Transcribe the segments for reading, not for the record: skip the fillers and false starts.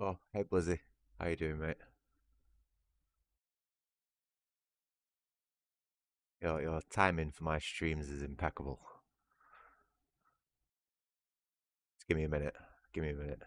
Oh, hey Blizzy. How you doing, mate? Your timing for my streams is impeccable. Just give me a minute. Give me a minute.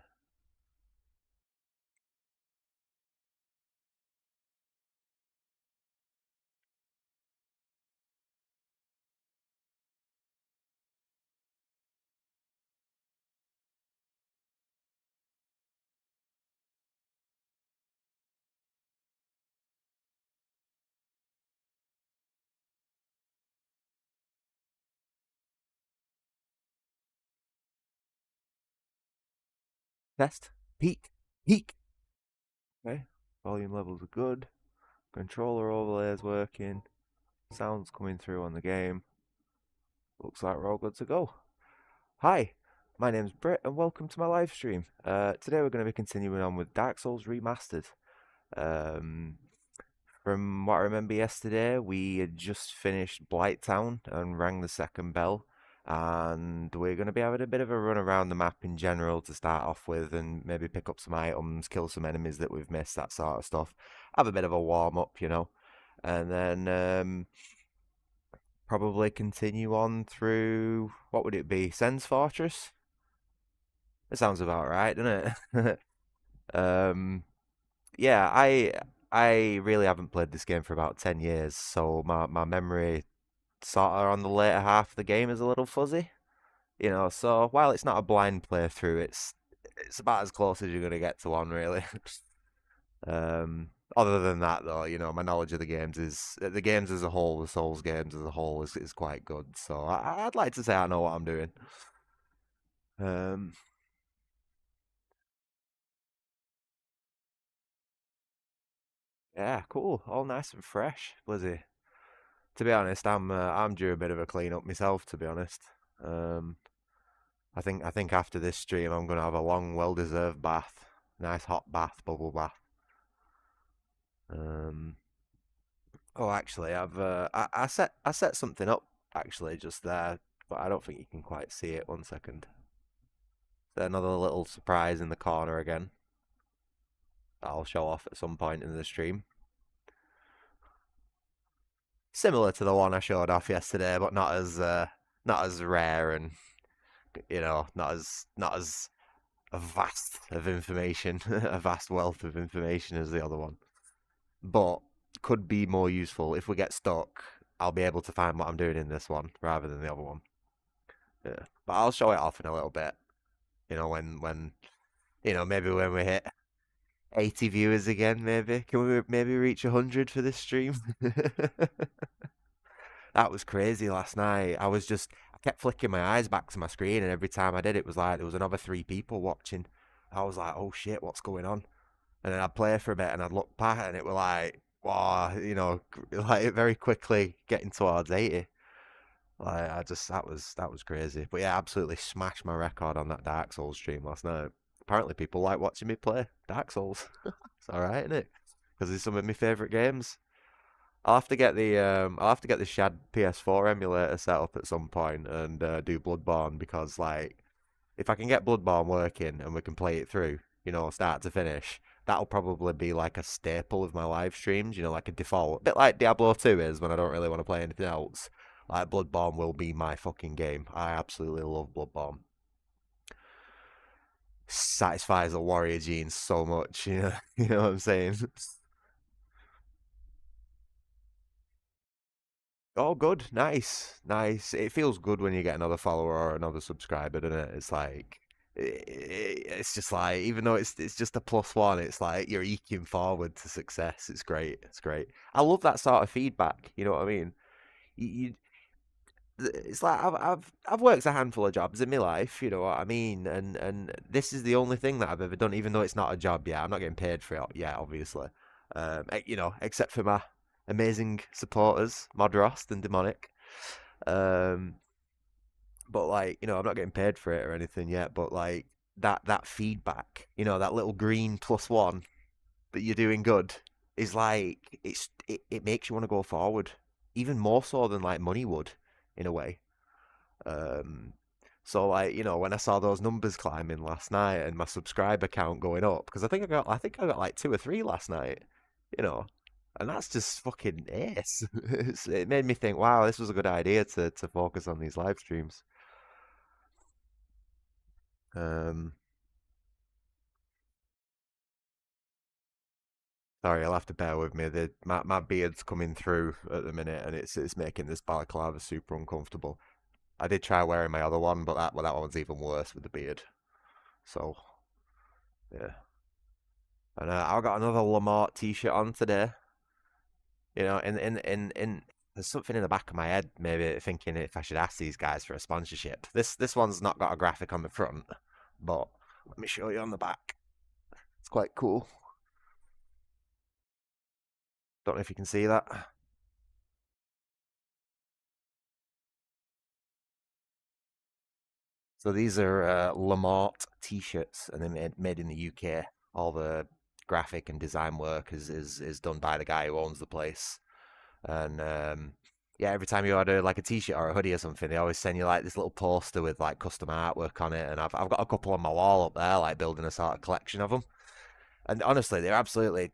Test. Peak. Peak. Okay. Volume levels are good. Controller overlay is working. Sounds coming through on the game. Looks like we're all good to go. Hi, my name's Britt and welcome to my live stream. Today we're going to be continuing on with Dark Souls Remastered. Um, From what I remember yesterday, we had just finished Blighttown and rang the second bell. And we're going to be having a bit of a run around the map in general to start off with and maybe pick up some items, kill some enemies that we've missed, that sort of stuff. Have a bit of a warm up, you know. And then probably continue on through, what would it be? Sen's Fortress? It sounds about right, doesn't it? um, yeah, I really haven't played this game for about 10 years, so my memory sort of on the later half of the game is a little fuzzy, you know. So while it's not a blind playthrough, it's about as close as you're gonna get to one, really. Other than that, though, you know, my knowledge of the games as a whole, the Souls games as a whole, is quite good. So I'd like to say I know what I'm doing. Um, yeah, cool, all nice and fresh, Blizzy. To be honest, I'm due a bit of a clean up myself. To be honest, um, I think after this stream, I'm gonna have a long, well-deserved bath, nice hot bath, bubble bath. Um, oh, actually, I set something up actually just there, but I don't think you can quite see it. One second. There's another little surprise in the corner again that I'll show off at some point in the stream. Similar to the one I showed off yesterday, but not as rare and not as a vast of information, a vast wealth of information as the other one. But could be more useful if we get stuck. I'll be able to find what I'm doing in this one rather than the other one. Yeah, but I'll show it off in a little bit. When maybe when we hit 80 viewers again, maybe can we maybe reach 100 for this stream? That was crazy last night. I kept flicking my eyes back to my screen, and every time I did, it was like there was another three people watching. I was like, oh shit, what's going on? And then I'd play for a bit and I'd look back and it were like, wow, like very quickly getting towards 80. Like that was crazy. But yeah, absolutely smashed my record on that Dark Souls stream last night. Apparently people like watching me play Dark Souls. It's alright, isn't it? Because it's some of my favourite games. I'll have to get the Shad PS4 emulator set up at some point and do Bloodborne because like if I can get Bloodborne working and we can play it through, start to finish, that'll probably be like a staple of my live streams, like a default. A bit like Diablo 2 is when I don't really want to play anything else. Like Bloodborne will be my fucking game. I absolutely love Bloodborne. Satisfies the warrior gene so much, you know what I'm saying? Oh, good, nice, nice. It feels good when you get another follower or another subscriber, doesn't it? It's like it's just like even though it's just a plus one, it's like you're eking forward to success. It's great. It's great. I love that sort of feedback. You know what I mean? You, it's like I've worked a handful of jobs in my life. You know what I mean? And this is the only thing that I've ever done, even though it's not a job yet. I'm not getting paid for it yet, obviously. Except for my amazing supporters, Modrost and Demonic. Um, but like, I'm not getting paid for it or anything yet. But like that feedback, that little green plus one that you're doing good is like it makes you want to go forward, even more so than like money would, in a way. Um, So like, when I saw those numbers climbing last night and my subscriber count going up, because I think I got like two or three last night, you know, and that's just fucking ace. It made me think, wow, this was a good idea to focus on these live streams. Um, Sorry, you'll have to bear with me. My beard's coming through at the minute, and it's making this balaclava super uncomfortable. I did try wearing my other one, but that one's even worse with the beard. So yeah, and I got another Lamart t-shirt on today. In there's something in the back of my head, maybe thinking if I should ask these guys for a sponsorship. This one's not got a graphic on the front, but let me show you on the back. It's quite cool. Don't know if you can see that. So these are Lamart t-shirts, and they're made in the UK. All the graphic and design work is done by the guy who owns the place. And yeah, every time you order like a t-shirt or a hoodie or something, they always send you like this little poster with like custom artwork on it. And I've got a couple on my wall up there, like building a sort of collection of them. And honestly, they're absolutely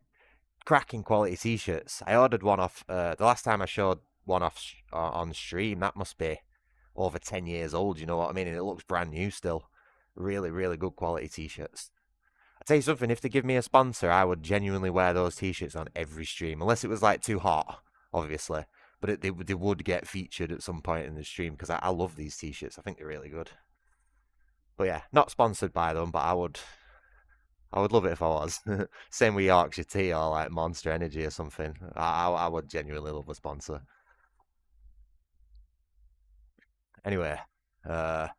cracking quality t-shirts. I ordered one off the last time I showed one off on stream. That must be over 10 years old. You know what I mean? And it looks brand new still. Really, really good quality t-shirts. I tell you something, if they give me a sponsor, I would genuinely wear those t-shirts on every stream, unless it was like too hot, obviously. But they would get featured at some point in the stream because I love these t-shirts. I think they're really good. But yeah, not sponsored by them, but I would love it if I was. Same with Yorkshire Tea or like Monster Energy or something. I would genuinely love a sponsor. Anyway, uh,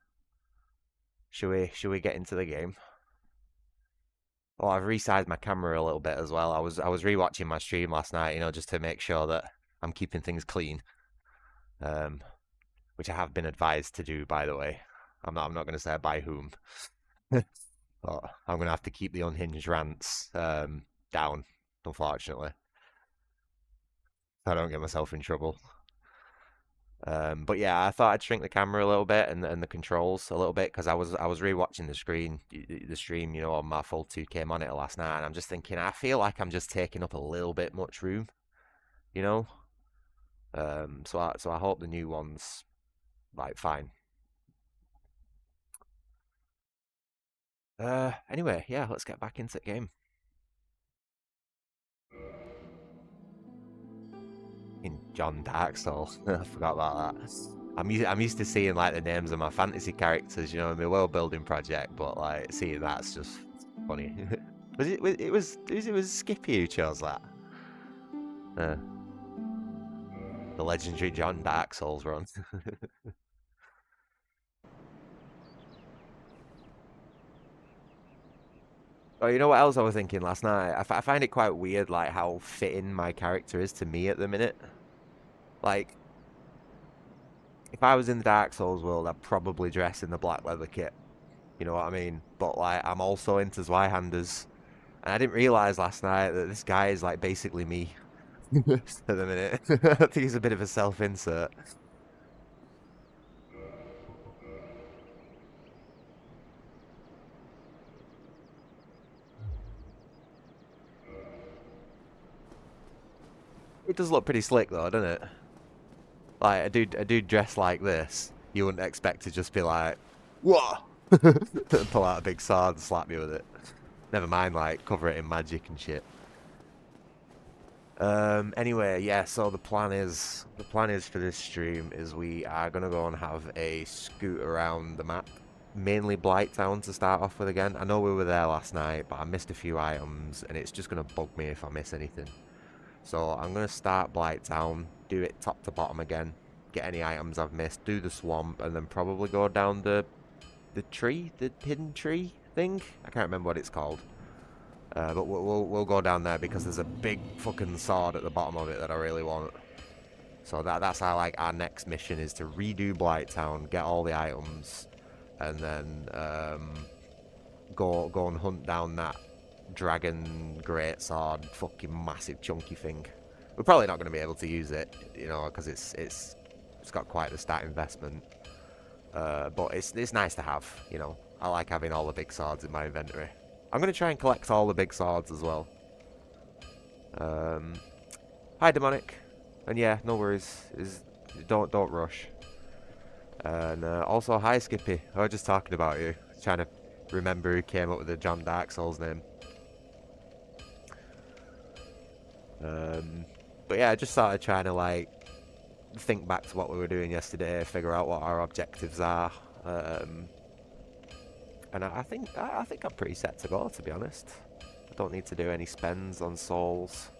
should we get into the game? Oh, I've resized my camera a little bit as well. I was rewatching my stream last night, just to make sure that I'm keeping things clean. Um, which I have been advised to do, by the way. I'm not going to say by whom, but I'm going to have to keep the unhinged rants down, unfortunately, so I don't get myself in trouble. But yeah, I thought I'd shrink the camera a little bit and the controls a little bit because I was rewatching the stream, on my full 2K monitor last night, and I'm just thinking I feel like I'm just taking up a little bit much room, you know. So I hope the new one's like fine. Anyway, yeah, let's get back into the game. In John Dark Souls, I forgot about that. I'm used to seeing like the names of my fantasy characters, in my world building project, but like seeing that's just funny. It was Skippy who chose that. Uh, the legendary John Dark Souls run. Oh, you know what else I was thinking last night? I find it quite weird, like how fitting my character is to me at the minute. Like, if I was in the Dark Souls world, I'd probably dress in the black leather kit. You know what I mean? But like, I'm also into Zweihanders, and I didn't realize last night that this guy is like basically me at the minute. I think he's a bit of a self-insert. It does look pretty slick though, doesn't it? Like a dude dressed like this, you wouldn't expect to just be like, "What?" and pull out a big sword and slap me with it. Never mind, like cover it in magic and shit. Anyway, yeah. So the plan is for this stream is we are gonna go and have a scoot around the map, mainly Blighttown to start off with again. I know we were there last night, but I missed a few items, and it's just gonna bug me if I miss anything. So I'm gonna start Blighttown, do it top to bottom again, get any items I've missed, do the swamp, and then probably go down the hidden tree thing. I can't remember what it's called. But we'll go down there because there's a big fucking sword at the bottom of it that I really want. So that's our next mission is to redo Blighttown, get all the items, and then go and hunt down that dragon great sword, fucking massive chunky thing. We're probably not going to be able to use it, because it's got quite a stat investment. But it's nice to have, you know. I like having all the big swords in my inventory. I'm going to try and collect all the big swords as well. Hi, Demonic. And yeah, no worries. Don't rush. And also, hi, Skippy. I was just talking about you. Trying to remember who came up with the John Dark Souls name. But yeah, I just started trying to like think back to what we were doing yesterday, figure out what our objectives are. And I think I'm pretty set to go, to be honest. I don't need to do any spends on souls.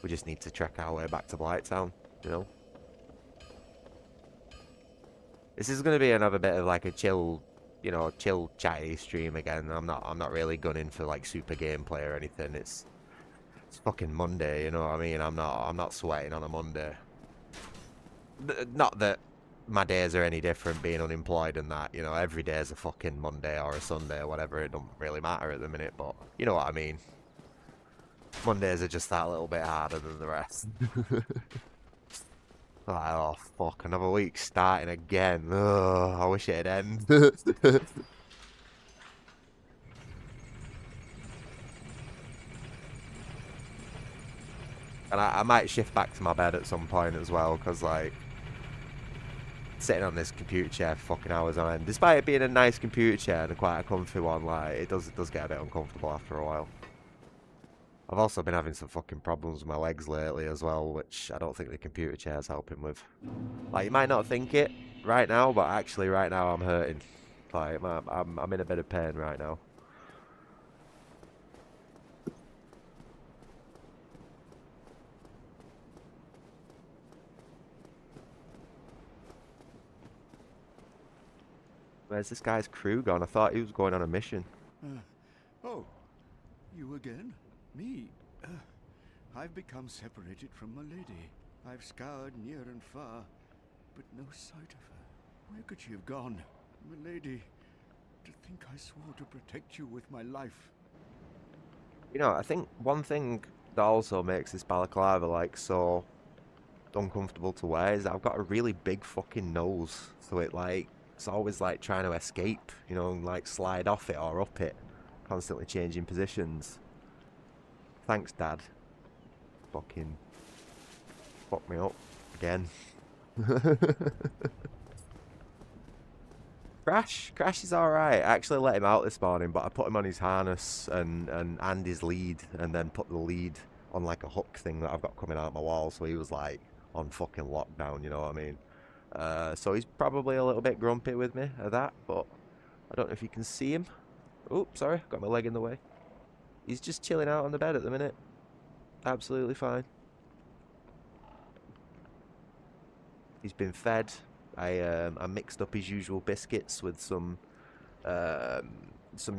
We just need to trek our way back to Blighttown, you know. This is going to be another bit of like a chill, you know, chill chatty stream again. I'm not really gunning for like super gameplay or anything. It's fucking Monday, you know what I mean? I'm not sweating on a Monday. Not that my days are any different being unemployed and that, you know, every day is a fucking Monday or a Sunday or whatever. It don't really matter at the minute, but you know what I mean. Mondays are just that little bit harder than the rest. Like, oh fuck, another week starting again. Ugh, I wish it'd end. And I might shift back to my bed at some point as well, because like sitting on this computer chair for fucking hours on end, despite it being a nice computer chair and quite a comfy one, like it does get a bit uncomfortable after a while. I've also been having some fucking problems with my legs lately as well, which I don't think the computer chair's helping with. Like, you might not think it right now, but actually right now I'm hurting. Like, I'm in a bit of pain right now. Where's this guy's crew gone? I thought he was going on a mission. Oh, you again? Me? I've become separated from my lady. I've scoured near and far, but no sight of her. Where could she have gone? My lady, to think I swore to protect you with my life. You know, I think one thing that also makes this balaclava, like, so uncomfortable to wear is that I've got a really big fucking nose. So it, like, it's always, like, trying to escape, you know, and, like, slide off it or up it. Constantly changing positions. Thanks, Dad. Fucking fuck me up again. Crash is alright. I actually let him out this morning, but I put him on his harness and his lead, and then put the lead on like a hook thing that I've got coming out of my wall, so he was like on fucking lockdown, you know what I mean? So he's probably a little bit grumpy with me at that, but I don't know if you can see him. Oh, sorry, got my leg in the way. He's just chilling out on the bed at the minute. Absolutely fine. He's been fed. I mixed up his usual biscuits with some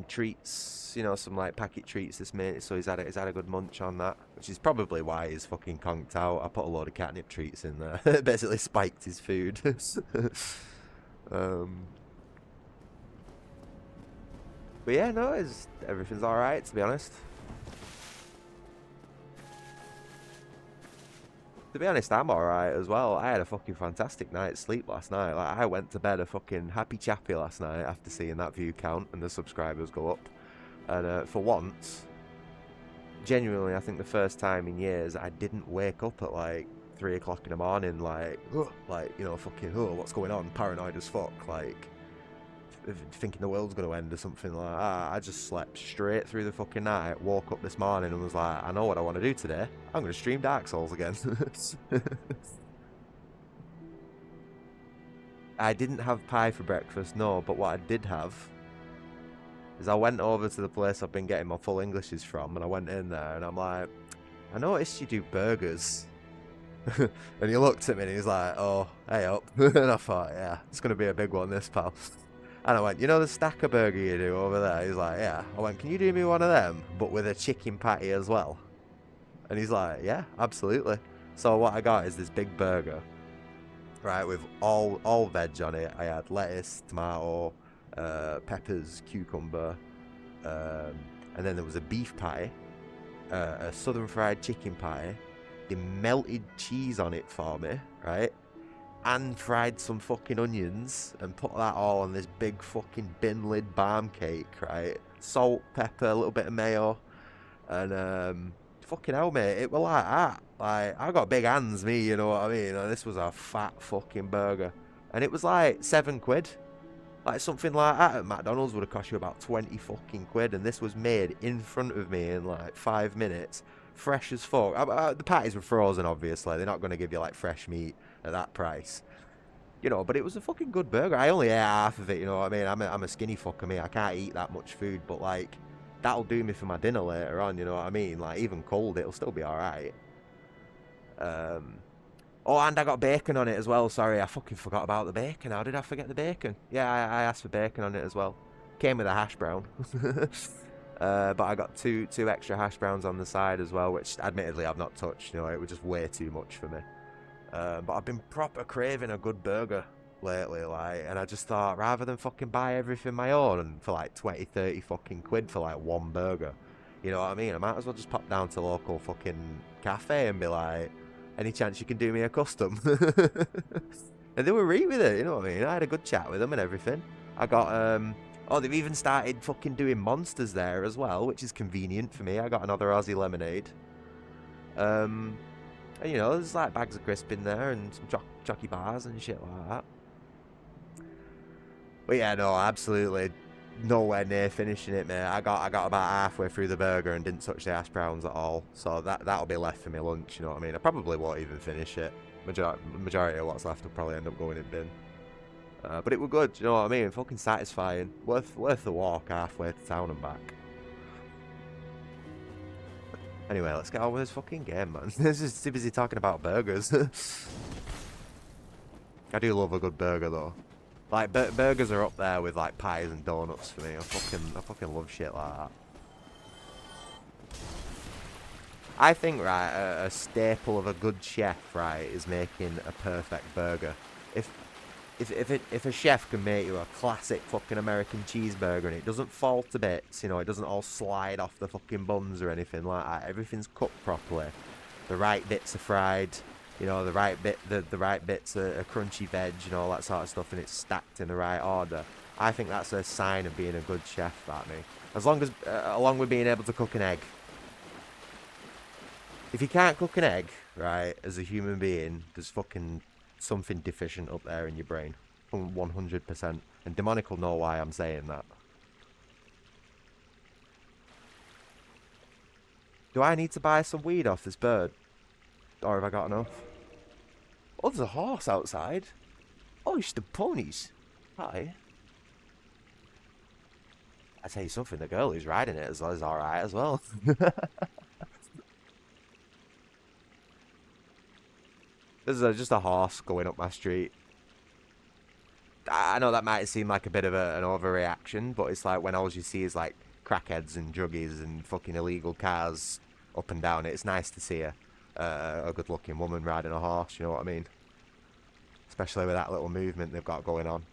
treats, you know, some like packet treats this minute. So he's had a good munch on that, which is probably why he's fucking conked out. I put a load of catnip treats in there. Basically spiked his food. But yeah, no, everything's all right, to be honest. To be honest, I'm alright as well. I had a fucking fantastic night's sleep last night. Like, I went to bed a fucking happy chappy last night after seeing that view count and the subscribers go up. And for once, genuinely, I think the first time in years, I didn't wake up at like 3 o'clock in the morning, like, you know, fucking, what's going on? Paranoid as fuck, like, thinking the world's going to end or something like that. I just slept straight through the fucking night, woke up this morning and was like, I know what I want to do today. I'm going to stream Dark Souls again. I didn't have pie for breakfast, no, but what I did have is I went over to the place I've been getting my full Englishes from, and I went in there and I'm like, I noticed you do burgers. And he looked at me and he's like, oh, hey up. And I thought, yeah, it's going to be a big one, this, pal. And I went, you know the stacker burger you do over there? He's like, yeah. I went, can you do me one of them, but with a chicken patty as well? And he's like, yeah, absolutely. So what I got is this big burger, right, with all veg on it. I had lettuce, tomato, peppers, cucumber, and then there was a beef patty, a southern fried chicken patty. They melted cheese on it for me, right? and fried some fucking onions and put that all on this big fucking bin lid barm cake, right? Salt, pepper, a little bit of mayo, and fucking hell, mate, it was like that. Like, I got big hands, me, you know what I mean? And this was a fat fucking burger. And it was like £7. Like, something like that at McDonald's would have cost you about 20 fucking quid. And this was made in front of me in like 5 minutes. Fresh as fuck. The patties were frozen, obviously. They're not going to give you like fresh meat at that price. You know, but it was a fucking good burger. I only ate half of it, you know what I mean? I'm a skinny fucker, me. I can't eat that much food, but like, that'll do me for my dinner later on, you know what I mean? Like, even cold, it'll still be alright. Oh, and I got bacon on it as well. Sorry, I fucking forgot about the bacon. How did I forget the bacon? Yeah, I asked for bacon on it as well. Came with a hash brown. But I got two extra hash browns on the side as well, which admittedly I've not touched. You know, it was just way too much for me. But I've been proper craving a good burger lately, like, and I just thought rather than fucking buy everything my own for like 20, 30 fucking quid for like one burger, you know what I mean? I might as well just pop down to local fucking cafe and be like, any chance you can do me a custom? And they were right with it, you know what I mean? I had a good chat with them and everything. I got, oh, they've even started fucking doing monsters there as well, which is convenient for me. I got another Aussie lemonade. And, you know, there's like bags of crisp in there and some jockey bars and shit like that. But yeah, no, absolutely nowhere near finishing it, mate. I got about halfway through the burger and didn't touch the hash browns at all. So that'll be left for me lunch, you know what I mean? I probably won't even finish it. Majority of what's left will probably end up going in bin. But it was good, you know what I mean? Fucking satisfying. Worth the walk halfway to town and back. Anyway, let's get on with this fucking game, man. This is too busy talking about burgers. I do love a good burger, though. Like, burgers are up there with, like, pies and donuts for me. I fucking love shit like that. I think, right, a staple of a good chef, right, is making a perfect burger. If a chef can make you a classic fucking American cheeseburger and it doesn't fall to bits, you know, it doesn't all slide off the fucking buns or anything like that. Everything's cooked properly. The right bits are fried, you know, the right bits are crunchy veg and all that sort of stuff, and it's stacked in the right order. I think that's a sign of being a good chef, that me. As long as, along with being able to cook an egg. If you can't cook an egg, right, as a human being, there's fucking something deficient up there in your brain. 100%. And Demonic will know why I'm saying that. Do I need to buy some weed off this bird? Or have I got enough? Oh, there's a horse outside. Oh, it's the ponies. Hi. I tell you something, the girl who's riding it is alright as well. This is just a horse going up my street. I know that might seem like a bit of an overreaction, but it's like when all you see is like crackheads and druggies and fucking illegal cars up and down it. It's nice to see a good-looking woman riding a horse, you know what I mean? Especially with that little movement they've got going on.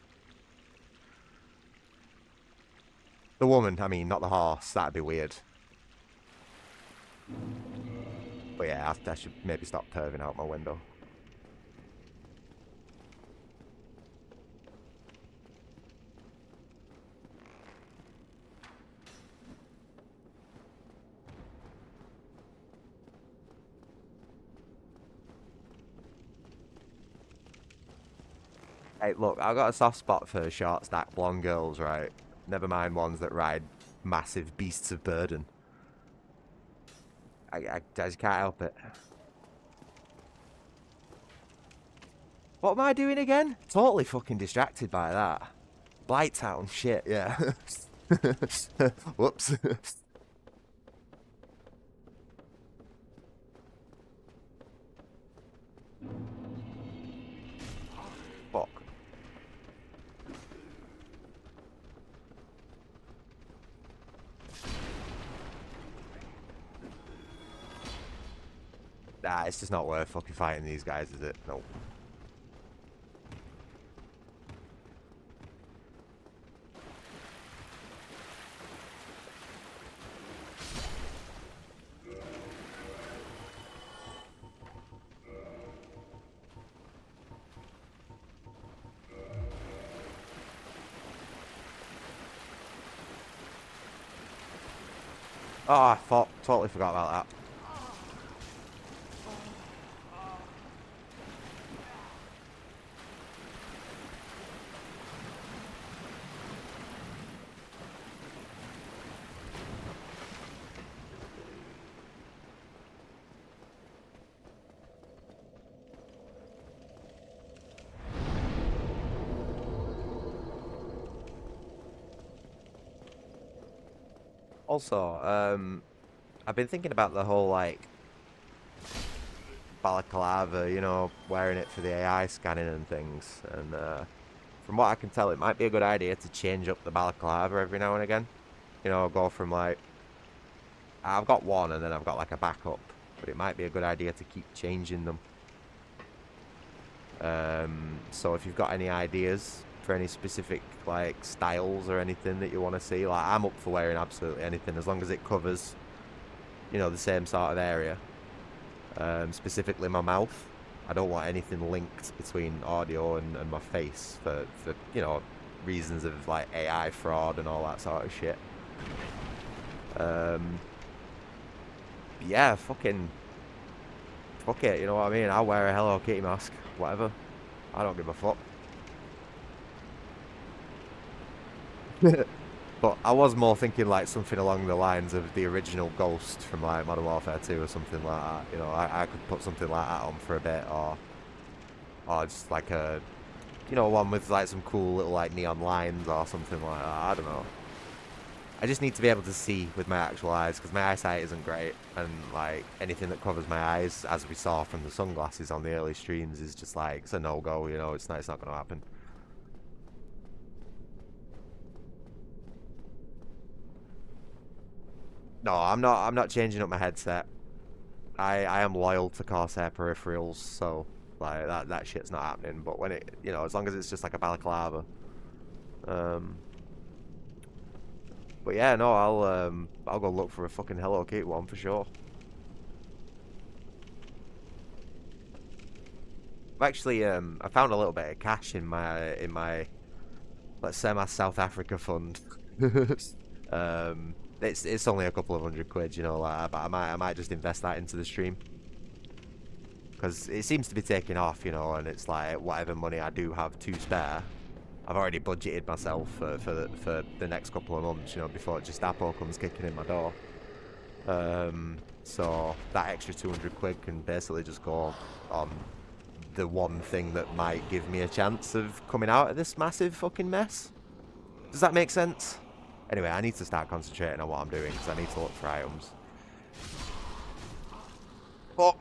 The woman, I mean, not the horse. That'd be weird. But yeah, I should maybe stop perving out my window. Hey, look, I've got a soft spot for short stack blonde girls, right? Never mind ones that ride massive beasts of burden. I just can't help it. What am I doing again? Totally fucking distracted by that. Blighttown, shit, yeah. Whoops. Fuck. Nah, it's just not worth fucking fighting these guys, is it? No. Oh, I totally forgot about that. Also, I've been thinking about the whole like balaclava, you know, wearing it for the AI scanning and things. And from what I can tell, it might be a good idea to change up the balaclava every now and again. You know, go from like I've got one and then I've got like a backup, but it might be a good idea to keep changing them. So if you've got any ideas for any specific like styles or anything that you want to see, like I'm up for wearing absolutely anything as long as it covers, you know, the same sort of area. Specifically my mouth. I don't want anything linked between audio and my face for, you know, reasons of like AI fraud and all that sort of shit. Um, yeah, fuck it, you know what I mean? I'll wear a Hello Kitty mask, whatever. I don't give a fuck. But I was more thinking like something along the lines of the original Ghost from like Modern Warfare 2 or something like that. You know, I could put something like that on for a bit, or just like a, you know, one with like some cool little like neon lines or something like that. I don't know. I just need to be able to see with my actual eyes because my eyesight isn't great, and like anything that covers my eyes, as we saw from the sunglasses on the early streams, is just like it's a no-go. You know, it's not going to happen. No, I'm not changing up my headset. I am loyal to Corsair peripherals, so like that shit's not happening. But when it, you know, as long as it's just like a balaclava. Um, but yeah, no, I'll go look for a fucking Hello Kitty one for sure. I've actually I found a little bit of cash in my let's say my South Africa fund. It's only a couple of £100, you know, like, but I might just invest that into the stream because it seems to be taking off, you know, and it's like whatever money I do have to spare, I've already budgeted myself for the next couple of months, you know, before just Apple comes kicking in my door. So that extra £200 can basically just go on the one thing that might give me a chance of coming out of this massive fucking mess. Does that make sense? Anyway, I need to start concentrating on what I'm doing because I need to look for items. Oh!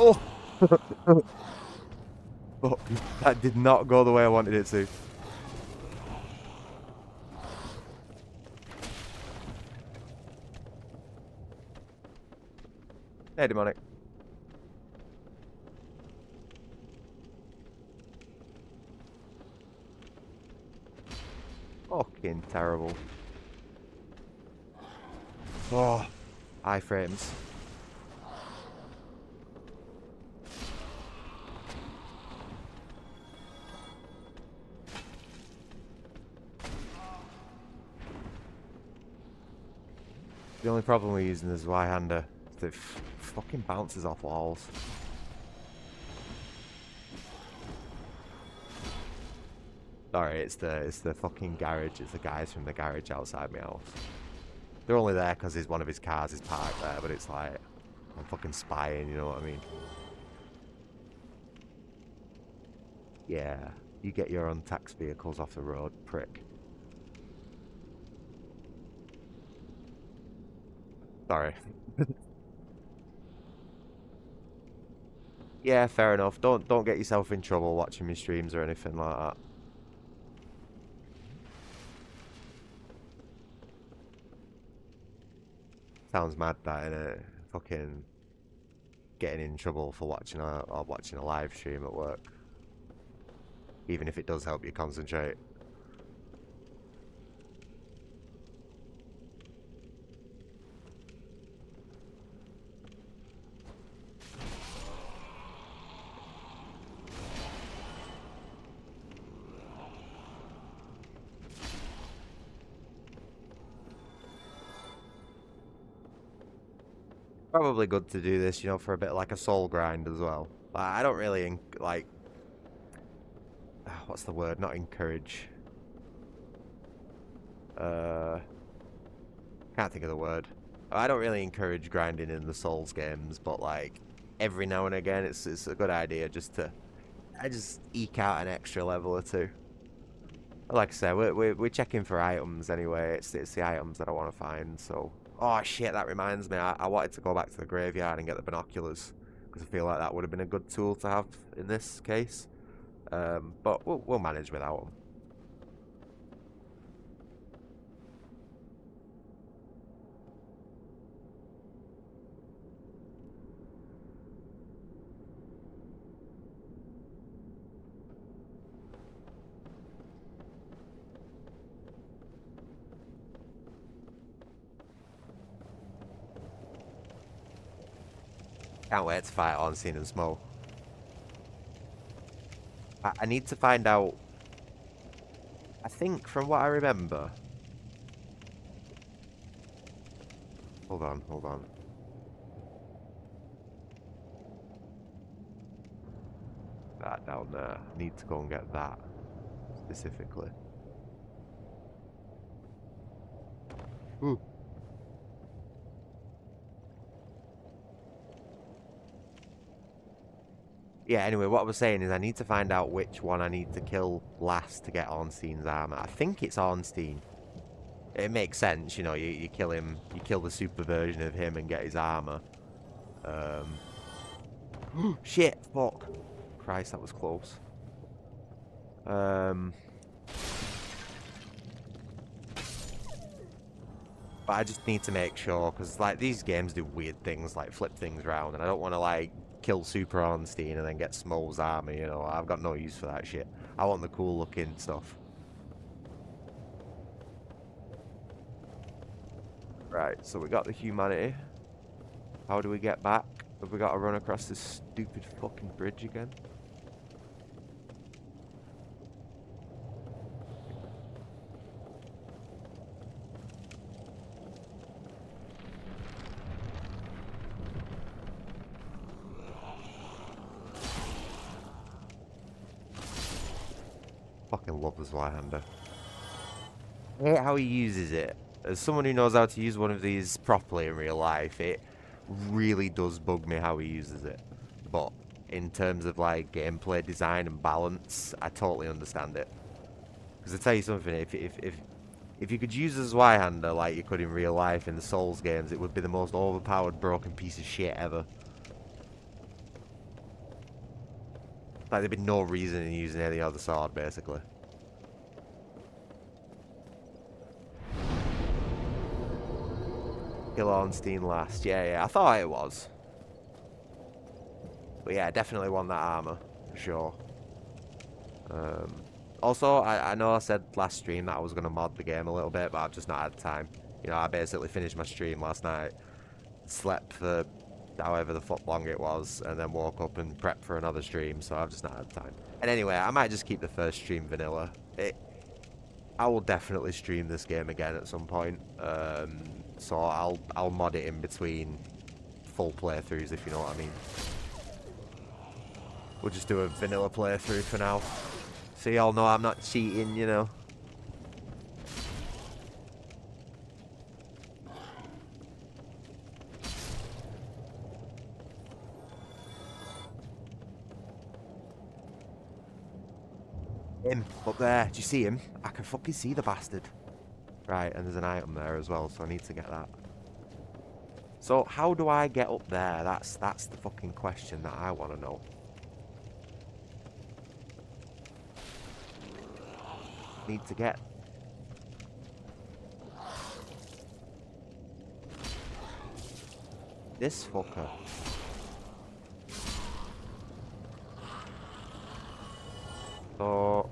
Oh! Fuck. That did not go the way I wanted it to. Hey, demonic. Fucking terrible. Oh, iframes. The only problem with using this Y-hander is it fucking bounces off walls. Sorry, it's the fucking garage. It's the guys from the garage outside my house. They're only there because one of his cars is parked there, but it's like I'm fucking spying. You know what I mean? Yeah, you get your untaxed vehicles off the road, prick. Sorry. Yeah, fair enough. Don't get yourself in trouble watching my streams or anything like that. Sounds mad that, innit? Fucking getting in trouble for watching a live stream at work. Even if it does help you concentrate. Probably good to do this, you know, for a bit like a soul grind as well. Like, I don't really like, what's the word? Not encourage. Can't think of the word. I don't really encourage grinding in the Souls games, but like every now and again, it's a good idea just to I just eke out an extra level or two. Like I said, we're checking for items anyway. It's the items that I want to find. So, oh shit, that reminds me. I wanted to go back to the graveyard and get the binoculars because I feel like that would have been a good tool to have in this case. But we'll manage without them. Can't wait to fight Ornstein and Smoke. I need to find out. I think from what I remember. Hold on, hold on. That down there. I need to go and get that specifically. Ooh. Yeah, anyway, what I was saying is I need to find out which one I need to kill last to get Ornstein's armor. I think it's Ornstein. It makes sense, you know, you kill him, you kill the super version of him and get his armor. Shit, fuck. Christ, that was close. But I just need to make sure, because like these games do weird things, like flip things around, and I don't want to like kill Super Ornstein and then get Smol's armor, you know. I've got no use for that shit. I want the cool looking stuff. Right, so we got the humanity. How do we get back? Have we got to run across this stupid fucking bridge again? Fucking love the Zweihander. I hate how he uses it. As someone who knows how to use one of these properly in real life, it really does bug me how he uses it. But in terms of like gameplay design and balance, I totally understand it. Because I tell you something, if you could use a Zweihander like you could in real life in the Souls games, it would be the most overpowered broken piece of shit ever. Like there'd be no reason in using any other sword, basically. Kill Ornstein last. Yeah, I thought it was. But yeah, I definitely want that armor, for sure. Also, I know I said last stream that I was going to mod the game a little bit, but I've just not had time. You know, I basically finished my stream last night, slept for however the fuck long it was, and then woke up and prepped for another stream, so I've just not had time. And anyway, I might just keep the first stream vanilla. I will definitely stream this game again at some point, so I'll mod it in between full playthroughs, if you know what I mean. We'll just do a vanilla playthrough for now. So y'all know I'm not cheating, you know. Him, up there. Do you see him? I can fucking see the bastard. Right, and there's an item there as well, so I need to get that. So, how do I get up there? That's the fucking question that I want to know. Need to get... This fucker. So,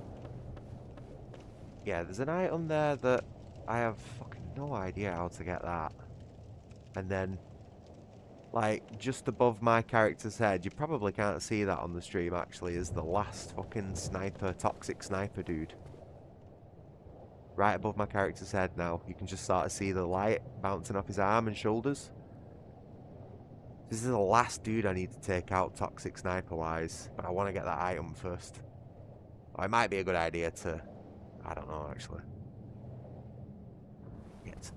yeah, there's an item there that I have fucking no idea how to get that. And then, like, just above my character's head, you probably can't see that on the stream actually, is the last fucking sniper, toxic sniper dude. Right above my character's head now. You can just sort of see the light bouncing off his arm and shoulders. This is the last dude I need to take out toxic sniper wise, but I want to get that item first. Or it might be a good idea to, I don't know actually. Get.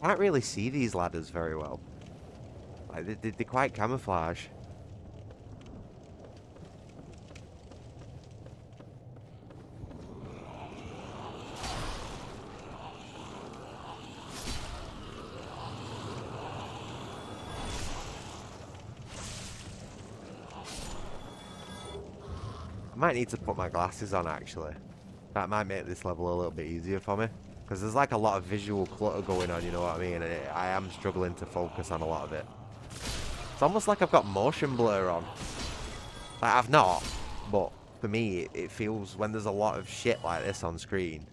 I can't really see these ladders very well. Like they're quite camouflage. I might need to put my glasses on actually. That might make this level a little bit easier for me. Because there's like a lot of visual clutter going on, you know what I mean? And I am struggling to focus on a lot of it. It's almost like I've got motion blur on. Like, I've not, but for me, it feels when there's a lot of shit like this on screen.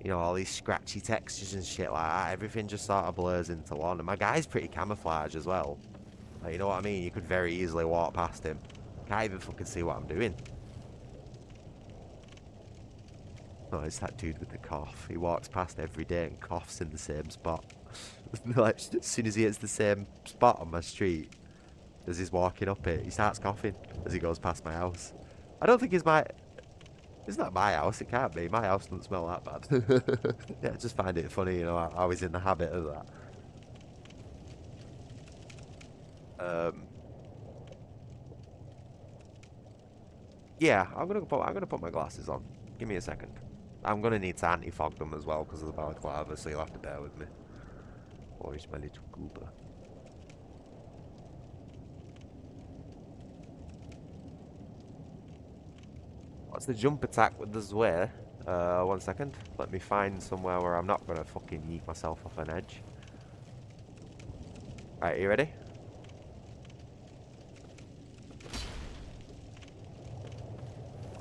You know, all these scratchy textures and shit like that. Everything just sort of blurs into one. And my guy's pretty camouflage as well. Like, you know what I mean? You could very easily walk past him. Can't even fucking see what I'm doing. Oh, it's that dude with the cough. He walks past every day and coughs in the same spot. Like, as soon as he hits the same spot on my street, as he's walking up it, he starts coughing as he goes past my house. I don't think it's my... It's not my house, it can't be. My house doesn't smell that bad. Yeah, I just find it funny, you know, I was in the habit of that. Yeah, I'm gonna put my glasses on. Give me a second. I'm gonna need to anti-fog them as well because of the balaclava, so you'll have to bear with me. Or is my little goober? What's the jump attack with the Zway? 1 second. Let me find somewhere where I'm not gonna fucking yeet myself off an edge. Right, you ready?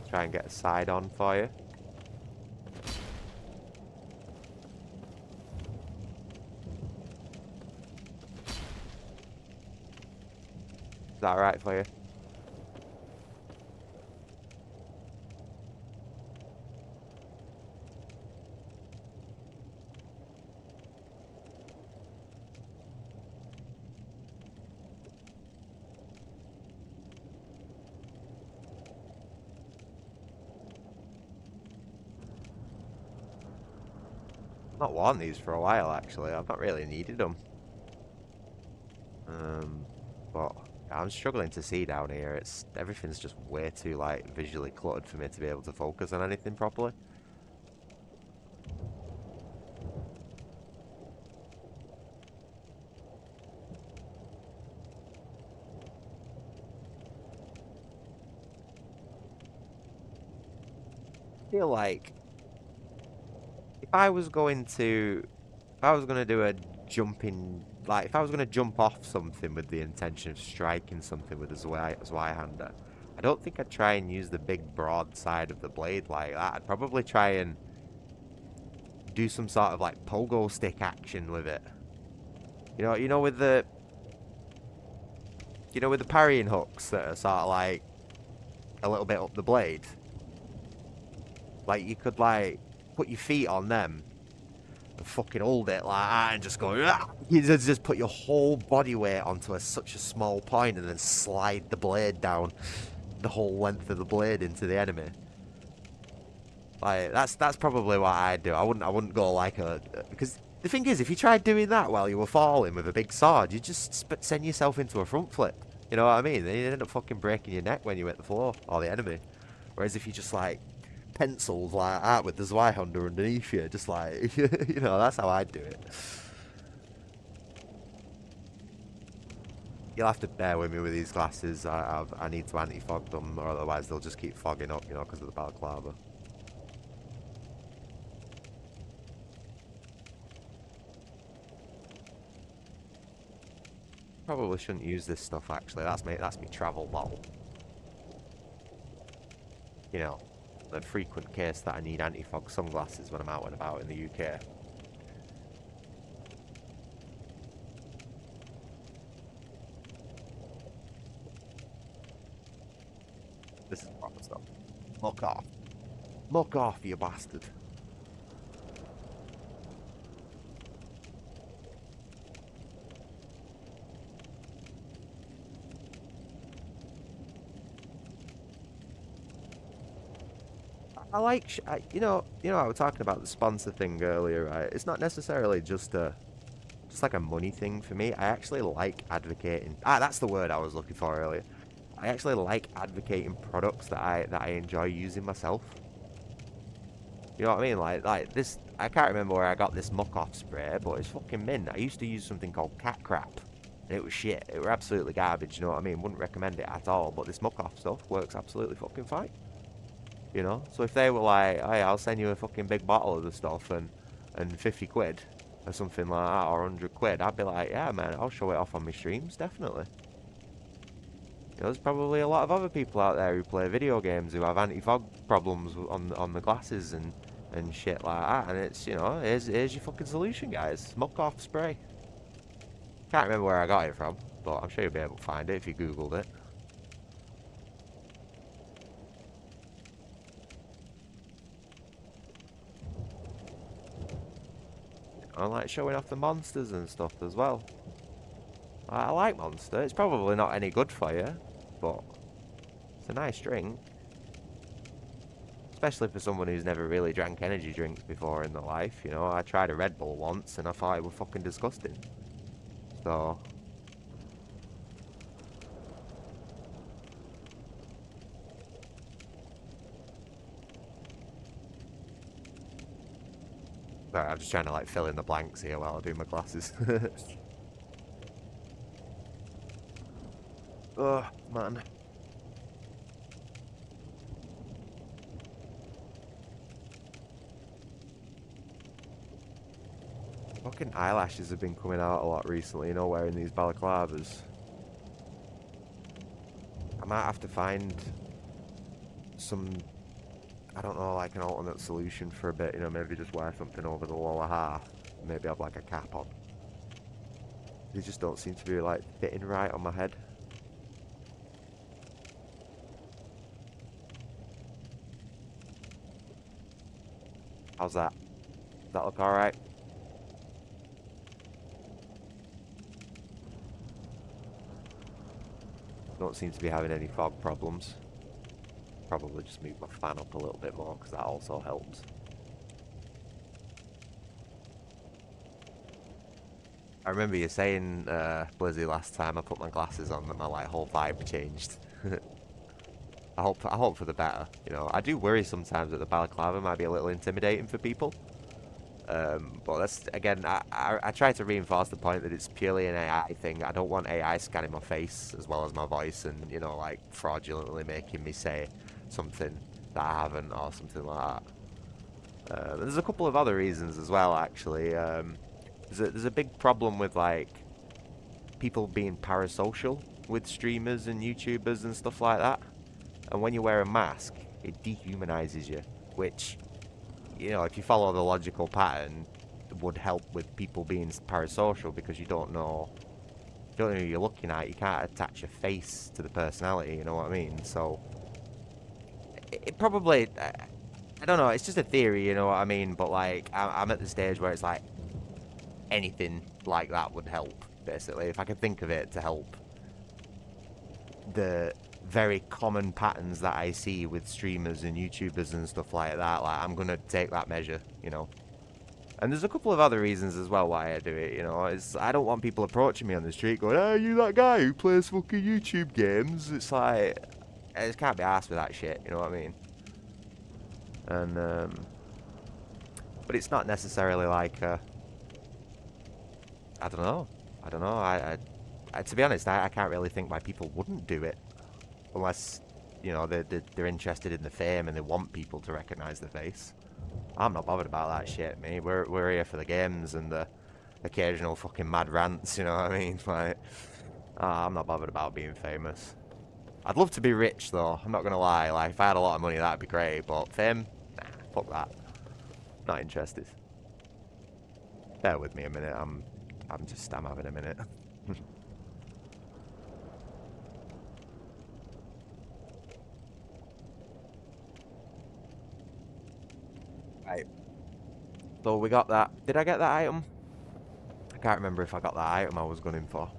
Try and get a side on for you. Is that alright for you? I've not worn these for a while actually. I've not really needed them. But I'm struggling to see down here. Everything's just way too like visually cluttered for me to be able to focus on anything properly. I feel like if I was going to do a jumping, like if I was going to jump off something with the intention of striking something with a Zweihander, I don't think I'd try and use the big broad side of the blade like that. I'd probably try and do some sort of like pogo stick action with it. You know with the parrying hooks that are sort of like a little bit up the blade. Like you could like put your feet on them and fucking hold it like that and just go, ah! You just put your whole body weight onto such a small point and then slide the blade down the whole length of the blade into the enemy. Like that's probably what I'd do. I wouldn't go like because the thing is, if you tried doing that while you were falling with a big sword, you just send yourself into a front flip. You know what I mean? Then you end up fucking breaking your neck when you hit the floor or the enemy. Whereas if you just like pencils like that with the Zweihander underneath you, just like you know, that's how I'd do it. You'll have to bear with me with these glasses. I need to anti-fog them, or otherwise they'll just keep fogging up, you know, because of the balaclava. Probably shouldn't use this stuff actually. That's me travel bottle. You know, the frequent case that I need anti-fog sunglasses when I'm out and about in the UK. This is proper stuff. Muck off. Muck off, you bastard. I like, you know, I was talking about the sponsor thing earlier, right? It's not necessarily just like a money thing for me. I actually like advocating. That's the word I was looking for earlier. I actually like advocating products that I enjoy using myself. You know what I mean? Like this. I can't remember where I got this muck off spray, but it's fucking mint. I used to use something called cat crap, and it was shit. It were absolutely garbage. You know what I mean? Wouldn't recommend it at all. But this muck off stuff works absolutely fucking fine. You know, so if they were like, hey, I'll send you a fucking big bottle of the stuff and 50 quid or something like that, or 100 quid, I'd be like, yeah, man, I'll show it off on my streams, definitely. You know, there's probably a lot of other people out there who play video games who have anti-fog problems on the glasses and shit like that, and it's, you know, here's your fucking solution, guys. Muck off spray. Can't remember where I got it from, but I'm sure you'll be able to find it if you googled it. I like showing off the monsters and stuff as well. I like Monster. It's probably not any good for you, but it's a nice drink. Especially for someone who's never really drank energy drinks before in their life, you know. I tried a Red Bull once and I thought it was fucking disgusting. So... Sorry, I'm just trying to like fill in the blanks here while I do my glasses. Oh, man. Fucking eyelashes have been coming out a lot recently, you know, wearing these balaclavas. I might have to find some, I don't know, like an alternate solution for a bit, you know, maybe just wear something over the lower half. Maybe have like a cap on. They just don't seem to be like fitting right on my head. How's that? Does that look alright? Don't seem to be having any fog problems. Probably just move my fan up a little bit more because that also helps. I remember you saying, Blizzy, last time I put my glasses on that my like whole vibe changed. I hope for the better. You know, I do worry sometimes that the balaclava might be a little intimidating for people. But that's, again, I try to reinforce the point that it's purely an AI thing. I don't want AI scanning my face as well as my voice and, you know, like fraudulently making me say something that I haven't or something like that. There's a couple of other reasons as well, actually. There's a big problem with like people being parasocial with streamers and YouTubers and stuff like that. And when you wear a mask, it dehumanizes you, which, you know, if you follow the logical pattern, would help with people being parasocial because you don't know who you're looking at. You can't attach your face to the personality, you know what I mean? So it probably, I don't know, it's just a theory, you know what I mean? But like, I'm at the stage where it's like anything like that would help, basically. If I could think of it to help the very common patterns that I see with streamers and YouTubers and stuff like that, like, I'm gonna take that measure, you know. And there's a couple of other reasons as well why I do it, you know. It's, I don't want people approaching me on the street going, "Hey, you that guy who plays fucking YouTube games?" It's like, I just can't be arsed with that shit, you know what I mean? And, but it's not necessarily like, I don't know. to be honest, I can't really think why people wouldn't do it. Unless, you know, they're interested in the fame and they want people to recognise the face. I'm not bothered about that shit, me. We're here for the games and the occasional fucking mad rants, you know what I mean? Like, I'm not bothered about being famous. I'd love to be rich, though. I'm not gonna lie. Like, if I had a lot of money, that'd be great. But fame, nah, fuck that. Not interested. Bear with me a minute. I'm having a minute. Right. So we got that. Did I get that item? I can't remember if I got that item I was gunning for.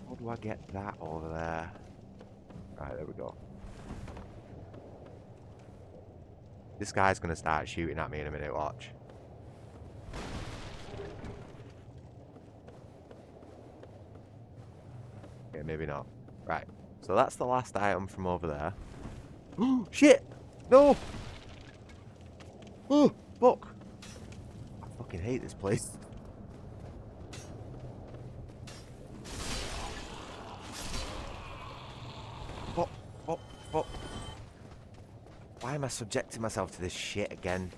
How do I get that over there? Right, there we go. This guy's gonna start shooting at me in a minute, watch. Okay, maybe not. Right, so that's the last item from over there. Oh, shit! No! Oh, fuck! I fucking hate this place. Fuck, fuck, fuck. Why am I subjecting myself to this shit again?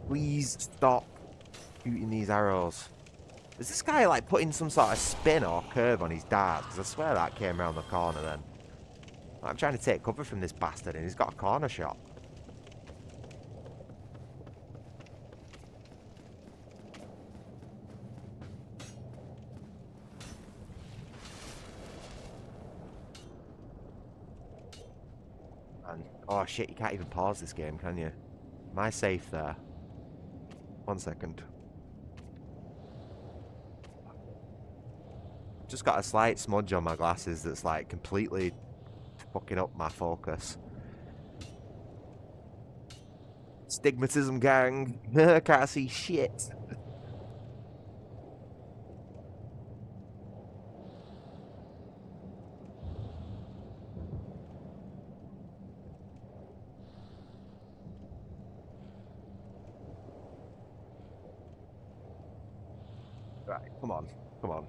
Please stop shooting these arrows. Is this guy like putting some sort of spin or curve on his dart? Because I swear that came around the corner then. I'm trying to take cover from this bastard and he's got a corner shot. And, oh shit, you can't even pause this game, can you? Am I safe there? 1 second. Just got a slight smudge on my glasses that's like completely fucking up my focus. Stigmatism, gang. Can't see shit. Right, come on, come on.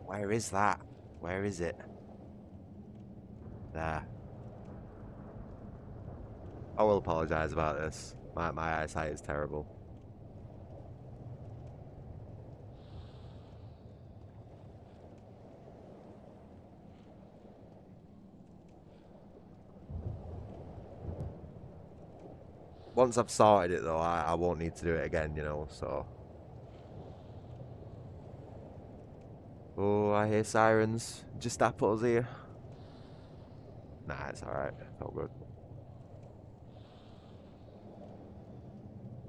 Where is that? Where is it? There. I will apologise about this. My eyesight is terrible. Once I've sorted it though, I won't need to do it again, you know, so. Oh, I hear sirens. Just apples here. Nah, it's alright. It's all good.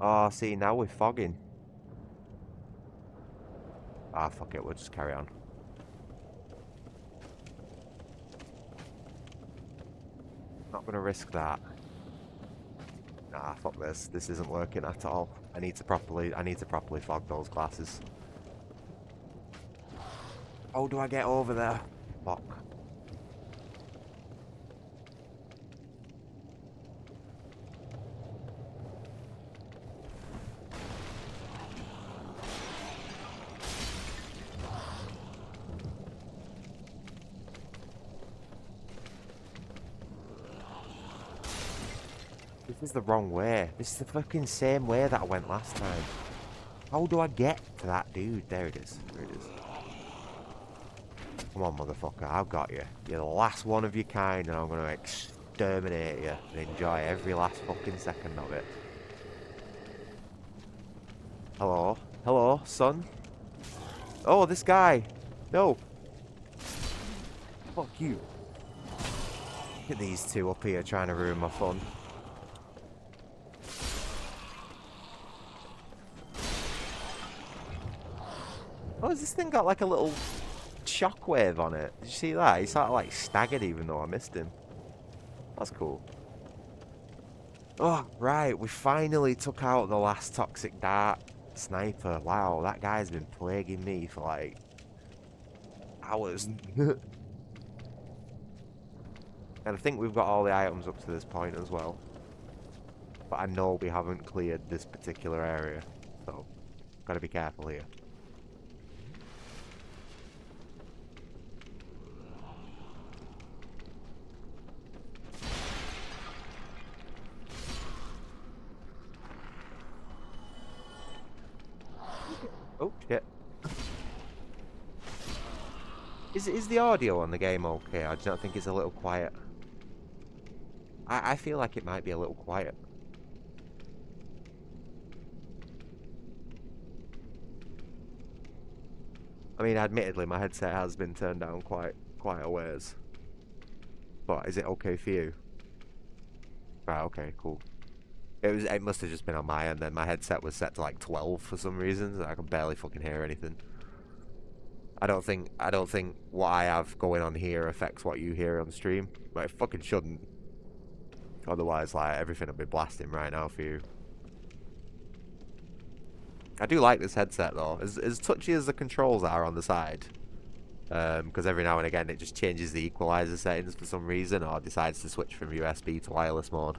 Oh, see, now we're fogging. Ah, fuck it, we'll just carry on. Not gonna risk that. Nah, fuck this. This isn't working at all. I need to properly fog those glasses. How do I get over there? Fuck. This is the wrong way. This is the fucking same way that I went last time. How do I get to that dude? There it is. There it is. Come on, motherfucker. I've got you. You're the last one of your kind, and I'm going to exterminate you and enjoy every last fucking second of it. Hello? Hello, son? Oh, this guy. No. Fuck you. Look at these two up here trying to ruin my fun. Oh, has this thing got like a little shockwave on it? Did you see that? He sort of like staggered even though I missed him. That's cool. Oh, right. We finally took out the last toxic dart sniper. Wow, that guy's been plaguing me for like hours. And I think we've got all the items up to this point as well. But I know we haven't cleared this particular area. So, gotta be careful here. Oh, shit. Is the audio on the game okay? I do not think it's a little quiet. I feel like it might be a little quiet. I mean, admittedly, my headset has been turned down quite a ways. But is it okay for you? Right, okay, cool. It must have just been on my end then. My headset was set to like 12 for some reason, so I could barely fucking hear anything. I don't think what I have going on here affects what you hear on stream. But it fucking shouldn't. Otherwise, like, everything will be blasting right now for you. I do like this headset though. As touchy as the controls are on the side. Because every now and again it just changes the equalizer settings for some reason, or decides to switch from USB to wireless mode.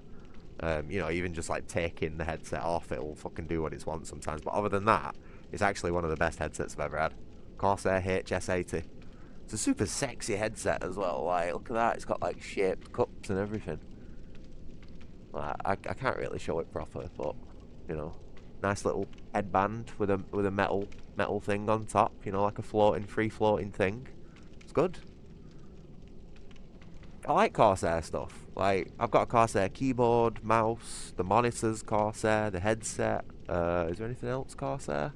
You know, even just like taking the headset off, it'll fucking do what it wants sometimes. But other than that, it's actually one of the best headsets I've ever had. Corsair HS80. It's a super sexy headset as well. Like, look at that. It's got like shaped cups and everything. Well, I can't really show it proper, but you know, nice little headband with a metal thing on top. You know, like a free floating thing. It's good. I like Corsair stuff. Like, I've got a Corsair keyboard, mouse, the monitors Corsair, the headset. Is there anything else Corsair?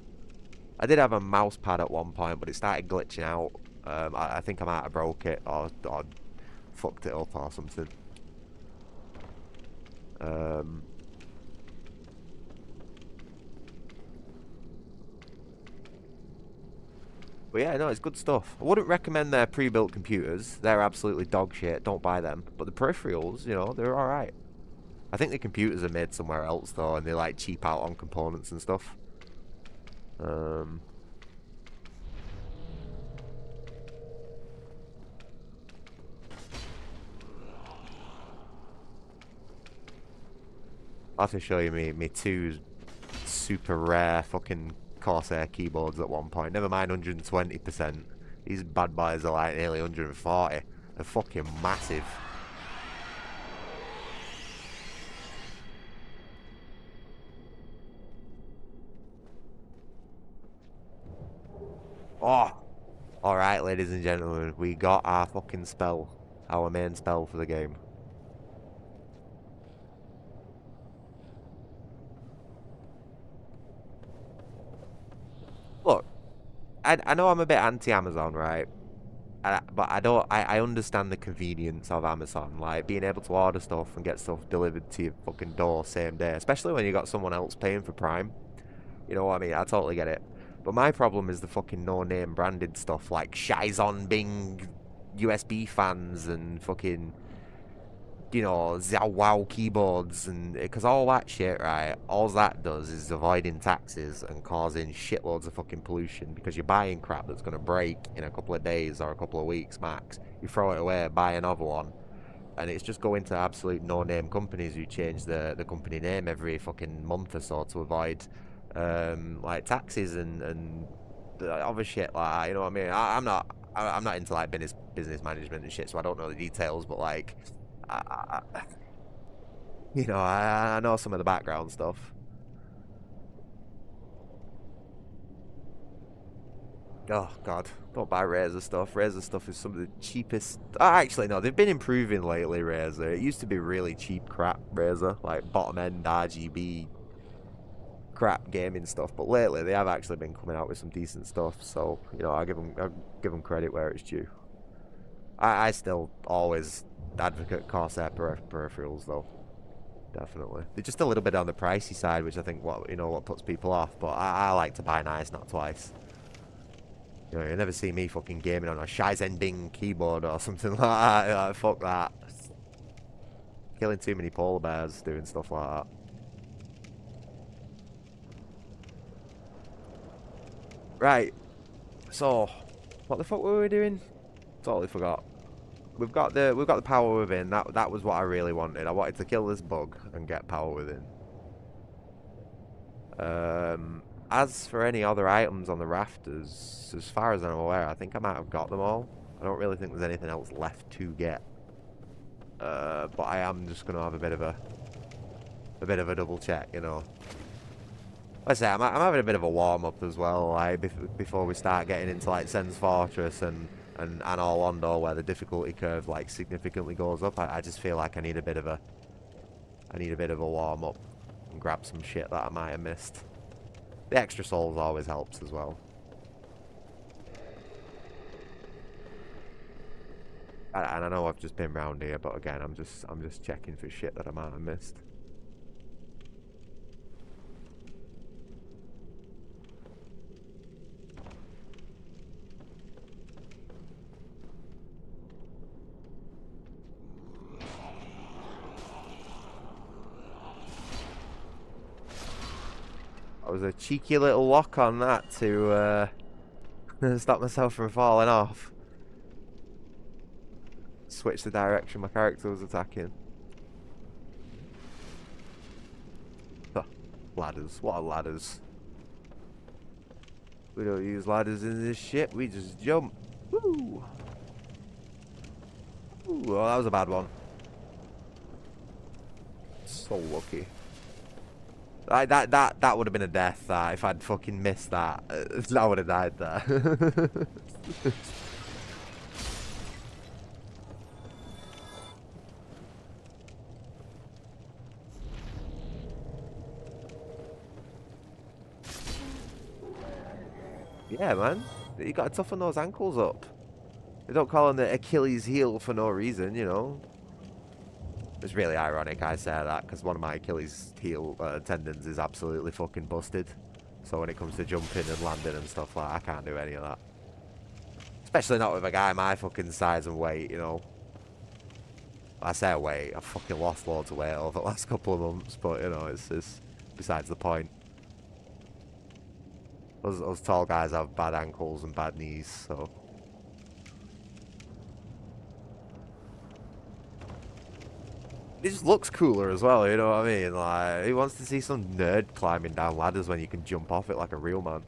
I did have a mouse pad at one point, but it started glitching out. I think I might have broke it or fucked it up or something. But yeah, no, it's good stuff. I wouldn't recommend their pre-built computers. They're absolutely dog shit. Don't buy them. But the peripherals, you know, they're alright. I think the computers are made somewhere else though, and they like cheap out on components and stuff. I'll have to show you me two super rare fucking Corsair keyboards at one point. Never mind 120%. These bad boys are like nearly 140. They're fucking massive. Oh! Alright, ladies and gentlemen, we got our fucking spell. Our main spell for the game. Look, I know I'm a bit anti-Amazon, right? But I understand the convenience of Amazon, like being able to order stuff and get stuff delivered to your fucking door same day, especially when you got someone else paying for Prime. You know what I mean? I totally get it. But my problem is the fucking no-name branded stuff like Shizon Bing USB fans and fucking, you know, Xiao Wow keyboards, and because all that shit, right, all that does is avoiding taxes and causing shitloads of fucking pollution because you're buying crap that's going to break in a couple of days or a couple of weeks max. You throw it away, buy another one, and it's just going to absolute no-name companies who change the company name every fucking month or so to avoid like taxes and other shit like that, you know what I mean? I'm not into like business management and shit, so I don't know the details, but like you know, I know some of the background stuff. Oh god, don't buy Razer stuff. Razer stuff is some of the cheapest. Actually, no, they've been improving lately. Razer. It used to be really cheap crap. Razer, like bottom end RGB crap gaming stuff, but lately they have actually been coming out with some decent stuff. So you know, I give them credit where it's due. I still always advocate Corsair peripherals though. Definitely. They're just a little bit on the pricey side, which I think what puts people off. But I like to buy nice, not twice. You know, you'll never see me fucking gaming on a Shizending keyboard or something like that. Like, fuck that. Killing too many polar bears doing stuff like that. Right. So, what the fuck were we doing? Totally forgot. We've got the power within. That was what I really wanted. I wanted to kill this bug and get power within. As for any other items on the rafters, as far as I'm aware, I think I might have got them all. I don't really think there's anything else left to get. But I am just gonna have a bit of a double check, you know. Let's say I'm having a bit of a warm up as well, like before we start getting into like Sen's Fortress and Orlando, where the difficulty curve like significantly goes up. I just feel like I need a bit of a warm up and grab some shit that I might have missed. The extra souls always helps as well. And I know I've just been round here, but again, I'm just checking for shit that I might have missed. That was a cheeky little lock on that to stop myself from falling off. Switch the direction my character was attacking. Huh. Ladders. What are ladders? We don't use ladders in this shit. We just jump. Woo! Ooh, oh, that was a bad one. So lucky. That would have been a death. If I'd fucking missed that, I would have died there. Yeah, man. You gotta toughen those ankles up. They don't call them the Achilles heel for no reason, you know. It's really ironic I say that, because one of my Achilles heel tendons is absolutely fucking busted. So when it comes to jumping and landing and stuff like that, I can't do any of that. Especially not with a guy my fucking size and weight, you know. I say weight, I've fucking lost loads of weight over the last couple of months, but you know, it's besides the point. Those tall guys have bad ankles and bad knees, so... It just looks cooler as well, you know what I mean? Like, who wants to see some nerd climbing down ladders when you can jump off it like a real man?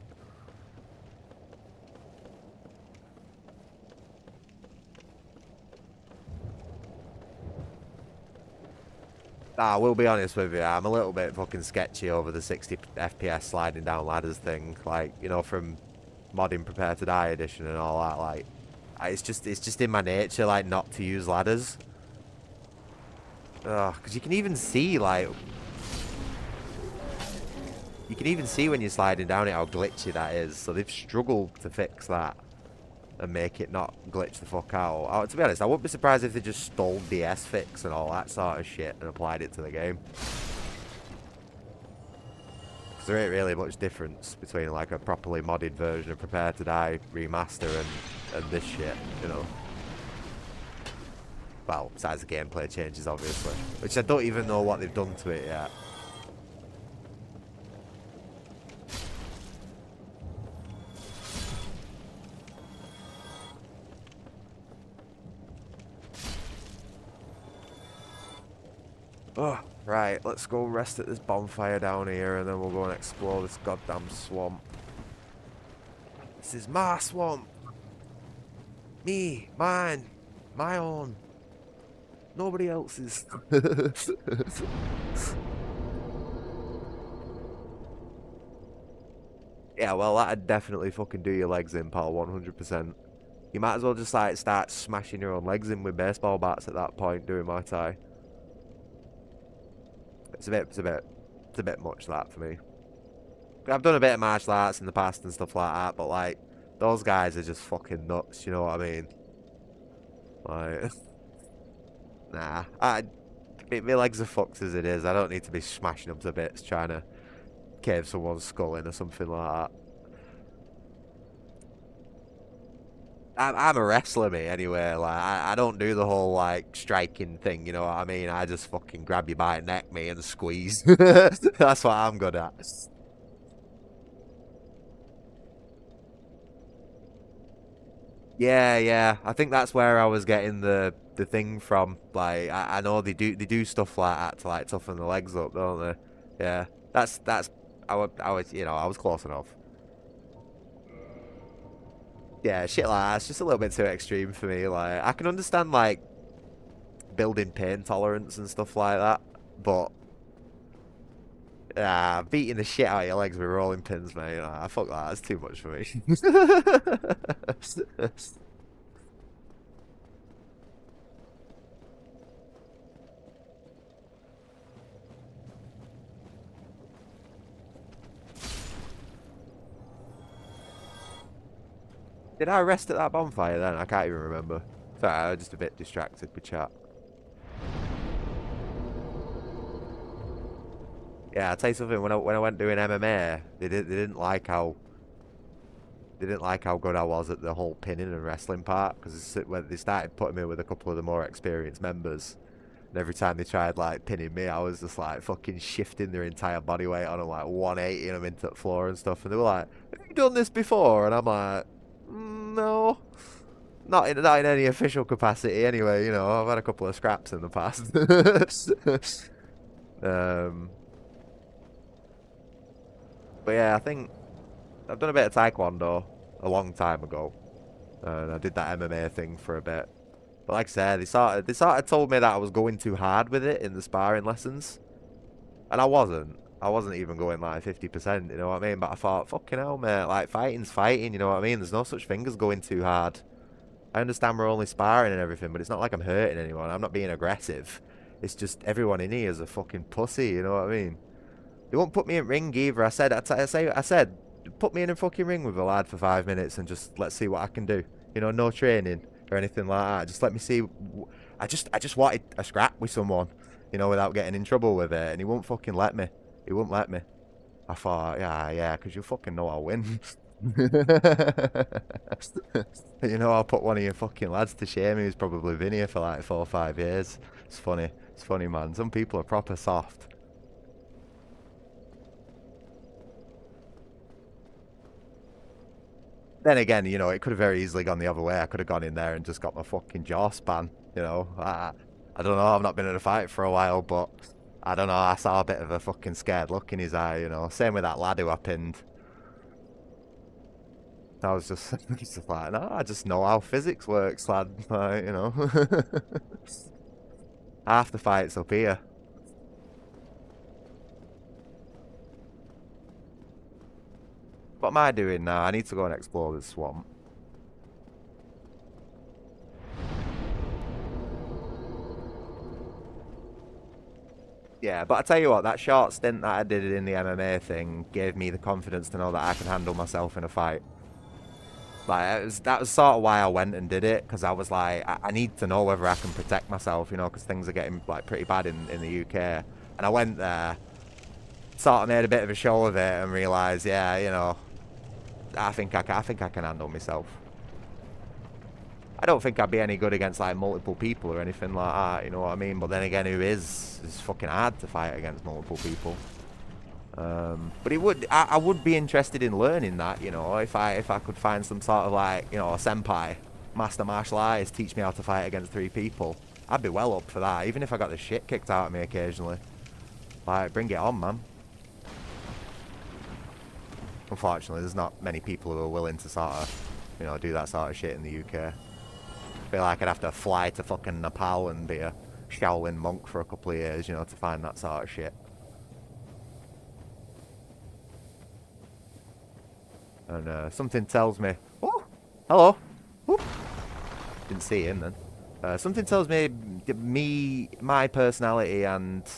I will be honest with you, I'm a little bit fucking sketchy over the 60 FPS sliding down ladders thing. Like, you know, from modding Prepare to Die edition and all that, like, it's just in my nature, like, not to use ladders. Because you can even see, like... You can even see when you're sliding down it how glitchy that is. So they've struggled to fix that and make it not glitch the fuck out. To be honest, I wouldn't be surprised if they just stole DS fix and all that sort of shit and applied it to the game. Because there ain't really much difference between like a properly modded version of Prepare to Die Remaster and this shit, you know. Well, besides the gameplay changes, obviously. Which I don't even know what they've done to it yet. Oh, right, let's go rest at this bonfire down here and then we'll go and explore this goddamn swamp. This is my swamp. Me, mine, my own. Nobody else's. Yeah, well, that'd definitely fucking do your legs in, pal, 100%. You might as well just, like, start smashing your own legs in with baseball bats at that point, doing Muay Thai. It's a bit much, that, for me. I've done a bit of martial arts in the past and stuff like that, but, like, those guys are just fucking nuts, you know what I mean? Like... Nah, my legs are fucked as it is. I don't need to be smashing them to bits trying to cave someone's skull in or something like that. I'm a wrestler, me anyway. Like I don't do the whole like striking thing. You know what I mean? I just fucking grab you by the neck, me, and squeeze. That's what I'm good at. Yeah, yeah. I think that's where I was getting the thing from. Like I know they do stuff like that to like toughen the legs up, don't they? Yeah. That's I was I was close enough. Yeah, shit like that's just a little bit too extreme for me. Like I can understand like building pain tolerance and stuff like that, but beating the shit out of your legs with rolling pins, mate. Fuck that. That's too much for me. Did I rest at that bonfire then? I can't even remember. Sorry, I was just a bit distracted with chat. Yeah, I'll tell you something. When I went doing MMA, they didn't like how good I was at the whole pinning and wrestling part because when they started putting me with a couple of the more experienced members, and every time they tried like pinning me, I was just like fucking shifting their entire body weight on them, like 180 them into the floor and stuff. And they were like, "Have you done this before?" And I'm like, No, not in any official capacity. Anyway, I've had a couple of scraps in the past. um, but yeah, I think I've done a bit of taekwondo a long time ago, and I did that MMA thing for a bit. But like I said, they sort of told me that I was going too hard with it in the sparring lessons, and I wasn't. I wasn't even going like 50%, you know what I mean? But I thought, fucking hell, mate, like fighting's fighting, you know what I mean? There's no such thing as going too hard. I understand we're only sparring and everything, but it's not like I'm hurting anyone. I'm not being aggressive. It's just everyone in here is a fucking pussy, you know what I mean? They won't put me in ring either. I said, put me in a fucking ring with a lad for 5 minutes and just let's see what I can do. No training or anything like that. Just let me see. I just wanted a scrap with someone, without getting in trouble with it, and he won't fucking let me. He won't let me. I thought, yeah, yeah, because you fucking know I'll win. I'll put one of your fucking lads to shame who's probably been here for like 4 or 5 years. It's funny. It's funny, man. Some people are proper soft. Then again, it could have very easily gone the other way. I could have gone in there and just got my fucking jaw span. I don't know. I've not been in a fight for a while, but I don't know. I saw a bit of a fucking scared look in his eye. Same with that lad who I pinned. I was just, just like, no, I just know how physics works, lad. Like. Half the fight's up here. What am I doing now? I need to go and explore this swamp. Yeah, but I tell you what, that short stint that I did in the MMA thing gave me the confidence to know that I can handle myself in a fight. Like, that was sort of why I went and did it, because I was like, I need to know whether I can protect myself, because things are getting like pretty bad in the UK. And I went there, sort of made a bit of a show of it, and realised, yeah, I think I can handle myself. I don't think I'd be any good against like multiple people or anything like that, you know what I mean? But then again, who is? It's fucking hard to fight against multiple people. But I would be interested in learning that, if I could find some sort of like, a senpai, master martial artist, teach me how to fight against 3 people. I'd be well up for that, even if I got the shit kicked out of me occasionally. Like, bring it on, man. Unfortunately, there's not many people who are willing to sort of, do that sort of shit in the UK. I feel like I'd have to fly to fucking Nepal and be a Shaolin monk for a couple of years, to find that sort of shit. And something tells me, oh, hello. Whoop. Didn't see him then. Something tells me, my personality and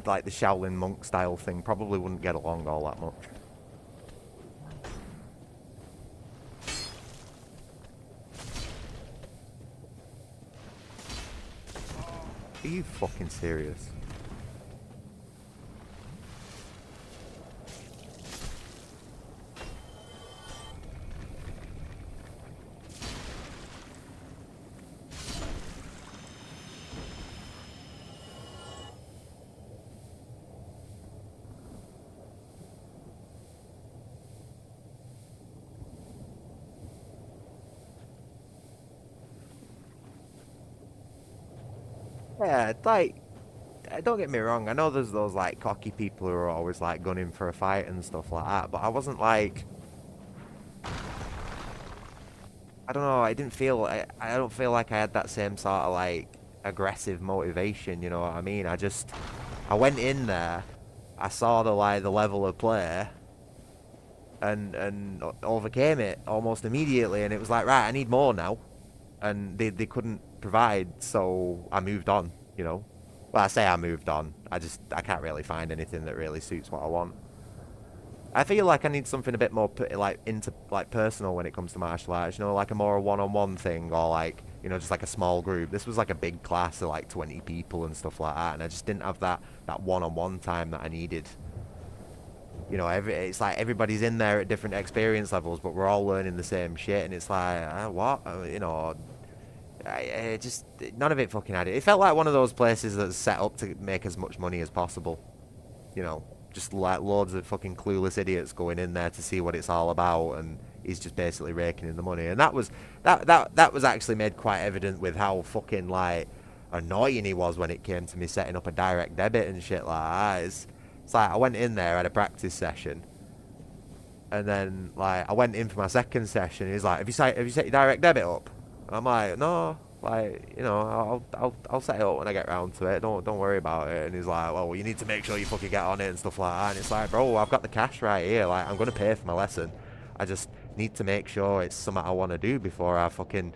like the Shaolin monk style thing probably wouldn't get along all that much. Are you fucking serious? Yeah, like, don't get me wrong. I know there's those like cocky people who are always like gunning for a fight and stuff like that, but I wasn't like, I don't know. I didn't feel. I don't feel like I had that same sort of like aggressive motivation. You know what I mean? I went in there. I saw the level of play, and overcame it almost immediately. And it was like, right, I need more now. And they couldn't provide, so I moved on. You know. Well, I say I moved on. I can't really find anything that really suits what I want. I feel like I need something a bit more like into like personal when it comes to martial arts. You know, like a more one-on-one thing, or like just like a small group. This was like a big class of like 20 people and stuff like that, and I just didn't have that one-on-one time that I needed. It's like everybody's in there at different experience levels, but we're all learning the same shit, and it's like what I just none of it fucking had it. It felt like one of those places that's set up to make as much money as possible. You know, just like loads of fucking clueless idiots going in there to see what it's all about, and he's just basically raking in the money. And that was actually made quite evident with how fucking like annoying he was when it came to me setting up a direct debit and shit like that. It's like I went in there, had a practice session, and then like I went in for my second session. He's like, have you set your direct debit up?" And I'm like, "No, like I'll set it up when I get round to it. Don't worry about it." And he's like, "Well, you need to make sure you fucking get on it and stuff like that." And it's like, bro, I've got the cash right here. Like I'm gonna pay for my lesson. I just need to make sure it's something I want to do before I fucking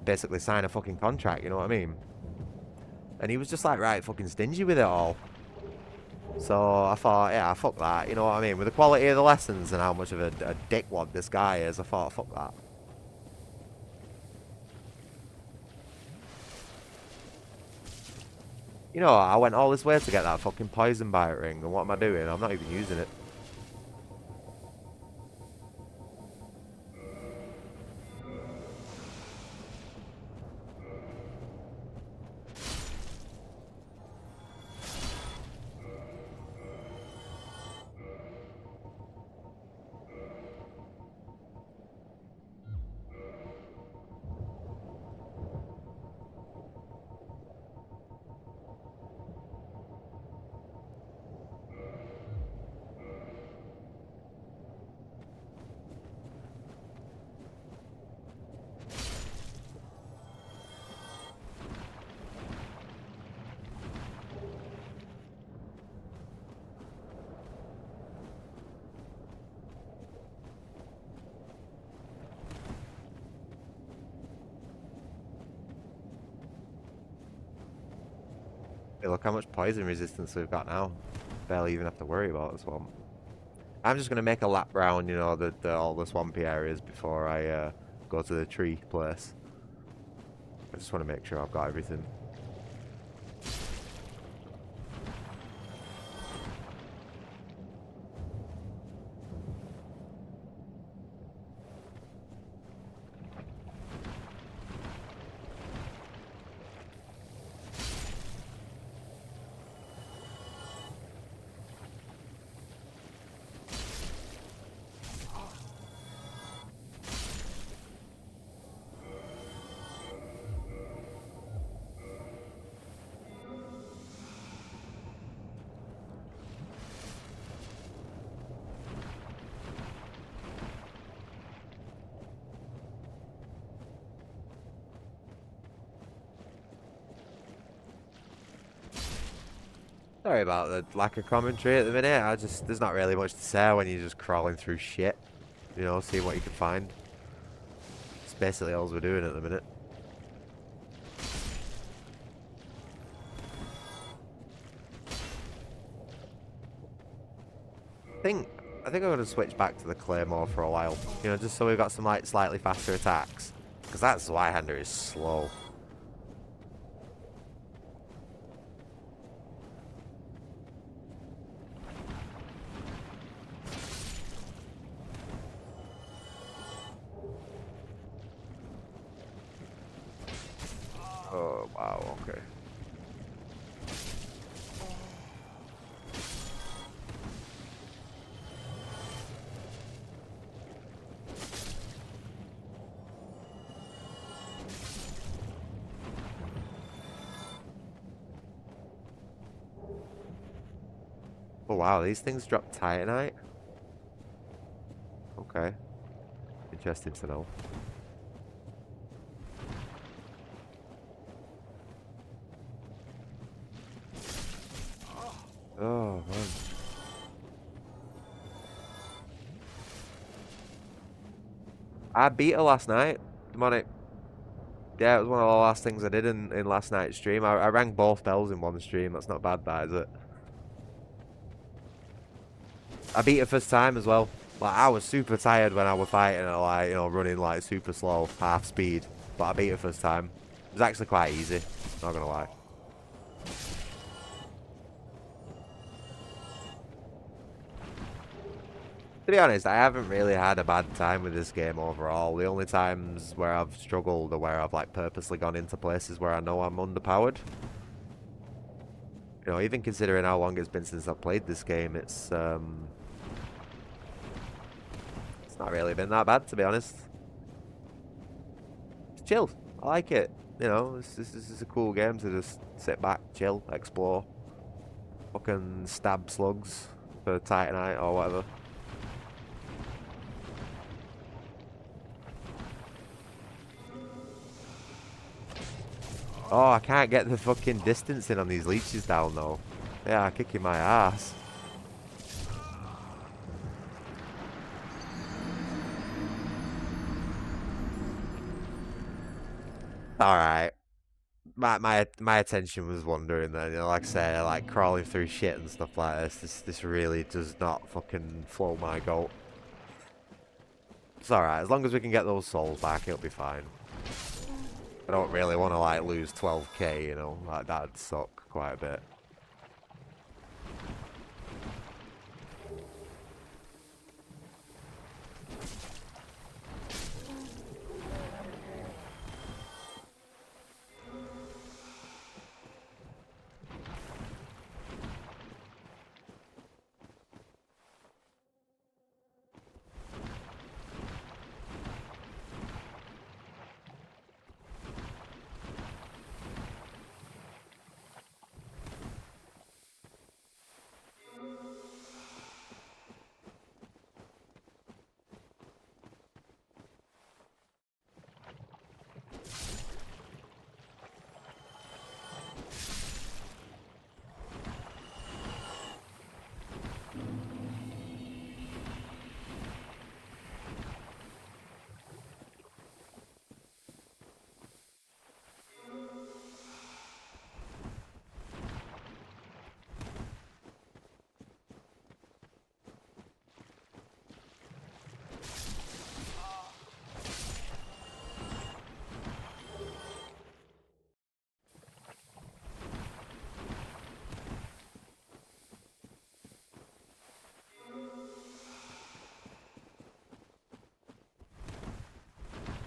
basically sign a fucking contract. You know what I mean? And he was just like, right, fucking stingy with it all. So I thought, yeah, fuck that. You know what I mean? With the quality of the lessons and how much of a dickwad this guy is, I thought, fuck that. I went all this way to get that fucking poison bite ring, and what am I doing? I'm not even using it. Hey, look how much poison resistance we've got now. Barely even have to worry about the swamp. I'm just gonna make a lap round, all the swampy areas before I go to the tree place. I just want to make sure I've got everything. Sorry about the lack of commentary at the minute. There's not really much to say when you're just crawling through shit. See what you can find. It's basically all we're doing at the minute. I think I'm gonna switch back to the Claymore for a while. Just so we've got some like slightly faster attacks. Because that Zweihander is slow. Oh, wow, okay. Oh wow, these things drop titanite? Okay. Interesting to know. Oh man. I beat her last night. Demonic. Yeah, it was one of the last things I did in last night's stream. I rang both bells in one stream. That's not bad, that is it? I beat her first time as well. Like, I was super tired when I was fighting her, like, you know, running like super slow, half speed. But I beat her first time. It was actually quite easy, not gonna lie. To be honest, I haven't really had a bad time with this game overall. The only times where I've struggled are where I've like purposely gone into places where I know I'm underpowered. You know, even considering how long it's been since I've played this game, it's not really been that bad, to be honest. It's chill. I like it. You know, this is a cool game to just sit back, chill, explore, fucking stab slugs for Titanite or whatever. Oh, I can't get the fucking distance in on these leeches down though. Yeah, kicking my ass. Alright. My attention was wandering then, you know, like I say, like crawling through shit and stuff like this. This really does not fucking float my goat. It's alright, as long as we can get those souls back, it'll be fine. I don't really want to like lose 12k, you know, like that'd suck quite a bit.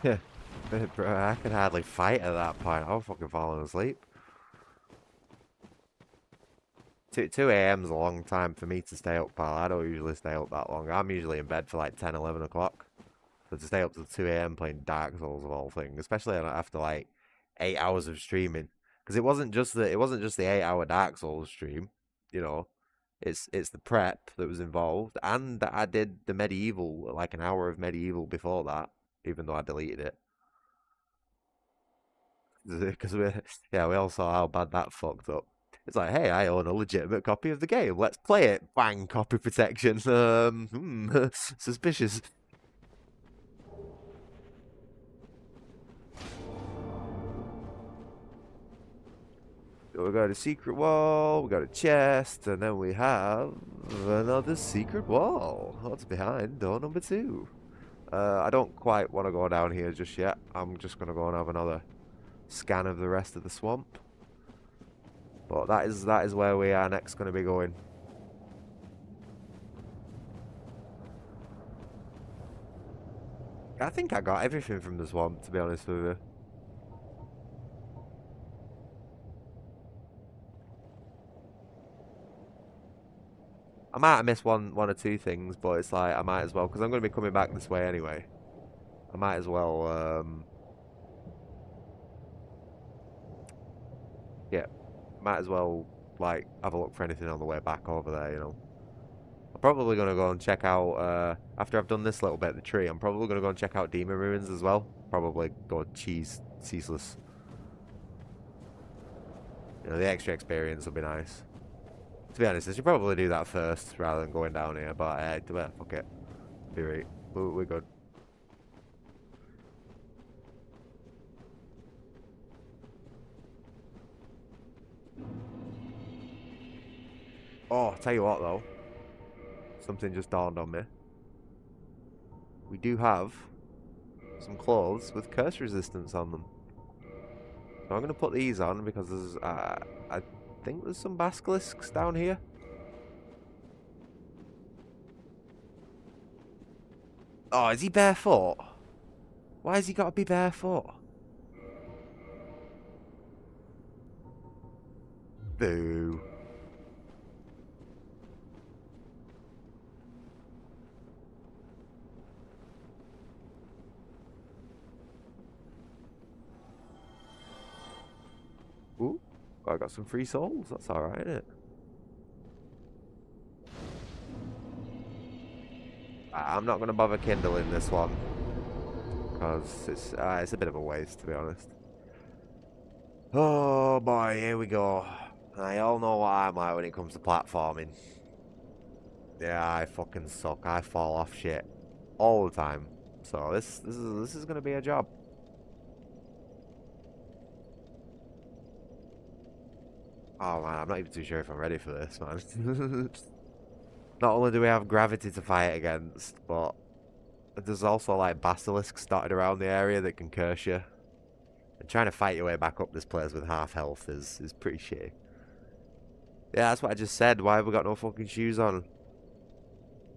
Yeah, bro, I could hardly fight at that point. I was fucking falling asleep. 2 a.m. is a long time for me to stay up, pal. I don't usually stay up that long. I'm usually in bed for like 10, 11 o'clock. So to stay up till 2 a.m. playing Dark Souls of all things, especially after like 8 hours of streaming, because it wasn't just the 8 hour Dark Souls stream, you know, it's the prep that was involved, and I did the medieval, like an hour of medieval before that, even though I deleted it, because we all saw how bad that fucked up. It's like, hey, I own a legitimate copy of the game. Let's play it. Bang, copy protection. Suspicious. So we got a secret wall, we got a chest, and then we have another secret wall. What's behind door number 2? I don't quite want to go down here just yet. I'm just going to go and have another scan of the rest of the swamp. But that is where we are next going to be going. I think I got everything from the swamp, to be honest with you. I might have missed one or two things, but it's like I might as well, because I'm going to be coming back this way anyway. I might as well, yeah, might as well like have a look for anything on the way back over there, you know. I'm probably gonna go and check out after I've done this little bit of the tree. I'm probably gonna go and check out Demon Ruins as well. Probably go cheese ceaseless. You know, the extra experience will be nice. To be honest, I should probably do that first rather than going down here. But fuck it, be right. We're good. Oh, tell you what though, something just dawned on me. We do have some clothes with curse resistance on them. So I'm gonna put these on because there's I think there's some basilisks down here. Oh, is he barefoot? Why has he got to be barefoot? Boo. Ooh, I got some free souls. That's alright, isn't it? I'm not going to bother kindling this one. Because it's a bit of a waste, to be honest. Oh boy, here we go. I all know what I'm like when it comes to platforming. Yeah, I fucking suck. I fall off shit all the time. So this is gonna be a job. Oh man, I'm not even too sure if I'm ready for this, man. Not only do we have gravity to fight against, but there's also like basilisks dotted around the area that can curse you. And trying to fight your way back up this place with half health is pretty shitty. Yeah, that's what I just said. Why have we got no fucking shoes on?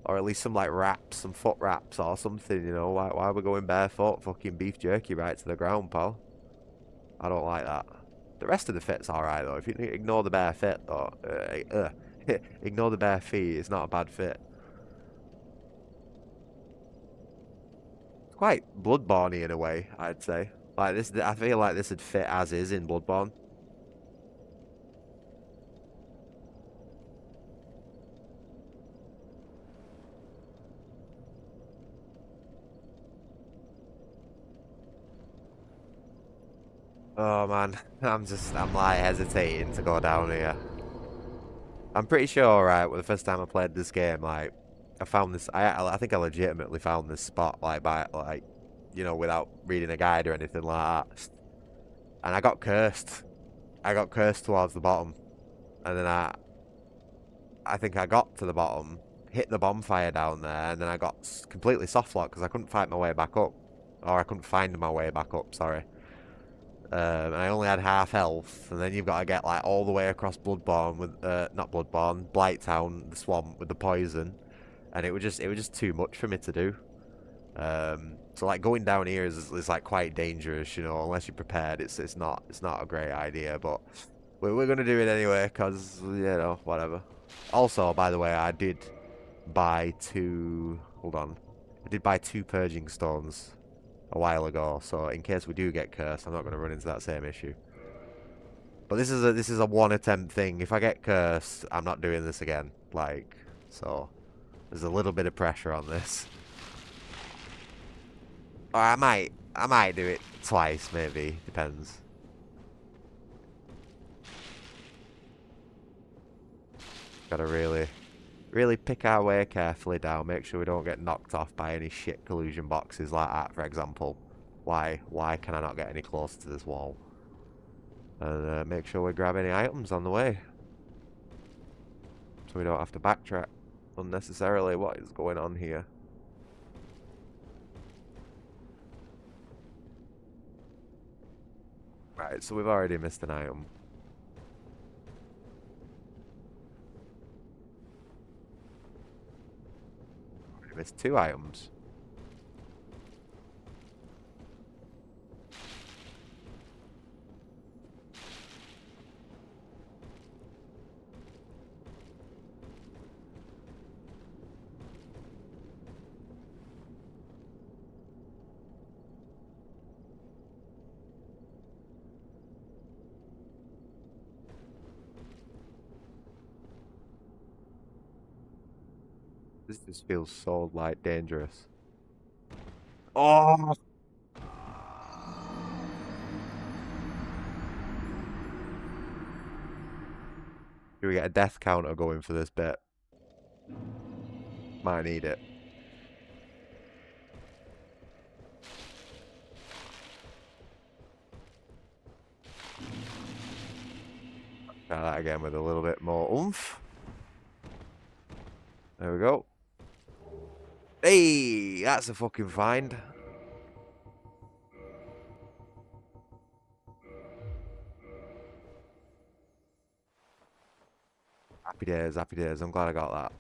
Or at least some like wraps, some foot wraps or something, you know? Why are we going barefoot? Fucking beef jerky right to the ground, pal. I don't like that. The rest of the fit's alright though. If you ignore the bare fit though, ignore the bare feet, it's not a bad fit. It's quite Bloodborne-y in a way, I'd say. Like this, I feel like this would fit as is in Bloodborne. Oh man, I'm like hesitating to go down here. I'm pretty sure, right, well, the first time I played this game, like, I found this, I think I legitimately found this spot, like, you know, without reading a guide or anything like that. And I got cursed. I got cursed towards the bottom. And then I think I got to the bottom, hit the bonfire down there, and then I got completely soft locked because I couldn't fight my way back up. Or I couldn't find my way back up, sorry. And I only had half health, and then you've got to get like all the way across Bloodborne with, not Bloodborne, Blighttown, the swamp with the poison, and it was just too much for me to do. So like going down here is like quite dangerous, you know, unless you're prepared. It's not a great idea, but we're gonna do it anyway, cause you know whatever. Also, by the way, I did buy two. Hold on, I did buy two purging stones a while ago, so in case we do get cursed, I'm not going to run into that same issue. But this is a one attempt thing. If I get cursed, I'm not doing this again. Like, so there's a little bit of pressure on this. Or I might do it twice, maybe. Depends. Gotta really pick our way carefully down. Make sure we don't get knocked off by any shit collusion boxes like that, for example. Why can I not get any closer to this wall? And make sure we grab any items on the way. So we don't have to backtrack unnecessarily. What is going on here? Right, so we've already missed an item. Already missed two items. This just feels so, like, dangerous. Oh! Do we get a death counter going for this bit? Might need it. Try that again with a little bit more oomph. There we go. Hey, that's a fucking find. Happy days, happy days. I'm glad I got that.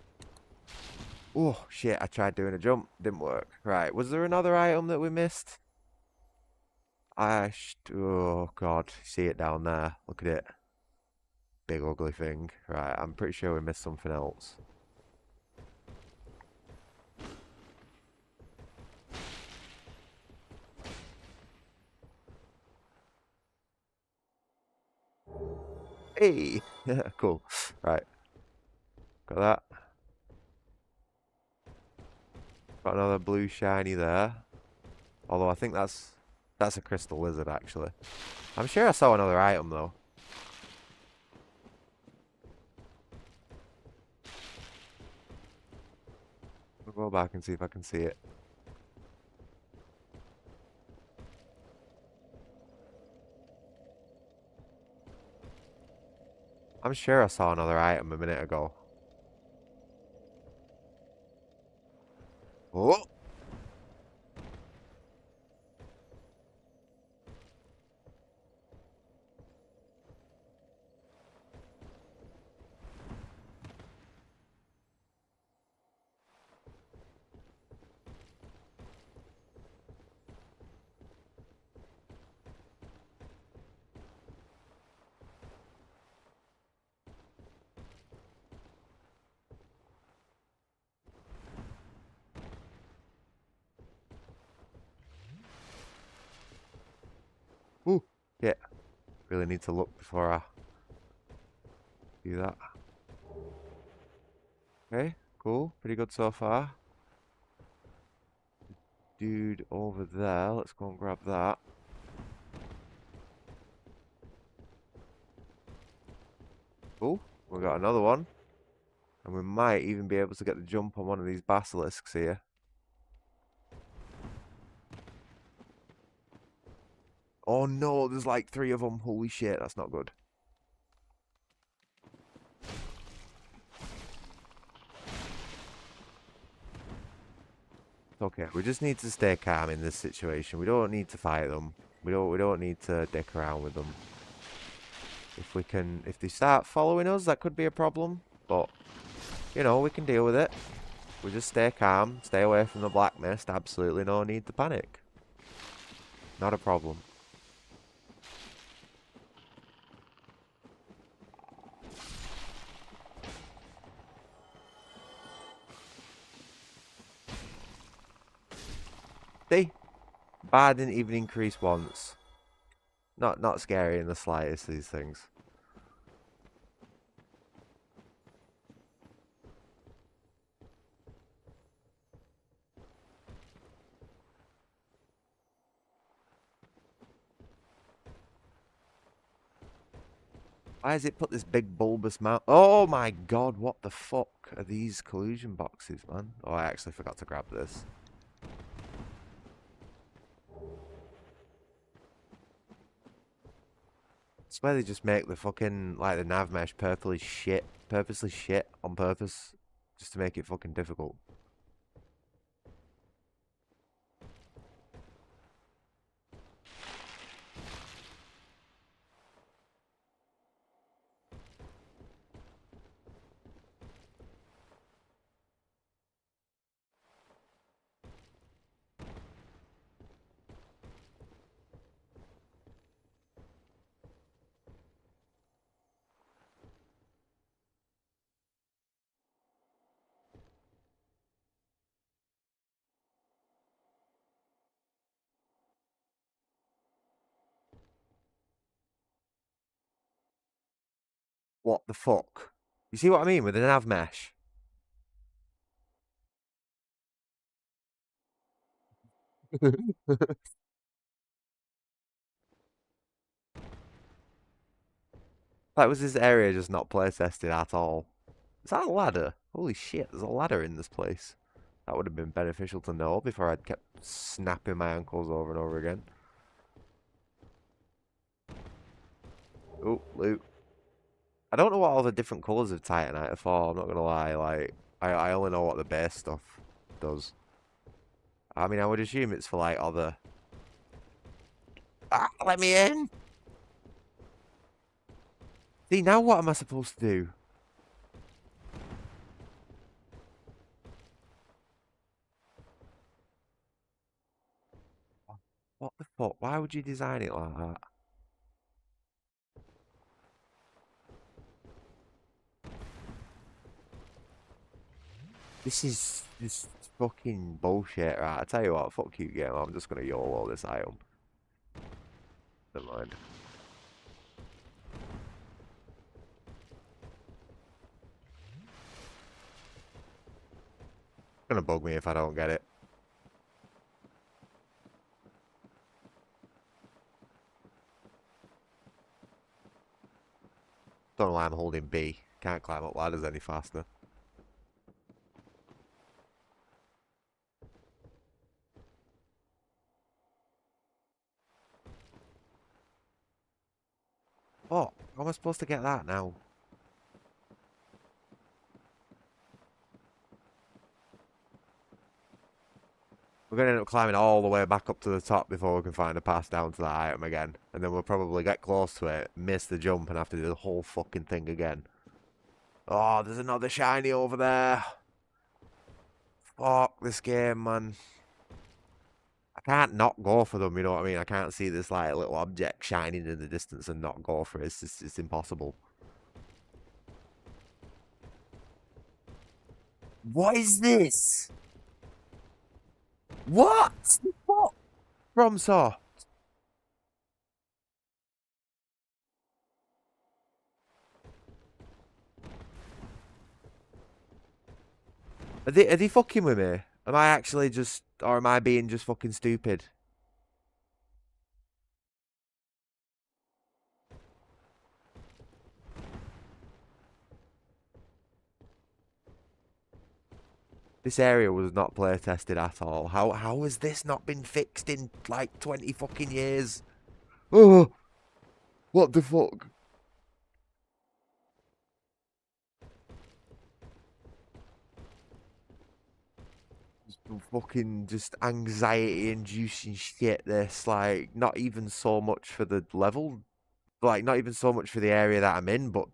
Oh, shit, I tried doing a jump. Didn't work. Right, was there another item that we missed? Oh, God. See it down there. Look at it. Big ugly thing. Right, I'm pretty sure we missed something else. Hey! Cool. Right, got that. Got another blue shiny there. Although I think that's a crystal lizard, actually. I'm sure I saw another item, though. I'll go back and see if I can see it. I'm sure I saw another item a minute ago. Oh! Ooh! Yeah. Really need to look before I do that. Okay, cool. Pretty good so far. Dude over there. Let's go and grab that. Cool. We got another one. And we might even be able to get the jump on one of these basilisks here. Oh no, there's like 3 of them. Holy shit, that's not good. Okay, we just need to stay calm in this situation. We don't need to fight them. We don't need to dick around with them. If they start following us, that could be a problem. But, you know, we can deal with it. We just stay calm, stay away from the black mist. Absolutely no need to panic. Not a problem. See? Bar didn't even increase once. Not scary in the slightest, these things. Why has it put this big bulbous mouth? Oh my god, what the fuck are these collusion boxes, man? Oh, I actually forgot to grab this. I swear they just make the fucking, like, the nav mesh purposely shit on purpose, just to make it fucking difficult. What the fuck? You see what I mean with the nav mesh? Like, was this area just not play tested at all? Is that a ladder? Holy shit, there's a ladder in this place. That would have been beneficial to know before I'd kept snapping my ankles over and over again. Oh, loot. I don't know what all the different colours of Titanite are for, I'm not gonna lie. Like, I only know what the base stuff does. I mean, I would assume it's for, like, other... Ah, let me in! See, now what am I supposed to do? What the fuck? Why would you design it like that? This is just fucking bullshit, right? I tell you what, fuck you, game. I'm just gonna YOLO this item. Never mind. It's gonna bug me if I don't get it. Don't know why I'm holding B. Can't climb up ladders any faster. What? How am I supposed to get that now? We're gonna end up climbing all the way back up to the top before we can find a path down to that item again. And then we'll probably get close to it, miss the jump, and have to do the whole fucking thing again. Oh, there's another shiny over there. Fuck this game, man. I can't not go for them, you know what I mean? I can't see this like little object shining in the distance and not go for it. It's impossible. What is this? What? What? From Saw. Are they fucking with me? Am I actually just, or am I being just fucking stupid? This area was not play tested at all. How has this not been fixed in like 20 fucking years? Oh, what the fuck? Fucking just anxiety inducing shit, this. Like, not even so much for the level, like, not even so much for the area that I'm in, but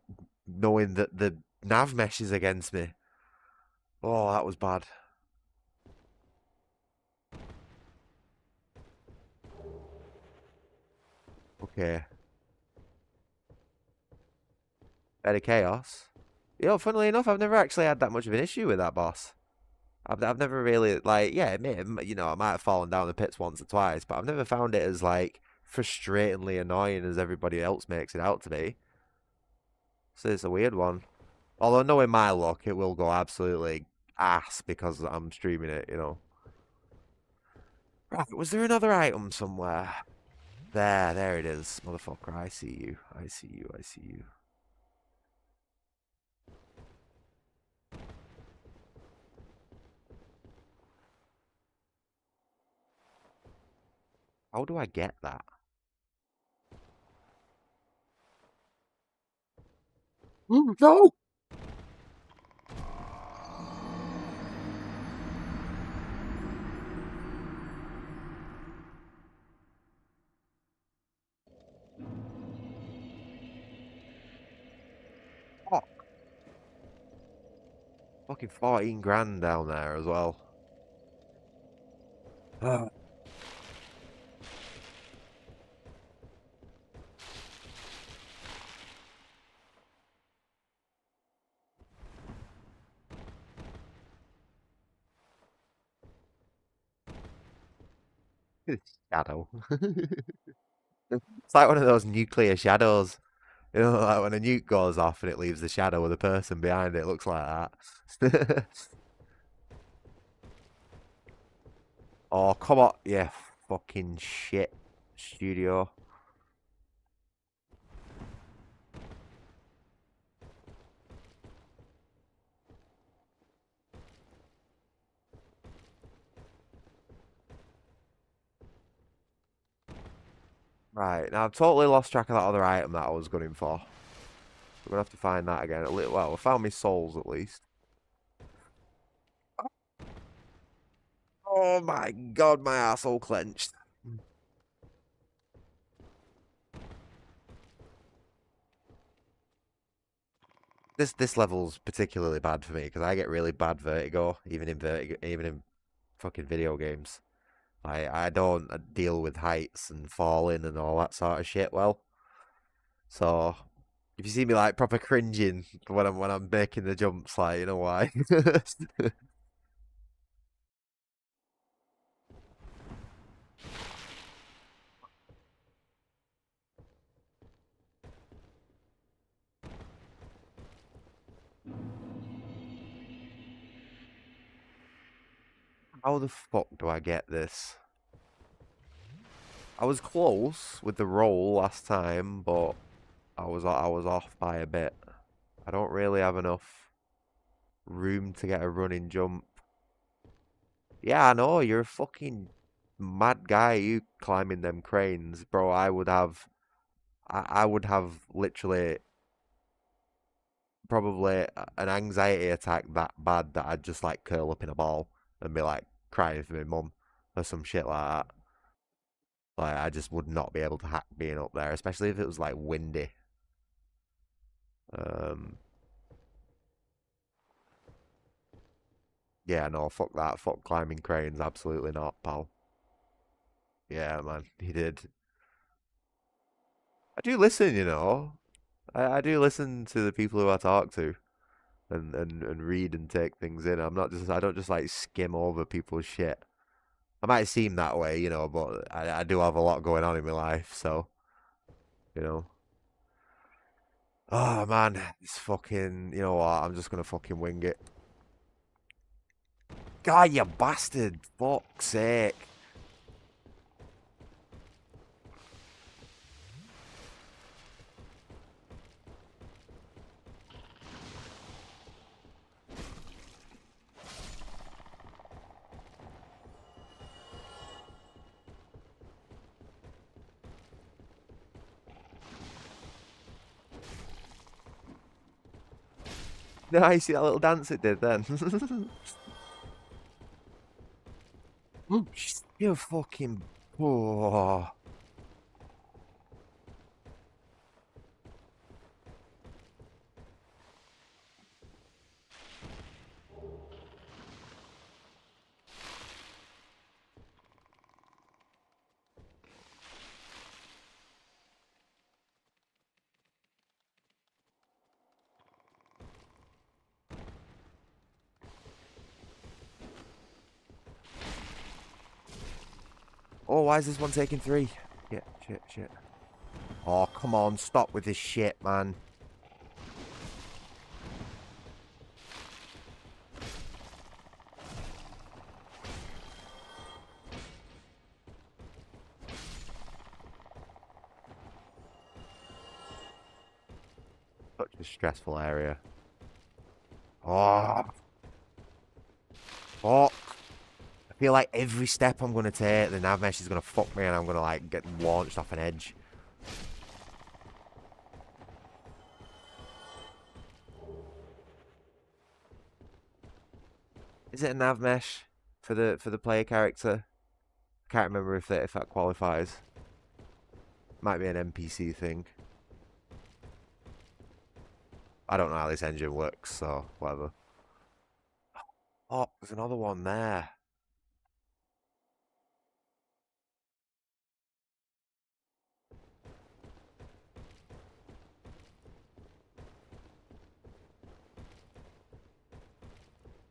knowing that the nav mesh is against me. Oh, that was bad. Okay. Bit of chaos. Funnily enough, I've never actually had that much of an issue with that boss. I've never really, like, yeah, I might have fallen down the pits once or twice, but I've never found it as, like, frustratingly annoying as everybody else makes it out to be. So it's a weird one. Although knowing my luck, it will go absolutely ass because I'm streaming it, you know. Right, was there another item somewhere? There it is, motherfucker. I see you. I see you. I see you. How do I get that? No! Oh, fucking 14 grand down there as well. Ah, shadow. It's like one of those nuclear shadows. You know, like when a nuke goes off and it leaves the shadow of the person behind it. It looks like that. Oh, come on. Yeah, fucking shit. Studio. Right, now I've totally lost track of that other item that I was going for. We're gonna have to find that again. Well, I found my souls at least. Oh my god, my asshole clenched. This level's particularly bad for me because I get really bad vertigo, even in fucking video games. I don't deal with heights and falling and all that sort of shit well. So if you see me like proper cringing when I'm making the jumps, like you know why? How the fuck do I get this? I was close with the roll last time, but I was off by a bit. I don't really have enough room to get a running jump. Yeah, I know, you're a fucking mad guy, you climbing them cranes, bro. I would have literally probably an anxiety attack that bad that I'd just like curl up in a ball and be like crying for my mum or some shit like that. Like I just would not be able to hack being up there, especially if it was like windy. Um, yeah, no, fuck that. Fuck climbing cranes. Absolutely not, pal. Yeah, man, he did. I do listen, you know. I do listen to the people who I talk to and read and take things in. I don't just like skim over people's shit. I might seem that way, you know, but I do have a lot going on in my life, so, you know. Oh man, it's fucking, you know what? I'm just gonna fucking wing it. God, you bastard! Fuck's sake. No, you see that little dance it did then? You fucking. Oh. Oh, why is this one taking three? Shit. Oh, come on, stop with this shit, man. Such a stressful area. Oh, fuck. I feel like every step I'm going to take, the nav mesh is going to fuck me and I'm going to, like, get launched off an edge. Is it a nav mesh for the player character? I can't remember if that qualifies. Might be an NPC thing. I don't know how this engine works, so whatever. Oh, there's another one there.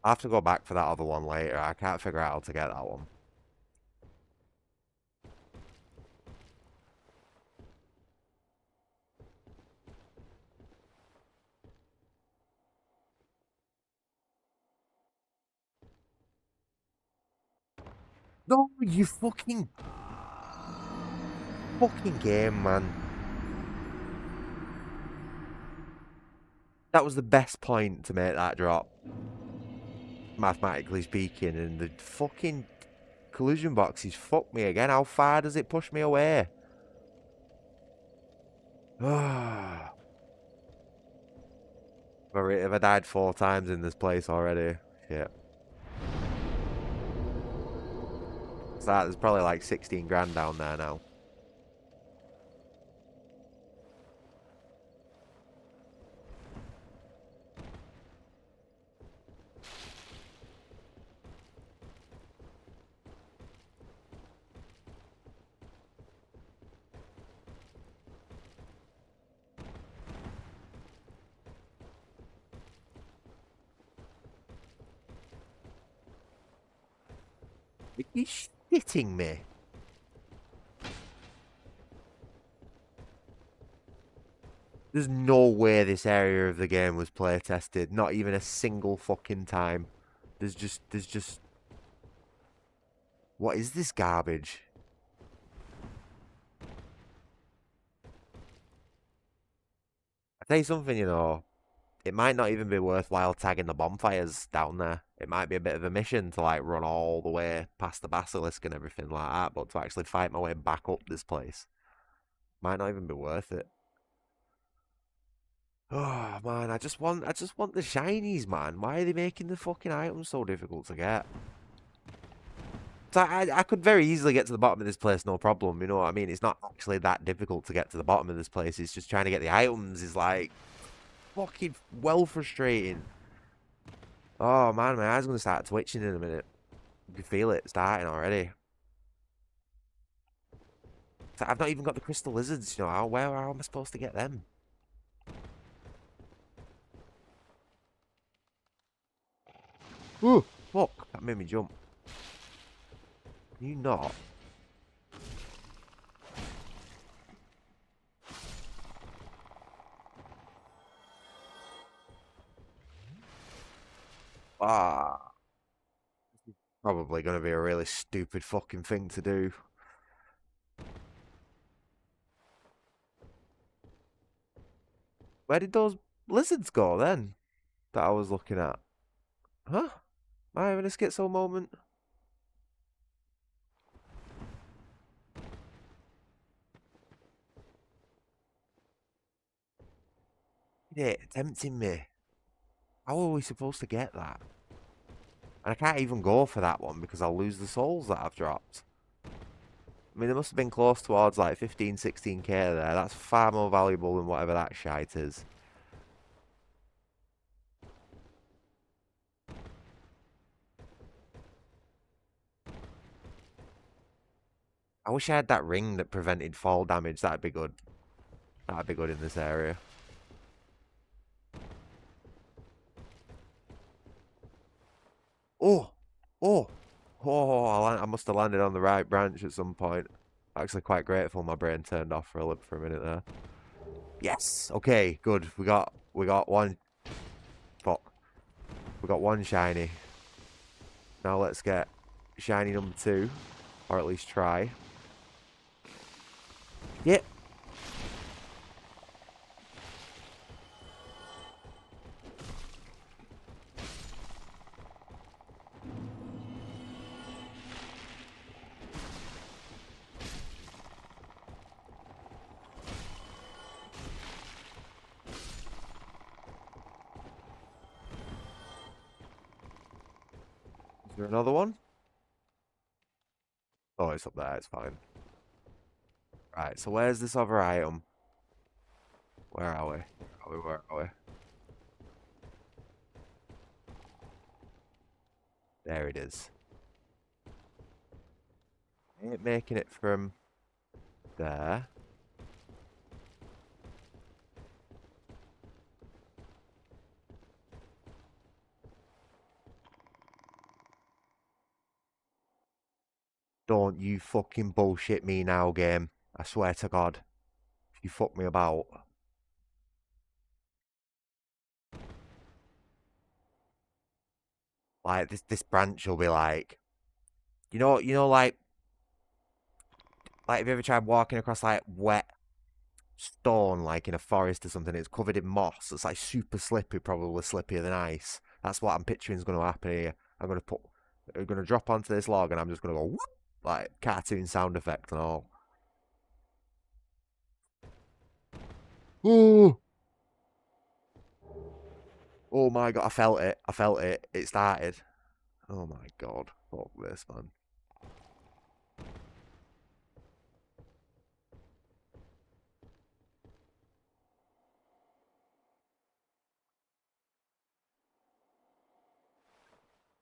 I have to go back for that other one later. I can't figure out how to get that one. No, you fucking game, man. That was the best point to make that drop, mathematically speaking, and the fucking collision boxes fucked me again. How far does it push me away? Have I died 4 times in this place already? Shit. So there's probably like 16 grand down there now. Are you shitting me? There's no way this area of the game was play tested. Not even a single fucking time. There's just. What is this garbage? I tell you something, you know. It might not even be worthwhile tagging the bonfires down there. It might be a bit of a mission to like run all the way past the basilisk and everything like that, but to actually fight my way back up this place might not even be worth it. Oh man, I just want the shinies, man. Why are they making the fucking items so difficult to get? So I could very easily get to the bottom of this place, no problem. You know what I mean? It's not actually that difficult to get to the bottom of this place. It's just trying to get the items is like fucking well frustrating. Oh man, my eyes gonna start twitching in a minute. You can feel it starting already. So I've not even got the crystal lizards. You know, how am I supposed to get them? Ooh, fuck! That made me jump. Can you not? Ah, probably gonna be a really stupid fucking thing to do. Where did those lizards go then? That I was looking at. Huh? Am I having a schizo moment? Yeah, tempting me. How are we supposed to get that? And I can't even go for that one because I'll lose the souls that I've dropped. I mean, they must have been close towards like 15, 16k there. That's far more valuable than whatever that shite is. I wish I had that ring that prevented fall damage. That'd be good. That'd be good in this area. Oh! Oh! Oh, I must have landed on the right branch at some point. Actually, quite grateful my brain turned off for a minute there. Yes. Okay. Good. We got one. Fuck. We got one shiny. Now let's get shiny number 2, or at least try. Yep. Is there another one? Oh, it's up there. It's fine. Right. So where's this other item? Where are we? Where are we? There it is. Ain't making it from there. Don't you fucking bullshit me now, game. I swear to God. If you fuck me about. Like, this branch will be like like have you ever tried walking across like wet stone, like in a forest or something? It's covered in moss. It's like super slippery, probably slippier than ice. That's what I'm picturing is going to happen here. I'm gonna drop onto this log, and I'm just gonna go whoop, like cartoon sound effect and all. Oh, oh my god! I felt it. I felt it. It started. Oh my god! Fuck this, man.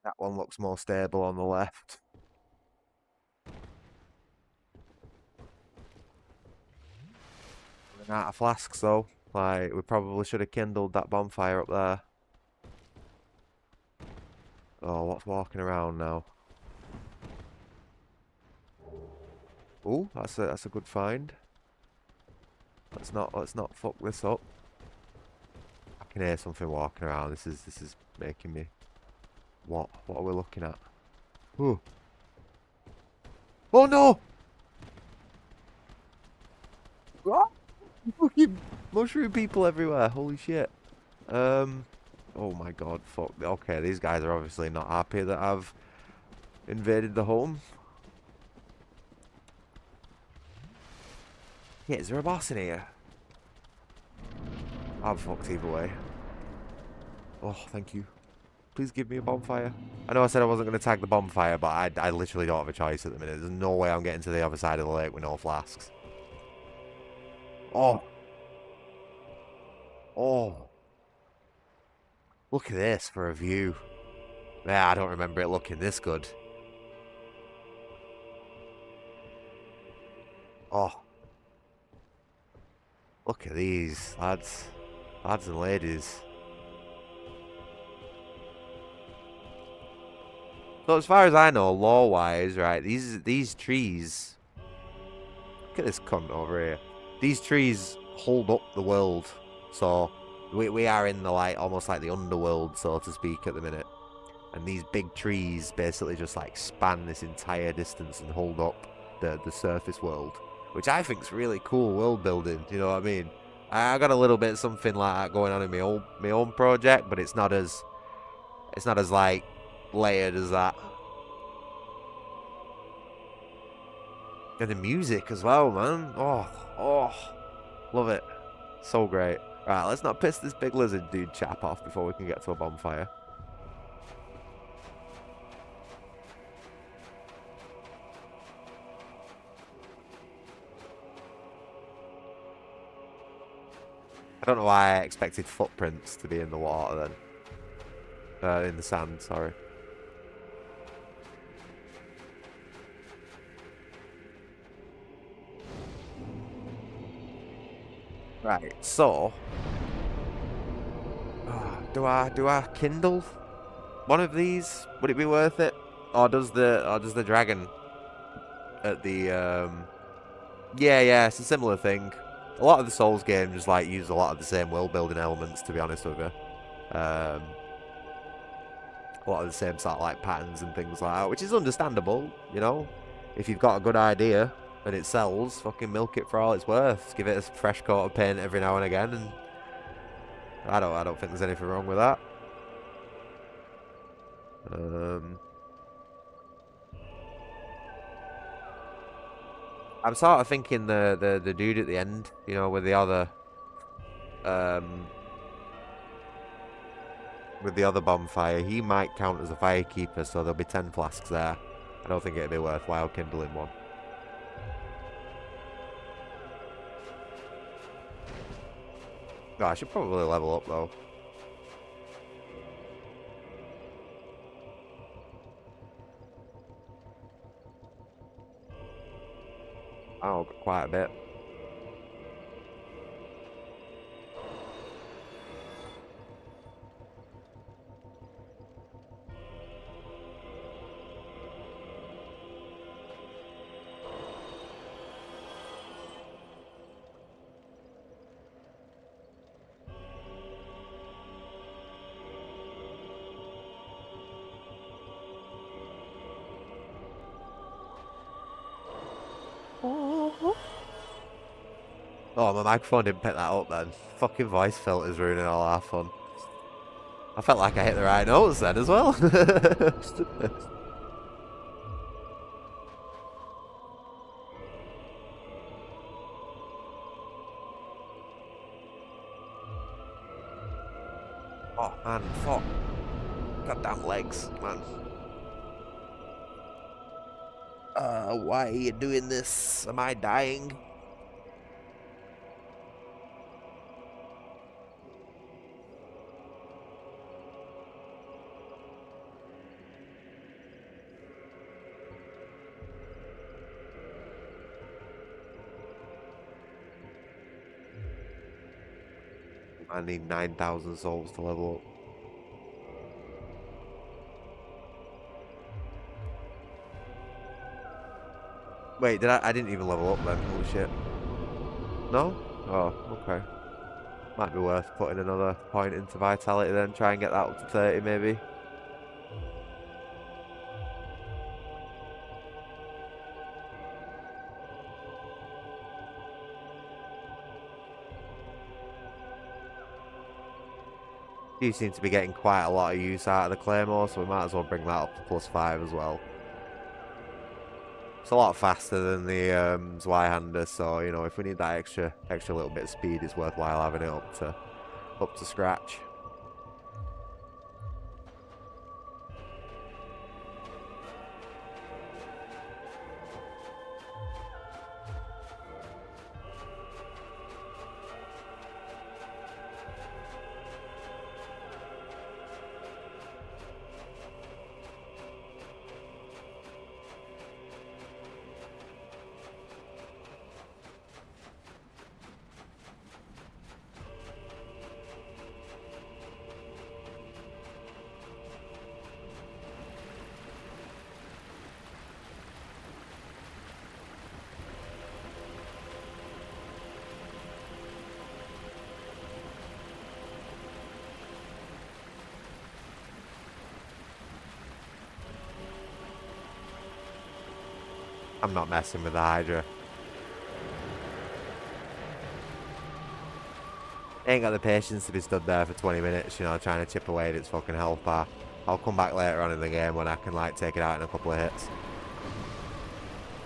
That one looks more stable on the left. Running out of flasks though. Like we probably should have kindled that bonfire up there. Oh, what's walking around now? Oh, that's a good find. Let's not fuck this up. I can hear something walking around. This is making me. What are we looking at? Oh, oh no! Ah! Fucking mushroom people everywhere. Holy shit. Um. Oh my god. Fuck. Okay, these guys are obviously not happy that I've invaded the home. Yeah, is there a boss in here? I'm fucked either way. Oh, thank you. Please give me a bonfire. I know I said I wasn't going to tag the bonfire, but I literally don't have a choice at the minute. There's no way I'm getting to the other side of the lake with no flasks. Oh, oh. Look at this for a view. Yeah, I don't remember it looking this good. Oh, look at these, lads. Lads and ladies. So as far as I know, law-wise, right, these trees. Look at this cunt over here. These trees hold up the world. So we are in the like almost like the underworld, so to speak, at the minute. And these big trees basically just like span this entire distance and hold up the surface world, which I think is really cool world building. You know what I mean? I got a little bit something like that going on in my own project, but it's not as like layered as that. And the music as well, man. Oh, love it. So great. Right, let's not piss this big lizard dude chap off before we can get to a bonfire. I don't know why I expected footprints to be in the water then. In the sand, sorry. Right, so do I kindle one of these? Would it be worth it? Or does the dragon at the yeah, it's a similar thing. A lot of the Souls games like use a lot of the same world building elements, to be honest with you. Um a lot of the same sort of like patterns and things like that, which is understandable, you know. If you've got a good idea and it sells, fucking milk it for all it's worth. Just give it a fresh coat of paint every now and again, and I don't think there's anything wrong with that. Um, I'm sort of thinking the dude at the end, you know, um, with the other bonfire, he might count as a firekeeper, so there'll be 10 flasks there. I don't think it'd be worthwhile kindling one. No, I should probably level up though. Oh, quite a bit. Oh, my microphone didn't pick that up then. Fucking voice filters ruining all our fun. I felt like I hit the right notes then as well. Oh man, fuck. Goddamn legs, man. Why are you doing this? Am I dying? I need 9,000 souls to level up. Wait, I didn't even level up then, holy shit. No? Oh, okay. Might be worth putting another point into vitality then, try and get that up to 30 maybe. You seem to be getting quite a lot of use out of the Claymore, so we might as well bring that up to +5 as well. It's a lot faster than the Zweihander, so you know if we need that extra little bit of speed, it's worthwhile having it up to scratch. I'm not messing with the Hydra. Ain't got the patience to be stood there for 20 minutes, you know, trying to chip away at its fucking health bar. I'll come back later on in the game when I can, like, take it out in a couple of hits.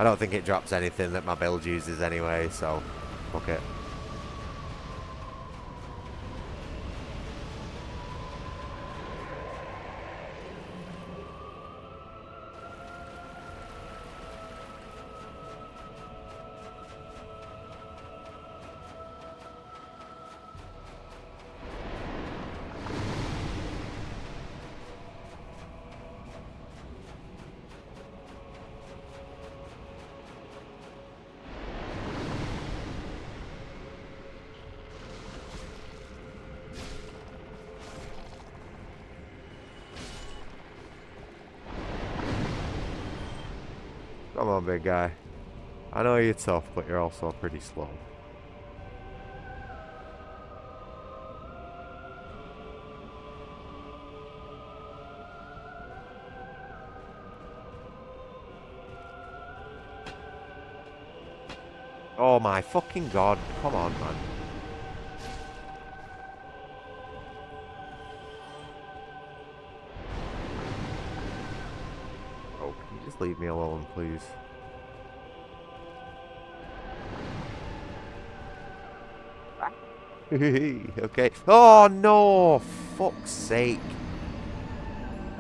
I don't think it drops anything that my build uses anyway, so fuck it. Come on, big guy. I know you're tough, but you're also pretty slow. Oh my fucking god. Come on, man. Oh, can you just leave me alone, please? Okay. Oh no! Fuck's sake.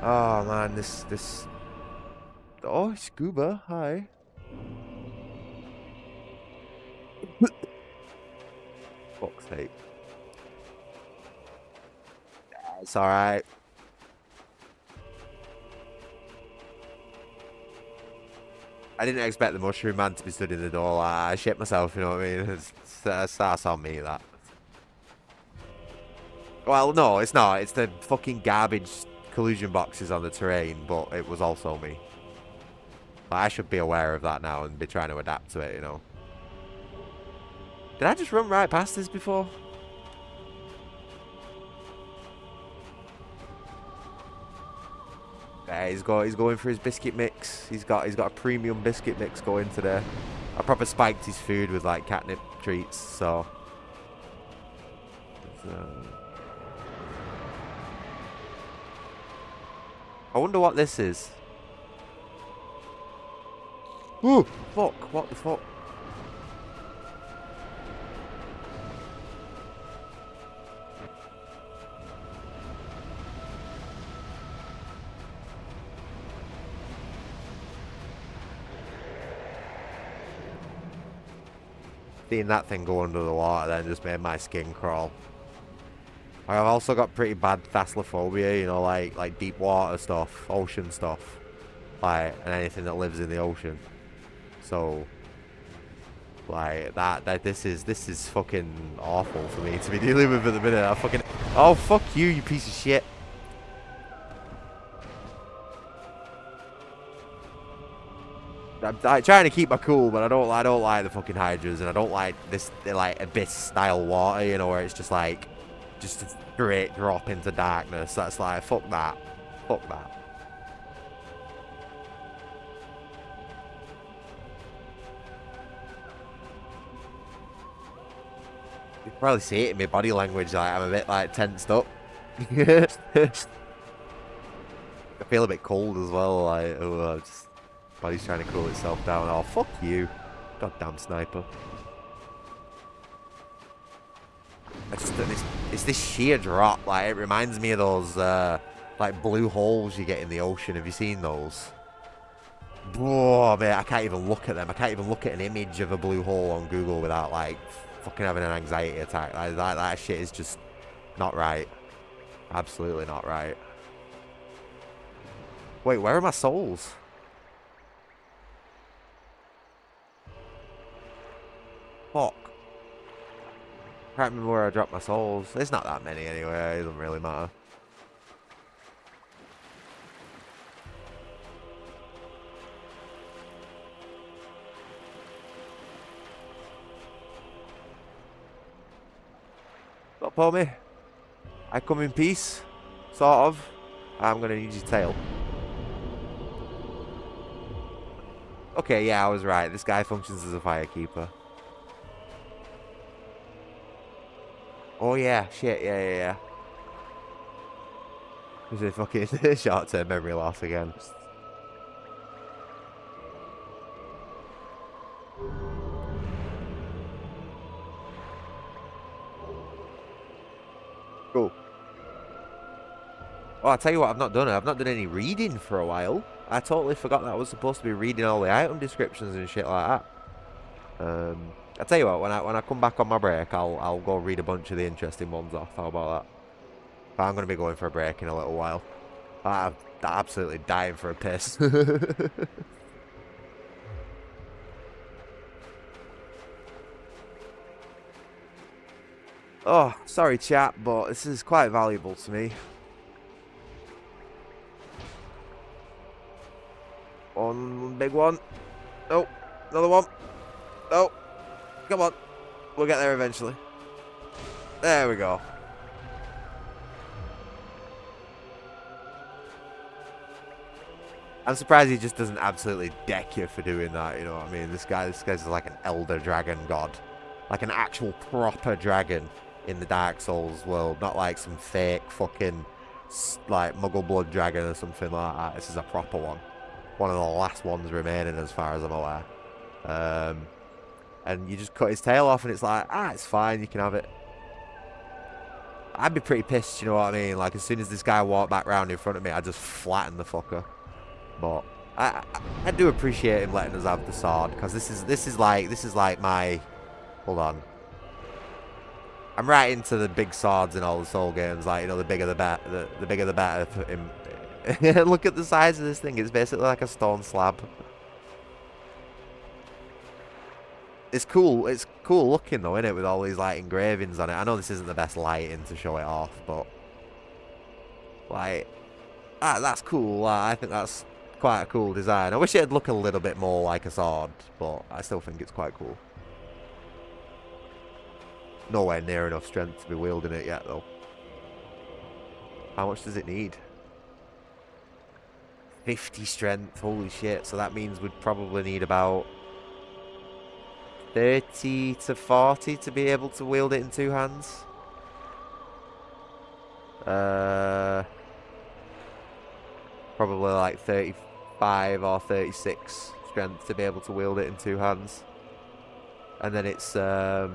Oh man, this. Oh, Scuba, hi. Fuck's sake. It's alright. I didn't expect the mushroom man to be stood in the door. I shit myself, you know what I mean? That's on me, that. Well, no, it's not. It's the fucking garbage collusion boxes on the terrain, but it was also me. I should be aware of that now and be trying to adapt to it, you know. Did I just run right past this before? Yeah, he's going for his biscuit mix. He's got a premium biscuit mix going today. I proper spiked his food with like catnip treats, so. I wonder what this is. Ooh, fuck! What the fuck? Seeing that thing go under the water then just made my skin crawl. I've also got pretty bad thalassophobia, you know, like deep water stuff, ocean stuff, like, and anything that lives in the ocean. So, like that this is fucking awful for me to be dealing with at the minute. I fucking, oh fuck you, you piece of shit. I'm trying to keep my cool, but I don't like the fucking hydras, and I don't like this like abyss style water, you know, where it's just like just a straight drop into darkness. That's like fuck that. Fuck that. You can probably see it in my body language, like I'm a bit like tensed up. I feel a bit cold as well, like oh just body's trying to cool itself down. Oh fuck you. Goddamn sniper. I just it's this sheer drop, like it reminds me of those like blue holes you get in the ocean. Have you seen those? Oh man, I can't even look at them. I can't even look at an image of a blue hole on Google without like fucking having an anxiety attack. Like, that shit is just not right. Absolutely not right. Wait, where are my souls? Fuck. Can't remember where I dropped my souls. There's not that many anyway. It doesn't really matter. Stop for me. I come in peace. Sort of. I'm gonna need your tail. Okay, yeah, I was right. This guy functions as a firekeeper. Oh yeah, shit, yeah. This is fucking short-term memory loss again. Cool. Oh, I'll tell you what I've not done. I've not done any reading for a while. I totally forgot that I was supposed to be reading all the item descriptions and shit like that. I'll tell you what, when I come back on my break, I'll go read a bunch of the interesting ones off. How about that? But I'm going to be going for a break in a little while. I'm absolutely dying for a piss. Oh, sorry chat, but this is quite valuable to me. One big one. Oh, another one. Oh, come on. We'll get there eventually. There we go. I'm surprised he just doesn't absolutely deck you for doing that, you know what I mean? This guy's like an elder dragon god. Like an actual proper dragon in the Dark Souls world. Not like some fake fucking, like, Muggle blood dragon or something like that. This is a proper one. One of the last ones remaining as far as I'm aware. And you just cut his tail off and it's like, it's fine, you can have it. I'd be pretty pissed, you know what I mean? Like, as soon as this guy walked back round in front of me, I'd just flatten the fucker. But I do appreciate him letting us have the sword, because this is like my, hold on. I'm right into the big swords in all the Soul games, like, you know, the bigger the better, the bigger the better for him. Look at the size of this thing. It's basically like a stone slab. It's cool. It's cool looking though, isn't it, with all these like engravings on it. I know this isn't the best lighting to show it off, but like, that's cool. I think that's quite a cool design. I wish it'd look a little bit more like a sword, but I still think it's quite cool. Nowhere near enough strength to be wielding it yet, though. How much does it need? 50 strength. Holy shit. So that means we'd probably need about 30 to 40 to be able to wield it in two hands. Probably like 35 or 36 strength to be able to wield it in two hands. And then it's the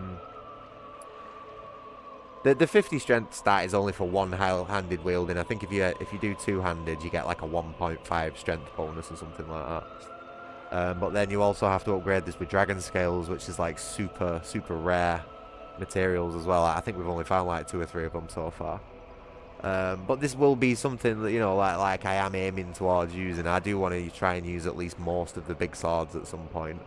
50 strength stat is only for one-handed wielding. I think if you do two-handed, you get like a 1.5 strength bonus or something like that. But then you also have to upgrade this with dragon scales, which is like super rare materials as well. I think we've only found like 2 or 3 of them so far. But this will be something that, you know, like I am aiming towards using. I do want to try and use at least most of the big swords at some point.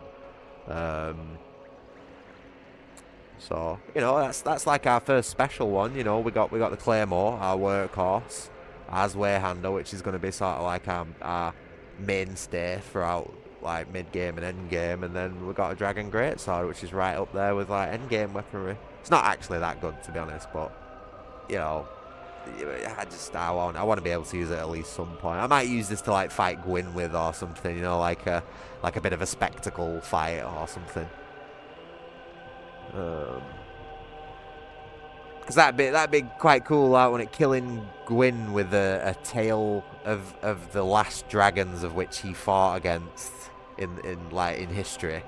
So, you know, that's like our first special one. You know, we got the Claymore, our workhorse, our Zweihander, which is going to be sort of like our mainstay throughout like mid game and end game, and then we got a Dragon Greatsword, which is right up there with like end game weaponry. It's not actually that good, to be honest, but you know, I want to be able to use it at least some point. I might use this to like fight Gwyn with or something. You know, like a bit of a spectacle fight or something. Because that'd be quite cool, like when it killing Gwyn with a tale of the last dragons of which he fought against in history.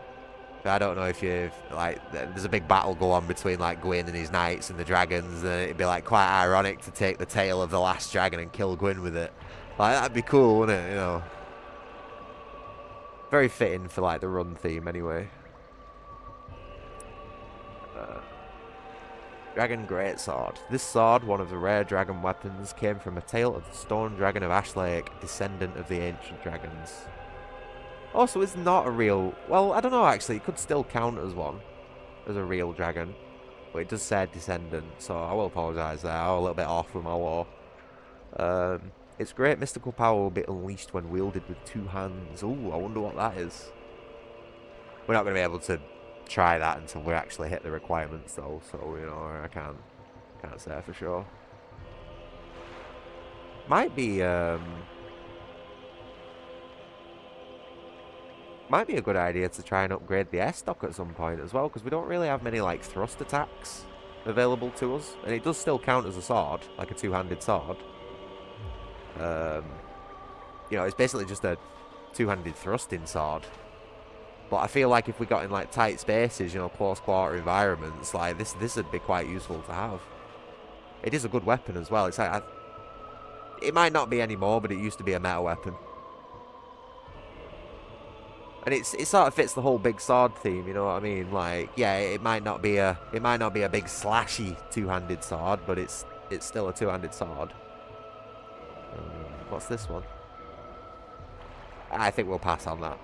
But I don't know if you've like there's a big battle go on between like Gwyn and his knights and the dragons, and it'd be like quite ironic to take the tail of the last dragon and kill Gwyn with it. Like that'd be cool, wouldn't it? You know, very fitting for like the run theme anyway. Dragon Greatsword. This sword, one of the rare dragon weapons, came from a tale of the stone dragon of Ashlake, descendant of the ancient dragons. Oh, so it's not a real... Well, I don't know, actually. It could still count as one. As a real dragon. But it does say descendant, so I will apologise there. I'm a little bit off with my lore. Its great mystical power will be unleashed when wielded with two hands. Ooh, I wonder what that is. We're not going to be able to try that until we actually hit the requirements, though. So, you know, I can't say for sure. Might be a good idea to try and upgrade the air stock at some point as well, because we don't really have many like thrust attacks available to us, and it does still count as a sword, like a two-handed sword. You know, it's basically just a two-handed thrusting sword. But I feel like if we got in like tight spaces, you know, close quarter environments, like this would be quite useful to have. It is a good weapon as well. It's like it might not be anymore, but it used to be a meta weapon. And it sort of fits the whole big sword theme, you know what I mean? Like, yeah, it might not be a big slashy two-handed sword, but it's still a two-handed sword. What's this one? I think we'll pass on that.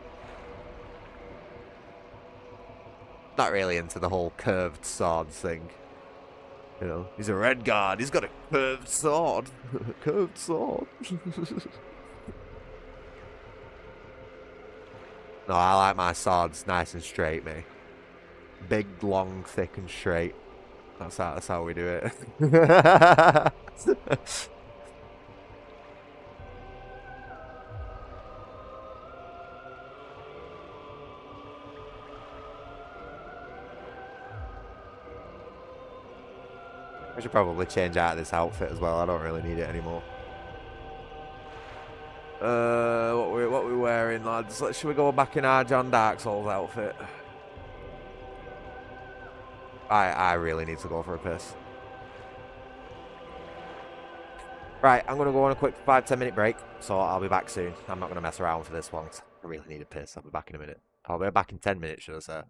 Not really into the whole curved swords thing. You know, he's a red guard. He's got a curved sword. Curved sword. No, I like my swords nice and straight, mate. Big, long, thick, and straight. That's how we do it. I should probably change out of this outfit as well. I don't really need it anymore. What we wearing, lads? Should we go back in our John Dark Souls outfit? I really need to go for a piss. Right, I'm going to go on a quick 5-10 minute break, so I'll be back soon. I'm not going to mess around for this one. I really need a piss. I'll be back in a minute. I'll be back in 10 minutes, should I say.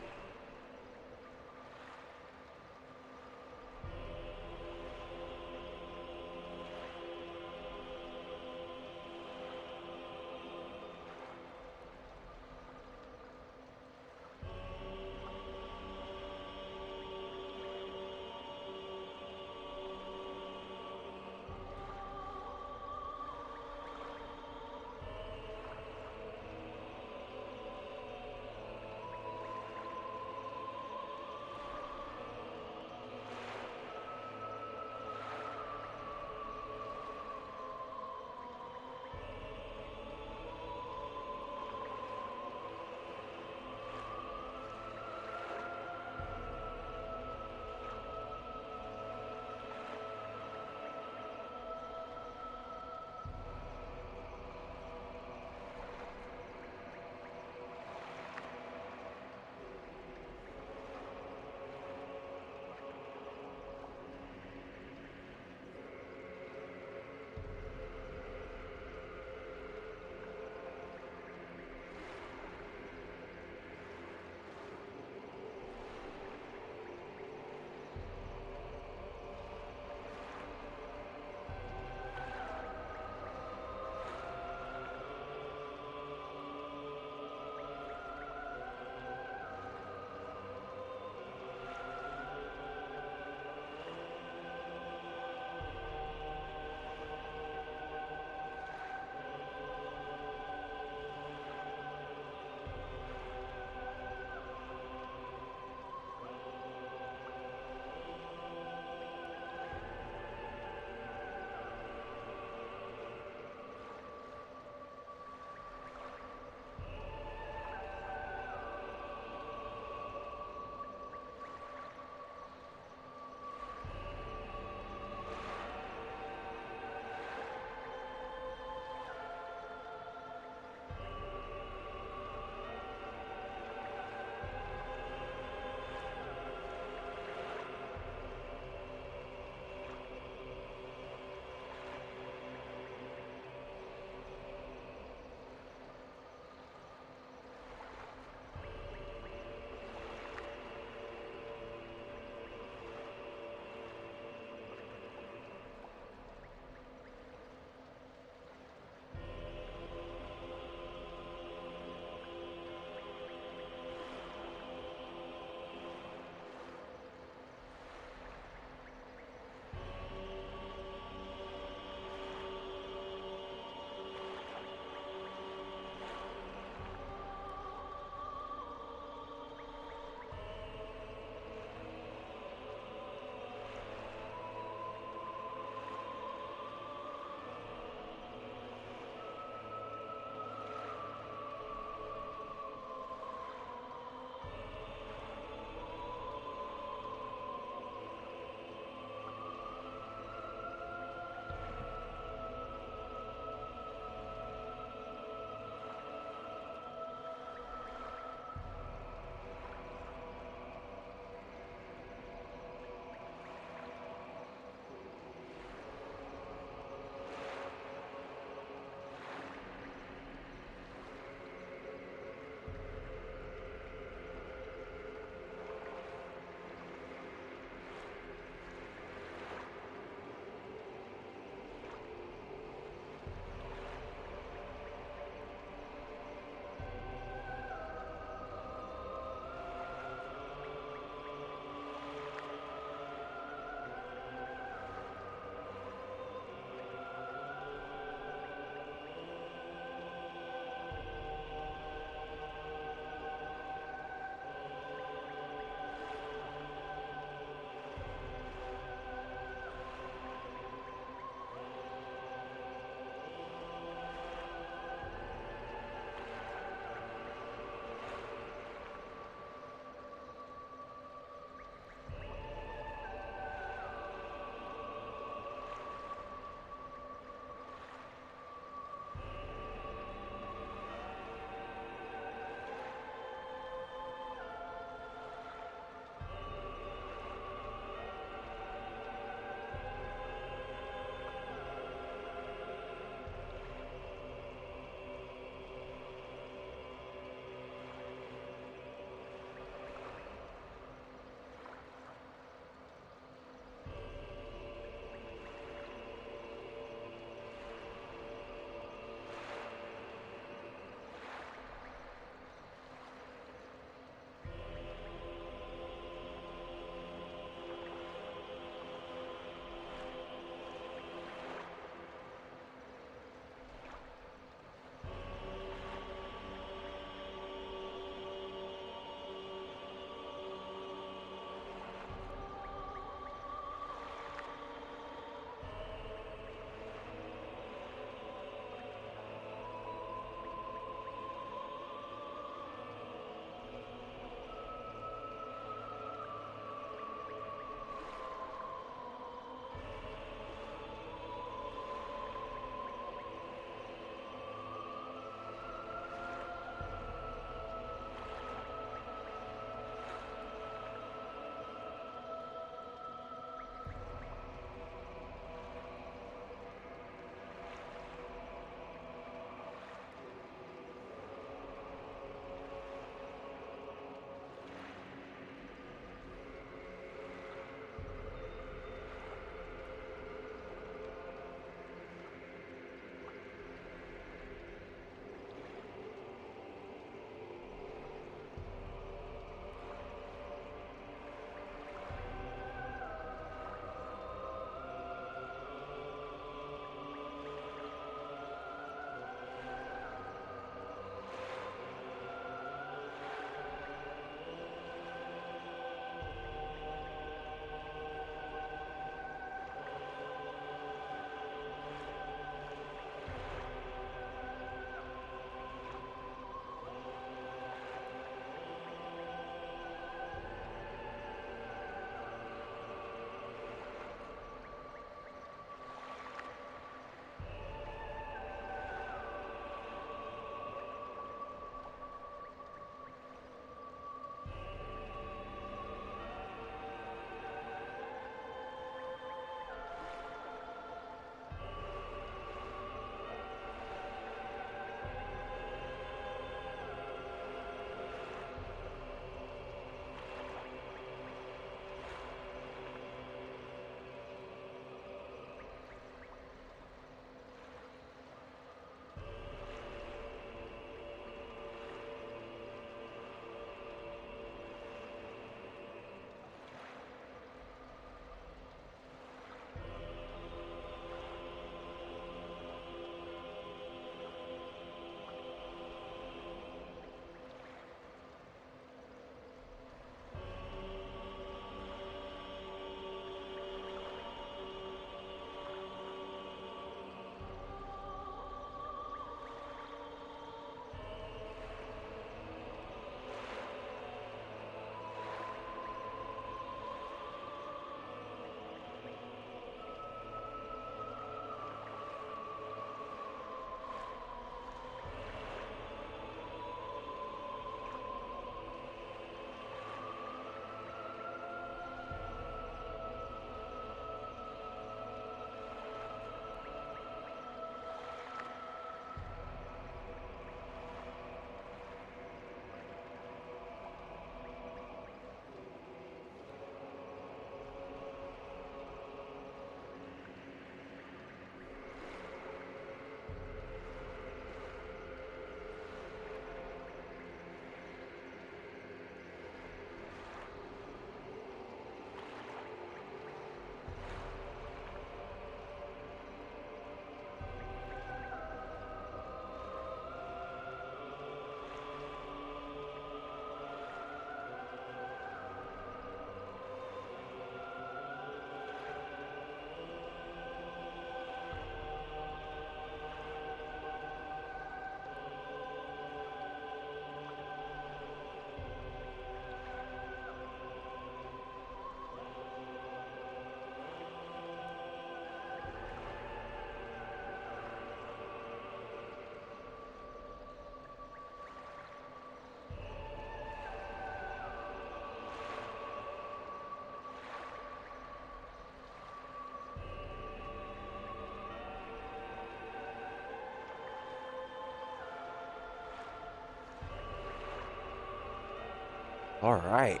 All right.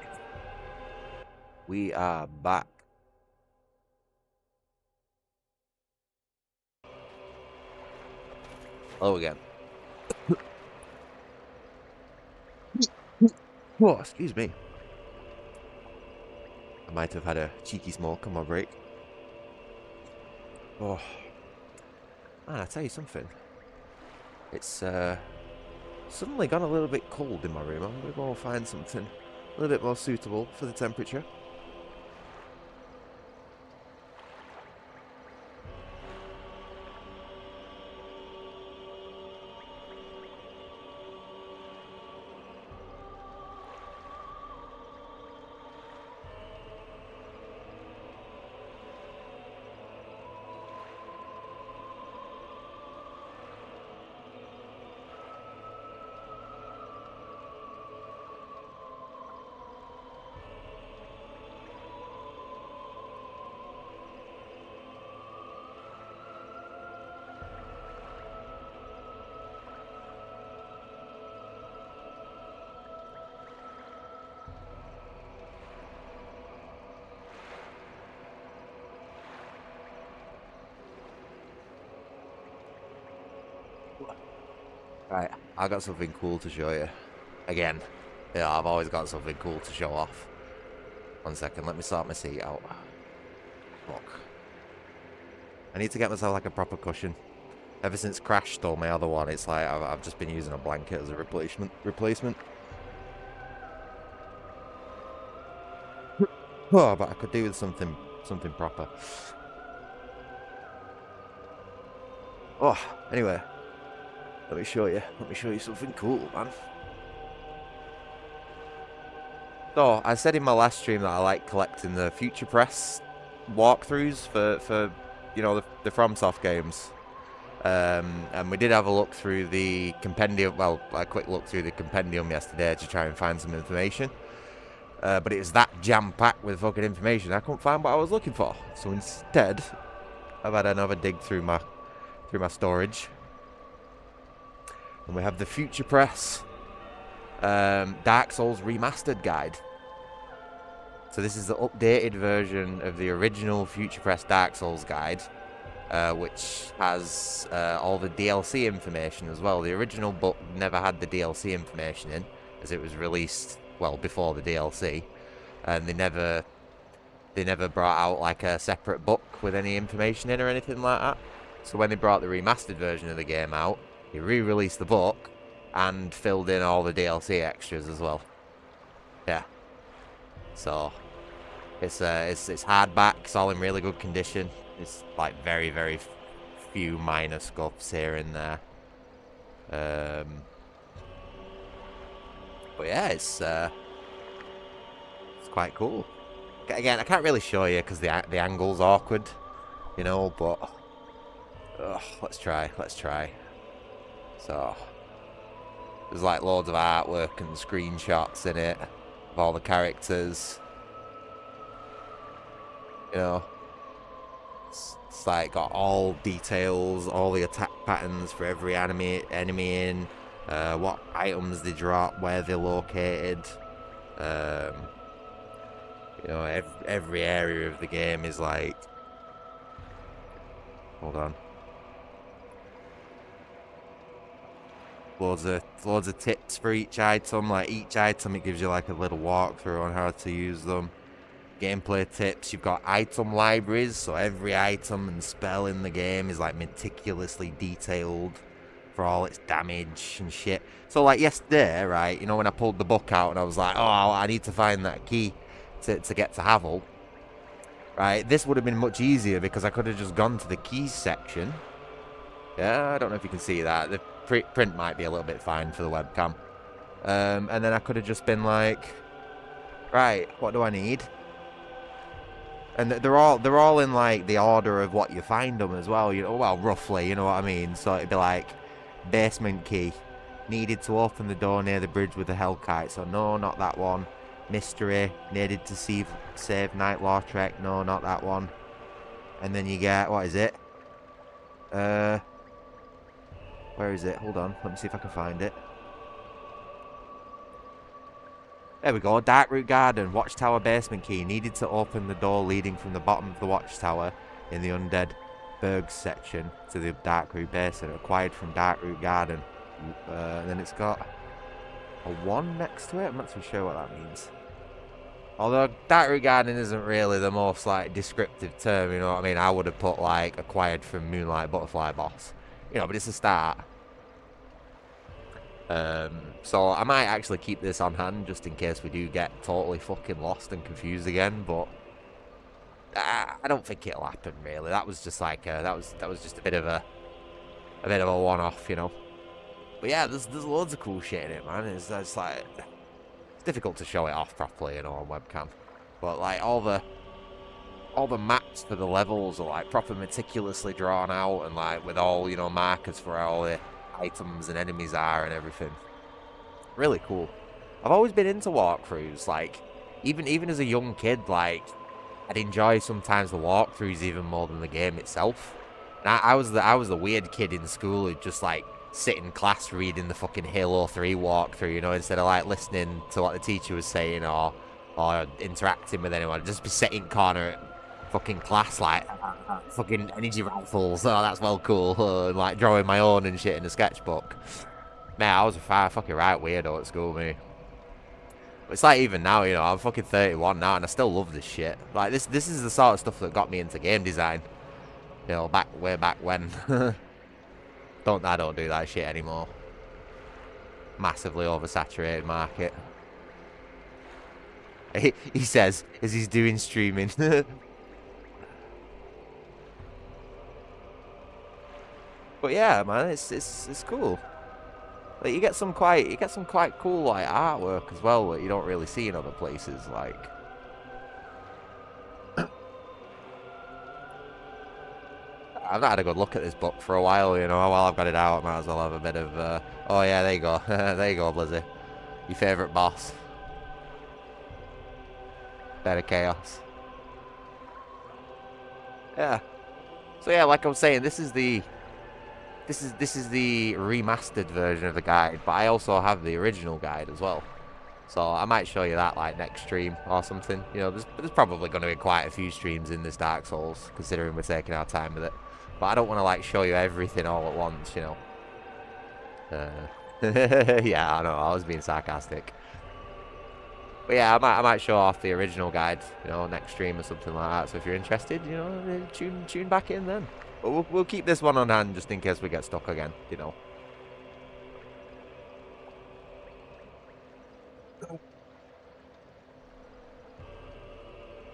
We are back. Hello again. Oh, excuse me. I might have had a cheeky smoke on my break. Oh, man, I tell you something. It's suddenly gone a little bit cold in my room. I'm gonna go find something a little bit more suitable for the temperature. Right, I got something cool to show you. Again, yeah, I've always got something cool to show off. 1 second, let me sort my seat out. Fuck. I need to get myself like a proper cushion. Ever since Crash stole my other one, it's like I've just been using a blanket as a replacement. Oh, but I could do with something proper. Oh, anyway, let me show you. Let me show you something cool, man. So I said in my last stream that I like collecting the Future Press walkthroughs for you know the FromSoft games. And we did have a look through the compendium. Well, a quick look through the compendium yesterday to try and find some information. But it was that jam-packed with fucking information, I couldn't find what I was looking for. So instead, I've had another dig through my storage, and we have the Future Press Dark Souls Remastered guide. So this is the updated version of the original Future Press Dark Souls guide, which has all the DLC information as well. The original book never had the DLC information in, as it was released, well, before the DLC. And they never brought out like a separate book with any information in or anything like that. So when they brought the remastered version of the game out, they re-released the book and filled in all the DLC extras as well. Yeah. So it's hardback. It's all in really good condition. It's like very, very few minor scuffs here and there. But yeah, it's quite cool. Again, I can't really show you because the angle's awkward, you know. But let's try. So there's like loads of artwork and screenshots in it of all the characters. You know, it's like got all details, all the attack patterns for every enemy in, what items they drop, where they're located. You know, every area of the game is like... Hold on. Loads of tips for each item. Like each item, it gives you like a little walkthrough on how to use them. Gameplay tips. You've got item libraries, so every item and spell in the game is like meticulously detailed for all its damage and shit. So like yesterday, right, you know, when I pulled the book out and I was like, oh, I need to find that key to get to Havel, right? This would have been much easier because I could have just gone to the keys section. Yeah, I don't know if you can see that. The print might be a little bit fine for the webcam. And then I could have just been like, right, what do I need? And they're all in like the order of what you find them as well. You know, well, roughly, you know what I mean. So it'd be like basement key, needed to open the door near the bridge with the Hellkite. So no, not that one. Mystery, needed to save Night Law Trek. No, not that one. And then you get, what is it? Where is it? Hold on, let me see if I can find it. There we go. Darkroot Garden, Watchtower basement key. Needed to open the door leading from the bottom of the Watchtower in the Undead Bergs section to the Darkroot basement. Acquired from Darkroot Garden. And then it's got a 1 next to it. I'm not too sure what that means. Although Darkroot Garden isn't really the most like descriptive term, you know what I mean? I would have put like acquired from Moonlight Butterfly Boss. You know, but it's a start. So I might actually keep this on hand just in case we do get totally fucking lost and confused again, but I don't think it'll happen really. That was just like that was just a bit of a one-off, you know. But yeah, there's loads of cool shit in it, man. It's like it's difficult to show it off properly, you know, on webcam. But like all the maps for the levels are like proper meticulously drawn out and like with all, you know, markers for all the items and enemies are and everything. Really cool. I've always been into walkthroughs, like even as a young kid, like I'd enjoy sometimes the walkthroughs even more than the game itself. And I was the weird kid in school who'd just like sit in class reading the fucking Halo 3 walkthrough, you know, instead of like listening to what the teacher was saying or interacting with anyone. Just be sitting corner fucking class like fucking energy rifles. Oh, that's well cool. Like drawing my own and shit in a sketchbook. Man, I was a fucking right weirdo at school, me. But it's like even now, you know, I'm fucking 31 now and I still love this shit. Like this is the sort of stuff that got me into game design. You know, way back when. I don't do that shit anymore. Massively oversaturated market. He says as he's doing streaming. But yeah, man, it's cool. Like you get some quite cool like artwork as well that you don't really see in other places. Like I've not had a good look at this book for a while, you know. While I've got it out, I might as well have a bit of. Oh yeah, there you go, there you go, Blizzy. Your favourite boss. Bed of Chaos. Yeah. So yeah, like I was saying, this is the remastered version of the guide, but I also have the original guide as well. So I might show you that like next stream or something. You know, there's probably going to be quite a few streams in this Dark Souls, considering we're taking our time with it. But I don't want to like show you everything all at once, you know. Yeah, I know, I was being sarcastic. But yeah, I might show off the original guide, you know, next stream or something like that. So if you're interested, you know, tune back in then. But we'll keep this one on hand just in case we get stuck again, you know.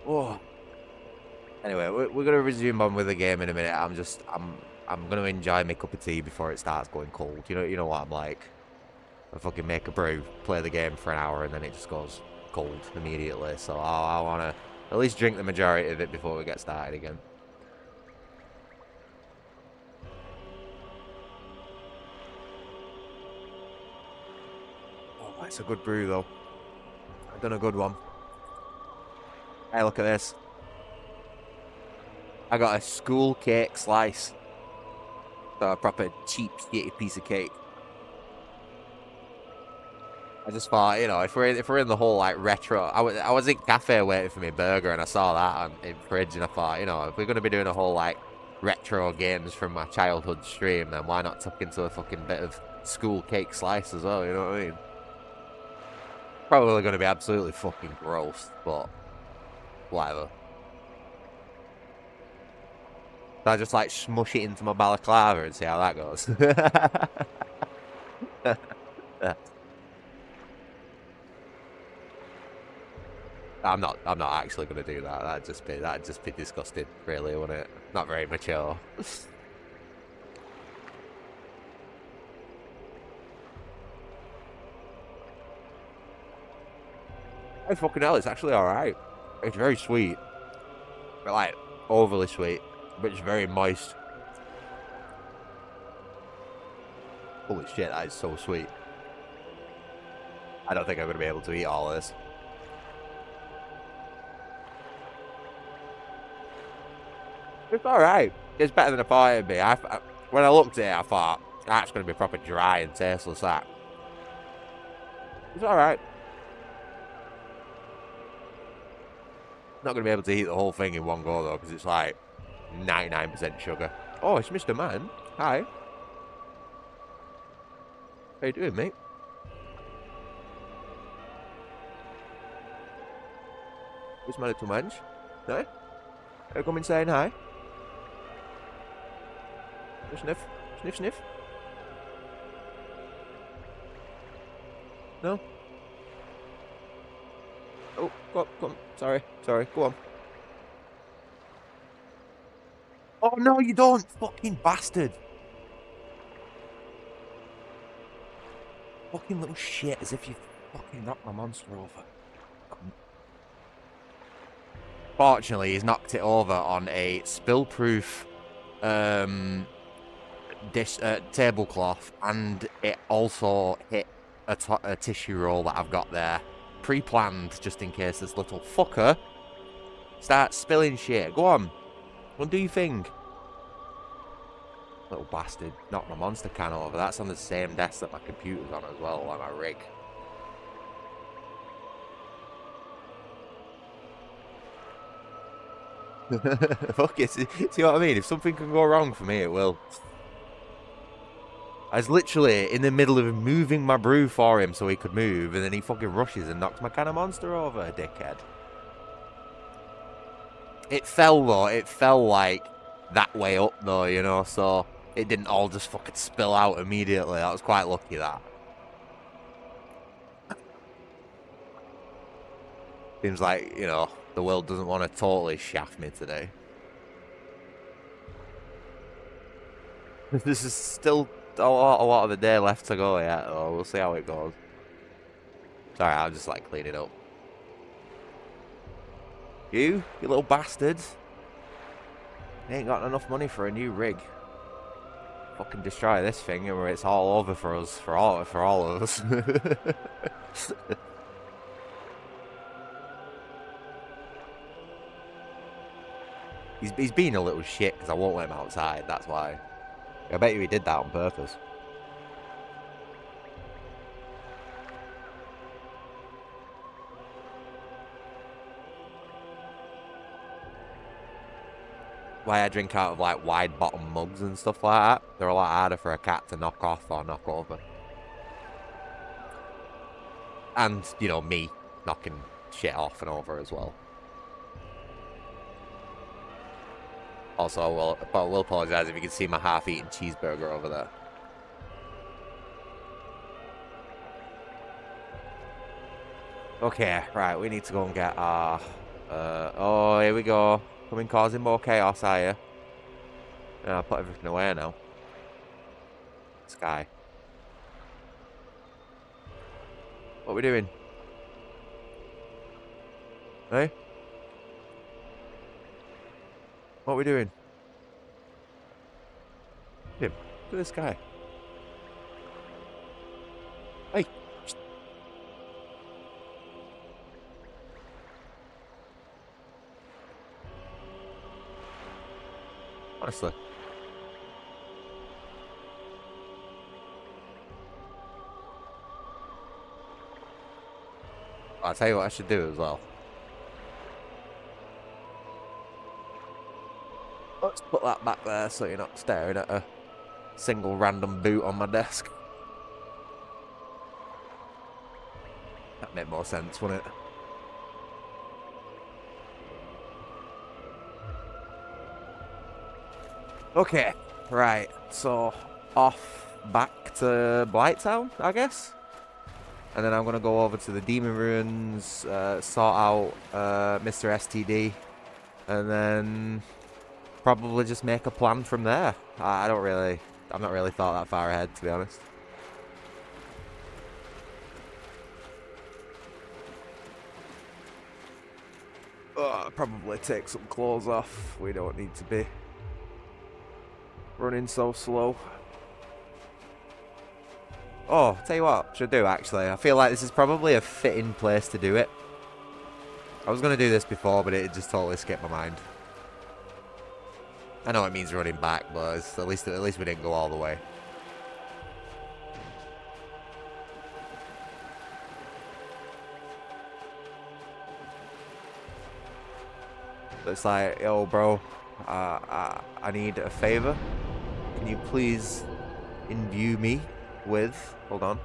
Oh. Anyway, we're gonna resume on with the game in a minute. I'm gonna enjoy my cup of tea before it starts going cold. You know what I'm like. I fucking make a brew, play the game for an hour, and then it just goes cold immediately. So I wanna at least drink the majority of it before we get started again. Oh, it's a good brew though. I've done a good one. Hey, look at this. I got a school cake slice. So a proper cheap, shitty piece of cake. I just thought, you know, if we're in the whole like retro, I was in cafe waiting for my burger and I saw that in fridge and I thought, you know, if we're gonna be doing a whole like retro games from my childhood stream, then why not tuck into a fucking bit of school cake slice as well? You know what I mean? Probably gonna be absolutely fucking gross, but whatever. So I just like smush it into my balaclava and see how that goes. I'm not actually gonna do that. That'd just be disgusting, really, wouldn't it? Not very mature. Hey, fucking hell, it's actually alright. It's very sweet. But like overly sweet. But it's very moist. Holy shit, that is so sweet. I don't think I'm gonna be able to eat all of this. It's alright. It's better than I thought it'd be. When I looked at it, I thought, that's going to be proper dry and tasteless, that. It's alright. Not going to be able to eat the whole thing in one go, though, because it's like 99% sugar. Oh, it's Mr. Man. Hi. How you doing, mate? What's my little man? Hey? Are you coming saying hi? Sniff? Sniff, sniff? No? Oh, go on, go on. Sorry, sorry, go on. Oh, no, you don't, fucking bastard. Fucking little shit, as if you fucking knocked my monster over. Fortunately, he's knocked it over on a spill-proof tablecloth, and it also hit a tissue roll that I've got there, pre-planned, just in case this little fucker starts spilling shit. Go on, do your thing. Little bastard knocked my monster can over. That's on the same desk that my computer's on as well, like my rig. Fuck it, see what I mean? If something can go wrong for me, it will. I was literally in the middle of moving my brew for him so he could move, and then he fucking rushes and knocks my can of monster over, dickhead. It fell, though. It fell, like, that way up, though, you know, so it didn't all just fucking spill out immediately. That was quite lucky, that. Seems like, you know, the world doesn't want to totally shaft me today. This is still a lot of the day left to go yet, though. We'll see how it goes. Sorry, I'll just, like, clean it up. You little bastards. You ain't got enough money for a new rig. Fucking destroy this thing and it's all over for us, for all of us. he's being a little shit because I won't let him outside, that's why. I bet you he did that on purpose. Why I drink out of like wide bottom mugs and stuff like that. They're a lot harder for a cat to knock off or knock over. And, you know, me knocking shit off and over as well. Also, I will apologise if you can see my half-eaten cheeseburger over there. Okay, right, we need to go and get our... oh, here we go. Coming causing more chaos, are you? Yeah, I'll put everything away now. Sky. What are we doing? Hey? What are we doing? Him. Look at this guy. Hey. Honestly. I'll tell you what I should do as well. Let's put that back there so you're not staring at a single random boot on my desk. That made more sense, wouldn't it? Okay, right, so off back to Blighttown, I guess? And then I'm going to go over to the Demon Ruins, sort out Mr. STD, and then probably just make a plan from there. I've not really thought that far ahead, to be honest. Oh, I'll probably take some clothes off. We don't need to be running so slow. Oh, tell you what, should do actually. I feel like this is probably a fitting place to do it. I was going to do this before, but it just totally skipped my mind. I know it means running back, but at least we didn't go all the way. It's like, yo, bro, I need a favor. Can you please imbue me with? Hold on.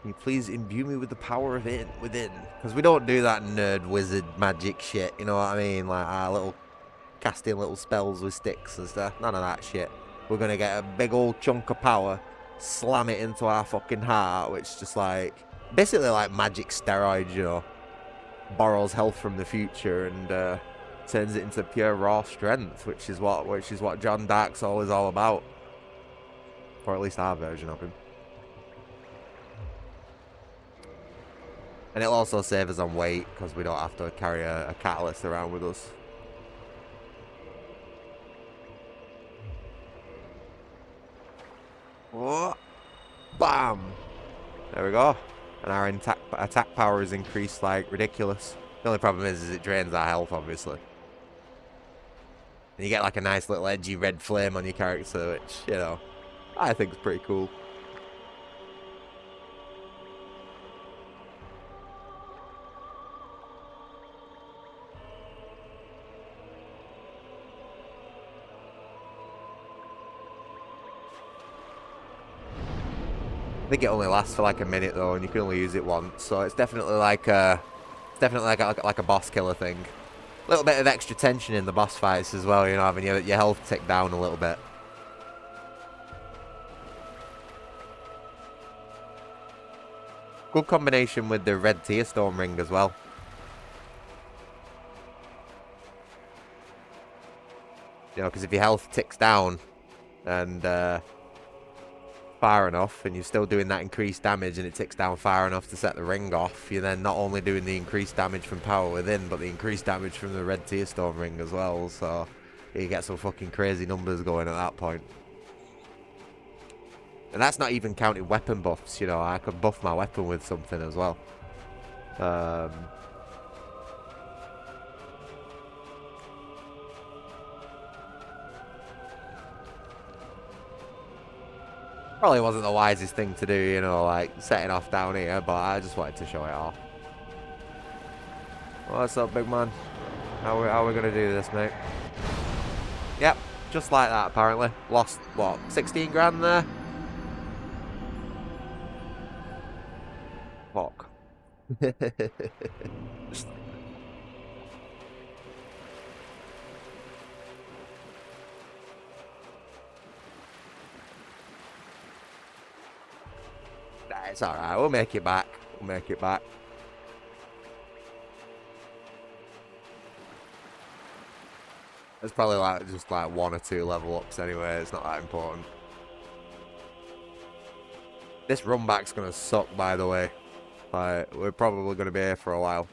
Can you please imbue me with the power of it within? Because we don't do that nerd wizard magic shit. You know what I mean? Like our little casting little spells with sticks and stuff. None of that shit. We're gonna get a big old chunk of power, slam it into our fucking heart, which just like basically like magic steroids, you know. Borrows health from the future and turns it into pure raw strength, which is what John Dark Soul is all about. Or at least our version of him. And it'll also save us on weight because we don't have to carry a catalyst around with us. Oh, bam! There we go. And our attack power is increased like ridiculous. The only problem is it drains our health, obviously. And you get like a nice little edgy red flame on your character, which, you know, I think is pretty cool. I think it only lasts for like a minute though, and you can only use it once. So it's definitely like a boss killer thing. A little bit of extra tension in the boss fights as well, you know, having your health tick down a little bit. Good combination with the red tear storm ring as well. You know, because if your health ticks down and far enough, and you're still doing that increased damage, and it ticks down far enough to set the ring off, you're then not only doing the increased damage from power within, but the increased damage from the red tear storm ring as well. So you get some fucking crazy numbers going at that point. And that's not even counting weapon buffs, you know, I could buff my weapon with something as well. Probably wasn't the wisest thing to do, you know, like setting off down here, but I just wanted to show it off. What's up, big man? How are we gonna do this, mate? Yep, just like that, apparently. Lost, what, 16 grand there? Fuck. Nah, it's alright, we'll make it back. We'll make it back. It's probably like just like 1 or 2 level ups anyway, it's not that important. This run back's gonna suck, by the way. Like, we're probably gonna be here for a while.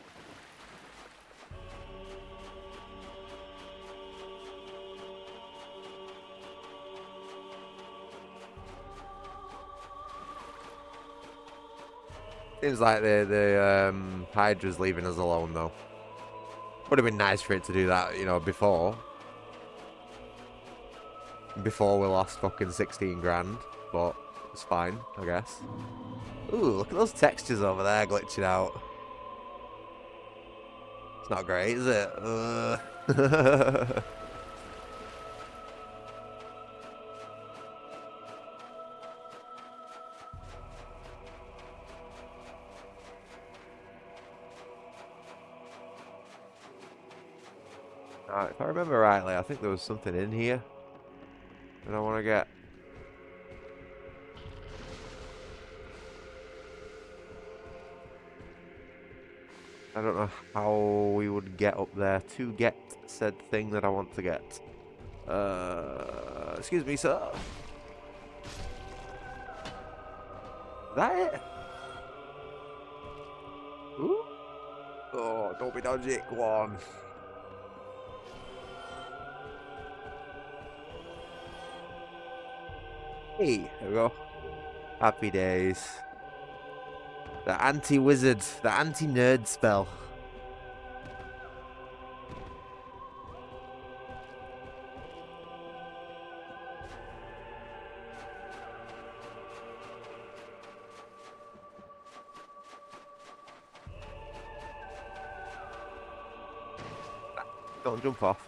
Seems like the Hydra's leaving us alone though. Would have been nice for it to do that, you know, before. Before we lost fucking 16 grand, but it's fine, I guess. Ooh, look at those textures over there glitching out. It's not great, is it? Alright, if I remember rightly, I think there was something in here that I want to get. I don't know how we would get up there to get said thing that I want to get. Excuse me, sir. Is that it? Ooh. Oh, don't be dodgy. Go on. Hey, there we go. Happy days. The anti-wizard, the anti-nerd spell. Don't jump off.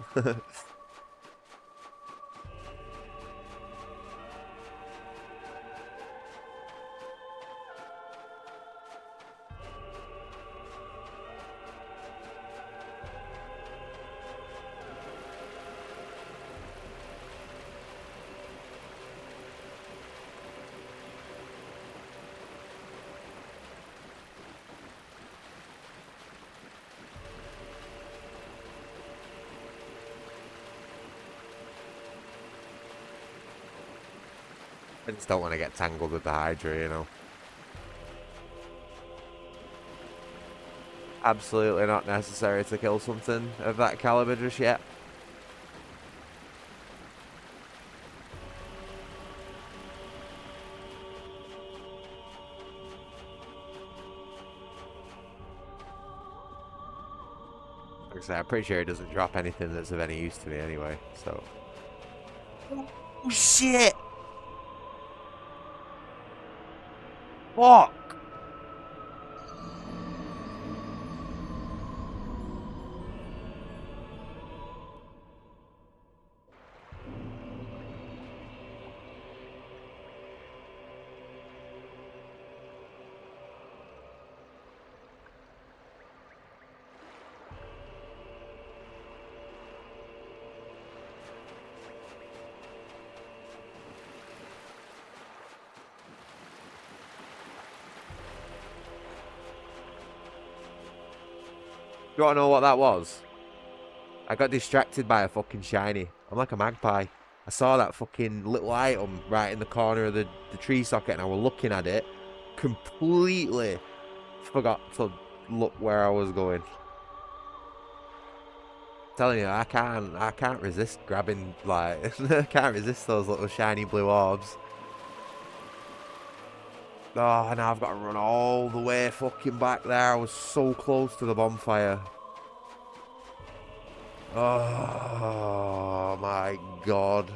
I just don't want to get tangled with the Hydra, you know. Absolutely not necessary to kill something of that caliber just yet. Like I say, I'm pretty sure it doesn't drop anything that's of any use to me anyway, so... Oh, shit! Fuck! You wanna know what that was? I got distracted by a fucking shiny. I'm like a magpie. I saw that fucking little item right in the corner of the tree socket and I was looking at it. Completely forgot to look where I was going. I'm telling you, I can't resist grabbing, like, I can't resist those little shiny blue orbs. Oh, now I've got to run all the way fucking back there. I was so close to the bonfire. Oh my god.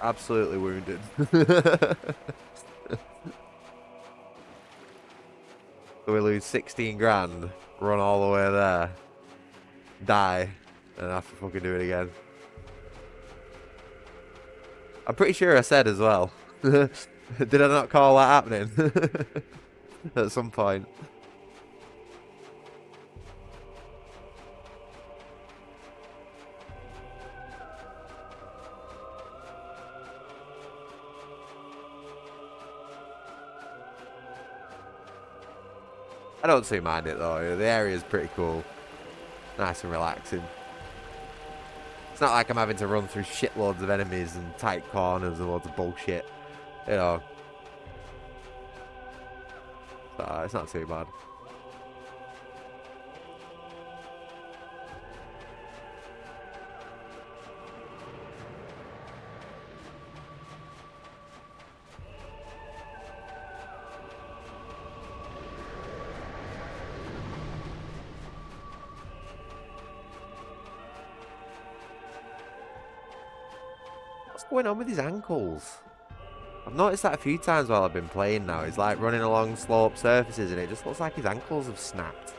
Absolutely wounded. So we lose 16 grand, run all the way there, die, and have to fucking do it again. I'm pretty sure I said as well. Did I not call that happening? At some point. I don't too mind it though. The area is pretty cool. Nice and relaxing. It's not like I'm having to run through shitloads of enemies and tight corners and loads of bullshit. You know. So it's not too bad. What's going on with his ankles? I've noticed that a few times while I've been playing now. He's like running along slope surfaces and it just looks like his ankles have snapped.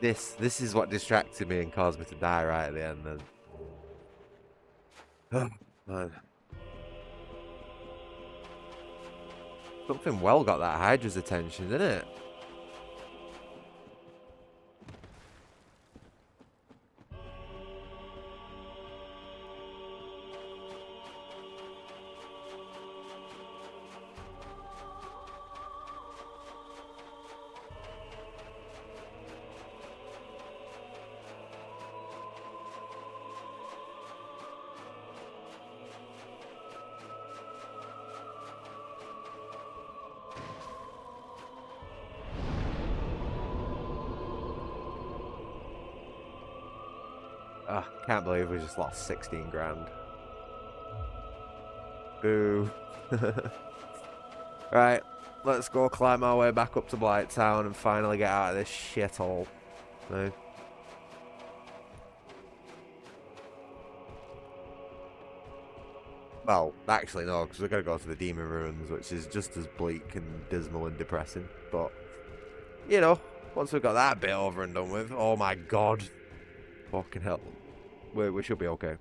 This is what distracted me and caused me to die right at the end then. Oh, man. Something well got that Hydra's attention, didn't it? Oh, can't believe we just lost 16 grand. Boo. Right, let's go climb our way back up to Blighttown and finally get out of this shithole. Right. Well, actually no, because we're going to go to the Demon Ruins, which is just as bleak and dismal and depressing. But, you know, once we've got that bit over and done with, oh my god. Fucking hell. We should be okay.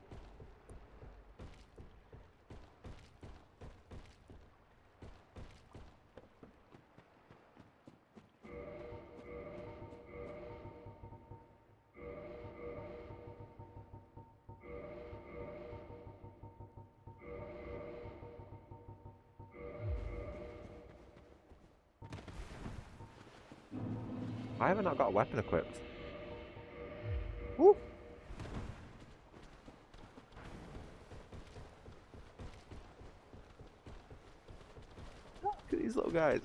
Why have I not got a weapon equipped? Woo! Look at these little guys.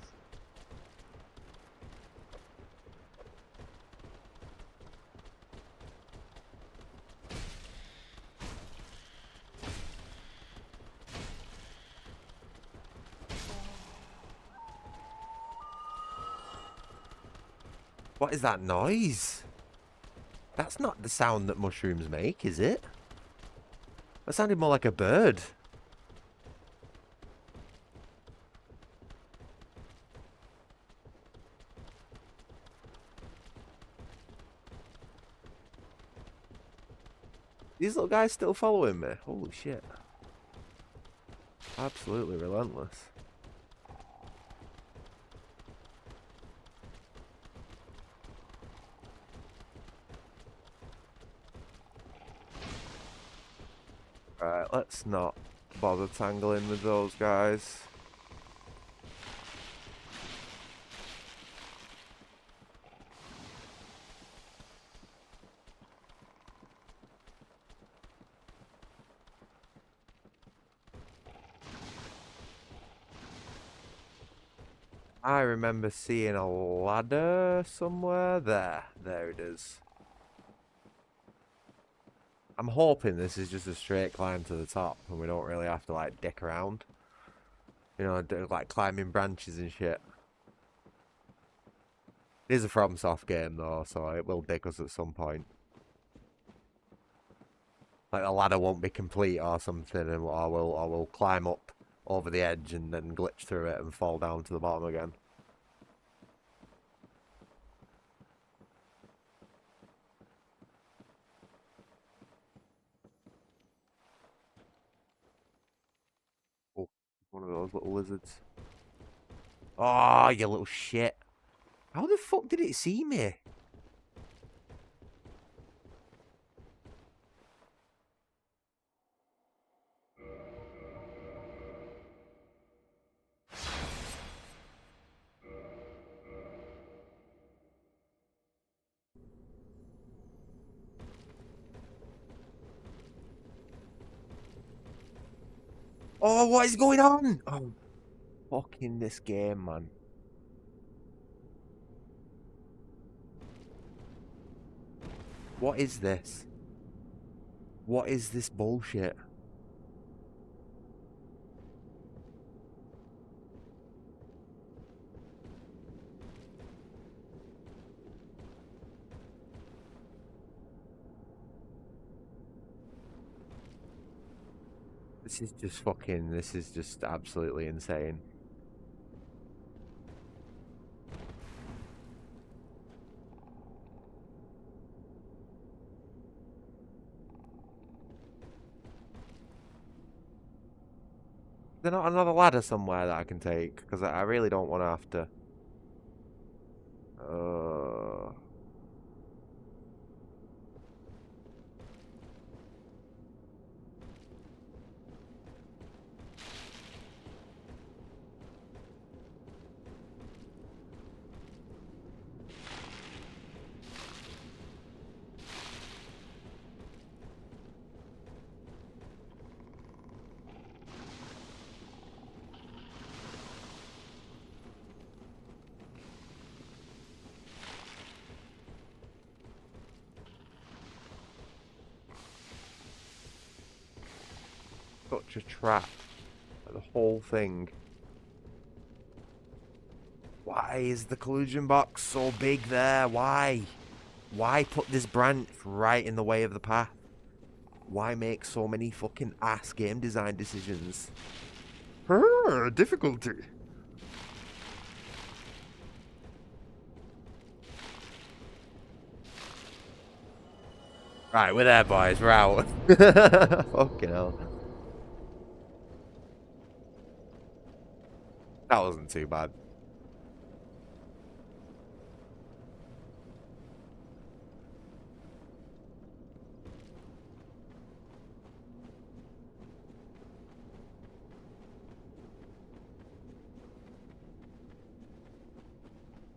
What is that noise? That's not the sound that mushrooms make, is it? That sounded more like a bird. These little guys still following me. Holy shit. Absolutely relentless. Right, let's not bother tangling with those guys. I remember seeing a ladder somewhere. There it is. I'm hoping this is just a straight climb to the top and we don't really have to like dick around. You know, do, like climbing branches and shit. It is a FromSoft game though, so it will dick us at some point. Like the ladder won't be complete or something, and I will climb up over the edge and then glitch through it and fall down to the bottom again. Oh, one of those little lizards. Oh, you little shit. How the fuck did it see me? Oh, what is going on? Oh, fucking this game, man. What is this? What is this bullshit? This is just fucking, this is just absolutely insane. Is there not another ladder somewhere that I can take? Because I really don't want to have to... Such a trap at whole thing. Why is the collusion box so big there? Why? Why put this branch right in the way of the path? Why make so many fucking ass game design decisions? Difficulty. Right, we're there, boys. We're out. Fucking hell. That wasn't too bad.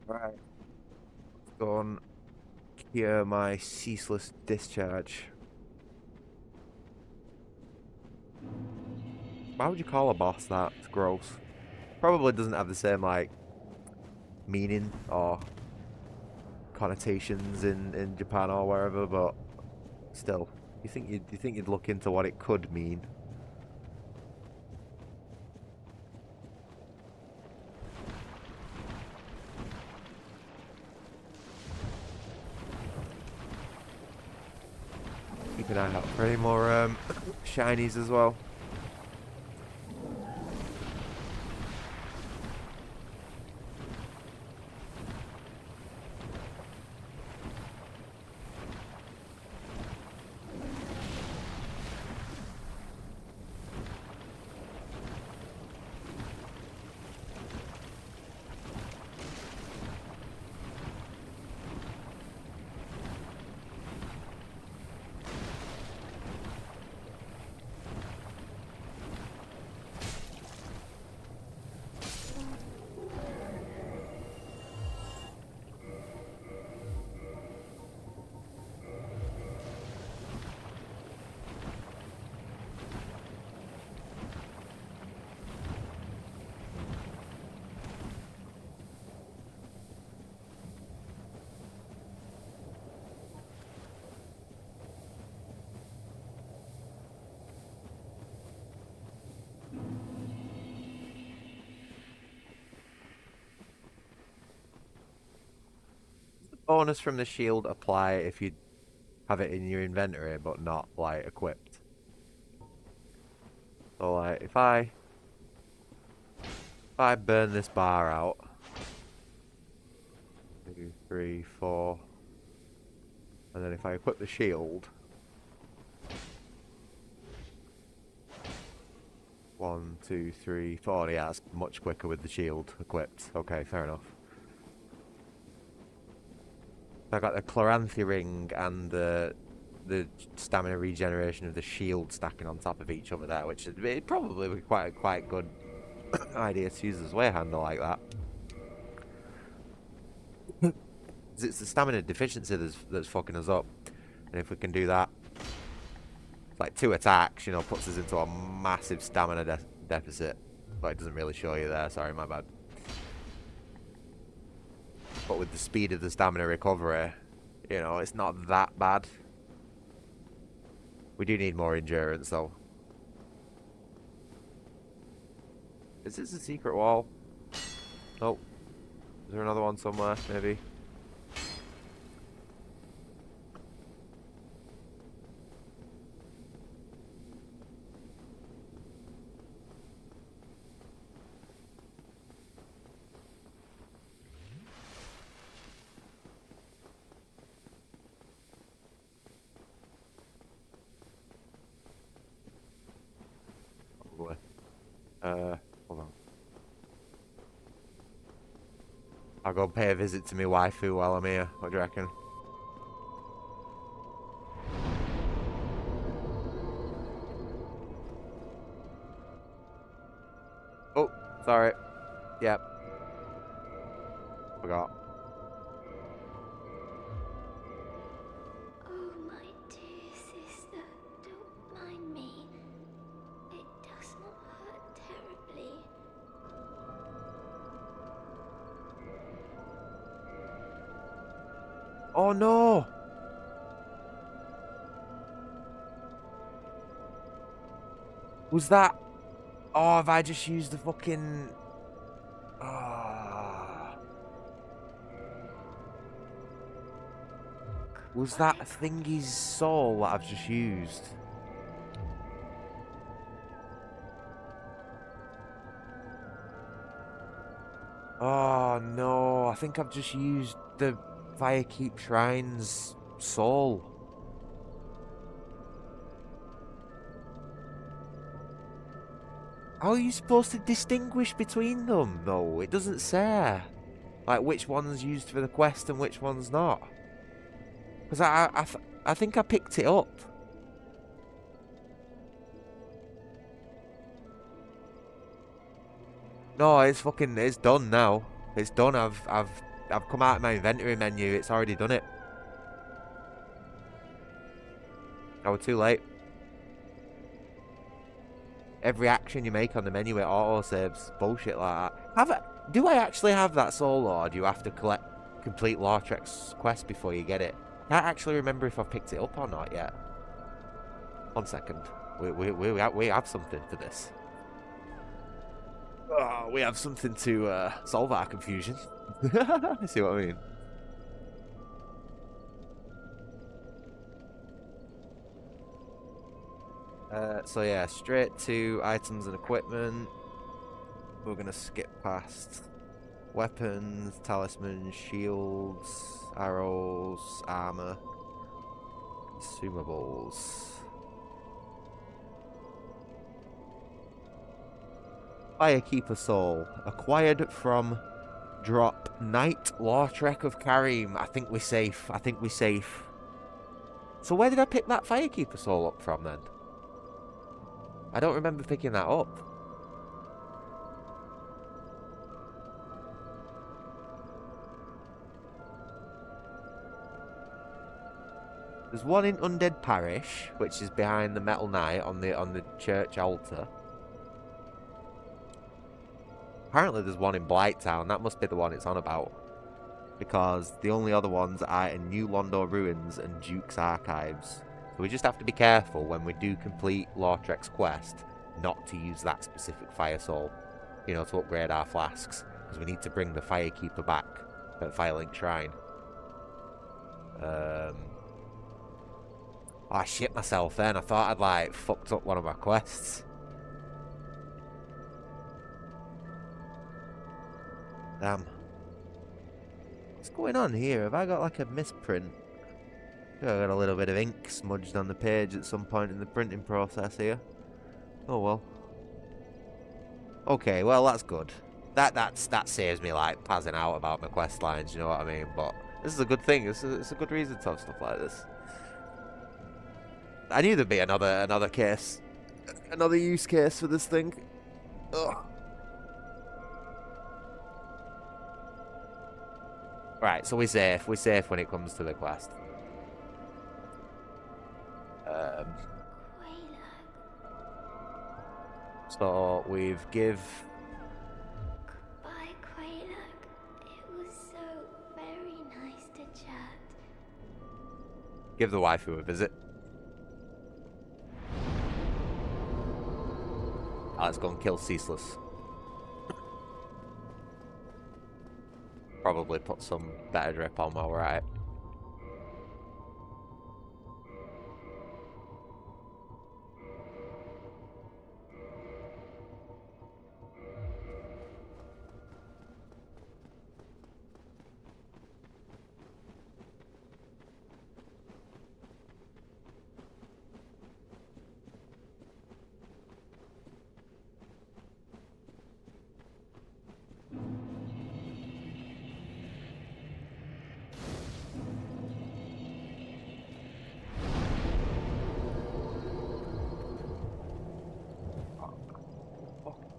Right. Let's go and cure my ceaseless discharge. Why would you call a boss that? It's gross. Probably doesn't have the same, like, meaning or connotations in Japan or wherever, but still. You think you'd look into what it could mean? Keep an eye out for any more shinies as well. Bonus from the shield apply if you have it in your inventory but not like equipped. So like if I burn this bar out, 2, 3, 4, and then if I equip the shield, 1, 2, 3, 4, yeah, that's much quicker with the shield equipped. Okay, fair enough. I got the Chloranthy ring and the stamina regeneration of the shield stacking on top of each other there, which would probably be quite good idea to use as way handle like that. It's the stamina deficiency that's fucking us up, and if we can do that, it's like 2 attacks, you know, puts us into a massive stamina deficit. But it doesn't really show you there. Sorry, my bad. But with the speed of the stamina recovery, you know, it's not that bad. We do need more endurance, though. Is this a secret wall? Oh. Is there another one somewhere, maybe? Probably. Hold on. I'll go pay a visit to my waifu while I'm here. What do you reckon? Oh, sorry. Yep. Forgot. Oh, my dear sister, don't mind me. It does not hurt terribly. Oh no! Was that? Oh, have I just used the fucking... Ah. Was that thingy's soul that I've just used? Oh no, I think I've just used the Firekeep Shrine's soul. How are you supposed to distinguish between them, though? It doesn't say. Like, which one's used for the quest and which one's not. Because I think I picked it up. No, it's done now. It's done. I've come out of my inventory menu. It's already done it. I was too late. Every action you make on the menu, it auto-saves. Bullshit like that. Do I actually have that soul, or do you have to complete Lortrek's quest before you get it? I can't actually remember if I've picked it up or not yet. 1 second. We have something for this. Oh, we have something to solve our confusion. You see what I mean? So yeah, straight to items and equipment. We're gonna skip past weapons, talismans, shields, arrows, armor, consumables. Firekeeper Soul, acquired from drop Knight Lortrek of Karim. I think we're safe. I think we're safe. So where did I pick that Firekeeper Soul up from then? I don't remember picking that up. There's one in Undead Parish, which is behind the Metal Knight on the church altar. Apparently there's one in Blighttown. That must be the one it's on about. Because the only other ones are in New Londo Ruins and Duke's Archives. So we just have to be careful when we do complete Lortrek's quest not to use that specific Fire Soul, you know, to upgrade our flasks. Because we need to bring the Firekeeper back at Firelink Shrine. I shit myself then. I thought I'd, like, fucked up one of my quests. Damn. What's going on here? Have I got, like, a misprint? I got a little bit of ink smudged on the page at some point in the printing process here. Oh, well. Okay, well, that's good. That saves me, like, passing out about my quest lines, you know what I mean? But this is a good thing. It's a good reason to have stuff like this. I knew there'd be another case. Another use case for this thing. Ugh. Right, so we're safe. We're safe when it comes to the quest. So we've give... Goodbye, Quaylock. It was so very nice to chat. Give the waifu a visit. Let's go and kill Ceaseless. Probably put some better drip on while we're at it.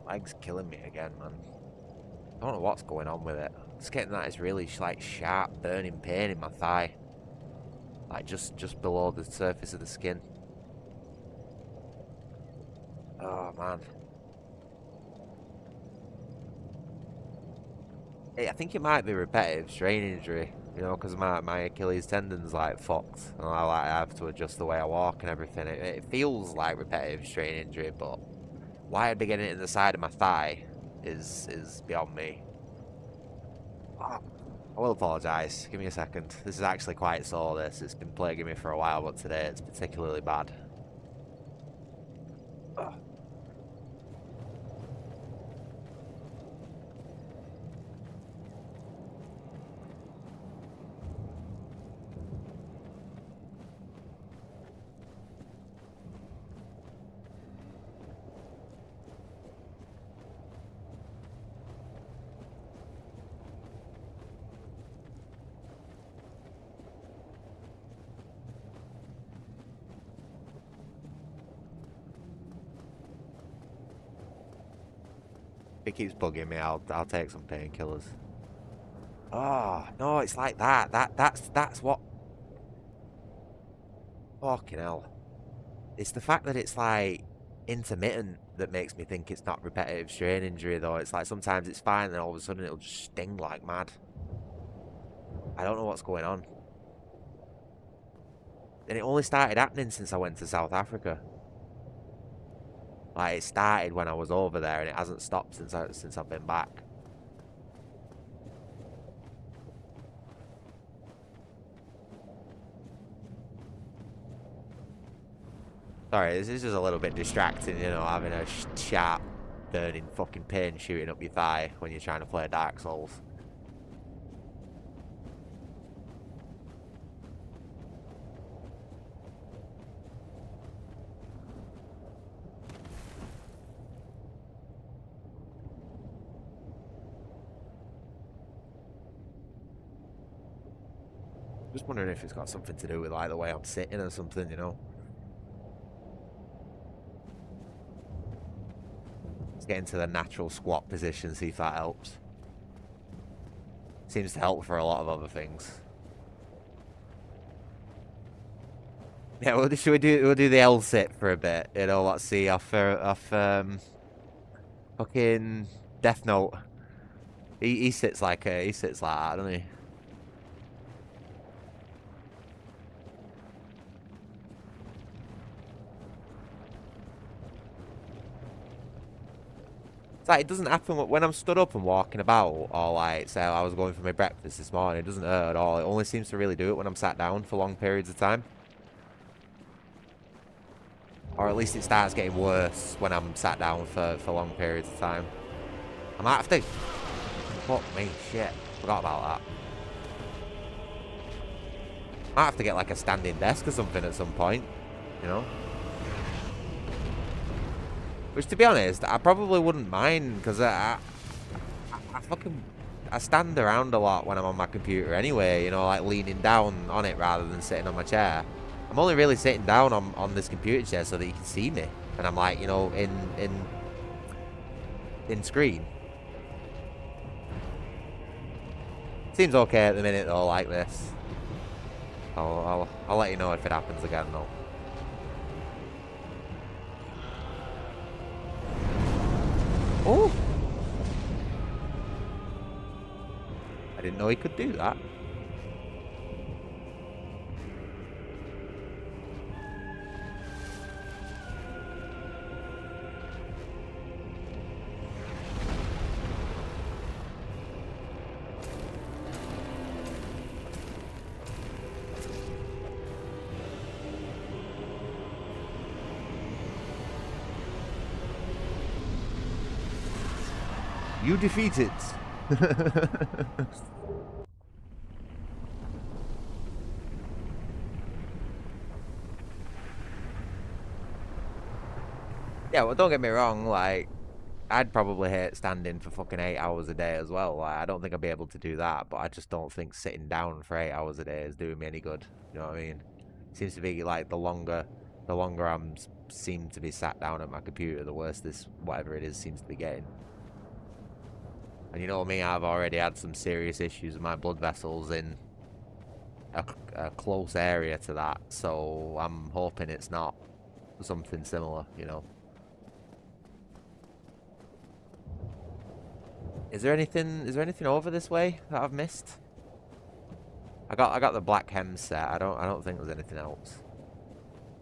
Leg's killing me again, man. I don't know what's going on with it. It's getting that is really like sharp, burning pain in my thigh, like just below the surface of the skin. Oh man. I think it might be repetitive strain injury, you know, because my Achilles tendon's like fucked, and I have to adjust the way I walk and everything. It feels like repetitive strain injury, but Why I'd be getting it in the side of my thigh is beyond me. Oh, I will apologise. Give me a second. This is actually quite sore, this. It's been plaguing me for a while, but today it's particularly bad. Ugh. If it keeps bugging me, I'll take some painkillers. Oh, no, it's like that. That's what. Fucking hell. It's the fact that it's like intermittent that makes me think it's not repetitive strain injury, though. It's like sometimes it's fine, and then all of a sudden it'll just sting like mad. I don't know what's going on. And it only started happening since I went to South Africa. Like, it started when I was over there, and it hasn't stopped since I've been back. Sorry, this is just a little bit distracting, you know, having a sharp, burning fucking pain shooting up your thigh when you're trying to play Dark Souls. Just wondering if it's got something to do with like the way I'm sitting or something, you know. Let's get into the natural squat position, see if that helps. Seems to help for a lot of other things. Yeah, we'll do the L sit for a bit, you know. Let's see off fucking Death Note. He sits like that, doesn't he? It's like, it doesn't happen when I'm stood up and walking about, or like, say I was going for my breakfast this morning, it doesn't hurt at all. It only seems to really do it when I'm sat down for long periods of time. Or at least it starts getting worse when I'm sat down for long periods of time. I might have to... Fuck me, shit. Forgot about that. Might have to get like a standing desk or something at some point, you know? Which, to be honest, I probably wouldn't mind, because I stand around a lot when I'm on my computer anyway, you know, like leaning down on it rather than sitting on my chair. I'm only really sitting down on this computer chair so that you can see me, and I'm like, you know, in screen. Seems okay at the minute though, like this. I'll let you know if it happens again though. Oh! I didn't know he could do that. You defeated. Yeah, well, don't get me wrong, like, I'd probably hate standing for fucking 8 hours a day as well. Like, I don't think I'd be able to do that, but I just don't think sitting down for 8 hours a day is doing me any good. You know what I mean? Seems to be like the longer I'm seem to be sat down at my computer, the worse this whatever it is seems to be getting. And you know me, I've already had some serious issues with my blood vessels in a close area to that, so I'm hoping it's not something similar, you know. Is there anything over this way that I've missed? I got the black hem set. I don't think there's anything else.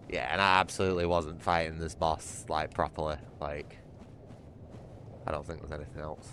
Yeah, and I absolutely wasn't fighting this boss like properly. Like, I don't think there's anything else.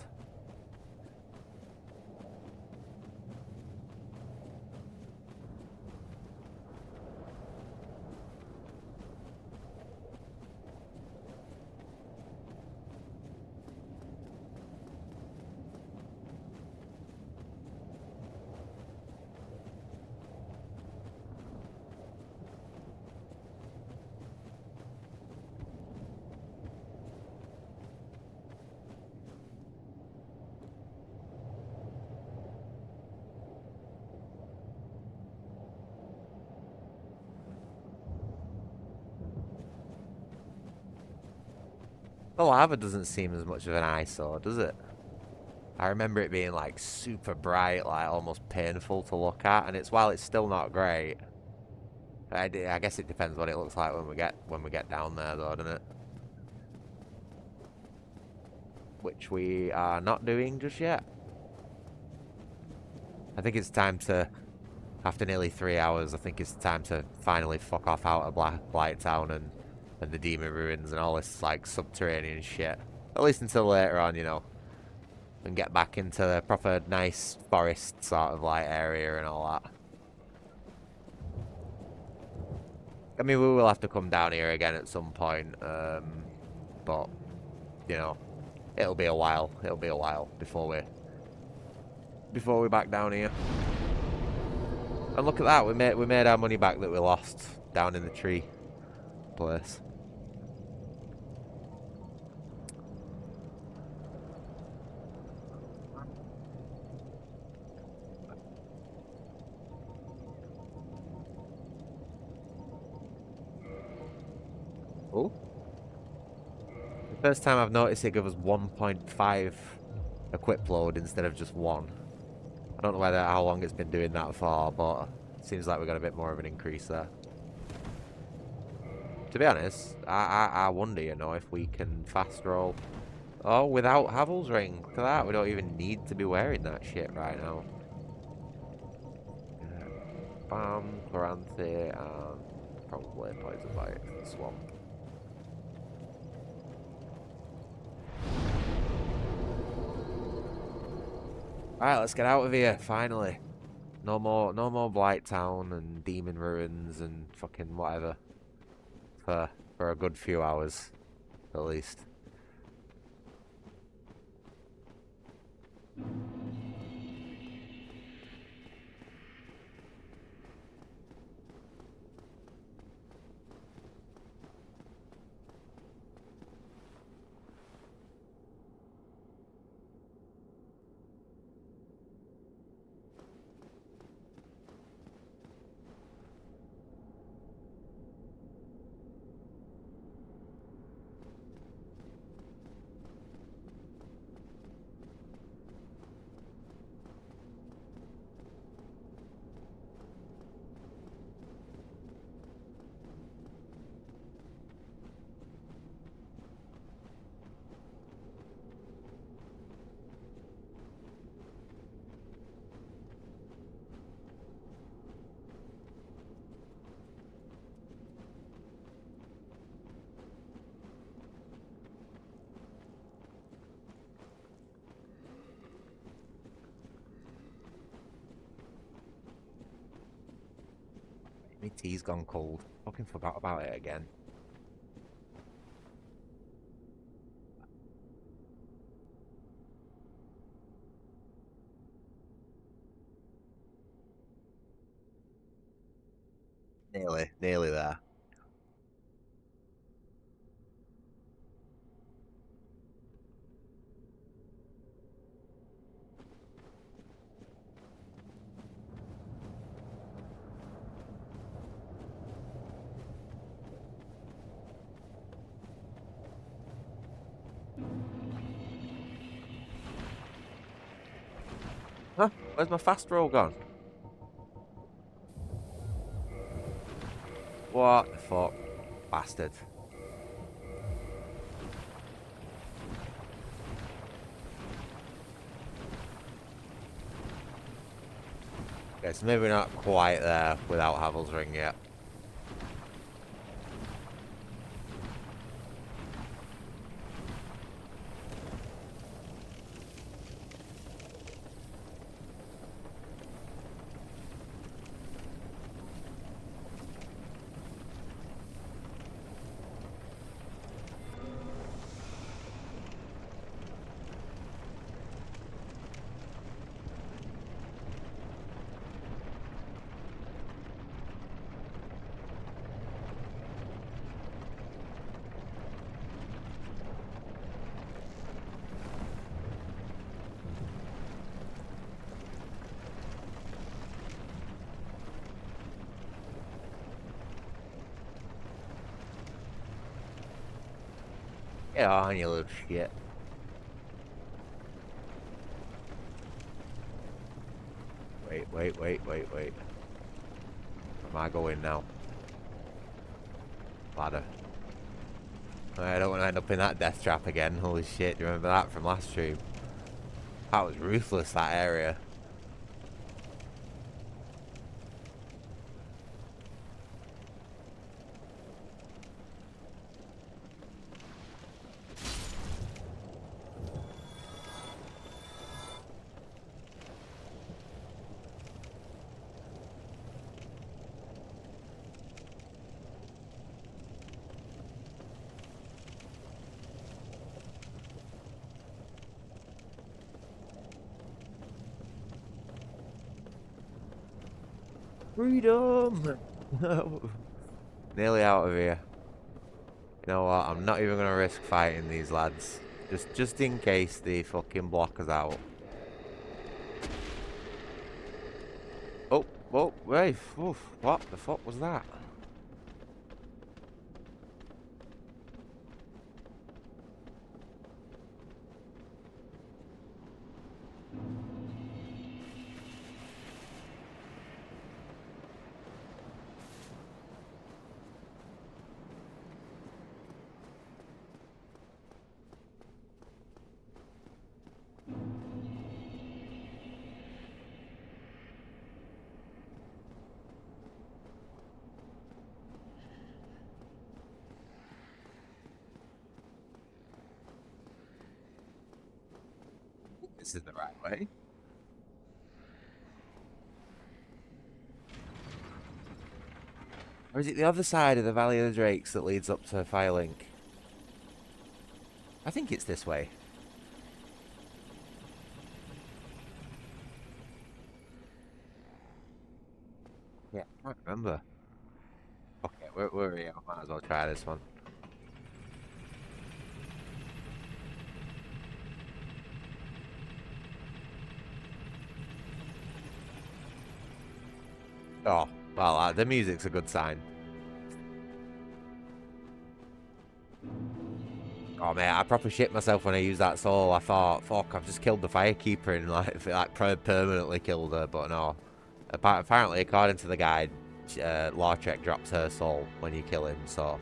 The lava doesn't seem as much of an eyesore, does it? I remember it being like super bright, like almost painful to look at, and while it's still not great. I guess it depends what it looks like when we get down there, though, doesn't it? Which we are not doing just yet. I think it's time to, after nearly 3 hours, I think it's time to finally fuck off out of Blight Town and the Demon Ruins and all this like subterranean shit. At least until later on, you know. And get back into the proper nice forest sort of like area and all that. I mean, we will have to come down here again at some point, but, you know, it'll be a while. It'll be a while before we're back down here. And look at that, we made our money back that we lost down in the tree place. Oh. The first time I've noticed it gave us 1.5 equip load instead of just 1. I don't know how long it's been doing that for, but it seems like we got a bit more of an increase there. To be honest, I wonder, you know, if we can fast roll. Oh, without Havel's Ring. Look at that, we don't even need to be wearing that shit right now. Bam, Chloranthy, and probably Poison Bite for the Swamp. Alright, let's get out of here, finally. No more Blight Town and Demon Ruins and fucking whatever. For a good few hours, at least. My tea's gone cold. Fucking forgot about it again. Nearly there. Huh? Where's my fast roll gone? What the fuck? Bastard. Okay, so maybe we're not quite there without Havel's Ring yet. Get on, you little shit. Wait. Where am I going now? Ladder. I don't want to end up in that death trap again. Holy shit, do you remember that from last stream? That was ruthless, that area. Freedom! Nearly out of here. You know what? I'm not even gonna risk fighting these lads. Just in case they fucking block us out. Oh, wait. Oof, what the fuck was that? This is the right way. Or is it the other side of the Valley of the Drakes that leads up to Firelink? I think it's this way. Yeah, I can't remember. Okay, we're here. Might as well try this one. Oh, well, the music's a good sign. Oh man, I proper shit myself when I used that soul. I thought, fuck, I've just killed the firekeeper and like permanently killed her, but no. Apparently, according to the guide, Lawtrek drops her soul when you kill him, so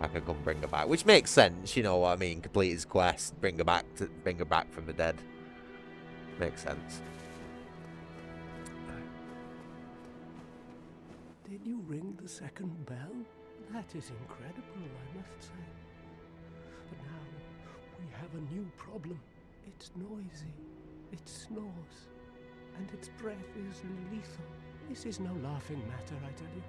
I can come bring her back. Which makes sense, you know what I mean? Complete his quest, bring her back from the dead. Makes sense. Did you ring the second bell? That is incredible, I must say. But now we have a new problem. It's noisy, it snores, and its breath is lethal. This is no laughing matter, I tell you.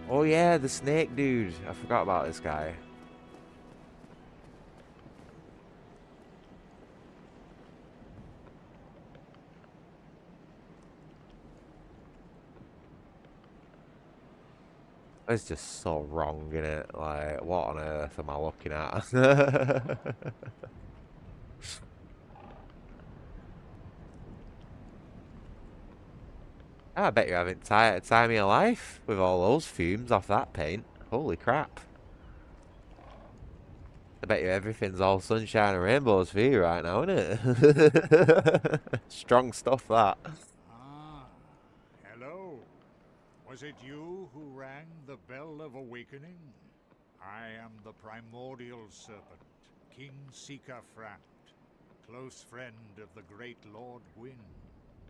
Oh yeah, the snake dude. I forgot about this guy. It's just so wrong, innit? Like, what on earth am I looking at? I bet you're having time of your life with all those fumes off that paint. Holy crap. I bet you everything's all sunshine and rainbows for you right now, isn't it? Strong stuff, that. Ah, hello. Was it you who rang the bell of awakening? I am the primordial serpent, King Sika Framt, close friend of the great Lord Gwyn,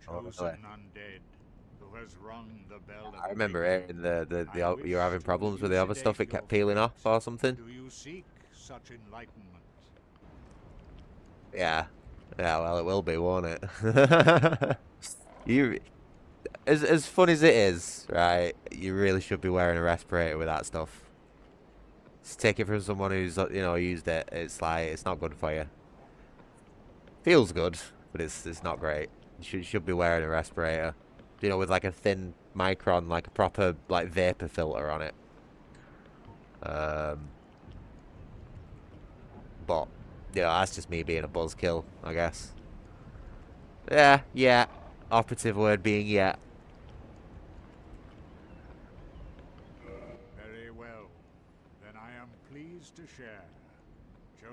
chosen undead, who has rung the bell of I remember awakening. hearing you were having problems with the other stuff. It kept peeling off or something. Do you seek such enlightenment? Yeah. Yeah, well, it will be, won't it? You, as fun as it is, right? You really should be wearing a respirator with that stuff. Just take it from someone who's, used it. It's like, it's not good for you. Feels good, but it's not great. You should be wearing a respirator. With like a thin micron, like a proper, like, vapor filter on it. But, that's just me being a buzzkill, I guess. Yeah. Operative word being yeah.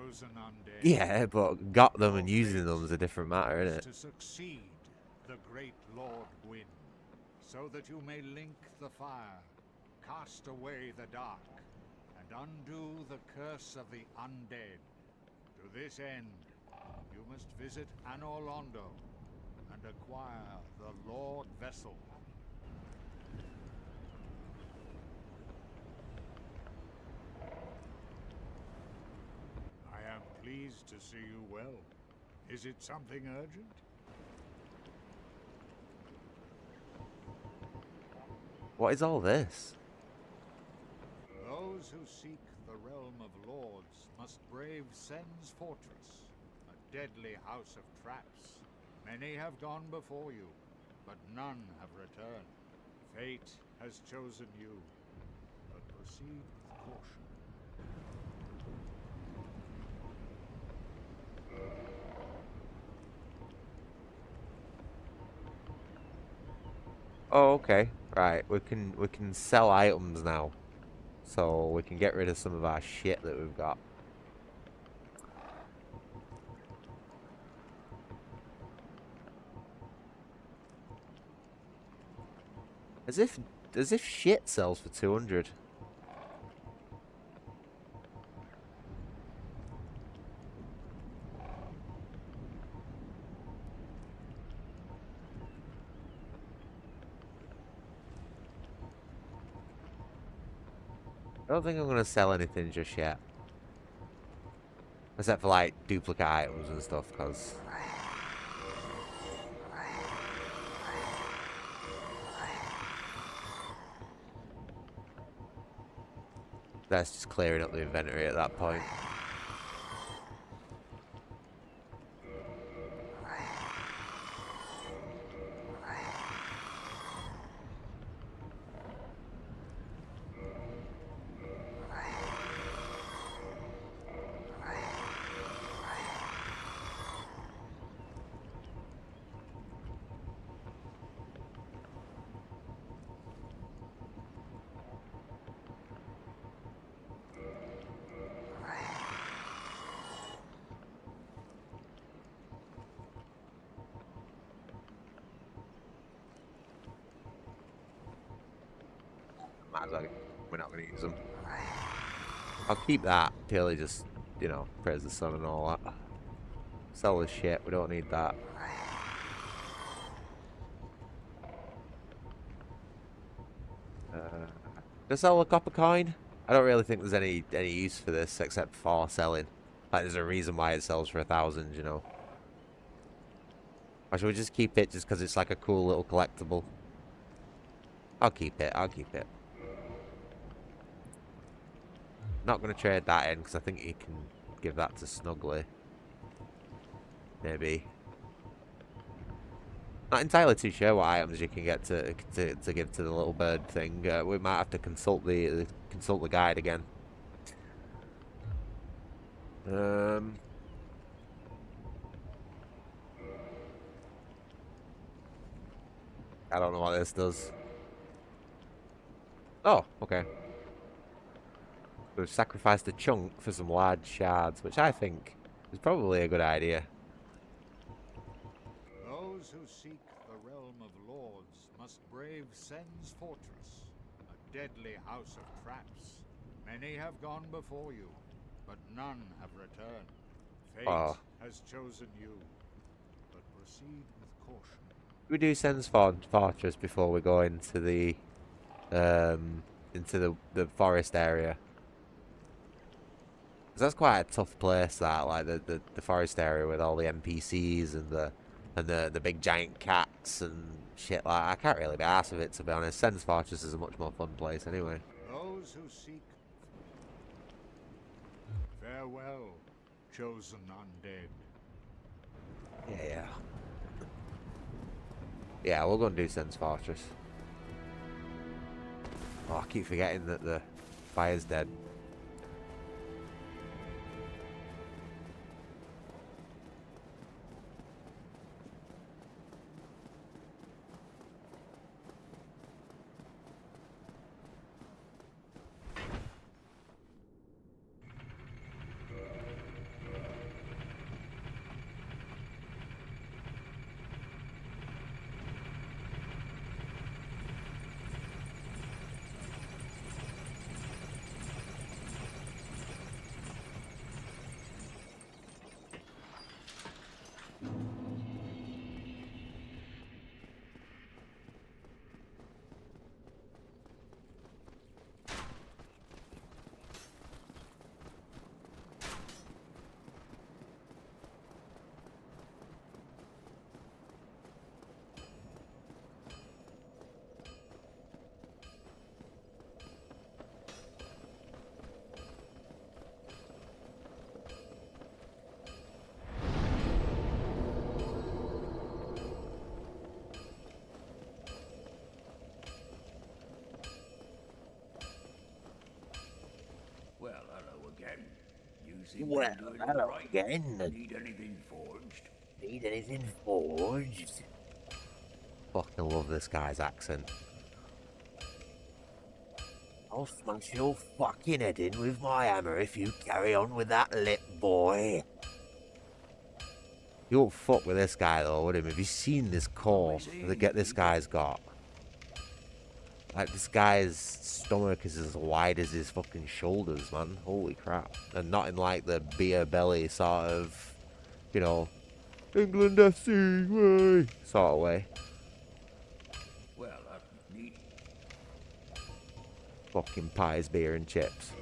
chosen undead. Yeah, but got them Your and using fate them is a different matter, is isn't it? to succeed the great Lord Gwyn, so that you may link the fire, cast away the dark, and undo the curse of the undead. To this end, you must visit Anor Londo and acquire the Lord Vessel. I am pleased to see you well. Is it something urgent? What is all this? Those who seek the realm of lords must brave Sen's fortress, a deadly house of traps. Many have gone before you, but none have returned. Fate has chosen you, but proceed with caution. Oh, okay. Right, we can sell items now. So we can get rid of some of our shit that we've got. As if shit sells for 200. I don't think I'm gonna sell anything just yet. Except for like duplicate items and stuff, because that's just clearing up the inventory at that point. Might as well. We're not gonna use them. I'll keep that purely just, praise the sun and all that. Sell this shit. We don't need that. Just sell a copper coin. I don't really think there's any use for this except for selling. Like, there's a reason why it sells for 1,000, you know. Or should we just keep it just because it's like a cool little collectible? I'll keep it. I'll keep it. Not going to trade that in because I think you can give that to Snuggly. Maybe. Not entirely too sure what items you can get to give to the little bird thing. We might have to consult the guide again. I don't know what this does. Oh, okay. We've sacrificed a chunk for some large shards, which I think is probably a good idea. Those who seek the realm of lords must brave Sen's fortress, a deadly house of traps. Many have gone before you, but none have returned. Fate has chosen you, but proceed with caution. We do Sen's fortress before we go into the forest area. 'Cause that's quite a tough place, that, like the forest area with all the NPCs and the big giant cats and shit like that. I can't really be arsed with it, to be honest. Sen's fortress is a much more fun place anyway. Those who seek farewell, chosen undead. Yeah. Yeah, we're going to do Sen's fortress. Oh, I keep forgetting that the fire's dead. seem Well, to be doing all hello right. again. Need anything forged? Need anything forged? Fucking love this guy's accent. I'll smash your fucking head in with my hammer if you carry on with that lip, boy. You won't fuck with this guy though, would him? Have you seen this core that this guy's got? Like, this guy's stomach is as wide as his fucking shoulders, man. Holy crap. And not in like the beer belly sort of, you know, England FC way sort of way. Well, need. Fucking pies, beer and chips.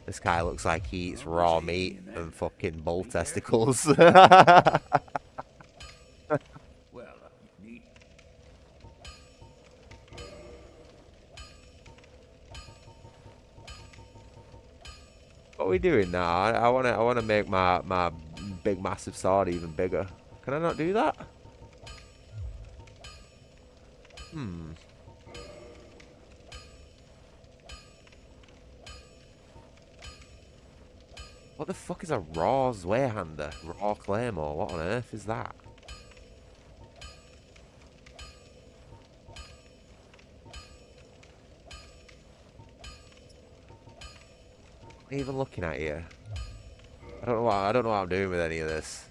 This guy looks like he eats raw meat and fucking bull testicles. Well, need. What are we doing now? I wanna make my big massive sword even bigger. Can I not do that? Hmm. What the fuck is a raw Zweihander? Raw claymore? What on earth is that? What are you even looking at here? I don't know what I'm doing with any of this.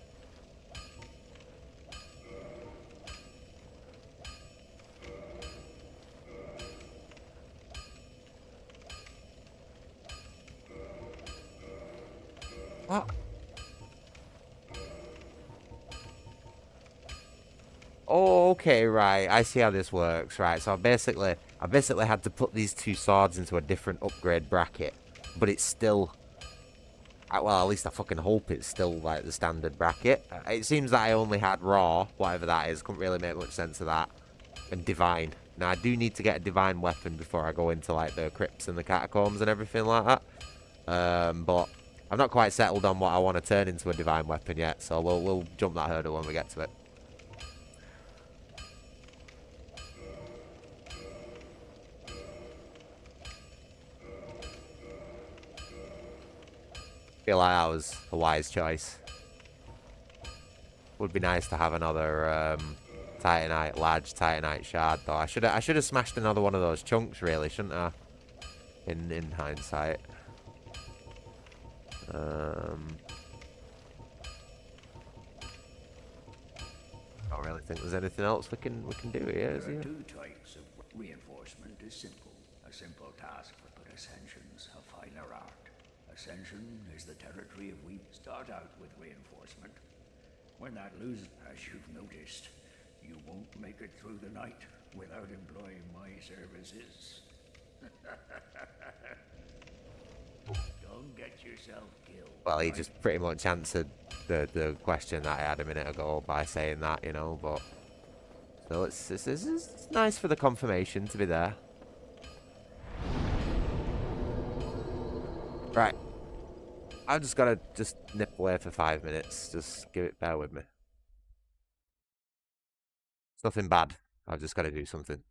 What? Oh, okay, right. I see how this works, right. So I basically had to put these two swords into a different upgrade bracket, but it's still, well, at least I fucking hope it's still like the standard bracket. It seems that I only had raw, whatever that is. Couldn't really make much sense of that. And divine. Now I do need to get a divine weapon before I go into like the crypts and the catacombs and everything like that. But I'm not quite settled on what I want to turn into a divine weapon yet, so we'll jump that hurdle when we get to it. Feel like that was a wise choice. Would be nice to have another titanite, large titanite shard though. I should have smashed another one of those chunks really, shouldn't I? In hindsight. Don't really think there's anything else we can do here, is There are there? two types of reinforcement is simple. A simple task, but ascensions a finer art. Ascension is the territory of we start out with reinforcement. When that loses, as you've noticed, you won't make it through the night without employing my services. Don't get yourself killed. Well, he just pretty much answered the question that I had a minute ago by saying that, you know, but so it's nice for the confirmation to be there. Right. I've just gotta nip away for 5 minutes. Just bear with me. It's nothing bad. I've just gotta do something.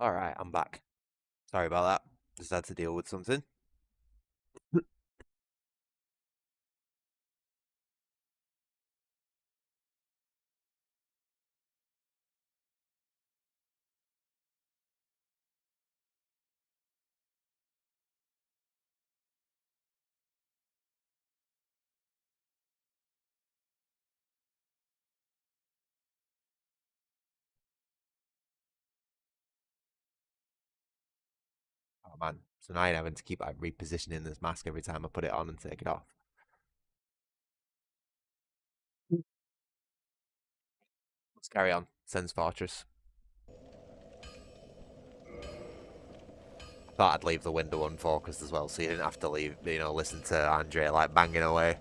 Alright, I'm back. Sorry about that. Just had to deal with something. Oh man. So now I'm having to keep like repositioning this mask every time I put it on and take it off. Let's carry on. Sense Fortress. Thought I'd leave the window unfocused as well, so you didn't have to leave, listen to Andre like banging away.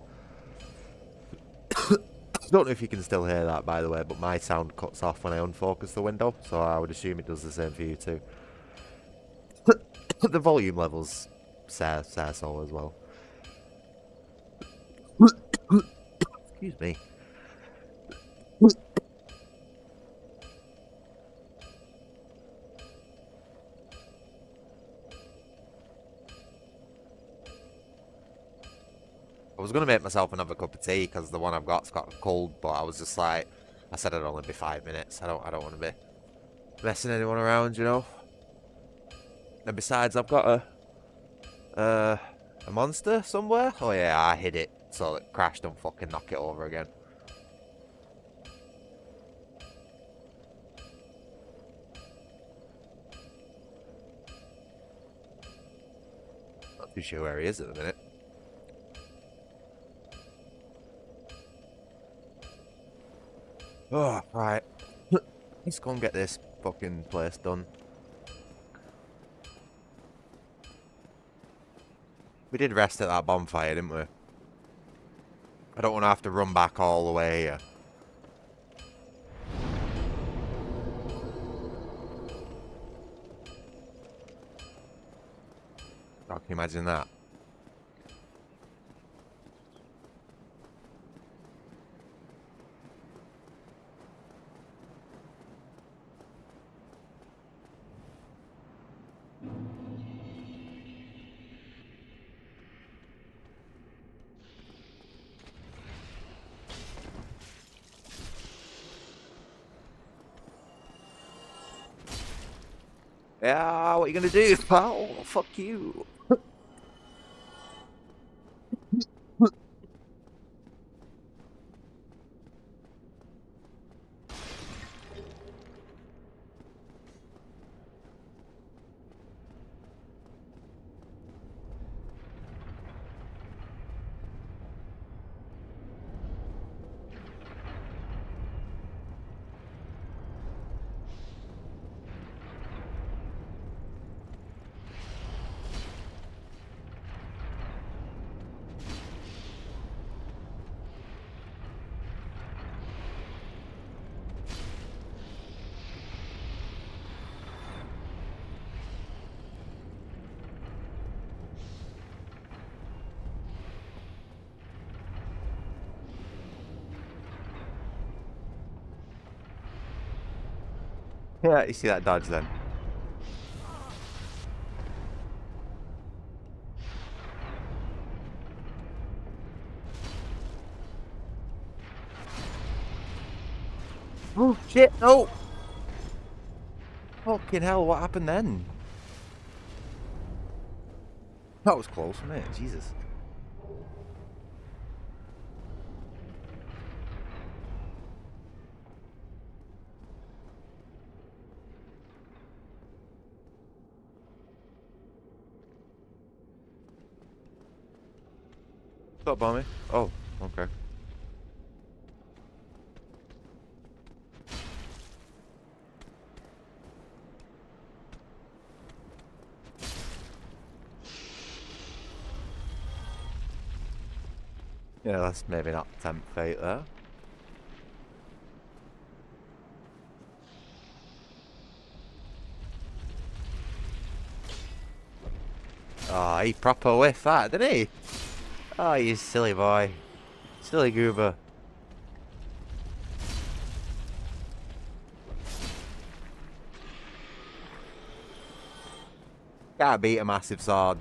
Don't know if you can still hear that, by the way, but my sound cuts off when I unfocus the window, so I would assume it does the same for you too. The volume levels say so as well. Excuse me. I was going to make myself another cup of tea because the one I've got's got cold, but I was just like, I said it'd only be 5 minutes. I don't want to be messing anyone around, you know. And besides, I've got a monster somewhere. Oh yeah, I hid it so that Crash don't fucking knock it over again. Not too sure where he is at the minute. Oh, right. Let's go and get this fucking place done. We did rest at that bonfire, didn't we? I don't want to have to run back all the way here. Oh, can you imagine that? Yeah, what are you gonna do, pal? Fuck you. Yeah, you see that dodge then? Oh shit, no! Fucking hell, what happened then? That was close, wasn't it? Jesus. Stop by me. Oh, okay. Yeah, that's maybe not tempt fate there. Oh, he proper whiffed that, didn't he? Oh, you silly boy. Silly goober. Can't beat a massive sword.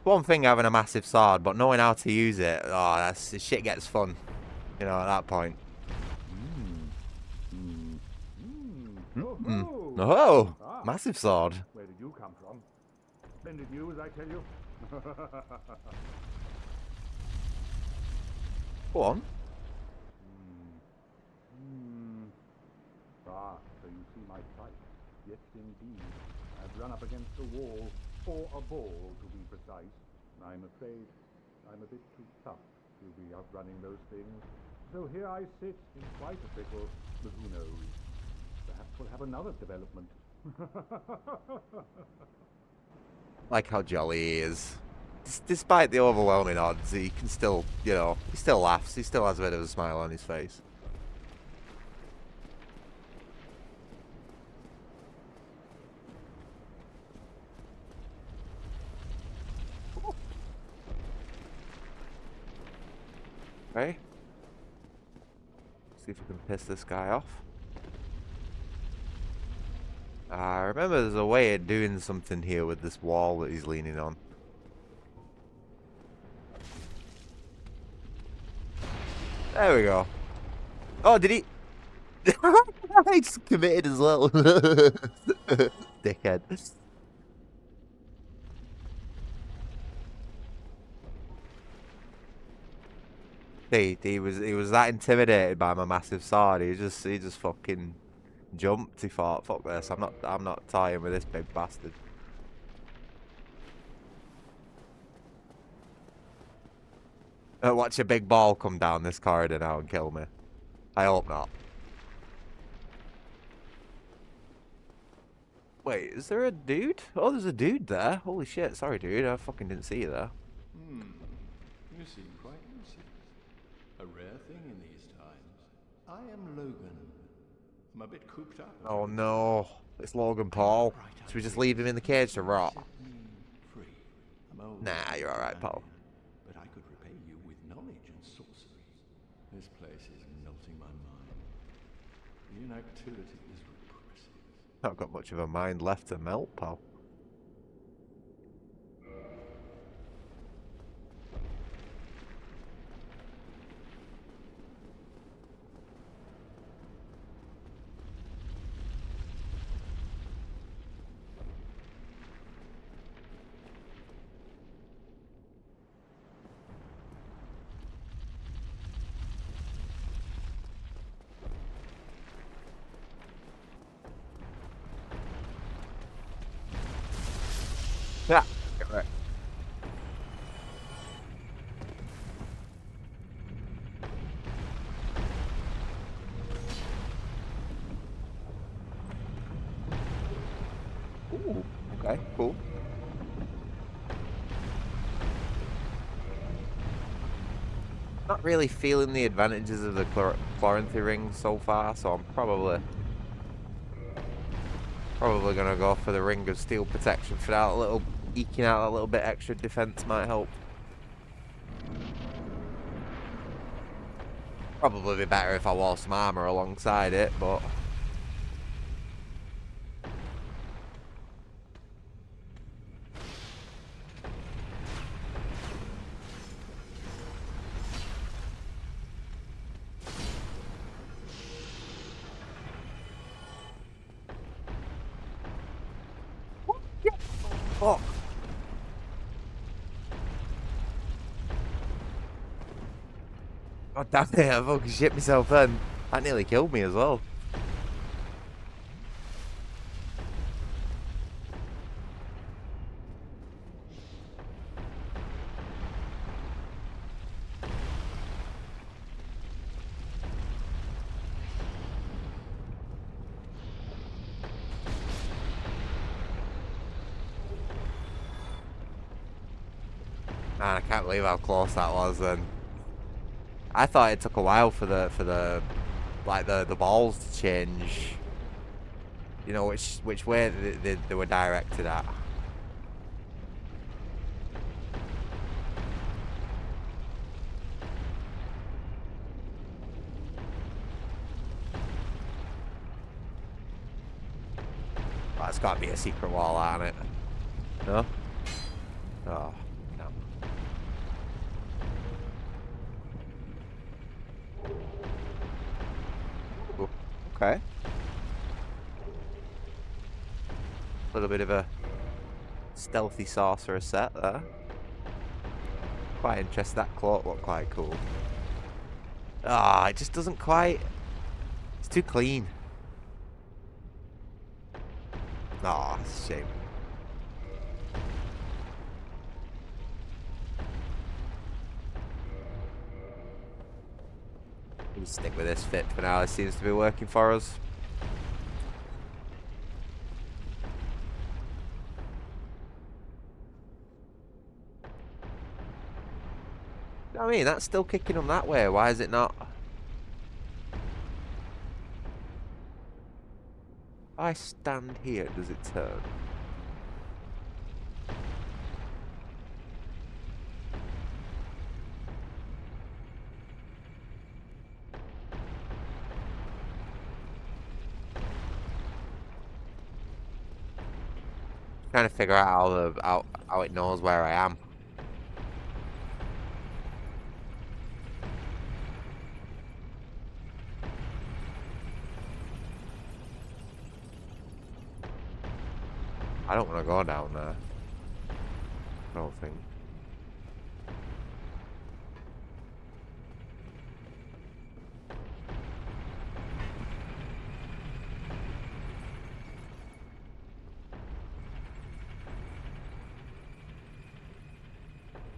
One thing having a massive sword, but knowing how to use it, oh, that's the shit gets fun. You know, at that point. Oh, massive sword. Where did you come from? Splendid news, I tell you. Go on. Ah, so you see my plight. Yes, indeed. I've run up against a wall, or a ball, to be precise. I'm afraid I'm a bit too tough to be outrunning those things. So here I sit in quite a pickle, but who knows? Perhaps we'll have another development. Like how jolly he is. Despite the overwhelming odds, he can still, you know, he still laughs. He still has a bit of a smile on his face. Okay. See if we can piss this guy off. I remember there's a way of doing something here with this wall that he's leaning on. There we go. Oh, did he? He just committed as well. Dickhead. He was that intimidated by my massive sword. He just fucking jumped. He thought, fuck this. I'm not tying with this big bastard. Watch a big ball come down this corridor now and kill me. I hope not. Wait, is there a dude? Oh, there's a dude there. Holy shit. Sorry, dude. I fucking didn't see you there. You seem quite lucid. A rare thing in these times. I am Logan. I'm a bit cooped up. Oh no. It's Logan Paul. Should we just leave him in the cage to rot? Free. I'm old. Nah, you're alright, pal. But I could repay you with knowledge and sorcery. This place is melting my mind. The inactivity is repressive. Not got much of a mind left to melt, pal. Yeah, correct. Ooh, okay, cool. Not really feeling the advantages of the Chloranthy ring so far, so I'm probably gonna go for the ring of steel protection for that little eking out a little bit extra defense might help. Probably be better if I wore some armor alongside it, but fuck. God damn it, I fucking shit myself then. That nearly killed me as well. Man, I can't believe how close that was then. I thought it took a while for the balls to change. You know which way they were directed at. it's got to be a secret wall, aren't it? No? Oh, no. Ooh, okay. A little bit of a stealthy sorcerer set there. Quite interesting. That cloak looked quite cool. Ah, it just doesn't quite... It's too clean. Ah, it's a shame. We'll stick with this fit for now. It seems to be working for us. I mean, that's still kicking them that way. Why is it not? If I stand here, does it turn? Trying to figure out how it knows where I am. I don't want to go down there. I don't think.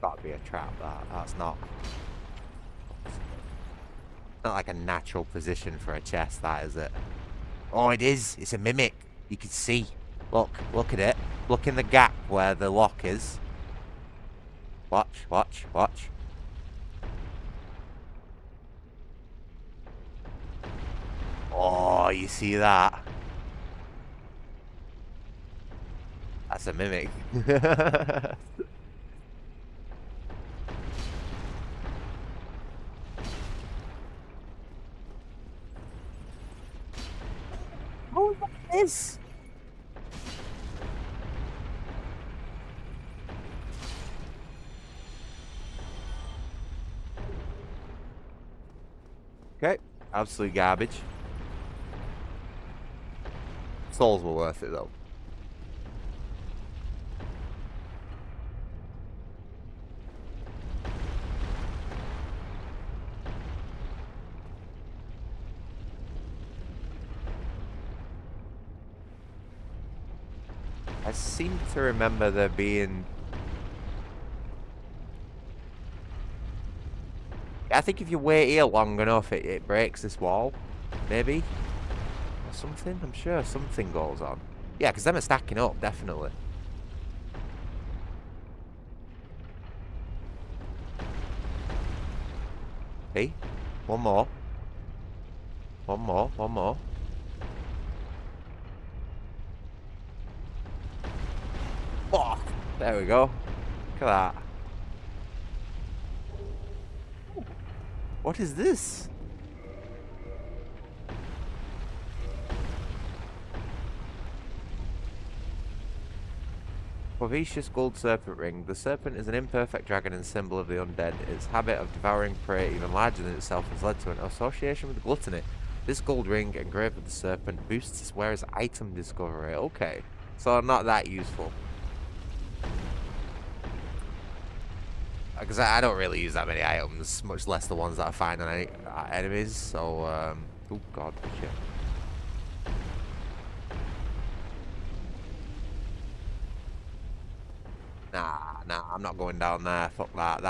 Gotta be a trap, that's not like a natural position for a chest, that is it? Oh, it is. It's a mimic. You can see. Look at it. Look in the gap where the lock is. Watch. Oh, you see that? That's a mimic. Oh, look at this. Okay, absolute garbage. Souls were worth it though. I seem to remember there being... I think if you wait here long enough, it breaks this wall. Maybe? Or something? I'm sure something goes on. Yeah, because them are stacking up, definitely. Hey, one more. One more. Oh, there we go. Look at that. What is this? Corvicious gold serpent ring. The serpent is an imperfect dragon and symbol of the undead. Its habit of devouring prey even larger than itself has led to an association with gluttony. This gold ring, engraved with the serpent, boosts its wearer's item discovery. Okay, so not that useful. Because I don't really use that many items, much less the ones that I find on enemies, so, oh god, shit. Nah, I'm not going down there, fuck that,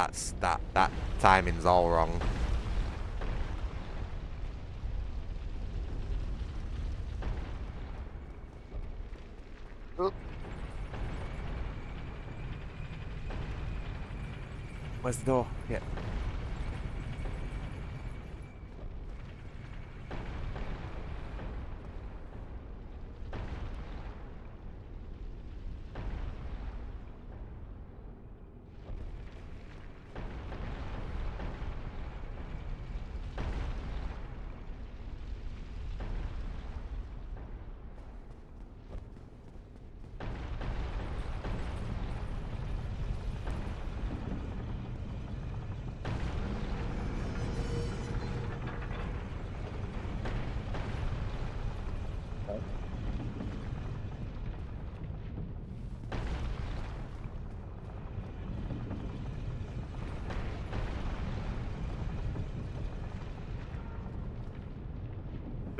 that timing's all wrong. Oop. Where's the door? Yeah.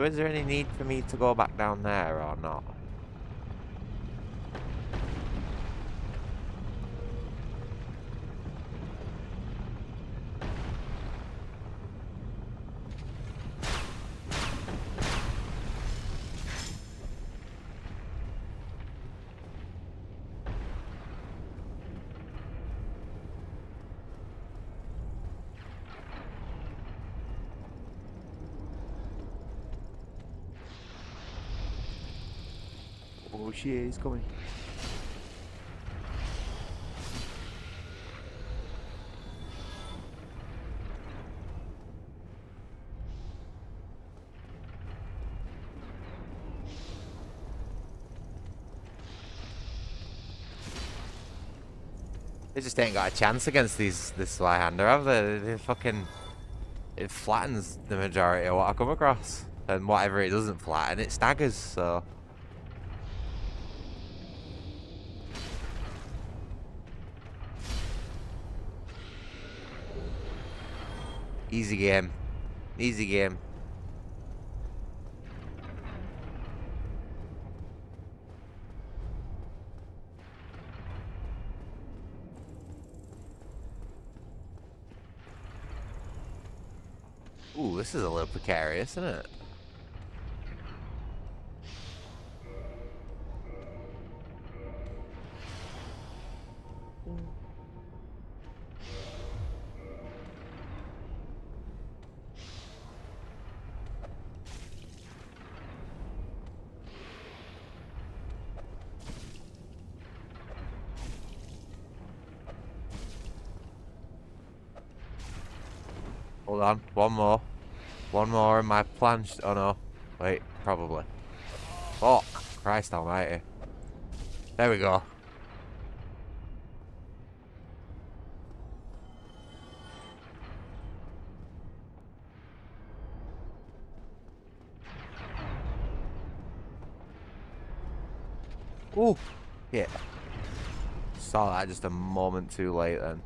So is there any need for me to go back down there or not? Oh shit, he's coming. They just ain't got a chance against this Slyhander, have they? They fucking... It flattens the majority of what I come across. And whatever it doesn't flatten, it staggers, so... Easy game. Easy game. Ooh, this is a little precarious, isn't it? Hold on, one more. One more and my plan. Oh no. Wait, probably. Fuck. Christ almighty. There we go. Ooh. Yeah. Saw that just a moment too late then.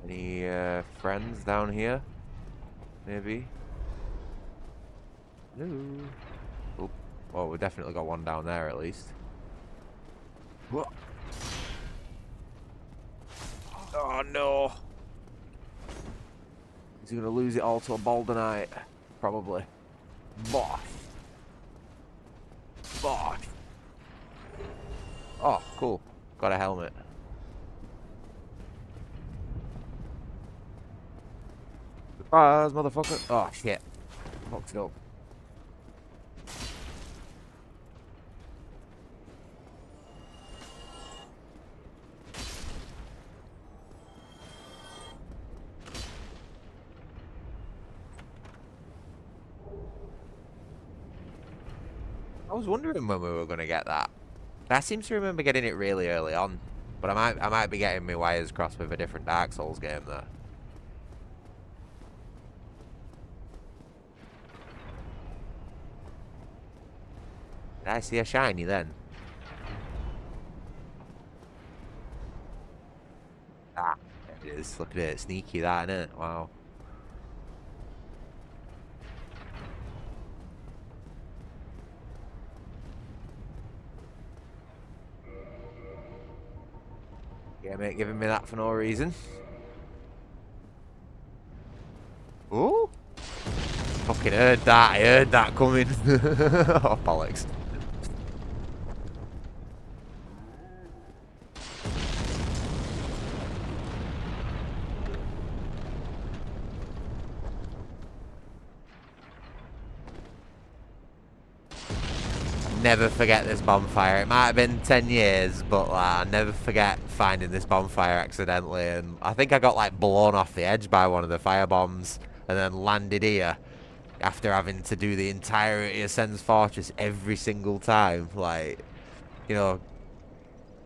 Any friends down here? Maybe? No. Oh, well, we definitely got one down there at least. What? Oh no! Is he gonna lose it all to a Baldenite? Probably. Bosh. Bosh. Oh, cool. Got a helmet. Surprise, motherfucker. Oh, shit. Fucked it up. I was wondering when we were going to get that. I seem to remember getting it really early on. But I might be getting my wires crossed with a different Dark Souls game there. Did I see a shiny then? Ah, there it is. Look at it. Sneaky that, innit? Wow. Yeah, mate, giving me that for no reason. Ooh! Fucking heard that. I heard that coming. Oh, bollocks. Never forget this bonfire. It might have been 10 years, but I never forget finding this bonfire accidentally. And I think I got like blown off the edge by one of the fire bombs and then landed here after having to do the entirety of Sen's Fortress every single time. Like, you know,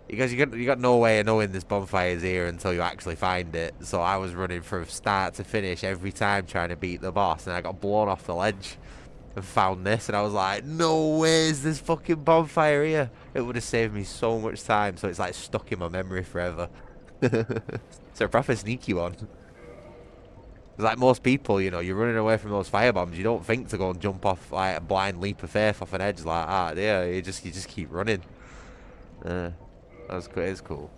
Because you got no way of knowing this bonfire is here until you actually find it. So I was running from start to finish every time trying to beat the boss, and I got blown off the ledge and found this, and I was like, no way is this fucking bonfire here. It would have saved me so much time, so it's like stuck in my memory forever. It's a proper sneaky one. Like most people, you know, you're running away from those firebombs, you don't think to go and jump off like a blind leap of faith off an edge like that. Yeah, you just keep running. That's cool. It's cool.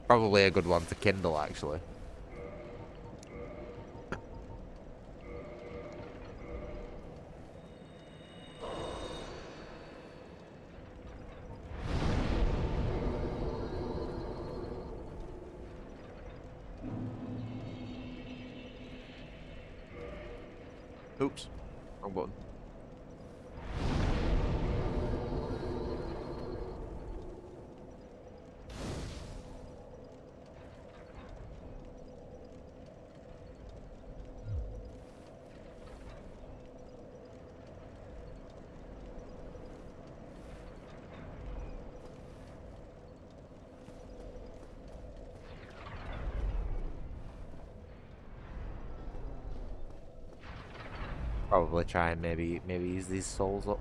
Probably a good one to kindle, actually. Oops, wrong button. Probably try and maybe use these souls up.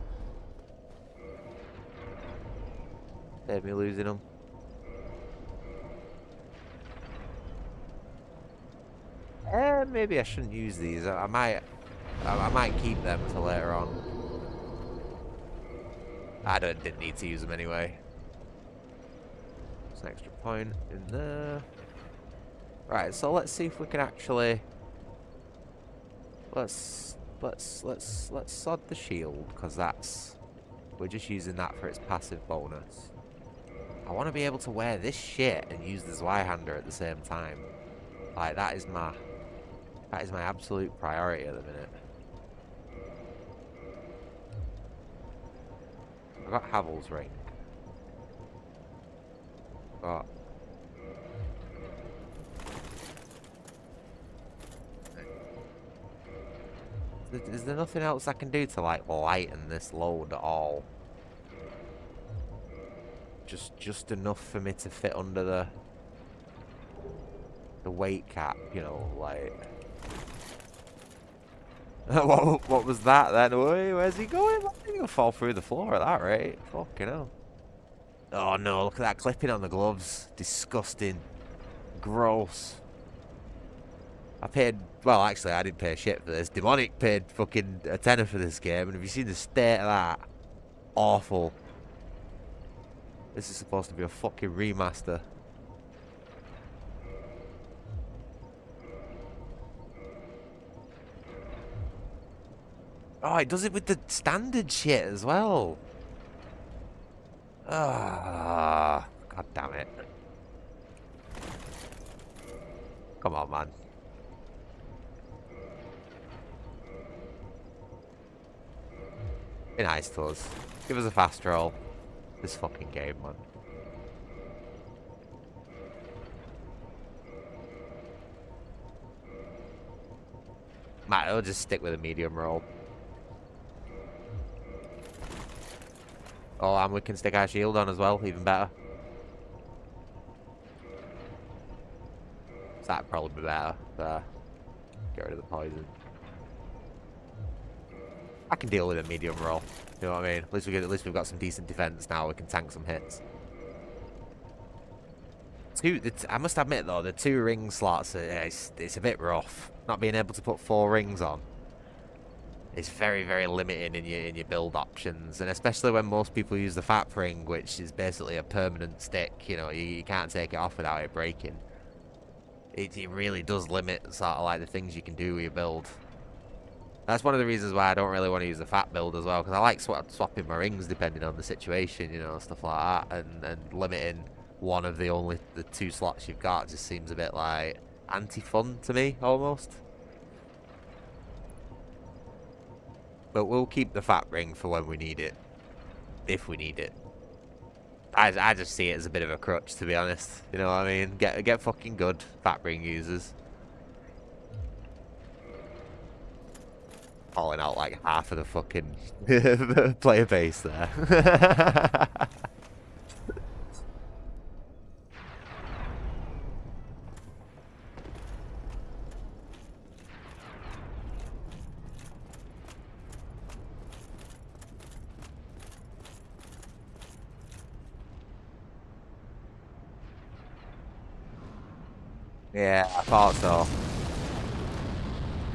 Save me losing them. Maybe I shouldn't use these. I might keep them for later on. Didn't need to use them anyway. There's an extra point in there. Right, so let's see if we can actually let's sod the shield, because we're just using that for its passive bonus. I want to be able to wear this shit and use the Zweihander at the same time. Like that is my absolute priority at the minute. I got Havel's ring. Got Is there nothing else I can do to like lighten this load at all? Just enough for me to fit under the weight cap, you know, like. What was that then? Where's he going? He's gonna fall through the floor at that rate. Fucking hell. Oh no, look at that clipping on the gloves. Disgusting. Gross. I paid, well actually I didn't pay shit for this. Demonic paid fucking a tenner for this game, and have you seen the state of that? Awful. This is supposed to be a fucking remaster. Oh, it does it with the standard shit as well. Ah, god damn it. Come on, man. Be nice to us. Give us a fast roll. This fucking game, man. Might as well just stick with a medium roll. Oh, and we can stick our shield on as well, even better. So that'd probably be better. Get rid of the poison. I can deal with a medium roll. You know what I mean? At least we've got some decent defense now. We can tank some hits. I must admit though, the 2 ring slots, it's a bit rough. Not being able to put 4 rings on. It's very, very limiting in your build options, and especially when most people use the fat ring, which is basically a permanent stick. You know, you can't take it off without it breaking. It really does limit sort of like the things you can do with your build. That's one of the reasons why I don't really want to use the fat build as well, because I like swapping my rings depending on the situation, you know, stuff like that, and limiting one of the 2 slots you've got just seems a bit like anti-fun to me, almost. But we'll keep the fat ring for when we need it, if we need it. I just see it as a bit of a crutch, to be honest. You know what I mean? Get fucking good, fat ring users. Falling out like half of the fucking player base there. Yeah, I thought so.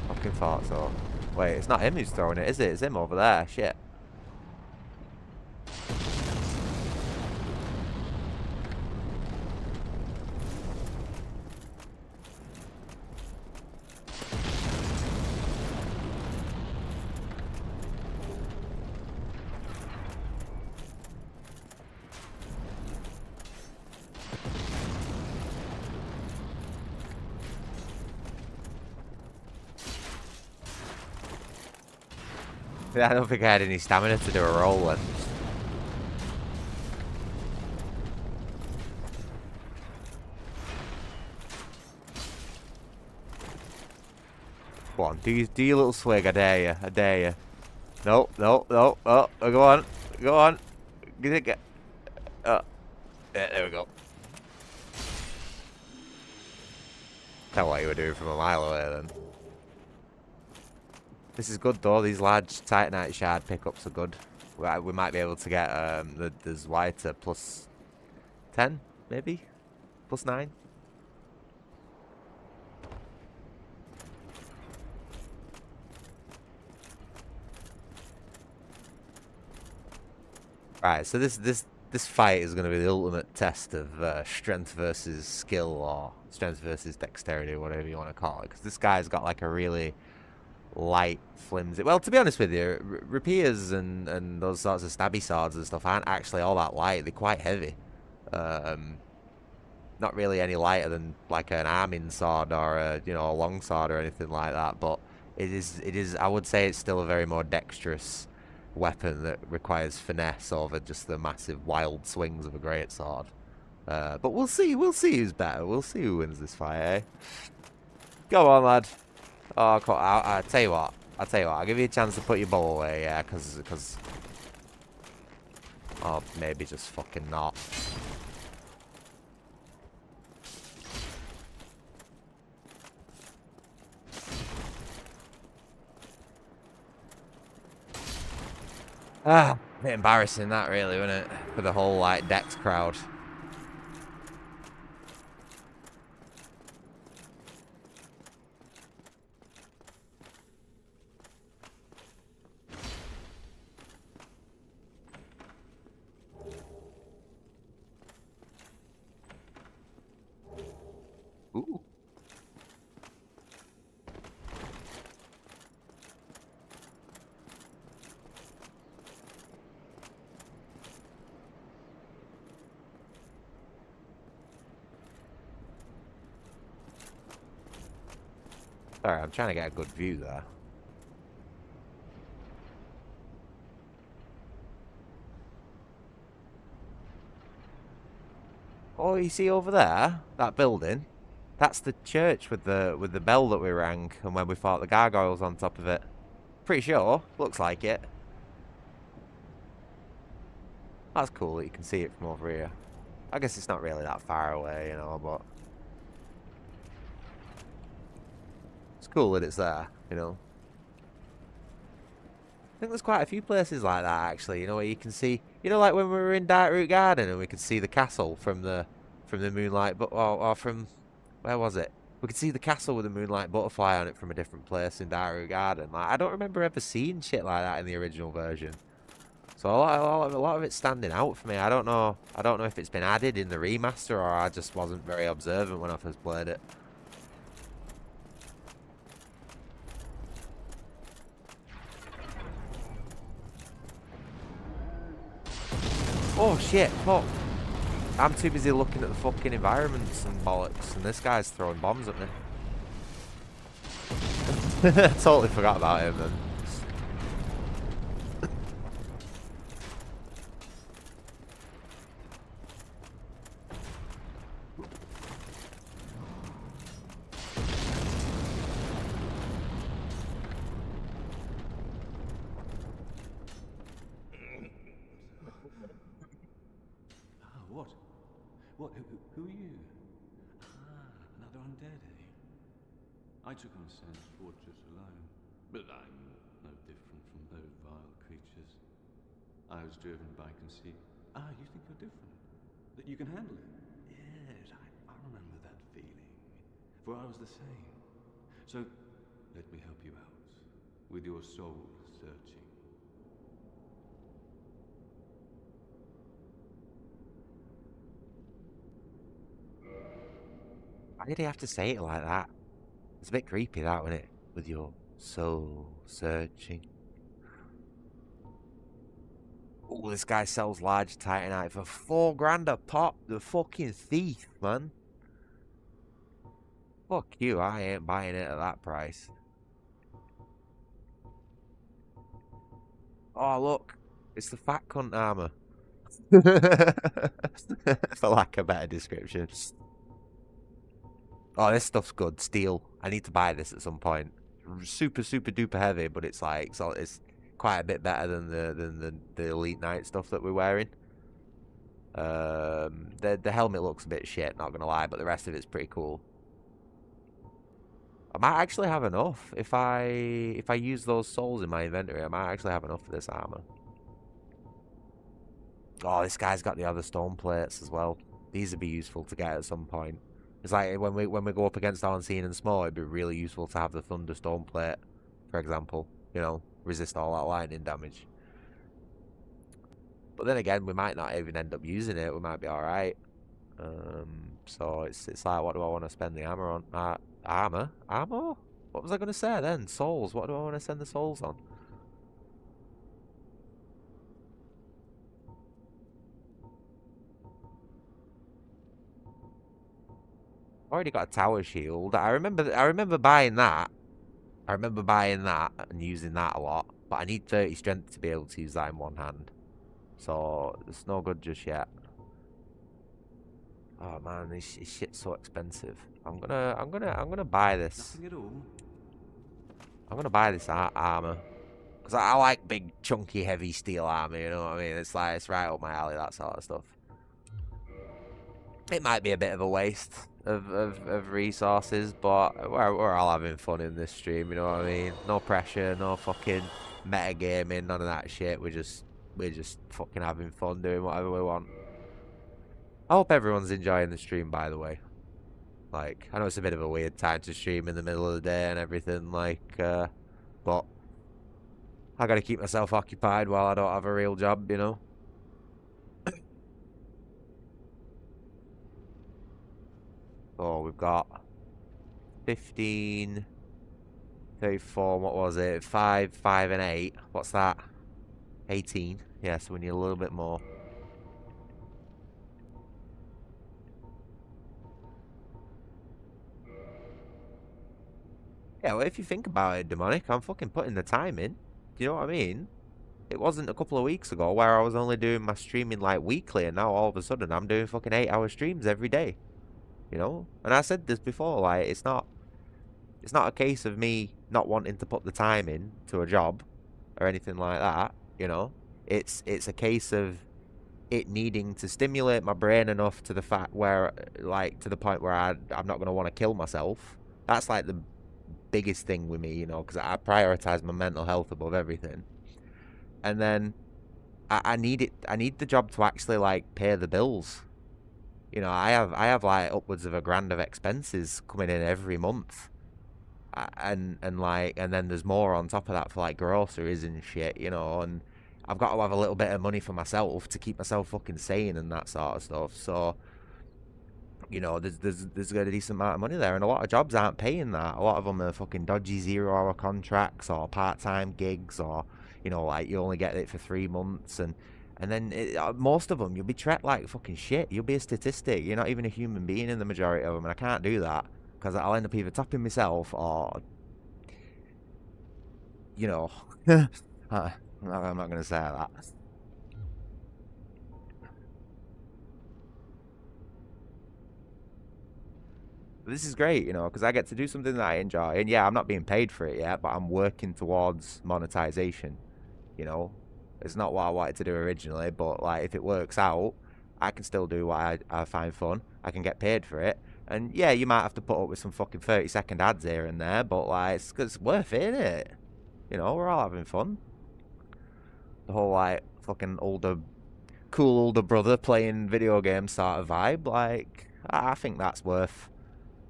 Fucking thought so. Wait, it's not him who's throwing it, is it? It's him over there. Shit. I don't think I had any stamina to do a roll then. Go on, do your little swig, I dare you, I dare you. No, no, no, oh, go on, go on. Get, yeah, there we go. Tell what you were doing from a mile away then. This is good though, these large Titanite shard pickups are good. We might be able to get, there's white plus 10, maybe? Plus 9? Right, so this fight is going to be the ultimate test of strength versus skill, or strength versus dexterity, whatever you want to call it. Because this guy's got like a really light, flimsy... Well, to be honest with you, rapiers and those sorts of stabby swords and stuff aren't actually all that light. They're quite heavy. Not really any lighter than like an arming sword or a, you know, a long sword or anything like that. But it is. I would say it's still a very more dexterous weapon that requires finesse over just the massive wild swings of a great sword. But we'll see who's better. We'll see who wins this fight, eh? Go on, lad. Oh, I'll tell you what. I'll give you a chance to put your bow away, yeah, because... Oh, maybe just fucking not. Ah, a bit embarrassing that really, wasn't it? For the whole, like, Dex crowd. Ooh. Sorry, I'm trying to get a good view there. Oh, you see over there? That building? That's the church with the bell that we rang and when we fought the gargoyles on top of it. Pretty sure. Looks like it. That's cool that you can see it from over here. I guess it's not really that far away, you know, but... It's cool that it's there, you know. I think there's quite a few places like that, actually, you know, where you can see... You know, like when we were in Darkroot Garden and we could see the castle from the moonlight... Or from... Where was it? We could see the castle with the moonlight butterfly on it from a different place in Darkroot Garden. Like, I don't remember ever seeing shit like that in the original version. So a lot of it's standing out for me. I don't know if it's been added in the remaster or I just wasn't very observant when I first played it. Oh shit, fuck. I'm too busy looking at the fucking environments and bollocks, and this guy's throwing bombs at me. Totally forgot about him then. What? Who are you? Ah, another undead, eh? I took on Sen's fortress alone, but I'm no different from those vile creatures. I was driven by conceit. Ah, you think you're different? That you can handle it? Yes, I remember that feeling. for I was the same. So, let me help you out with your soul searching. Why did he have to say it like that? It's a bit creepy, that, wasn't it? With your soul searching. Oh, this guy sells large titanite for $4 a pop. The fucking thief, man. Fuck you, I ain't buying it at that price. Oh, look. It's the fat cunt armor. For lack of a better description. Oh, this stuff's good. Steel. I need to buy this at some point. Super, super duper heavy, but it's like it's quite a bit better than the Elite Knight stuff that we're wearing. The helmet looks a bit shit, not gonna lie, but the rest of it's pretty cool. I might actually have enough if I use those souls in my inventory. I might actually have enough for this armor. Oh, this guy's got the other stone plates as well. These would be useful to get at some point. It's like when we go up against Unseen and Small, it'd be really useful to have the Thunder Stone plate, for example. You know, resist all that lightning damage. But then again, we might not even end up using it. We might be all right. So it's like, what do I want to spend the armor on? Armor? What was I going to say then? Souls. What do I want to spend the souls on? Already got a tower shield. I remember buying that. I remember buying that and using that a lot. But I need 30 strength to be able to use that in one hand. So it's no good just yet. Oh man, this shit's so expensive. I'm gonna buy this. Nothing at all. I'm gonna buy this armor. Because I like big, chunky, heavy steel armor, you know what I mean? It's like, it's right up my alley, that sort of stuff. It might be a bit of a waste of resources, but we're all having fun in this stream, you know what I mean? No pressure, no fucking metagaming, none of that shit. We're just fucking having fun doing whatever we want. I hope everyone's enjoying the stream, by the way. Like, I know it's a bit of a weird time to stream in the middle of the day and everything, like, but I gotta keep myself occupied while I don't have a real job, you know? Oh, we've got 15, 34, what was it? 5, 5 and 8. What's that? 18. Yeah, so we need a little bit more. Yeah, well, if you think about it, Demonic, I'm fucking putting the time in. Do you know what I mean? It wasn't a couple of weeks ago where I was only doing my streaming like weekly, and now all of a sudden I'm doing fucking 8-hour streams every day. You know? And I said this before, like, it's not a case of me not wanting to put the time in to a job or anything like that, you know? It's a case of it needing to stimulate my brain enough to the fact where, like, to the point where I'm not going to want to kill myself. That's like the biggest thing with me, you know, because I prioritize my mental health above everything. And then I need the job to actually, like, pay the bills. You know, I have like upwards of $1,000 of expenses coming in every month. And then there's more on top of that for like groceries and shit, you know, and I've got to have a little bit of money for myself to keep myself fucking sane and that sort of stuff. So, you know, there's got a decent amount of money there, and a lot of jobs aren't paying that. A lot of them are fucking dodgy 0-hour contracts or part-time gigs, or, you know, like you only get it for 3 months, and then most of them you'll be treated like fucking shit. You'll be a statistic. You're not even a human being in the majority of them, and I can't do that because I'll end up either topping myself or, you know, I'm not gonna say that. This is great, you know, because I get to do something that I enjoy. And yeah, I'm not being paid for it yet, but I'm working towards monetization, you know. It's not what I wanted to do originally, but, like, if it works out, I can still do what I find fun. I can get paid for it. And yeah, you might have to put up with some fucking 30-second ads here and there, but, like, it's worth it, innit? You know, we're all having fun. The whole, like, fucking cool older brother playing video games sort of vibe, like, I think that's worth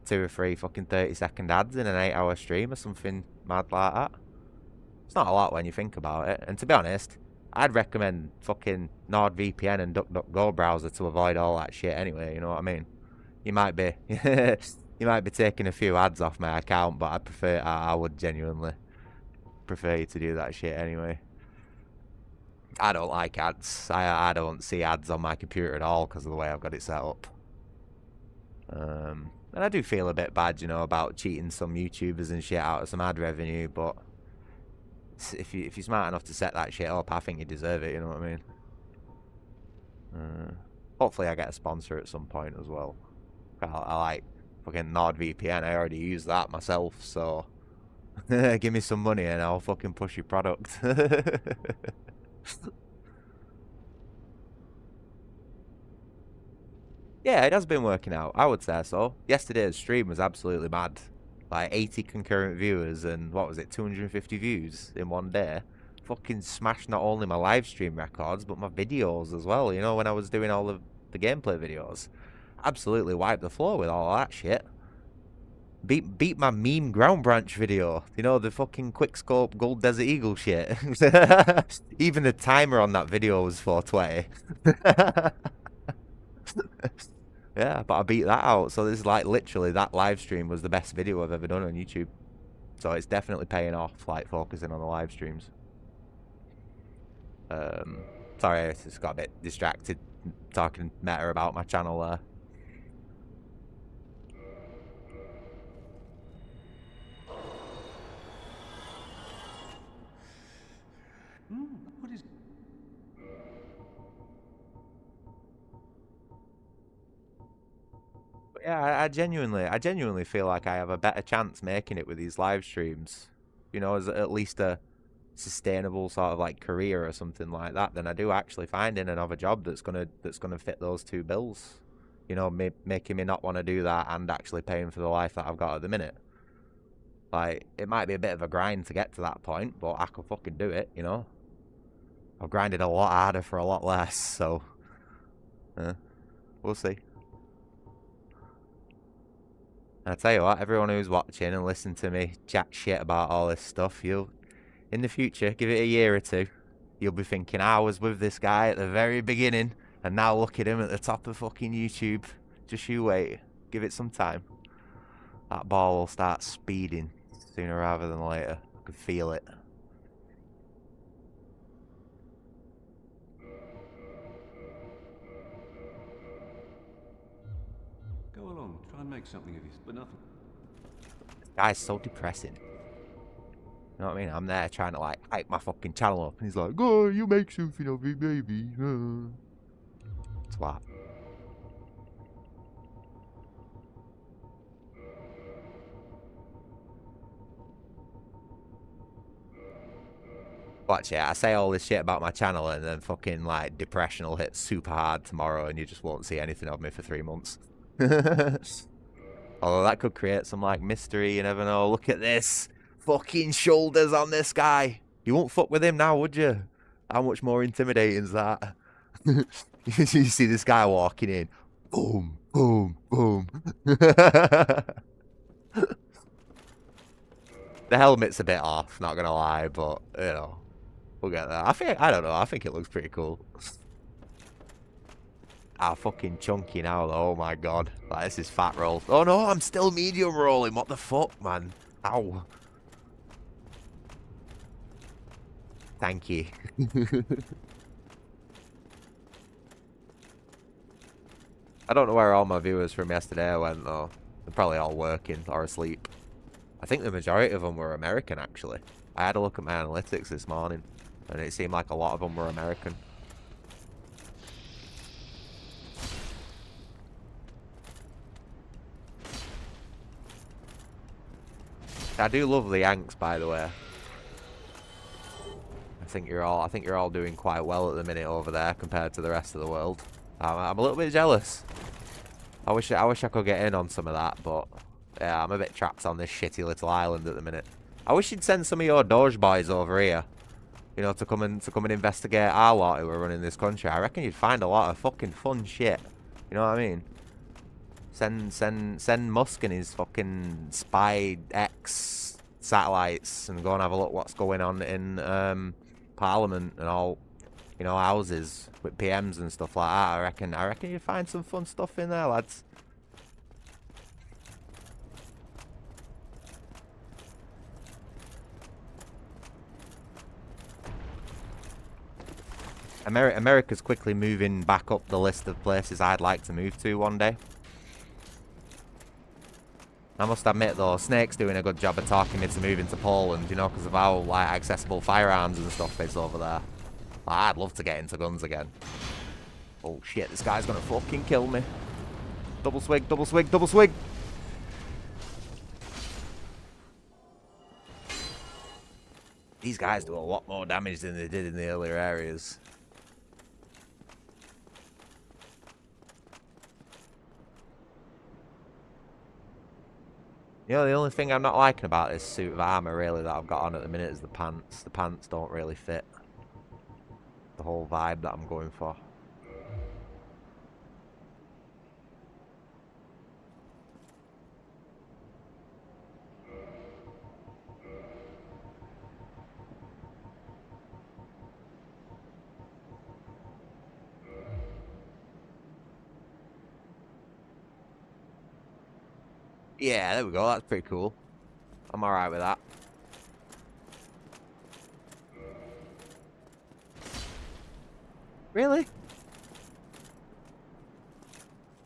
2 or 3 fucking 30-second ads in an 8-hour stream or something mad like that. It's not a lot when you think about it. And to be honest, I'd recommend fucking NordVPN and DuckDuckGo browser to avoid all that shit anyway, you know what I mean? You might be you might be taking a few ads off my account, but I would genuinely prefer you to do that shit anyway. I don't like ads. I don't see ads on my computer at all because of the way I've got it set up. And I do feel a bit bad, you know, about cheating some YouTubers and shit out of some ad revenue, but if you're smart enough to set that shit up, I think you deserve it, you know what I mean? Hopefully I get a sponsor at some point as well. I like fucking NordVPN, I already use that myself, so give me some money and I'll fucking push your product. Yeah, it has been working out, I would say so. Yesterday's stream was absolutely mad. Like 80 concurrent viewers and what was it, 250 views in one day. Fucking smashed not only my live stream records, but my videos as well, you know, when I was doing all of the gameplay videos. Absolutely wiped the floor with all that shit. Beat my meme ground branch video. You know, the fucking quickscope gold desert eagle shit. Even the timer on that video was 420. Yeah, but I beat that out. So this is like literally that live stream was the best video I've ever done on YouTube. So it's definitely paying off, like focusing on the live streams. Sorry, I just got a bit distracted talking meta about my channel there. What is... But yeah, I genuinely feel like I have a better chance making it with these live streams. You know, as at least a sustainable sort of like career or something like that than I do actually finding another job that's gonna fit those two bills. You know, making me not want to do that and actually paying for the life that I've got at the minute. Like, it might be a bit of a grind to get to that point, but I could fucking do it, you know? I've grinded a lot harder for a lot less, so... we'll see. And I tell you what, everyone who's watching and listening to me chat shit about all this stuff, in the future, give it a year or two, you'll be thinking, I was with this guy at the very beginning, and now look at him at the top of fucking YouTube. Just you wait. Give it some time. That ball will start speeding sooner rather than later. I can feel it. Go along, try and make something of this, but nothing. This guy's so depressing. You know what I mean? I'm there trying to like hype my fucking channel up, and he's like, "Oh, you make something of it, baby." Twat. Watch it. I say all this shit about my channel, and then fucking like depression will hit super hard tomorrow, and you just won't see anything of me for 3 months. Although that could create some like mystery. You never know. Look at this. Fucking shoulders on this guy. You won't fuck with him now, would you? How much more intimidating is that? You see this guy walking in. Boom, boom, boom. The helmet's a bit off, not gonna lie, but, you know, we'll get there. I don't know, I think it looks pretty cool. Ah, fucking chunky now, though, oh my god. Like, this is fat roll. Oh no, I'm still medium rolling, what the fuck, man? Ow. Thank you. I don't know where all my viewers from yesterday went, though. They're probably all working or asleep. I think the majority of them were American, actually. I had a look at my analytics this morning, and it seemed like a lot of them were American. I do love the Yanks, by the way. I think you're all doing quite well at the minute over there compared to the rest of the world. I'm a little bit jealous. I wish I could get in on some of that, but yeah, I'm a bit trapped on this shitty little island at the minute. I wish you'd send some of your Doge boys over here, you know, to come and investigate our lot who are running this country. I reckon you'd find a lot of fucking fun shit. You know what I mean? Send Musk and his fucking Spy X satellites and go and have a look what's going on in Parliament and all, you know, houses with PMs and stuff like that. I reckon you'd find some fun stuff in there, lads. America's quickly moving back up the list of places I'd like to move to one day. I must admit though, Snake's doing a good job of talking me to move into Poland, you know, because of how like accessible firearms and stuff is over there. Like, I'd love to get into guns again. Oh shit, this guy's gonna fucking kill me. Double swig, double swig, double swig! These guys do a lot more damage than they did in the earlier areas. You know, the only thing I'm not liking about this suit of armor, really, that I've got on at the minute is the pants. The pants don't really fit the whole vibe that I'm going for. Yeah, there we go. That's pretty cool. I'm alright with that. Really?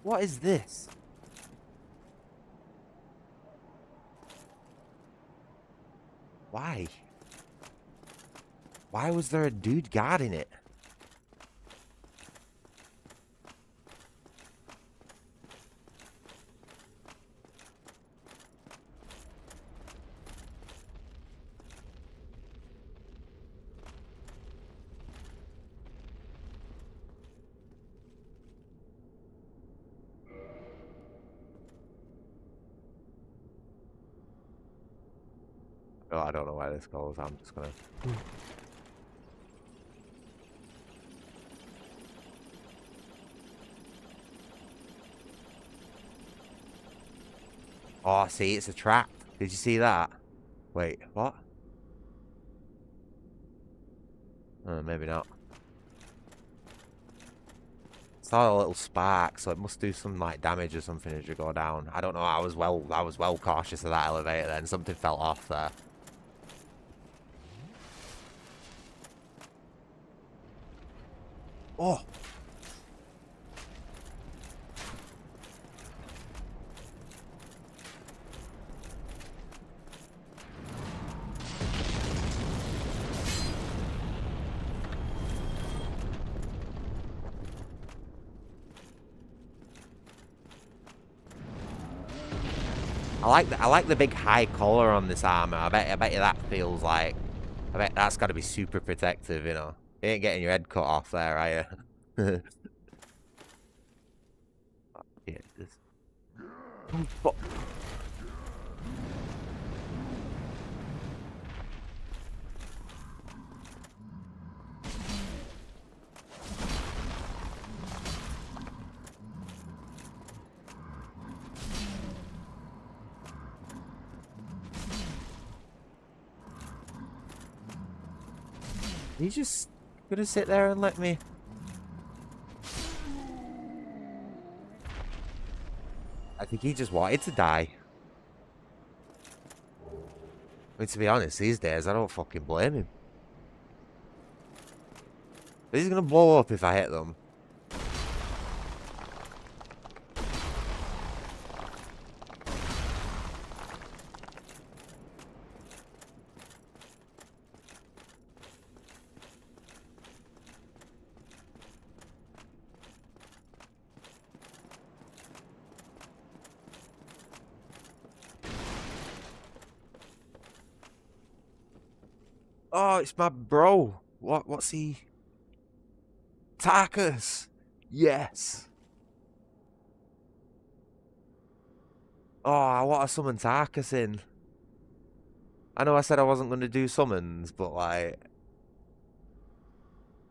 What is this? Why? Why was there a dude guarding it? Oh, I don't know where this goes. I'm just gonna... Oh, see, it's a trap. Did you see that? Wait, what? Maybe not. Saw a little spark, so it must do some like damage or something as you go down. I don't know. I was well cautious of that elevator. Then something fell off there. Oh. I like the big high collar on this armor. I bet you that feels like, I bet that's got to be super protective, you know. You ain't getting your head cut off there, are you? Yeah, this. Oh, fuck. He's just gonna sit there and let me... I think he just wanted to die. I mean, to be honest, these days, I don't fucking blame him. He's gonna blow up if I hit them. Oh, it's my bro. What's he? Tarkus. Yes. Oh, I want to summon Tarkus in. I know I said I wasn't going to do summons, but like...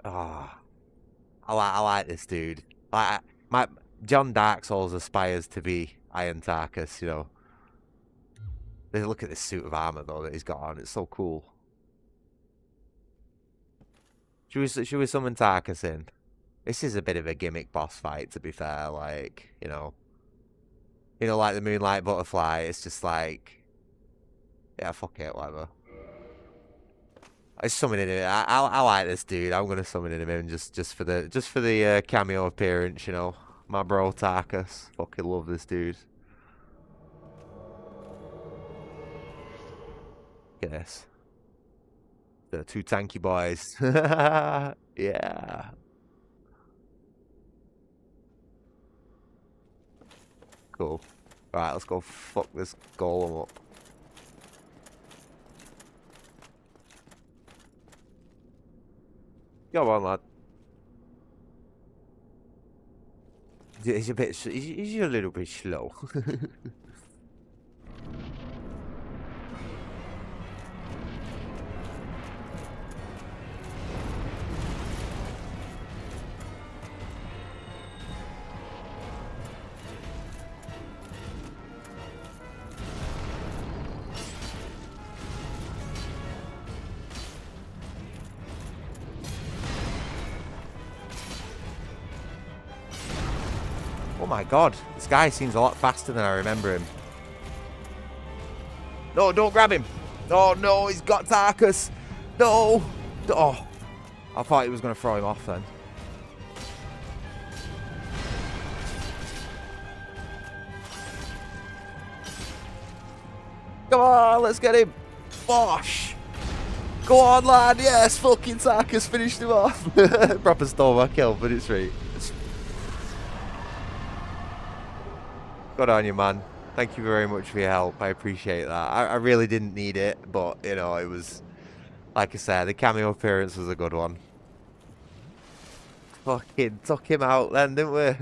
Oh. I like this dude. Like, John Dark Souls aspires to be Iron Tarkus, you know. Look at this suit of armor though that he's got on. It's so cool. Should we summon Tarkus in? This is a bit of a gimmick boss fight, to be fair. Like, you know, like the Moonlight Butterfly. It's just like, yeah, fuck it, whatever. I summoning him. I like this dude. I'm gonna summon him in just for the cameo appearance. You know, my bro Tarkus. Fucking love this dude. Look at this. The two tanky boys. Yeah. Cool. Alright, let's go fuck this golem up. Go on, lad. He's a little bit slow. Oh my god, this guy seems a lot faster than I remember him. No, don't grab him. Oh no, he's got Tarkus. No. Oh, I thought he was going to throw him off then. Come on, let's get him. Bosh. Go on, lad. Yes, fucking Tarkus finished him off. Proper stole my kill, but it's right. Good on you, man. Thank you very much for your help. I appreciate that. I really didn't need it, but, you know, it was... Like I said, the cameo appearance was a good one. Fucking took him out then, didn't we?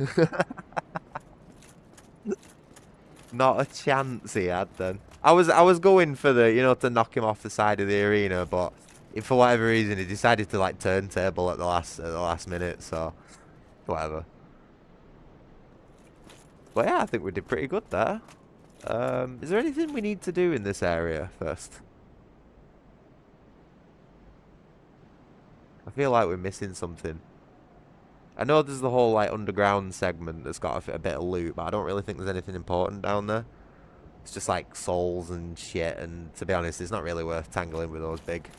Not a chance he had then. I was going for the, you know, to knock him off the side of the arena, but if for whatever reason he decided to like turntable at the last minute, so whatever. But yeah, I think we did pretty good there. Is there anything we need to do in this area first? I feel like we're missing something. I know there's the whole like underground segment that's got a bit of loot, but I don't really think there's anything important down there. It's just like souls and shit, and to be honest, it's not really worth tangling with those big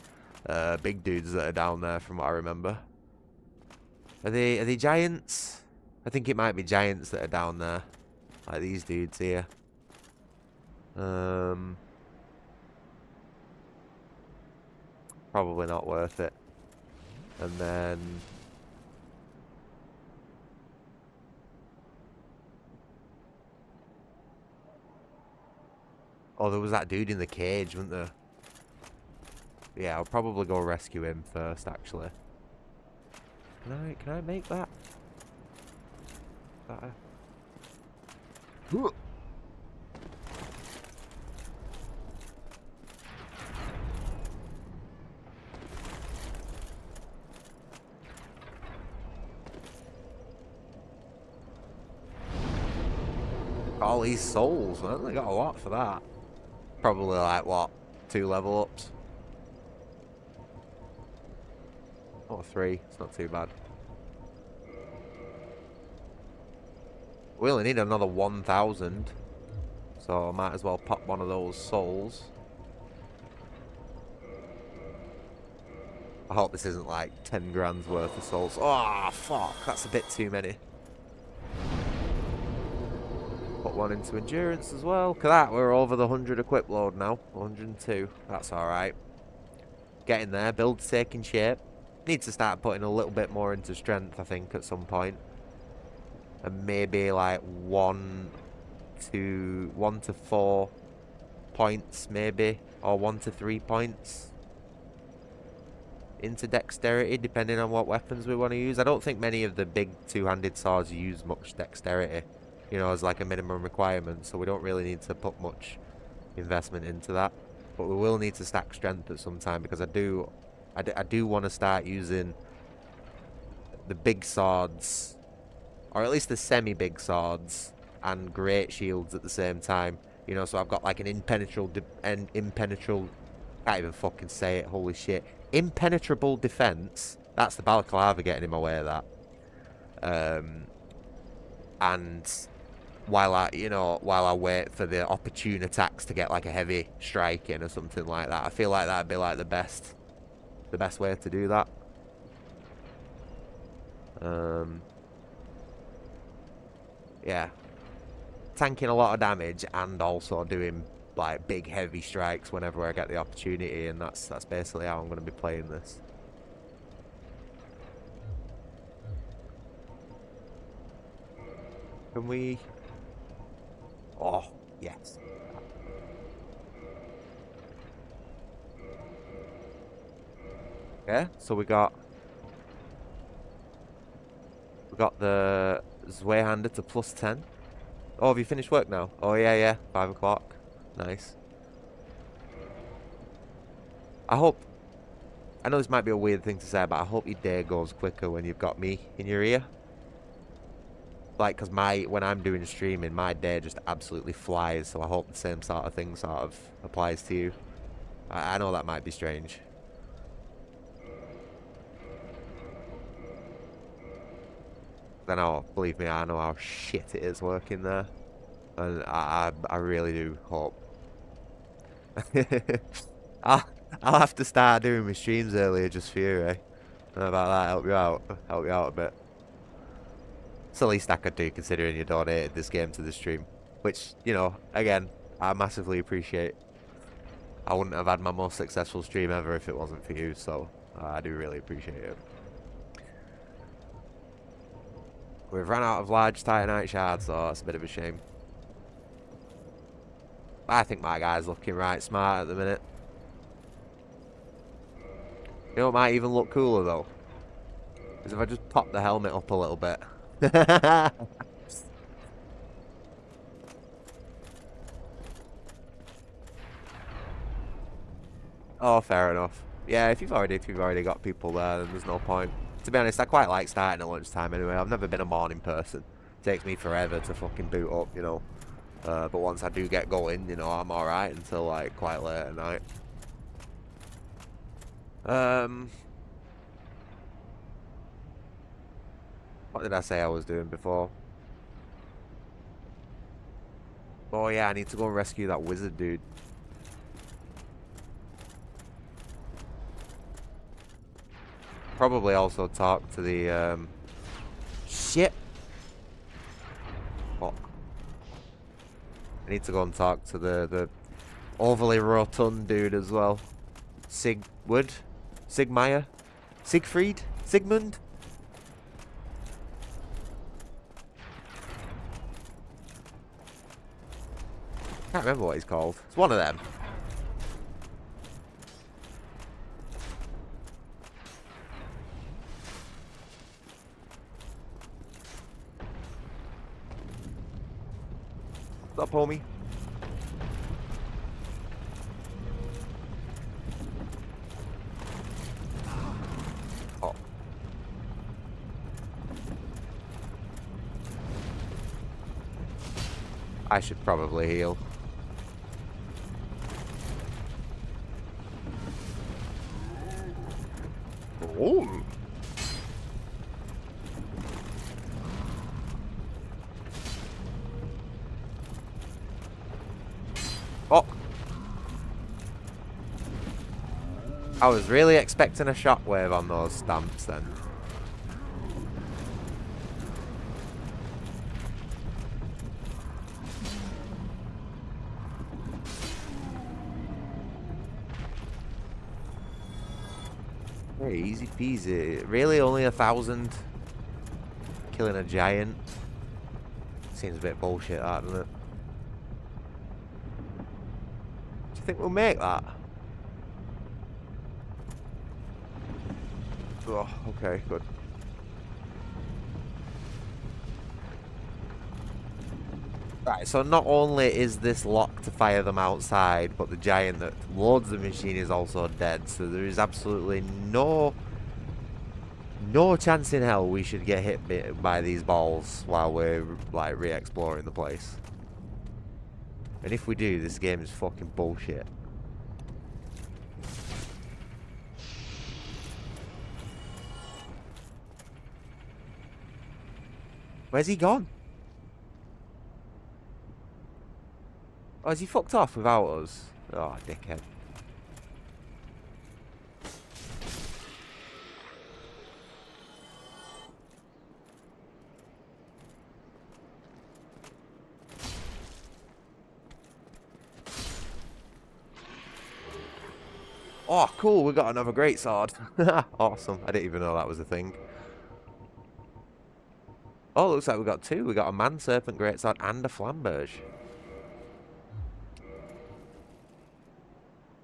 dudes that are down there, from what I remember. Are they giants? I think it might be giants that are down there, like these dudes here. Probably not worth it. And then oh, there was that dude in the cage, wasn't there? Yeah, I'll probably go rescue him first, actually. Can I make that? All these souls, man. They got a lot for that. Probably like, what, 2 level ups? Or 3. It's not too bad. We only need another 1,000. So I might as well pop one of those souls. I hope this isn't like 10 grand's worth of souls. Oh, fuck. That's a bit too many. Put one into endurance as well. Look at that, we're over the 100 equip load now. 102. That's alright. Getting there. Build's taking shape. Need to start putting a little bit more into strength, I think, at some point. And maybe like 1 to 4 points, maybe. Or 1 to 3 points into dexterity, depending on what weapons we want to use. I don't think many of the big two-handed swords use much dexterity, you know, as like a minimum requirement, so we don't really need to put much investment into that. But we will need to stack strength at some time, because I do want to start using the big swords or at least the semi-big swords and great shields at the same time. You know, so I've got like an impenetrable, can't even fucking say it, holy shit. Impenetrable defense. That's the balaclava getting in my way of that. And while I wait for the opportune attacks to get like a heavy strike in or something like that. I feel like that'd be like the best way to do that. Yeah. Tanking a lot of damage and also doing like big heavy strikes whenever I get the opportunity, and that's basically how I'm going to be playing this. Can we... Oh, yes. Okay, so we got the Zweihander to +10. Oh, have you finished work now? Oh yeah, 5 o'clock. Nice. I know this might be a weird thing to say, but I hope your day goes quicker when you've got me in your ear. Like, because when I'm doing streaming, my day just absolutely flies, so I hope the same sort of thing sort of applies to you. I know that might be strange. I know, believe me, I know how shit it is working there. And I really do hope. I'll have to start doing my streams earlier just for you, eh? How about that? Help you out a bit. It's the least I could do considering you donated this game to the stream. Which, you know, again, I massively appreciate. I wouldn't have had my most successful stream ever if it wasn't for you, so I do really appreciate it. We've run out of large titanite shards, so that's a bit of a shame. I think my guy's looking right smart at the minute. You know what might even look cooler though? Is if I just pop the helmet up a little bit. Oh, fair enough. Yeah, if you've already got people there, then there's no point. To be honest, I quite like starting at lunchtime anyway. I've never been a morning person. It takes me forever to fucking boot up, you know. But once I do get going, you know, I'm alright until like quite late at night. What did I say I was doing before? Oh yeah, I need to go and rescue that wizard dude. Probably also talk to the shit. Fuck. I need to go and talk to the overly rotund dude as well. Sigmund? Siegfried? Sigmund? Can't remember what he's called. It's one of them. What's up, homie? Oh. I should probably heal. Oh. Oh. I was really expecting a shockwave on those stamps then. Very easy peasy. Really, only 1,000? Killing a giant? Seems a bit bullshit, that, doesn't it? Do you think we'll make that? Oh, okay, good. Right, so not only is this locked to fire them outside, but the giant that loads the machine is also dead, so there is absolutely no No chance in hell we should get hit by these balls while we're like re-exploring the place. And if we do, this game is fucking bullshit. Where's he gone? Oh, has he fucked off without us? Oh, dickhead. Oh, cool, we got another great sword. Awesome. I didn't even know that was a thing. Oh, looks like we got two. We got a man serpent greatsword and a flamberge.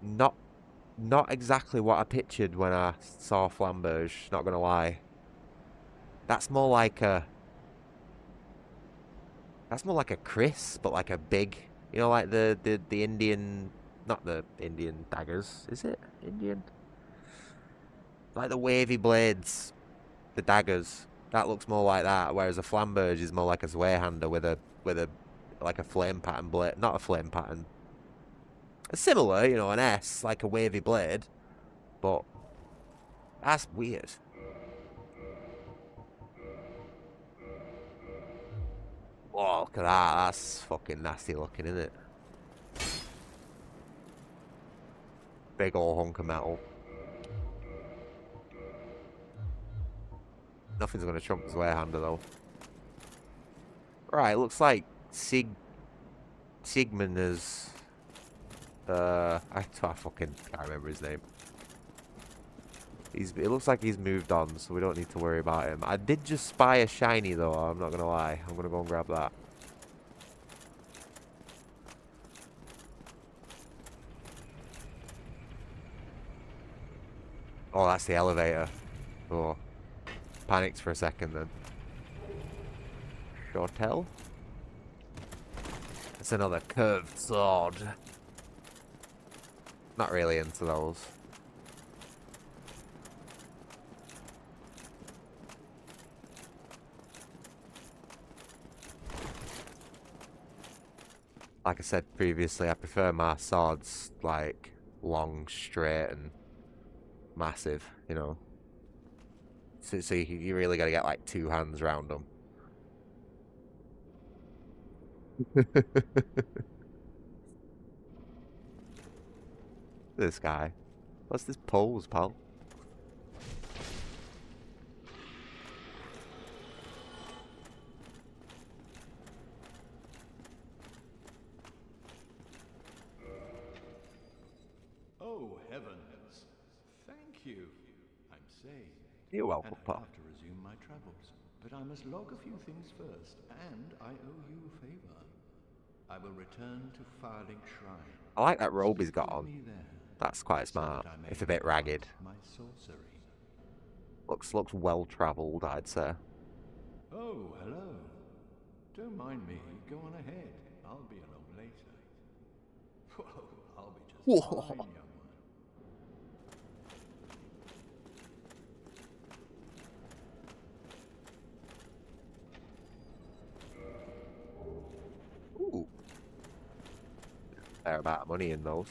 Not exactly what I pictured when I saw flamberge, not gonna lie. That's more like a Chris, but like a big, you know, like the Indian, not the Indian daggers, is it Indian? Like the wavy blades, the daggers. That looks more like that, whereas a flamberge is more like a Zweihander with a like a flame pattern blade, not a flame pattern. Similar, you know, an S, like a wavy blade, but that's weird. Oh, look at that. That's fucking nasty looking, isn't it? Big ol' hunk of metal. Nothing's gonna trump his Zweihander though. Right, looks like Sigmund is I fucking can't remember his name. It looks like he's moved on, so we don't need to worry about him. I did just spy a shiny though, I'm not gonna lie. I'm gonna go and grab that. Oh, that's the elevator. Oh. Panicked for a second then. Shortell? That's another curved sword. Not really into those. Like I said previously, I prefer my swords like long, straight, and massive, you know. So you really gotta get like two hands around them. This guy. What's this pose, pal? Oh, heavens. Thank you. I'm sane. You're welcome, and I pal. have to resume my travels. But I must log a few things first, and I owe you a favor. I will return to Firelink Shrine. I like that robe he's got Speak with on. me there, That's quite so smart. that I may If a bit impart ragged. My sorcery. Looks well travelled, I'd say. Oh, hello. Don't mind me. Go on ahead. I'll be along later. Whoa, I'll be just fine, young one. Ooh. Fair amount of money in those.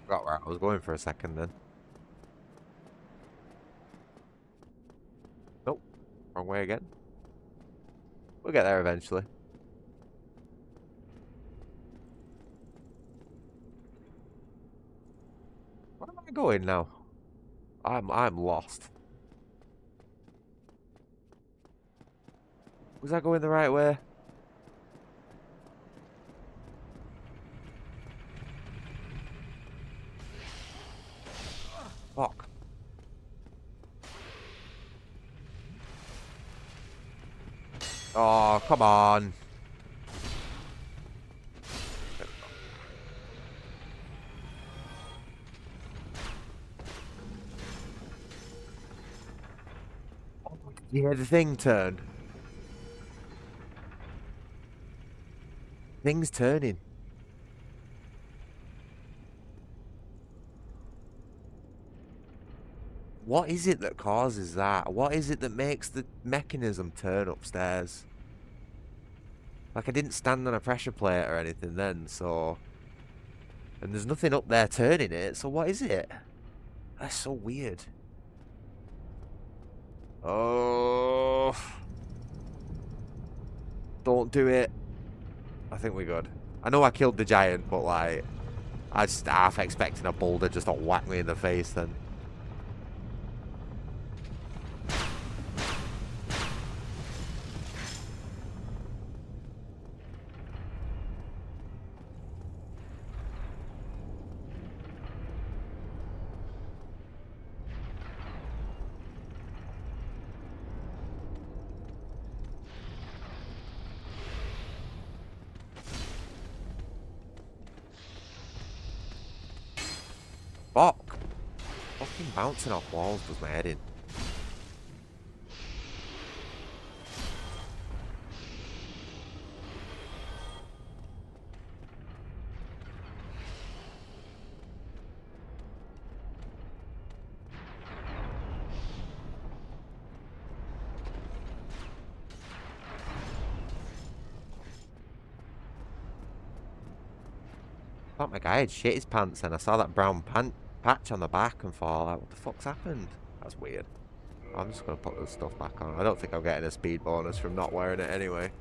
Got where I was going for a second then. Nope. Wrong way again. We'll get there eventually. Where am I going now? I'm lost. Was I going the right way? Fuck. Oh, come on. Yeah, the thing turned. Thing's turning. What is it that causes that? What is it that makes the mechanism turn upstairs? Like, I didn't stand on a pressure plate or anything then, so... And there's nothing up there turning it, so what is it? That's so weird. Oh... Don't do it. I think we're good. I know I killed the giant, but like... I was half expecting a boulder just to whack me in the face then. Fuck. Fucking bouncing off walls does my head in. I thought my guy had shit his pants and I saw that brown patch on the back and thought, like, what the fuck's happened? That's weird. I'm just going to put this stuff back on. I don't think I'm getting a speed bonus from not wearing it anyway.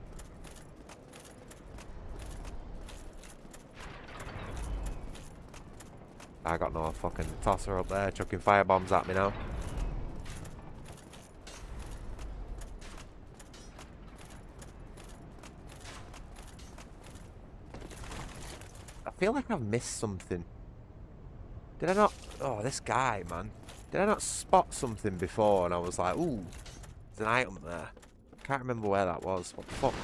I got no fucking tosser up there chucking firebombs at me now. I feel like I've missed something. Did I not... Oh, this guy, man. Did I not spot something before and I was like, ooh, there's an item there. I can't remember where that was. What the fuck, man?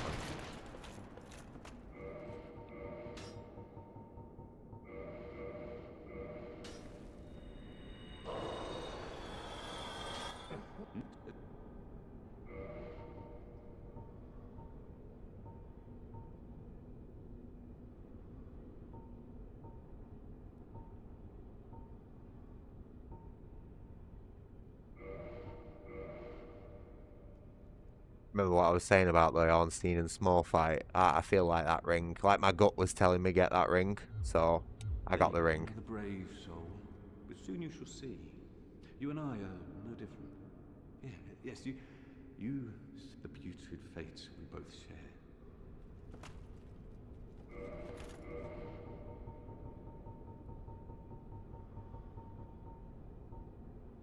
Remember what I was saying about the Ornstein and Small fight? I feel like that ring. Like my gut was telling me get that ring, so I got the ring. The brave soul, but soon you shall see. You and I are no different. Yeah, yes, you, the putrid fates we both share.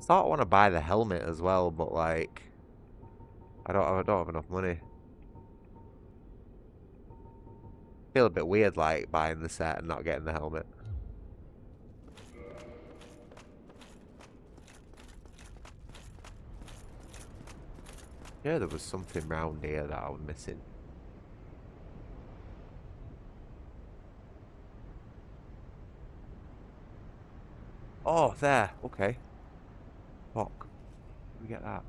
Sort of want to buy the helmet as well, but like, I don't have enough money. Feel a bit weird like buying the set and not getting the helmet. Yeah, there was something round here that I was missing. Oh, there. Okay. Fuck. Did we get that?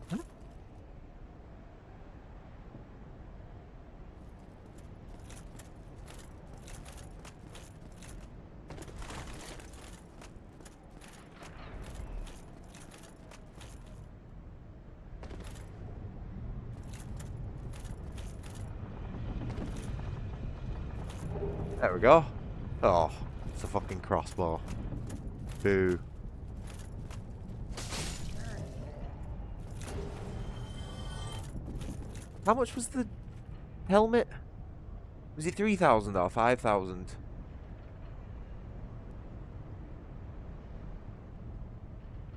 Huh? There we go. Oh, it's a fucking crossbow. Boo. How much was the helmet? Was it 3,000 or 5,000?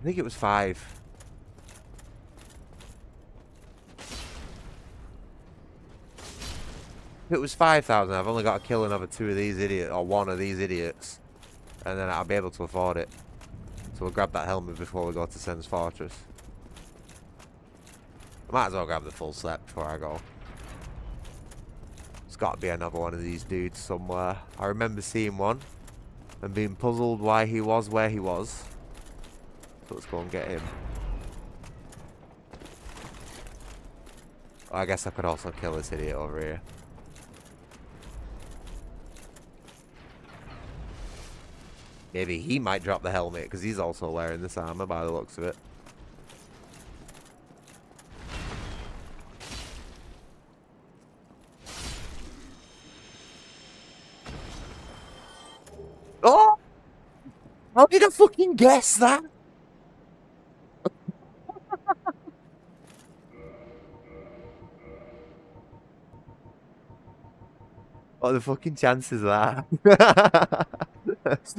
I think it was 5. If it was 5,000, I've only got to kill another 2 of these idiots, or 1 of these idiots, and then I'll be able to afford it. So we'll grab that helmet before we go to Sen's Fortress. I might as well grab the full set before I go. There's got to be another one of these dudes somewhere. I remember seeing one and being puzzled why he was where he was. So let's go and get him. I guess I could also kill this idiot over here. Maybe he might drop the helmet because he's also wearing this armor by the looks of it. Oh! How did I fucking guess that? What are the fucking chances of that?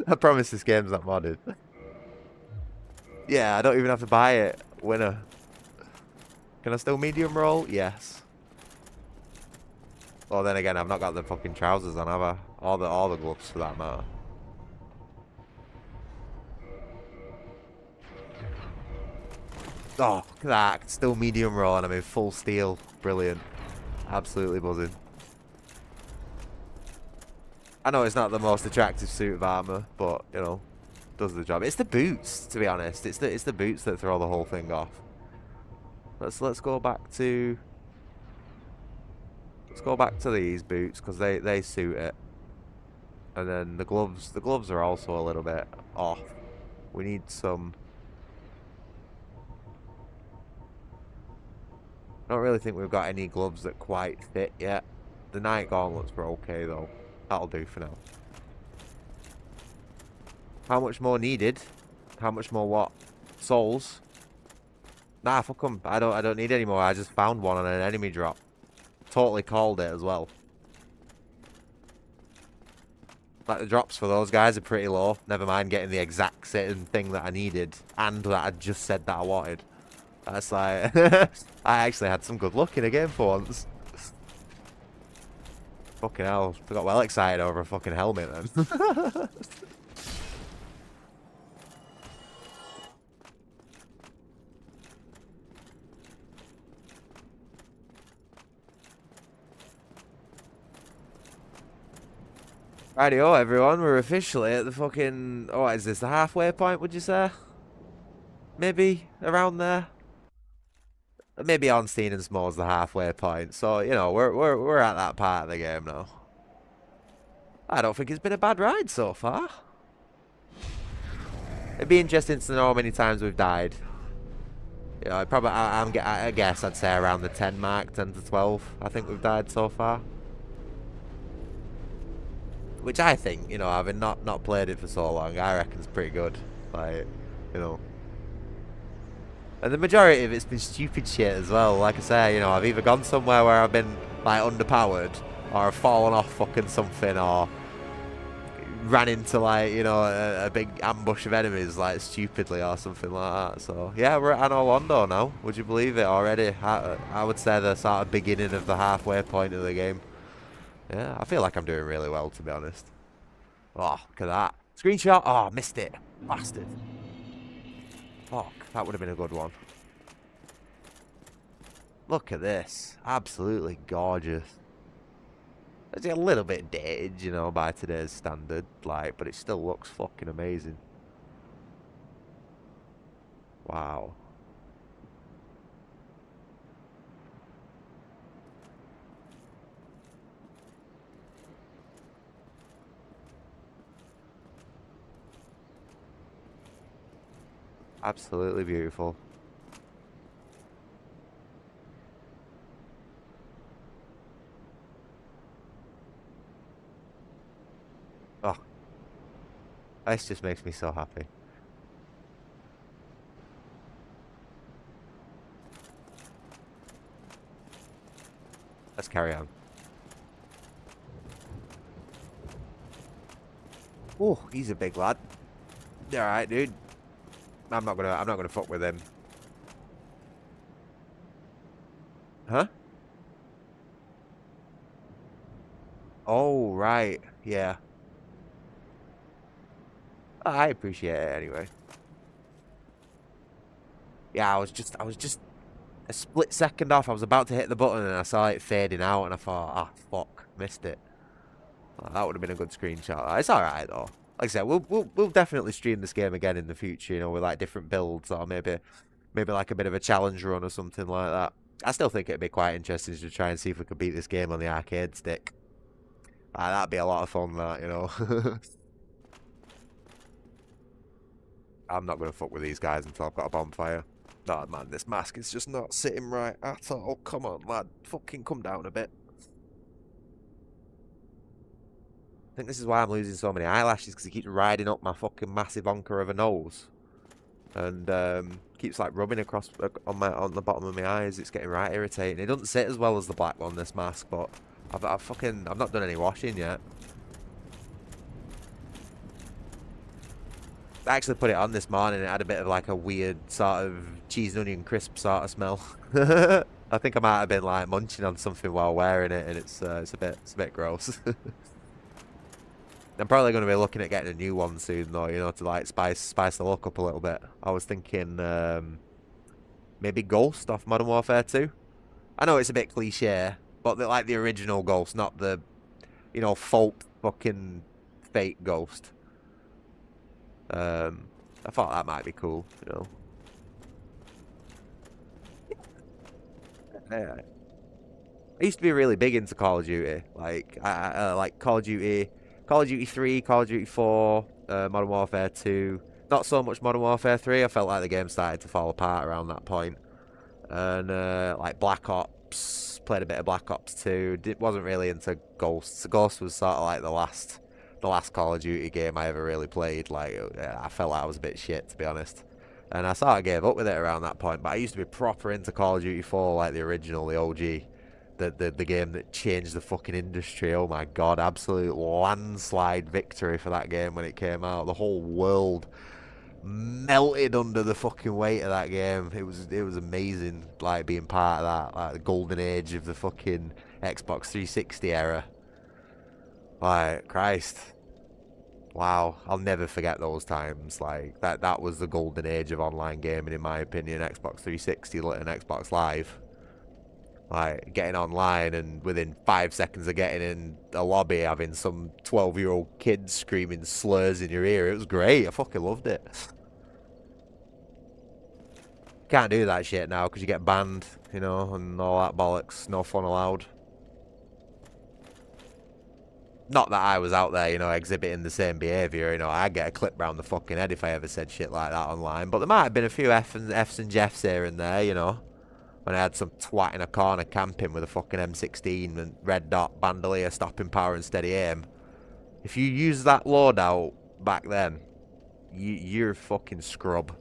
I promise this game's not modded. Yeah, I don't even have to buy it. Winner. Can I still medium roll? Yes. Well, then again, I've not got the fucking trousers on, have I? All the gloves for that matter. Oh, look at that. I can still medium roll and I'm in full steel. Brilliant. Absolutely buzzing. I know it's not the most attractive suit of armor, but, you know, does the job. It's the boots, to be honest. It's the boots that throw the whole thing off. Let's go back to... Let's go back to these boots, because they suit it. And then the gloves are also a little bit off. We need some... I don't really think we've got any gloves that quite fit yet. The night gauntlets were okay, though. That'll do for now. How much more needed? How much more what? Souls? Nah, fuck 'em. I don't need any more. I just found one on an enemy drop. Totally called it as well. Like, the drops for those guys are pretty low. Never mind getting the exact same thing that I needed. And that I just said that I wanted. That's like... I actually had some good luck in a game for once. Fucking hell. I got well excited over a fucking helmet then. Rightio, everyone. We're officially at the fucking... Oh, what is this? The halfway point, would you say? Maybe around there? Maybe Ornstein and Smore's the halfway point. So, you know, we're at that part of the game now. I don't think it's been a bad ride so far. It'd be interesting to know how many times we've died. You know, I guess I'd say around the 10 mark, 10 to 12. I think we've died so far. Which I think, you know, having not played it for so long, I reckon is pretty good. Like, you know. And the majority of it's been stupid shit as well. Like I say, you know, I've either gone somewhere where I've been, like, underpowered, or I've fallen off fucking something, or ran into, like, you know, a big ambush of enemies, like, stupidly or something like that. So, yeah, we're at Anor Londo now. Would you believe it already? I would say the sort of beginning of the halfway point of the game. Yeah, I feel like I'm doing really well, to be honest. Oh, look at that. Screenshot. Oh, missed it. Bastard. Fuck, that would have been a good one. Look at this. Absolutely gorgeous. It's a little bit dated, you know, by today's standard, like, but it still looks fucking amazing. Wow. Absolutely beautiful. Oh. This just makes me so happy. Let's carry on. Oh, he's a big lad. Alright, dude. I'm not gonna fuck with him. Huh? Oh, right. Yeah. I appreciate it anyway. Yeah, I was just a split second off. I was about to hit the button and I saw it fading out and I thought, ah, fuck, missed it. Well, that would have been a good screenshot. It's alright though. Like I said, we'll definitely stream this game again in the future, you know, with like different builds or maybe like a bit of a challenge run or something like that. I still think it'd be quite interesting to try and see if we could beat this game on the arcade stick. That'd be a lot of fun, that, you know. I'm not going to fuck with these guys until I've got a bonfire. Oh, man, this mask is just not sitting right at all. Come on, lad. Fucking come down a bit. I think this is why I'm losing so many eyelashes, because he keeps riding up my fucking massive honker of a nose. And keeps like rubbing across on the bottom of my eyes. It's getting right irritating. It doesn't sit as well as the black one, this mask, but I've not done any washing yet. I actually put it on this morning. It had a bit of like a weird sort of cheese and onion crisp sort of smell. I think I might have been like munching on something while wearing it, and it's a bit gross. I'm probably going to be looking at getting a new one soon, though, you know, to like spice the look up a little bit. I was thinking maybe Ghost off Modern Warfare 2. I know it's a bit cliche, but like the original Ghost, not the, you know, folk fucking fake Ghost. I thought that might be cool, you know. Yeah. I used to be really big into Call of Duty, like like Call of Duty 3, Call of Duty 4, Modern Warfare 2. Not so much Modern Warfare 3. I felt like the game started to fall apart around that point. And like Black Ops, played a bit of Black Ops 2. Wasn't really into Ghosts. Ghost was sort of like the last Call of Duty game I ever really played. Like I felt like I was a bit shit, to be honest. And I sort of gave up with it around that point. But I used to be proper into Call of Duty 4, like the original, the OG. The game that changed the fucking industry. Oh my god, absolute landslide victory for that game when it came out. The whole world melted under the fucking weight of that game. It was amazing, like being part of that, like the golden age of the fucking Xbox 360 era. Like, Christ. Wow, I'll never forget those times. Like that was the golden age of online gaming, in my opinion. Xbox 360 and Xbox Live. Like, getting online and within 5 seconds of getting in a lobby having some 12-year-old kids screaming slurs in your ear. It was great. I fucking loved it. Can't do that shit now because you get banned, you know, and all that bollocks. No fun allowed. Not that I was out there, you know, exhibiting the same behaviour. You know, I'd get a clip round the fucking head if I ever said shit like that online. But there might have been a few F's and Jeffs here and there, you know. When I had some twat in a corner camping with a fucking M16 and red dot, bandolier, stopping power and steady aim. If you use that loadout back then, you're a fucking scrub.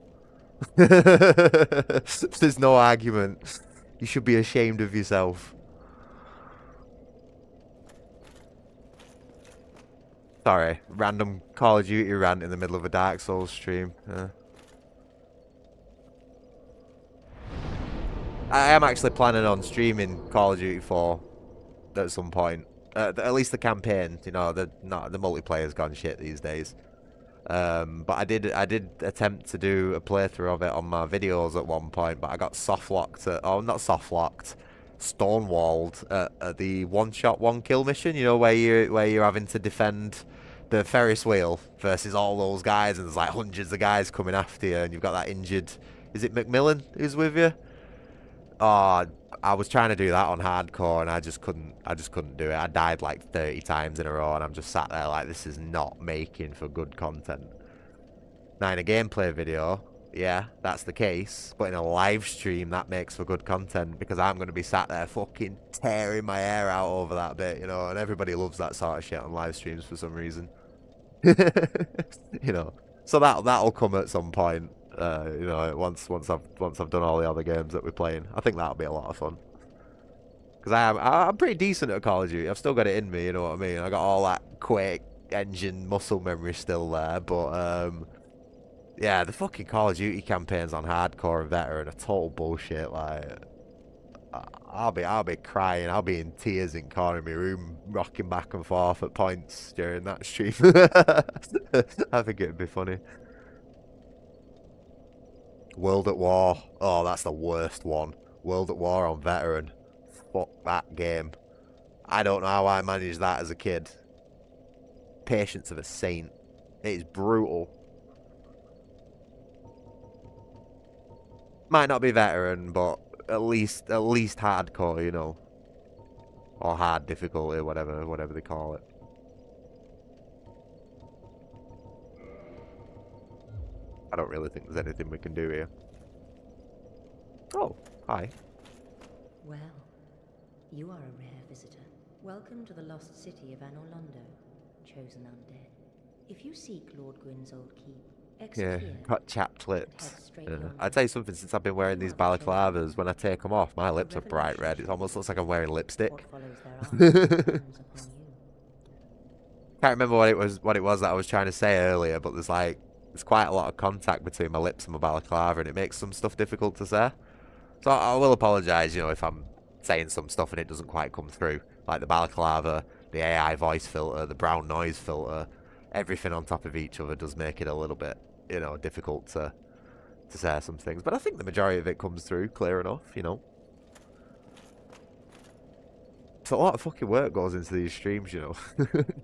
There's no argument. You should be ashamed of yourself. Sorry, random Call of Duty rant in the middle of a Dark Souls stream. I am actually planning on streaming Call of Duty 4 at some point. At least the campaign, you know, the multiplayer's gone shit these days. But I did attempt to do a playthrough of it on my videos at one point, but I got soft-locked not soft-locked, stonewalled at the one-shot, one-kill mission, you know, where you're having to defend the Ferris wheel versus all those guys, and there's like hundreds of guys coming after you, and you've got that injured, is it Macmillan who's with you? Oh, I was trying to do that on hardcore and I just couldn't do it. I died like 30 times in a row and I'm just sat there like, this is not making for good content. Now in a gameplay video, yeah, that's the case. But in a live stream, that makes for good content because I'm going to be sat there fucking tearing my hair out over that bit, you know, and everybody loves that sort of shit on live streams for some reason. You know, so that'll come at some point. You know, once I've done all the other games that we're playing, I think that'll be a lot of fun. Because I'm pretty decent at Call of Duty. I've still got it in me, you know what I mean. I got all that Quake engine muscle memory still there, but yeah, the fucking Call of Duty campaigns on hardcore and veteran are total bullshit. Like, I'll be crying. I'll be in tears in corner of my room, rocking back and forth at points during that stream. I think it'd be funny. World at War. Oh, that's the worst one. World at War on Veteran. Fuck that game. I don't know how I managed that as a kid. Patience of a saint. It is brutal. Might not be Veteran, but at least hardcore, you know. Or hard difficulty, whatever they call it. I don't really think there's anything we can do here. Oh, hi. Well, you are a rare visitor. Welcome to the lost city of Anorlondo, chosen undead. If you seek Lord Gwyn's old keep, exit Yeah, here got chapped and lips. head straight Yeah. yonder. I'll tell you something, since I've been wearing these balaclavas, when I take them off, my lips are bright red. It almost looks like I'm wearing lipstick. What follows thereafter depends upon you. Can't remember what it was that I was trying to say earlier, but there's quite a lot of contact between my lips and my balaclava, and it makes some stuff difficult to say. So I will apologise, you know, if I'm saying some stuff and it doesn't quite come through. Like the balaclava, the AI voice filter, the brown noise filter, everything on top of each other does make it a little bit, you know, difficult to say some things. But I think the majority of it comes through clear enough, you know. It's a lot of fucking work goes into these streams, you know.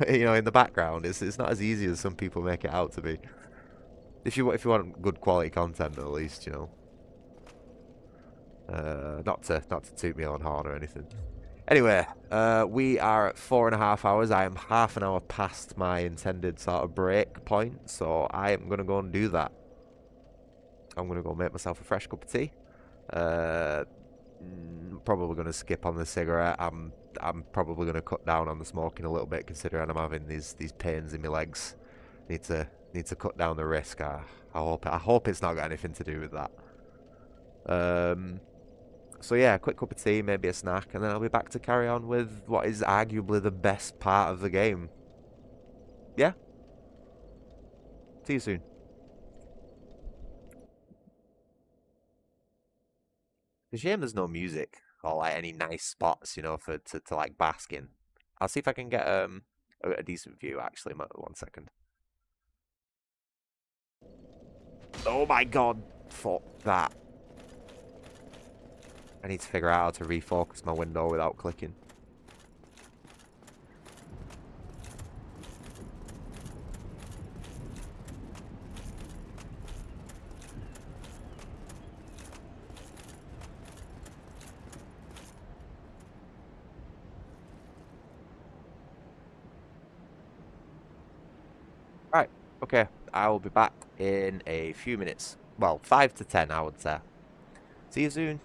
You know, in the background, it's not as easy as some people make it out to be. If you want good quality content, at least, you know. Not to toot me on horn or anything. Anyway, we are at 4.5 hours. I am half an hour past my intended sort of break point, so I am gonna go and do that. I'm gonna go make myself a fresh cup of tea. Probably gonna skip on the cigarette. I'm probably gonna cut down on the smoking a little bit, considering I'm having these pains in my legs. Need to cut down the risk. I hope it's not got anything to do with that. So yeah, quick cup of tea, maybe a snack, and then I'll be back to carry on with what is arguably the best part of the game. Yeah? See you soon. It's a shame there's no music or like any nice spots, you know, to like bask in. I'll see if I can get a decent view actually. 1 second. Oh my god, fuck that. I need to figure out how to refocus my window without clicking. Right, okay. I will be back in a few minutes. Well, 5 to 10, I would say. See you soon.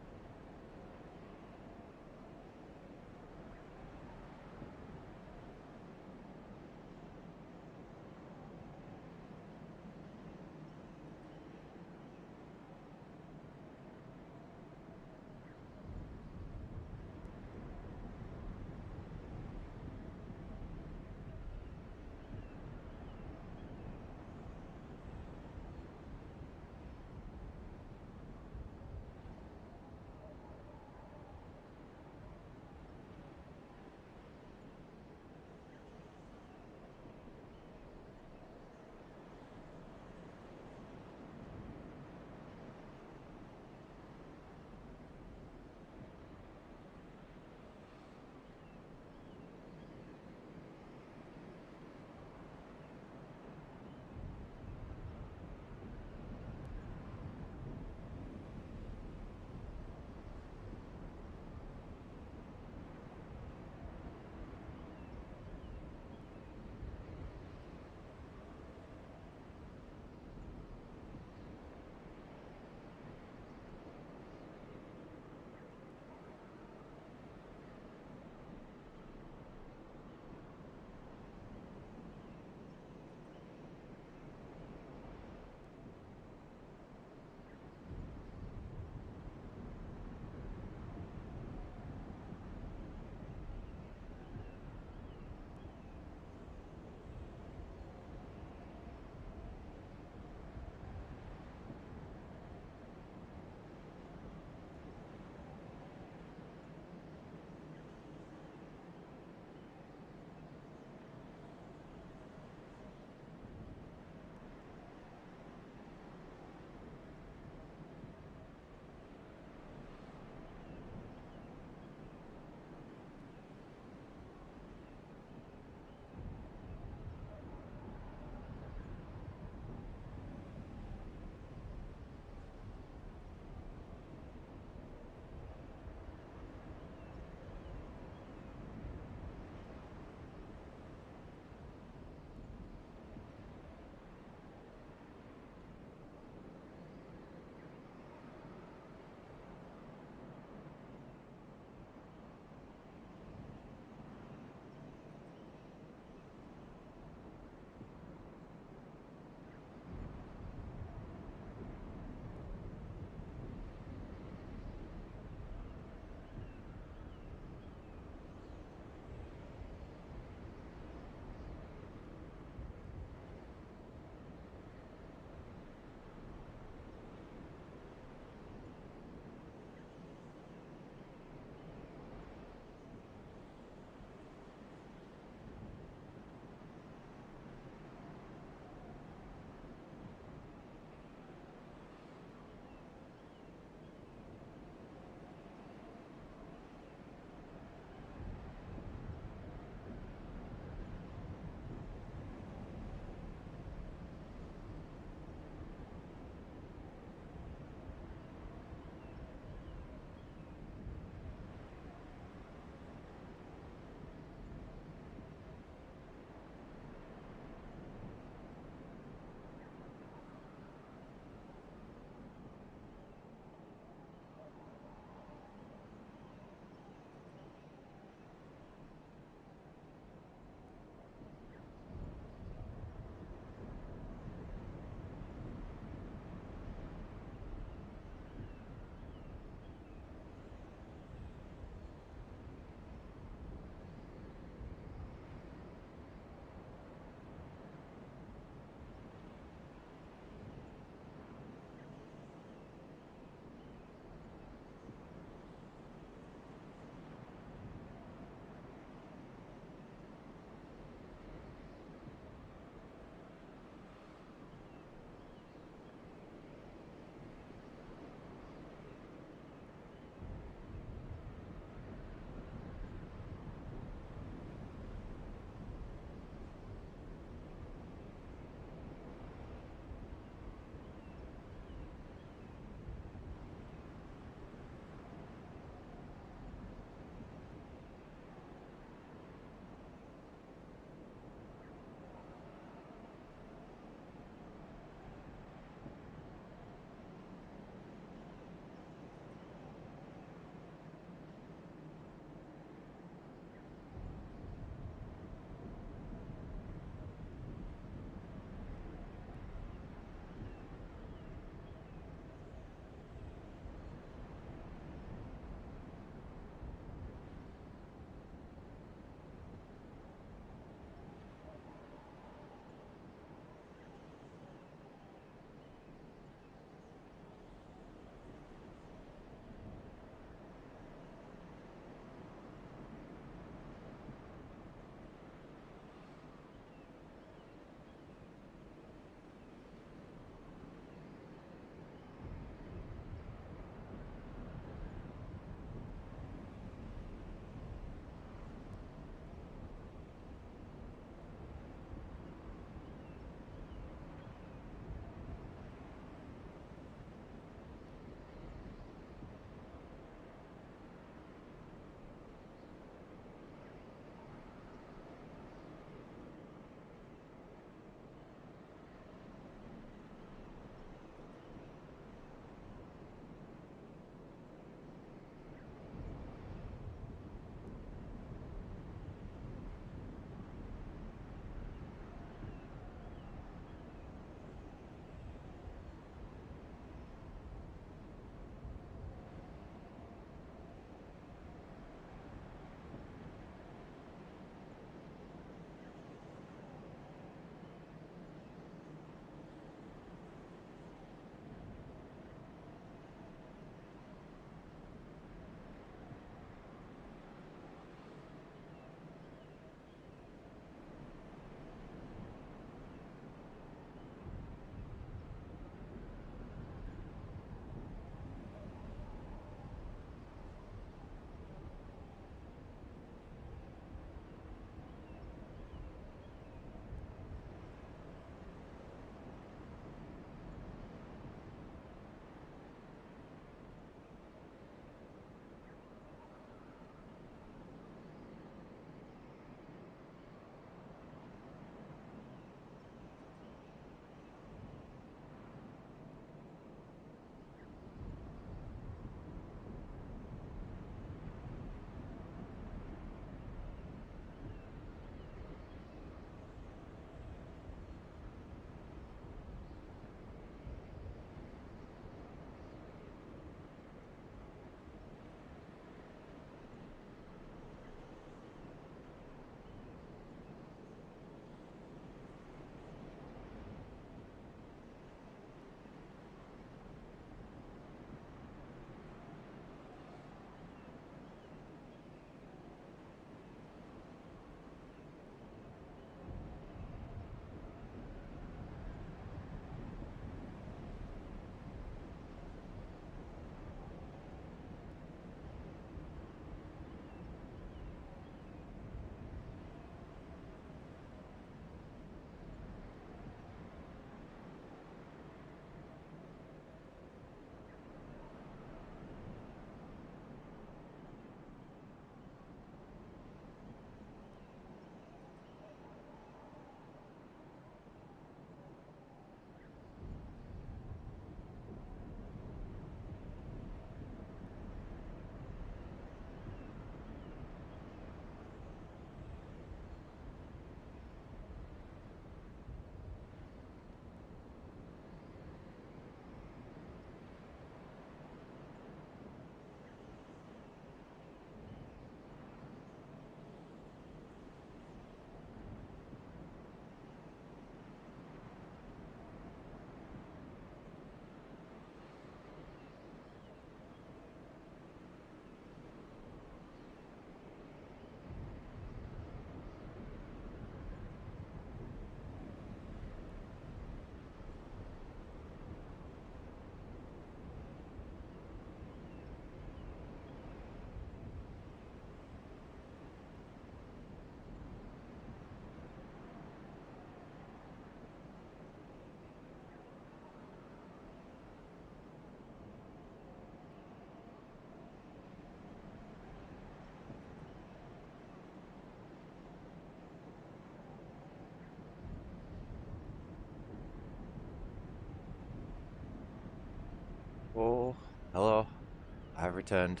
I've returned,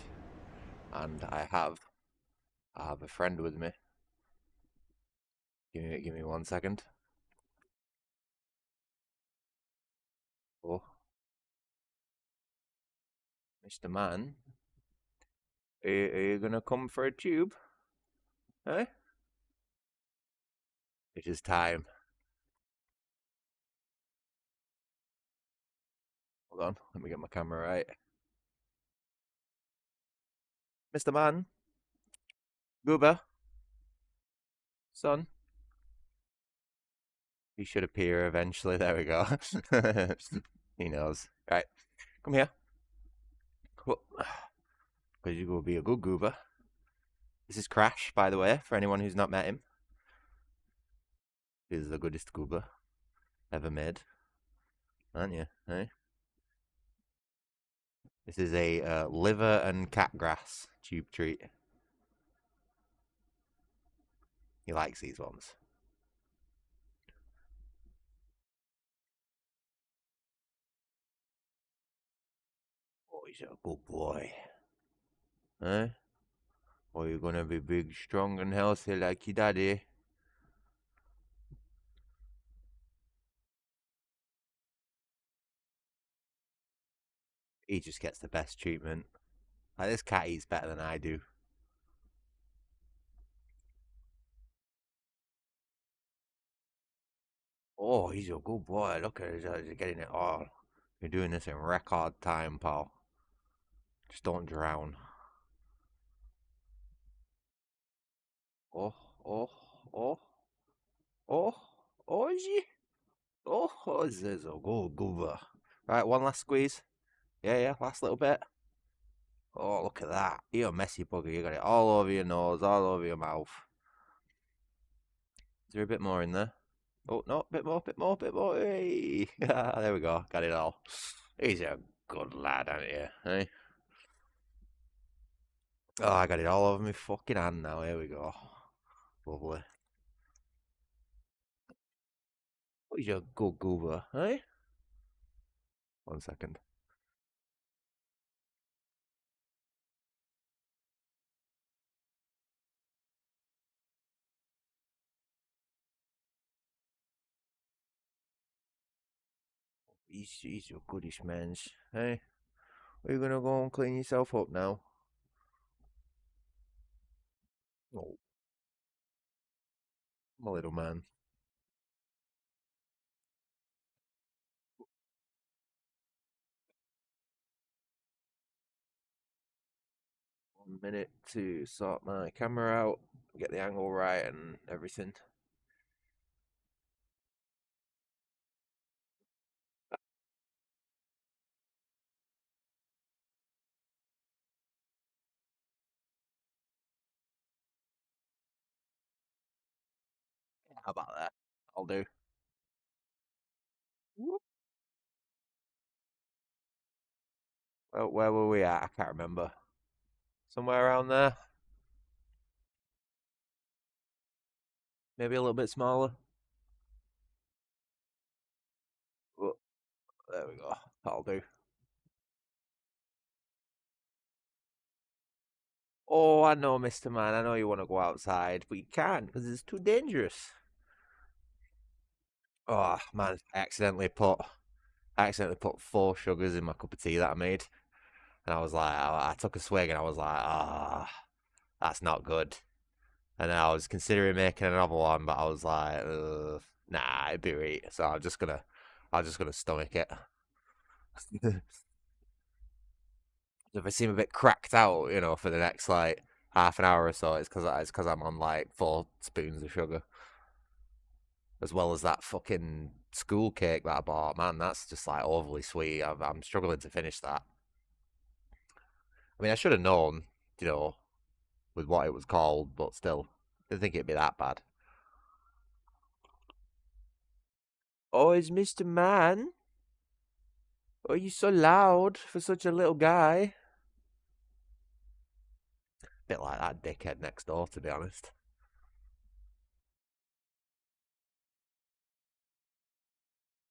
and I have a friend with me. Give me 1 second. Oh, Mr. Man, are you gonna come for a tube? Eh? It is time. Hold on, let me get my camera right. Mr. Man, Goober, son. He should appear eventually. There we go. He knows. Right, come here. Because you will be a good goober. This is Crash, by the way, for anyone who's not met him. He's the goodest goober ever made. Aren't you? Eh? This is a liver and catgrass tube treat. He likes these ones. Oh, he's a good boy. Eh? Or you're gonna be big, strong, and healthy like your daddy. He just gets the best treatment. Like, this cat eats better than I do. Oh, he's a good boy. Look at him, he's getting it all. You're doing this in record time, pal. Just don't drown. Oh, oh, oh, oh, oh, is he? Oh, this is a good goober. Right, one last squeeze. Yeah, last little bit. Oh, look at that. You're a messy bugger. You got it all over your nose, all over your mouth. Is there a bit more in there? Oh, no, bit more. Hey! There we go. Got it all. He's a good lad, aren't you? Hey? Oh, I got it all over my fucking hand now. Here we go. Lovely. Oh, he's a good goober, eh? 1 second. He's a goodish man's, eh? Are you gonna go and clean yourself up now? Oh, my little man. One minute to sort my camera out, get the angle right and everything. How about that? I'll do. Whoop. Well, where were we at? I can't remember. Somewhere around there? Maybe a little bit smaller? Oh, there we go. That'll do. Oh, I know, Mr. Man. I know you want to go outside, but you can't because it's too dangerous. Oh, man. I accidentally put 4 sugars in my cup of tea that I made. And I was like, I took a swig and I was like, that's not good. And I was considering making another one, but I was like, nah, it'd be right. So I'm just gonna stomach it. If I seem a bit cracked out, for the next like half an hour or so, it's because I'm on like 4 spoons of sugar, as well as that fucking school cake that I bought. Man, that's just like overly sweet. I'm struggling to finish that. I mean, I should have known, you know, with what it was called, but still, didn't think it'd be that bad. Oh, is Mr. Man? Are you so loud for such a little guy? Bit like that dickhead next door, to be honest.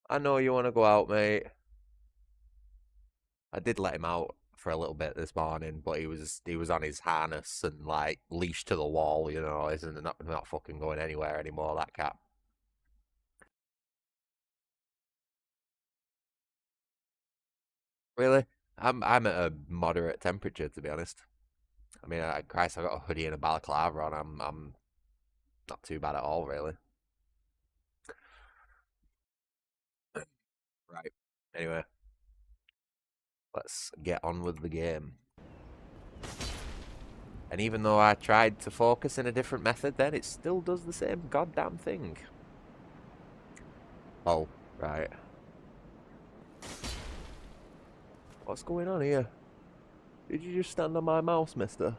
I know you want to go out, mate. I did let him out for a little bit this morning, but he was on his harness and like leashed to the wall. You know, isn't not fucking going anywhere anymore. That cat. Really, I'm at a moderate temperature to be honest. I mean, Christ, I got a hoodie and a balaclava on. I'm not too bad at all, really. Right. Anyway, let's get on with the game. And even though I tried to focus in a different method, then it still does the same goddamn thing. Oh, right. What's going on here? Did you just stand on my mouse, mister?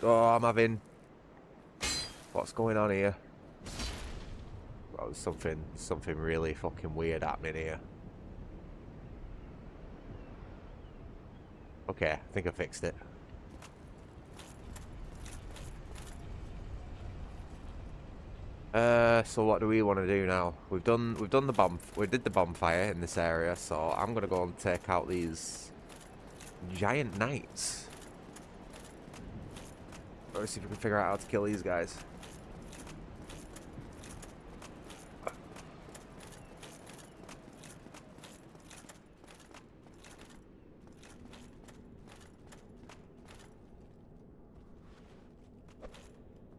Oh, I'm having... What's going on here? Well, there's something really fucking weird happening here. Okay, I think I fixed it. So what do we want to do now? We did the bonfire in this area, so I'm gonna go and take out these giant knights. Let's see if we can figure out how to kill these guys.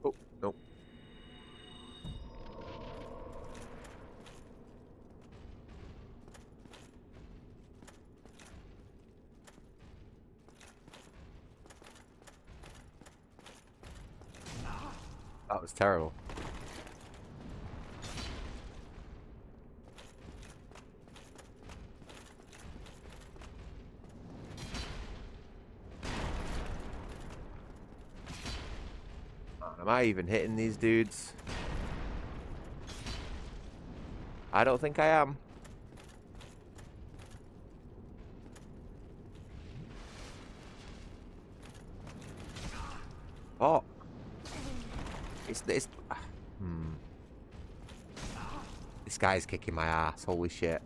Oh, nope. That was terrible. Am I even hitting these dudes? I don't think I am. Oh. It's this guy's kicking my ass. Holy shit.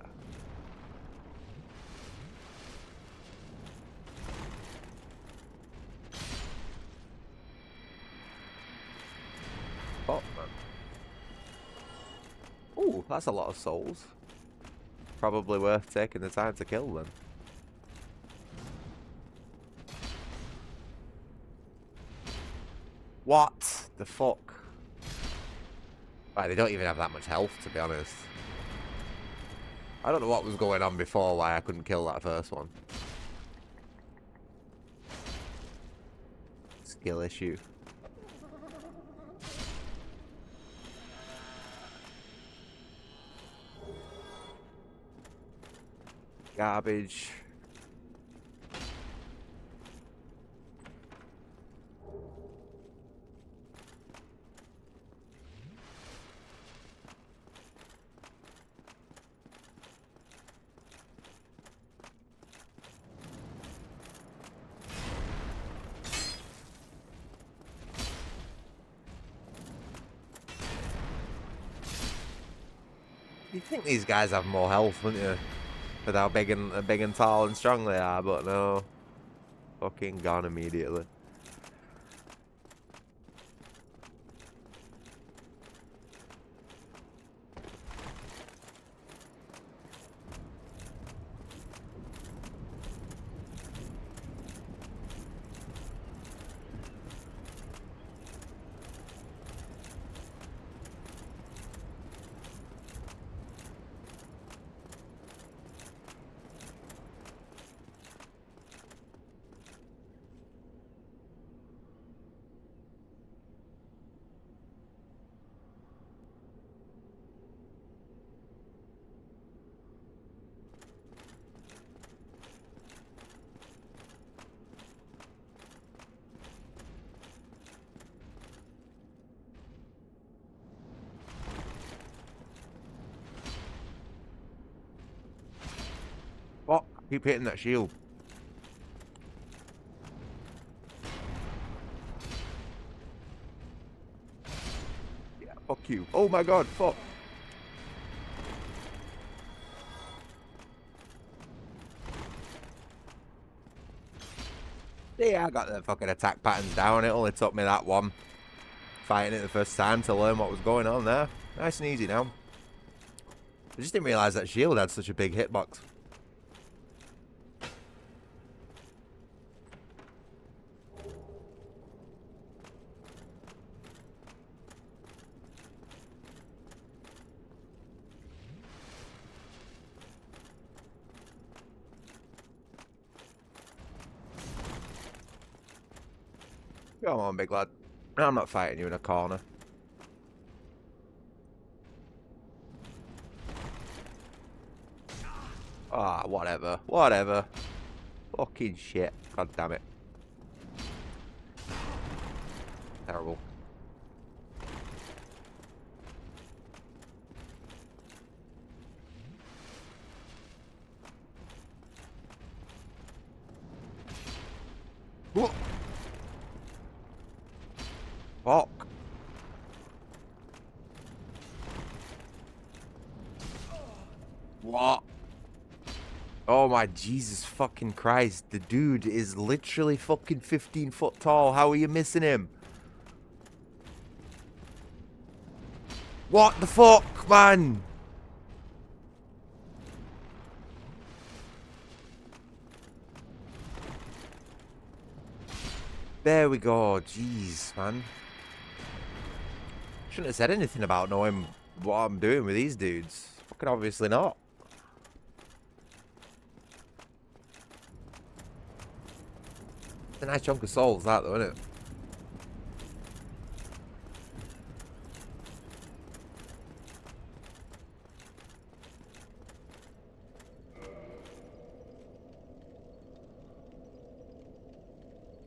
Oh, man. Ooh, that's a lot of souls. Probably worth taking the time to kill them. What the fuck? Right, they don't even have that much health, to be honest. I don't know what was going on before, why I couldn't kill that first one. Skill issue. Garbage. You'd think these guys have more health, wouldn't you? With how big and tall and strong they are, but no. Fucking gone immediately. What? Keep hitting that shield. Yeah, fuck you. Oh my god, fuck. Yeah, I got the fucking attack patterns down. It only took me that one fighting it the first time to learn what was going on there. Nice and easy now. I just didn't realise that shield had such a big hitbox. Come on, big lad. I'm not fighting you in a corner. Ah, whatever. Whatever. Fucking shit. God damn it. Terrible. Whoa. Fuck. What? Oh my Jesus fucking Christ. The dude is literally fucking 15 foot tall. How are you missing him? What the fuck, man? There we go. Jeez, man. Shouldn't have said anything about knowing what I'm doing with these dudes. Fucking obviously not. It's a nice chunk of souls, that though, isn't it?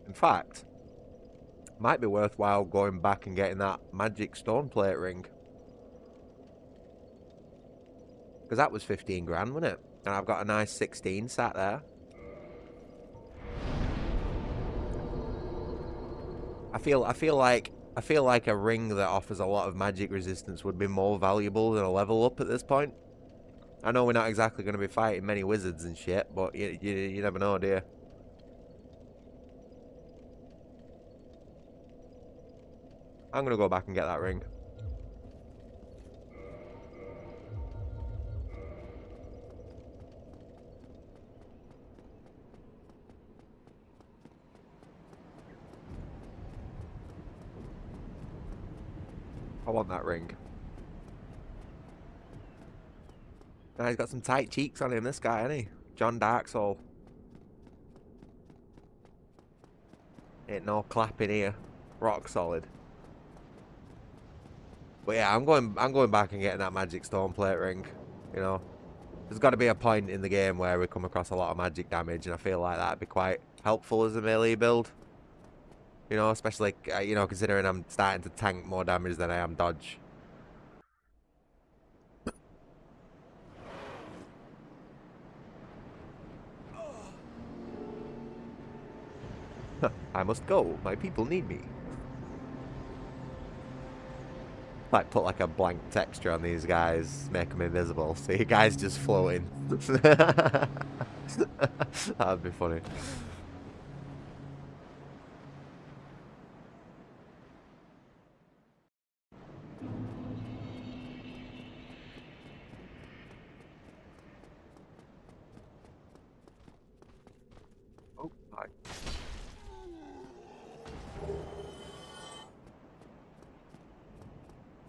In fact, might be worthwhile going back and getting that magic stone plate ring. Because that was 15 grand, wasn't it? And I've got a nice 16 sat there. I feel like a ring that offers a lot of magic resistance would be more valuable than a level up at this point. I know we're not exactly going to be fighting many wizards and shit, but you never know, do you? I'm going to go back and get that ring. I want that ring. Now he's got some tight cheeks on him, this guy, hasn't he? John Darksoul. Ain't no clapping here. Rock solid. But yeah, I'm going back and getting that magic stone plate ring. You know, there's got to be a point in the game where we come across a lot of magic damage, and I feel like that'd be quite helpful as a melee build. You know, especially you know, considering I'm starting to tank more damage than I am dodge. I must go. My people need me. Like, put like a blank texture on these guys, make them invisible. See, you guys just floating. That'd be funny. Oh, hi.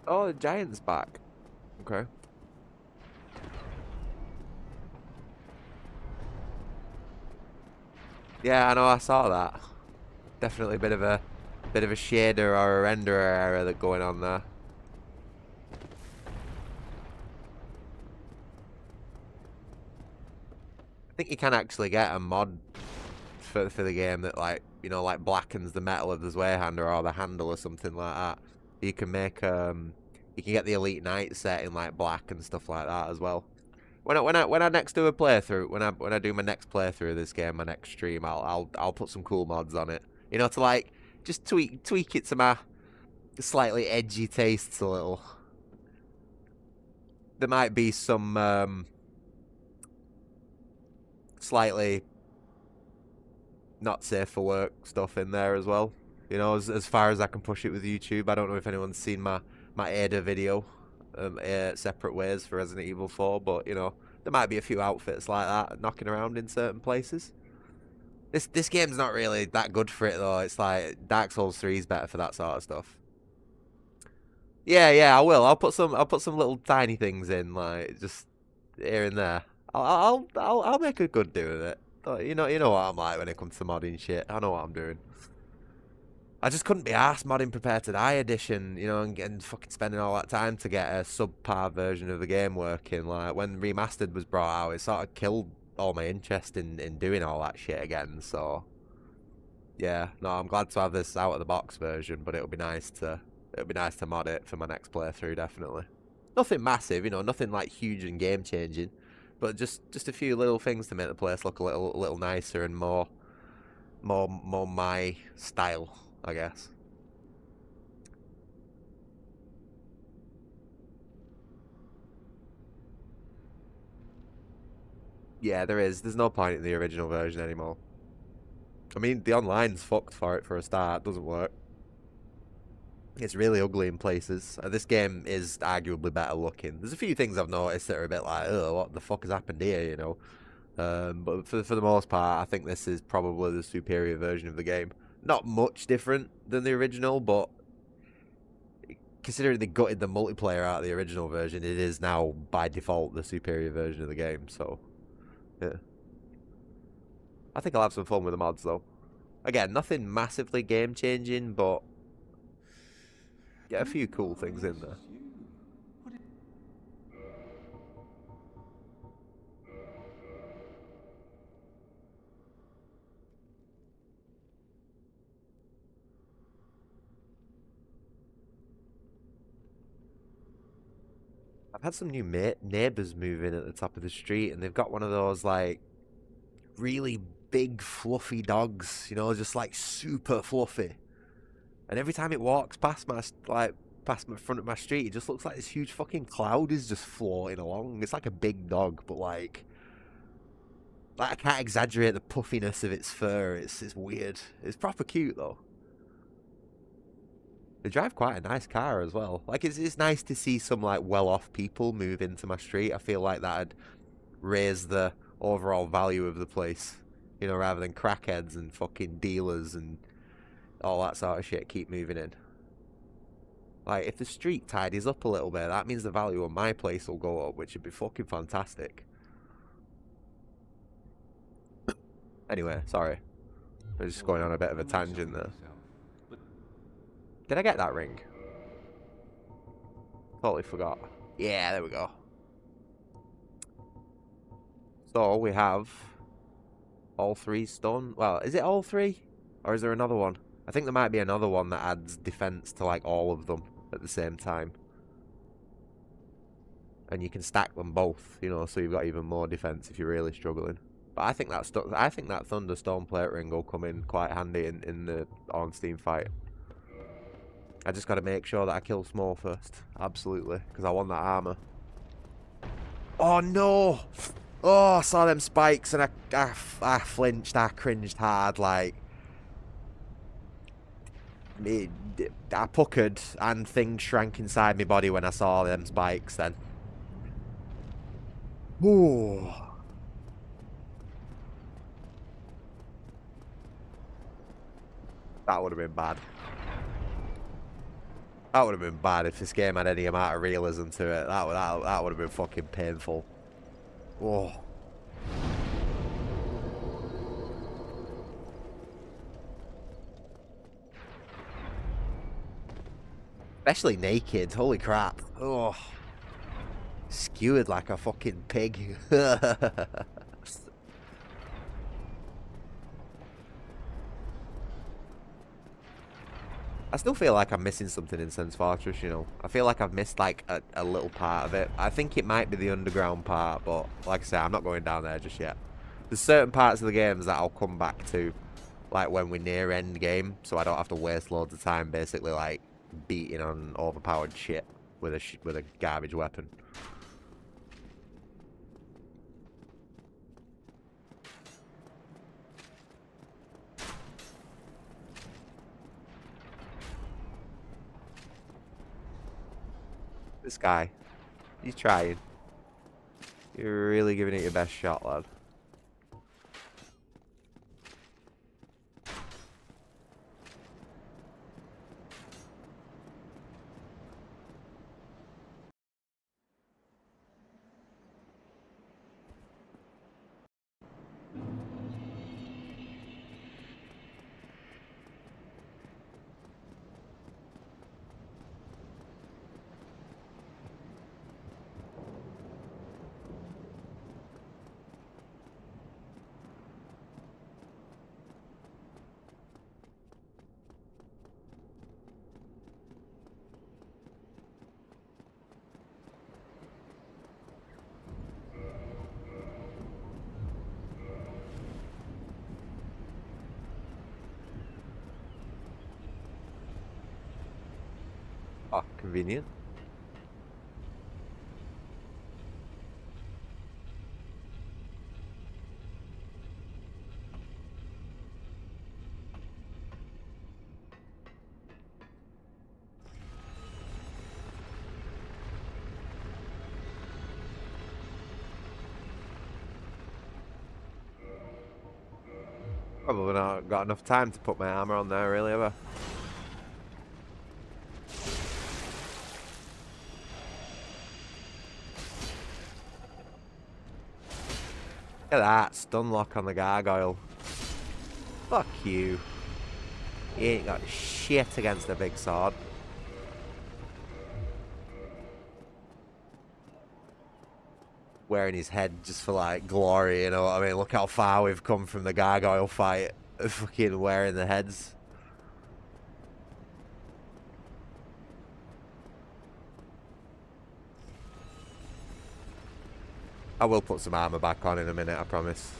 Oh, the giant's back. Okay. Yeah, I know. I saw that. Definitely a bit of a shader or a renderer error that going on there. I think you can actually get a mod for the game that, like, you know, like blackens the metal of the Zweihander or the handle or something like that. You can make you can get the Elite Knight set in like black and stuff like that as well. When I next do a playthrough, when I do my next playthrough of this game, my next stream, I'll put some cool mods on it. You know, to like just tweak it to my slightly edgy tastes a little. There might be some slightly not safe for work stuff in there as well. You know, as far as I can push it with YouTube. I don't know if anyone's seen my Ada video, separate ways for Resident Evil 4, but you know, there might be a few outfits like that knocking around in certain places. This game's not really that good for it though. It's like Dark Souls 3 is better for that sort of stuff. Yeah, I will. I'll put some little tiny things in, like just here and there. I'll make a good do of it. You know what I'm like when it comes to modding shit. I know what I'm doing. I just couldn't be arsed modding Prepare to Die edition, you know, and fucking spending all that time to get a subpar version of the game working. Like when Remastered was brought out, it sort of killed all my interest in doing all that shit again. So yeah, no, I'm glad to have this out of the box version, but it'll be nice to mod it for my next playthrough, definitely. Nothing massive, you know, nothing like huge and game changing, but just a few little things to make the place look a little nicer and more my style, I guess. Yeah, there is. There's no point in the original version anymore. I mean, the online's fucked for it for a start. It doesn't work. It's really ugly in places. This game is arguably better looking. There's a few things I've noticed that are a bit like, oh, what the fuck has happened here, you know? But for the most part, I think this is probably the superior version of the game. Not much different than the original, but considering they gutted the multiplayer out of the original version, it is now by default the superior version of the game. So, yeah, I think I'll have some fun with the mods though. Again, nothing massively game changing, but get a few cool things in there. I've had some new neighbours move in at the top of the street, and they've got one of those like really big fluffy dogs, you know, just like super fluffy. And every time it walks past my front of my street, it just looks like this huge fucking cloud is just floating along. It's like a big dog, but like I can't exaggerate the puffiness of its fur. It's weird. It's proper cute though. They drive quite a nice car as well. Like it's nice to see some like well-off people move into my street. I feel like that'd raise the overall value of the place, you know, rather than crackheads and fucking dealers and all that sort of shit keep moving in. Like if the street tidies up a little bit, that means the value of my place will go up, which would be fucking fantastic. Anyway, sorry. I'm just going on a bit of a tangent there. Did I get that ring? Totally forgot. Yeah, there we go. So we have all 3 stone. Well, is it all 3? Or is there another one? I think there might be another one that adds defense to like all of them at the same time. And you can stack them both, you know, so you've got even more defense if you're really struggling. But I think that Thunderstone plate ring will come in quite handy in the Ornstein fight. I just got to make sure that I kill Small first. Absolutely. Because I want that armor. Oh, no! Oh, I saw them spikes and I flinched. I cringed hard. Like, I puckered and things shrank inside my body when I saw them spikes then. Ooh. That would have been bad. That would have been bad if this game had any amount of realism to it. That would have been fucking painful. Oh. Especially naked. Holy crap. Oh. Skewered like a fucking pig. I still feel like I'm missing something in Sense Fortress, you know. I feel like I've missed like a little part of it. I think it might be the underground part, but like I say, I'm not going down there just yet. There's certain parts of the games that I'll come back to, like when we're near end game, so I don't have to waste loads of time basically like beating on overpowered shit with a garbage weapon. This guy. He's trying. You're really giving it your best shot, lad. Oh, convenient. Probably not got enough time to put my armor on there, really, have I? Look at that, stun lock on the gargoyle. Fuck you. You ain't got shit against a big sword. Wearing his head just for like glory, you know what I mean? Look how far we've come from the gargoyle fight. Fucking wearing the heads. I will put some armor back on in a minute, I promise.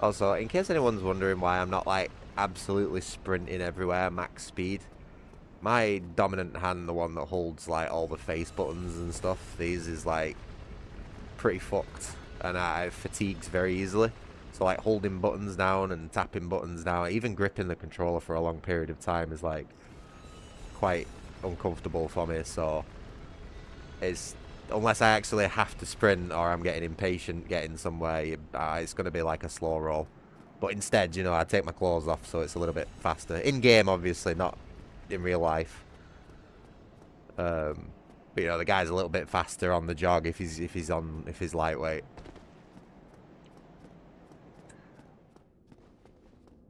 Also, in case anyone's wondering why I'm not like absolutely sprinting everywhere max speed, my dominant hand, the one that holds like all the face buttons and stuff, these is like pretty fucked, and I fatigues very easily. So like holding buttons down and tapping buttons down, even gripping the controller for a long period of time is like quite uncomfortable for me. So it's, unless I actually have to sprint or I'm getting impatient getting somewhere, it's going to be like a slow roll. But instead, you know, I take my clothes off so it's a little bit faster. In game, obviously, not in real life. But you know, the guy's a little bit faster on the jog if he's lightweight.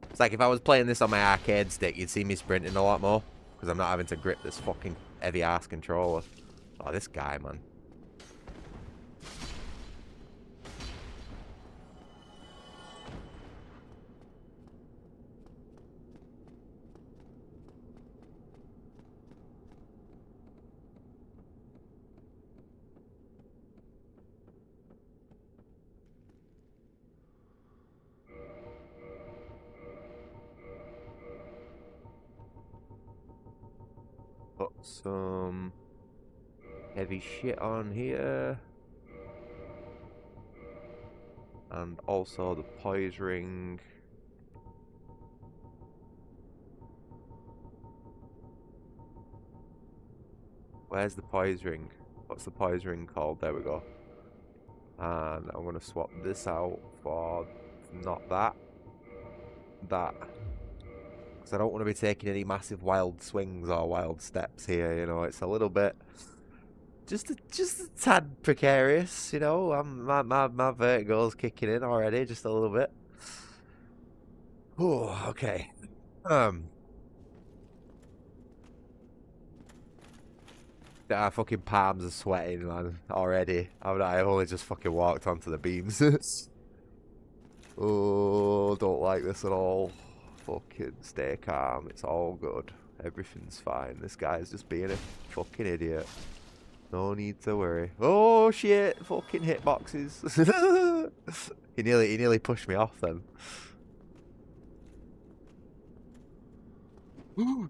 It's like if I was playing this on my arcade stick, you'd see me sprinting a lot more because I'm not having to grip this fucking heavy ass controller. Oh, this guy, man. Put some heavy shit on here. And also the poise ring. Where's the poise ring? What's the poise ring called? There we go. And I'm going to swap this out for not that. That. Because I don't want to be taking any massive wild swings or wild steps here, you know. It's a little bit... Just a tad precarious, you know. My vertigo's kicking in already, just a little bit. Oh, okay. Our fucking palms are sweating, man, already. I've only just fucking walked onto the beams. Oh, don't like this at all. Fucking stay calm. It's all good. Everything's fine. This guy's just being a fucking idiot. No need to worry. Oh shit! Fucking hitboxes. He nearly pushed me off then.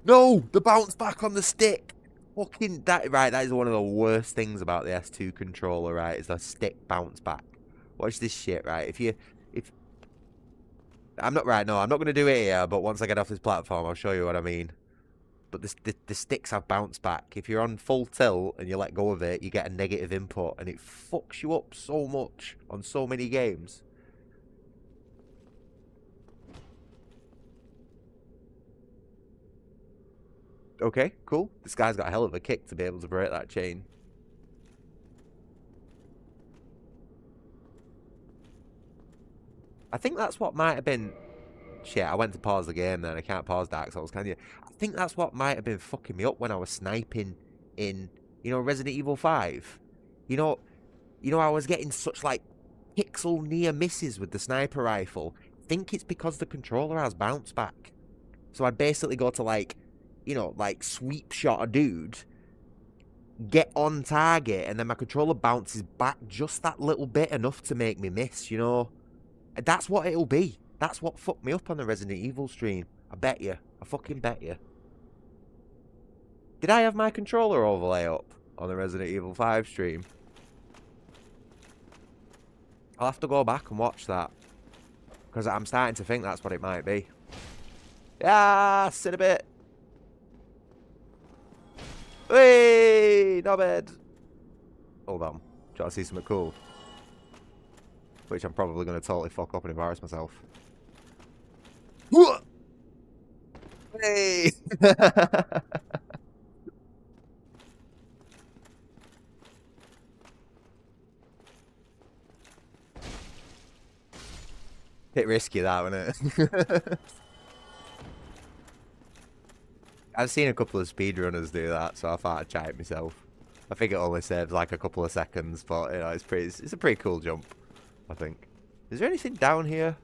No! The bounce back on the stick! Fucking that, right, that is one of the worst things about the S2 controller, right, is the stick bounce back. Watch this shit, right? If I'm not right, no, I'm not gonna do it here. But once I get off this platform, I'll show you what I mean. But the sticks have bounce back. If you're on full tilt and you let go of it, you get a negative input, and it fucks you up so much on so many games. Okay, cool. This guy's got a hell of a kick to be able to break that chain. I think that's what might have been... Shit, I went to pause the game then. I can't pause Dark Souls, can you? I think that's what might have been fucking me up when I was sniping in, you know, Resident Evil 5. You know, I was getting such, like, pixel near misses with the sniper rifle. I think it's because the controller has bounce back. So I'd basically go to, like, you know, like, sweep shot a dude, get on target, and then my controller bounces back just that little bit, enough to make me miss, you know? That's what it'll be. That's what fucked me up on the Resident Evil stream. I bet you. I fucking bet you. Did I have my controller overlay up on the Resident Evil 5 stream? I'll have to go back and watch that. Because I'm starting to think that's what it might be. Yeah, sit a bit. Hey, not bad. Hold on. Do you want to see something cool? Which I'm probably going to totally fuck up and embarrass myself. Hey! Bit risky that, wasn't it? I've seen a couple of speedrunners do that, so I thought I'd try it myself. I think it only saves like a couple of seconds, but you know, it's a pretty cool jump, I think. Is there anything down here?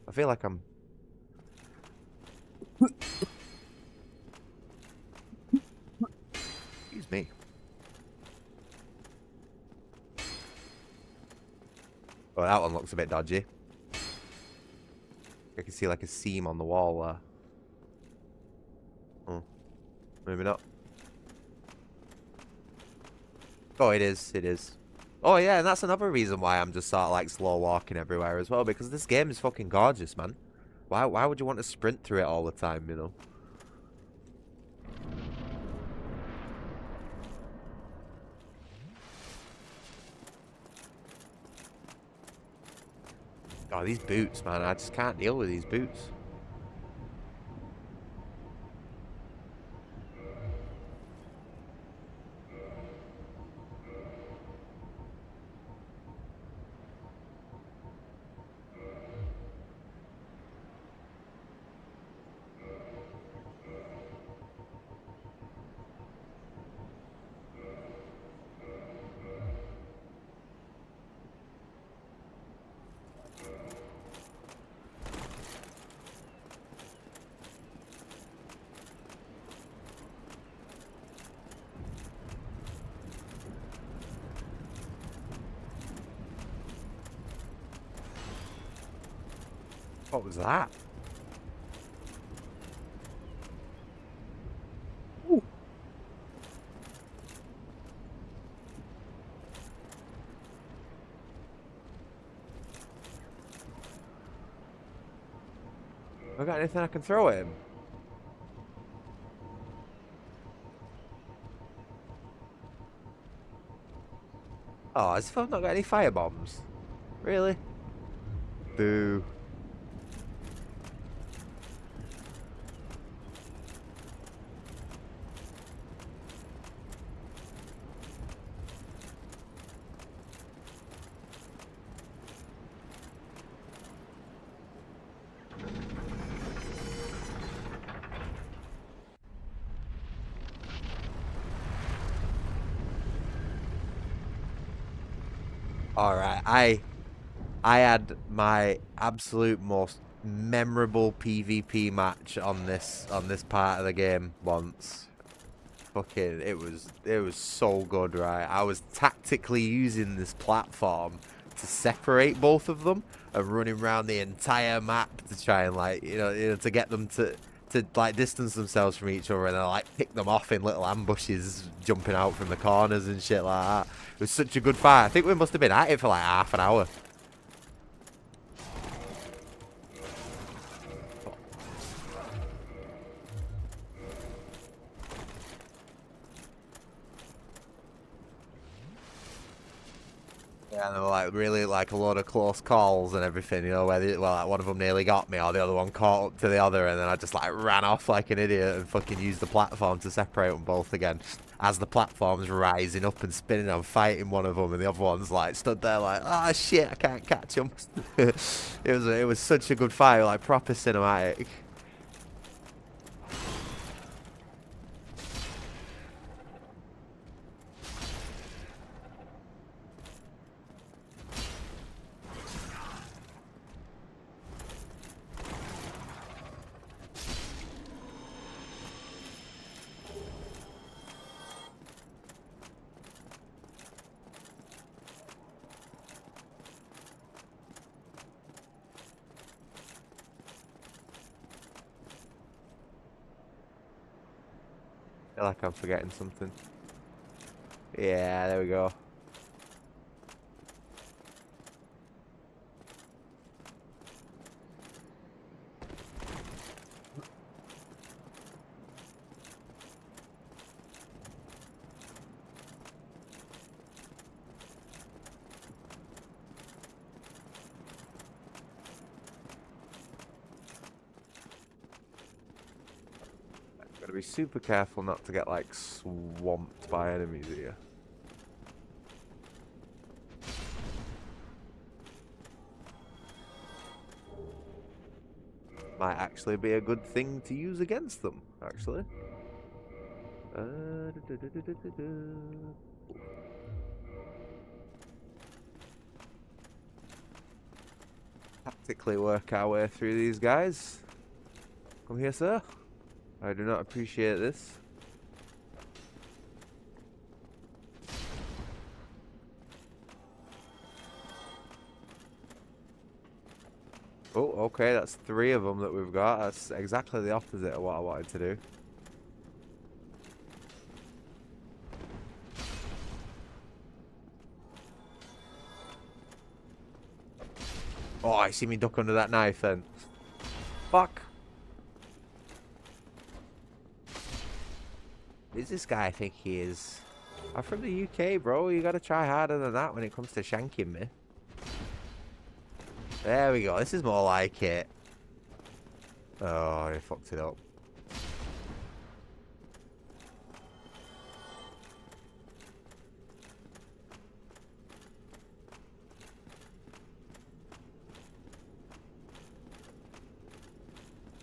I feel like I'm... Excuse me. Oh, that one looks a bit dodgy. I can see like a seam on the wall there. Oh, maybe not. Oh, it is. It is. Oh, yeah, and that's another reason why I'm just sort of like slow walking everywhere as well, because this game is fucking gorgeous, man. Why would you want to sprint through it all the time, you know? Oh, these boots, man. I just can't deal with these boots. What was that? Ooh. Have I got anything I can throw at him? Oh, as if I've not got any fire bombs. Really? Boo. Alright, I had my absolute most memorable PvP match on this part of the game once. Fucking it was so good, right? I was tactically using this platform to separate both of them and running around the entire map to try and like you know to get them to like distance themselves from each other and then like pick them off in little ambushes jumping out from the corners and shit like that. It was such a good fight. I think we must have been at it for like half an hour. Yeah, and they were like really like a lot of close calls and everything, you know, where well, like one of them nearly got me, or the other one caught up to the other, and then I just like ran off like an idiot and fucking used the platform to separate them both again. As the platform's rising up and spinning, I'm fighting one of them, and the other one's like stood there like, oh shit, I can't catch him. It was such a good fight, like proper cinematic. I feel like I'm forgetting something. Yeah, there we go. Gotta be super careful not to get like swamped by enemies here. Might actually be a good thing to use against them, actually. Tactically work our way through these guys. Come here, sir. I do not appreciate this. Oh, okay, that's 3 of them that we've got. That's exactly the opposite of what I wanted to do. Oh, I see me duck under that knife then. Fuck. Who's this guy I think he is? I'm from the UK, bro. You gotta try harder than that when it comes to shanking me. There we go. This is more like it. Oh, I fucked it up.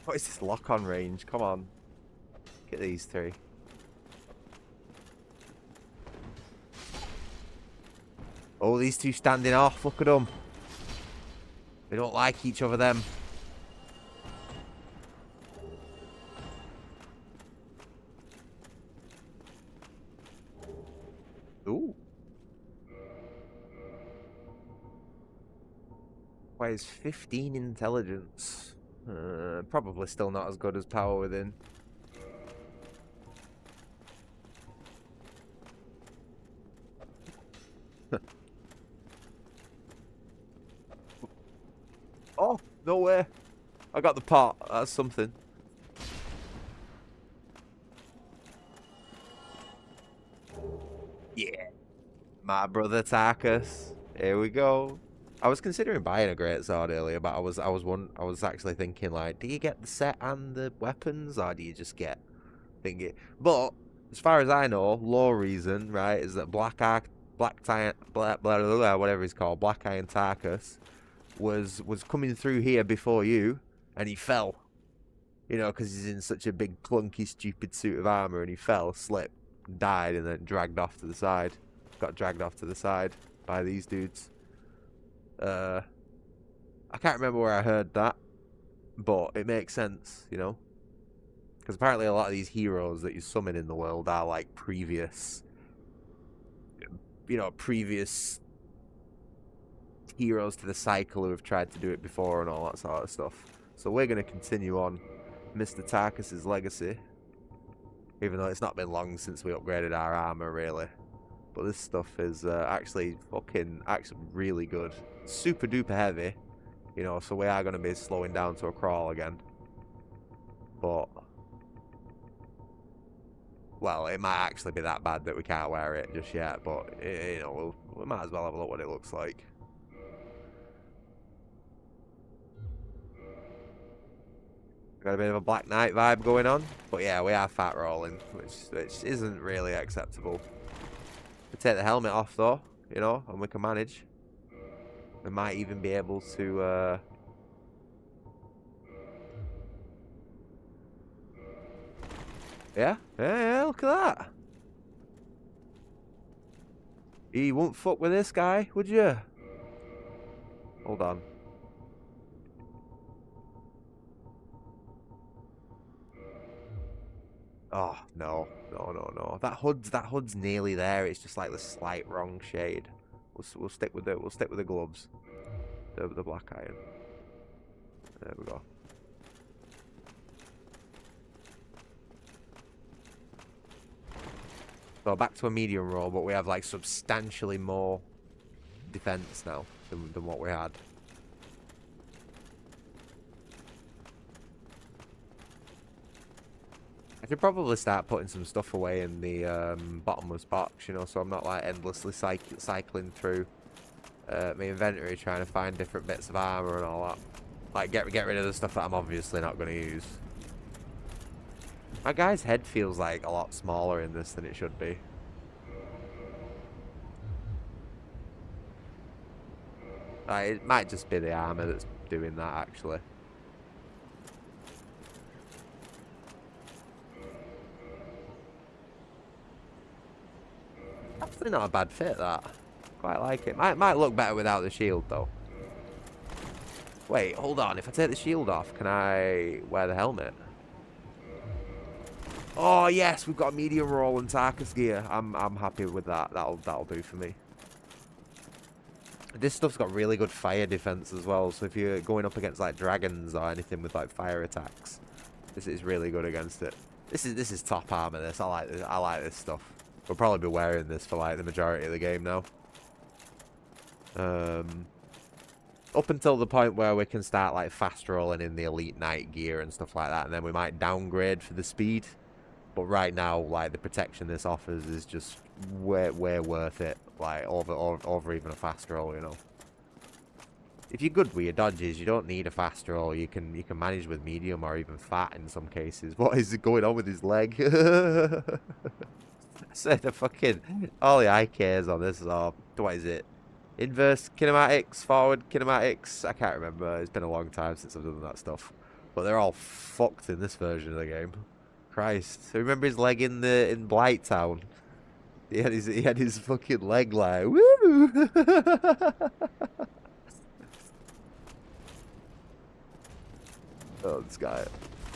What is this lock-on range? Come on. Get these 3. Oh, these 2 standing off. Look at them. They don't like each other, them. Ooh. Requires 15 intelligence. Probably still not as good as Power Within. Oh, no way. I got the pot. That's something. Yeah. My brother Tarkus. Here we go. I was considering buying a great sword earlier, but I was actually thinking like, do you get the set and the weapons, or do you just get thingy? But as far as I know, lore reason, right, is that whatever he's called, Black Iron Tarkus, was coming through here before you, and he fell. You know, because he's in such a big, clunky, stupid suit of armor, and he fell, slipped, died, and then dragged off to the side. Got dragged off to the side by these dudes. I can't remember where I heard that, but it makes sense, you know? Because apparently a lot of these heroes that you summon in the world are like previous, you know, previous heroes to the cycle who have tried to do it before and all that sort of stuff. So we're going to continue on Mr. Tarkus's legacy, even though it's not been long since we upgraded our armor, really. But this stuff is actually really good. Super duper heavy, you know, so we are going to be slowing down to a crawl again. But well, it might actually be that bad that we can't wear it just yet, but, you know, we might as well have a look what it looks like. Got a bit of a Black Knight vibe going on, but yeah, we are fat rolling, which isn't really acceptable. We take the helmet off though, you know, and we can manage. We might even be able to, yeah, look at that. You won't fuck with this guy, would you? Hold on. Oh, no. No. That hood's nearly there. It's just like the slight wrong shade. We'll stick with the gloves. The black iron. There we go. So back to a medium roll, but we have like substantially more defense now than what we had. I should probably start putting some stuff away in the bottomless box, you know, so I'm not like endlessly cycling through my inventory trying to find different bits of armor and all that. Like get rid of the stuff that I'm obviously not going to use. My guy's head feels like a lot smaller in this than it should be. It might just be the armor that's doing that, actually. Actually not a bad fit, that. Quite like it. Might look better without the shield, though. Wait, hold on. If I take the shield off, can I wear the helmet? Oh yes, we've got a medium roll and Tarkus gear. I'm happy with that. That'll do for me. This stuff's got really good fire defense as well. So if you're going up against like dragons or anything with like fire attacks, this is really good against it. This is top armor. This I like this stuff. We'll probably be wearing this for like the majority of the game now. Up until the point where we can start like fast rolling in the elite knight gear and stuff like that, and then we might downgrade for the speed. But right now, like the protection this offers is just way worth it. Like over even a fast roll, you know. If you're good with your dodges, you don't need a fast roll. You can manage with medium or even fat in some cases. What is going on with his leg? So the fucking all the IKs on this are what is it? Inverse kinematics, forward kinematics. I can't remember. It's been a long time since I've done that stuff. But they're all fucked in this version of the game. Christ. Remember his leg in Blighttown? He had his fucking leg like woo. Oh, this guy.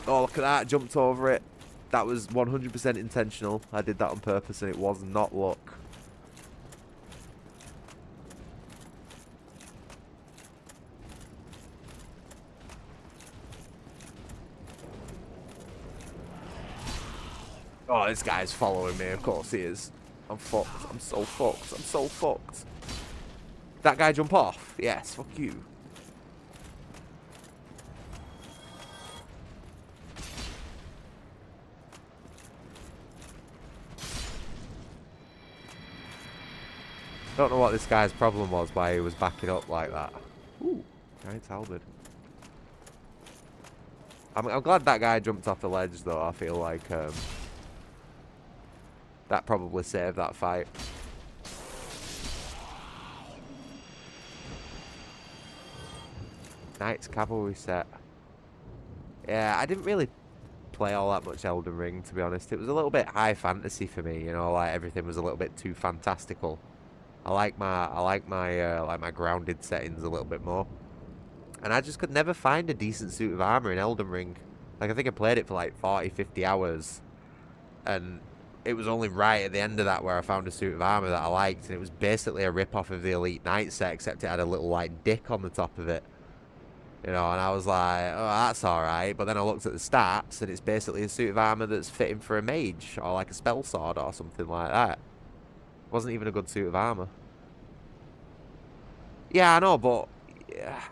Oh, look at that. Jumped over it. That was 100% intentional. I did that on purpose and it was not luck. Oh, this guy's following me. Of course he is. I'm fucked. I'm so fucked. I'm so fucked. That guy jump off? Yes, fuck you. Don't know what this guy's problem was, why he was backing up like that. Ooh, giant halberd. I'm glad that guy jumped off the ledge, though. I feel like that probably saved that fight. Knight's Cavalry set. Yeah, I didn't really play all that much Elden Ring, to be honest. It was a little bit high fantasy for me, you know, like everything was a little bit too fantastical. I like my grounded settings a little bit more. And I just could never find a decent suit of armor in Elden Ring. Like, I think I played it for like 40, 50 hours. And it was only right at the end of that where I found a suit of armor that I liked. And it was basically a rip-off of the Elite Knight set, except it had a little, like, dick on the top of it. You know, and I was like, oh, that's alright. But then I looked at the stats, and it's basically a suit of armor that's fitting for a mage. Or like a spell sword or something like that. It wasn't even a good suit of armor. Yeah, I know, but... yeah.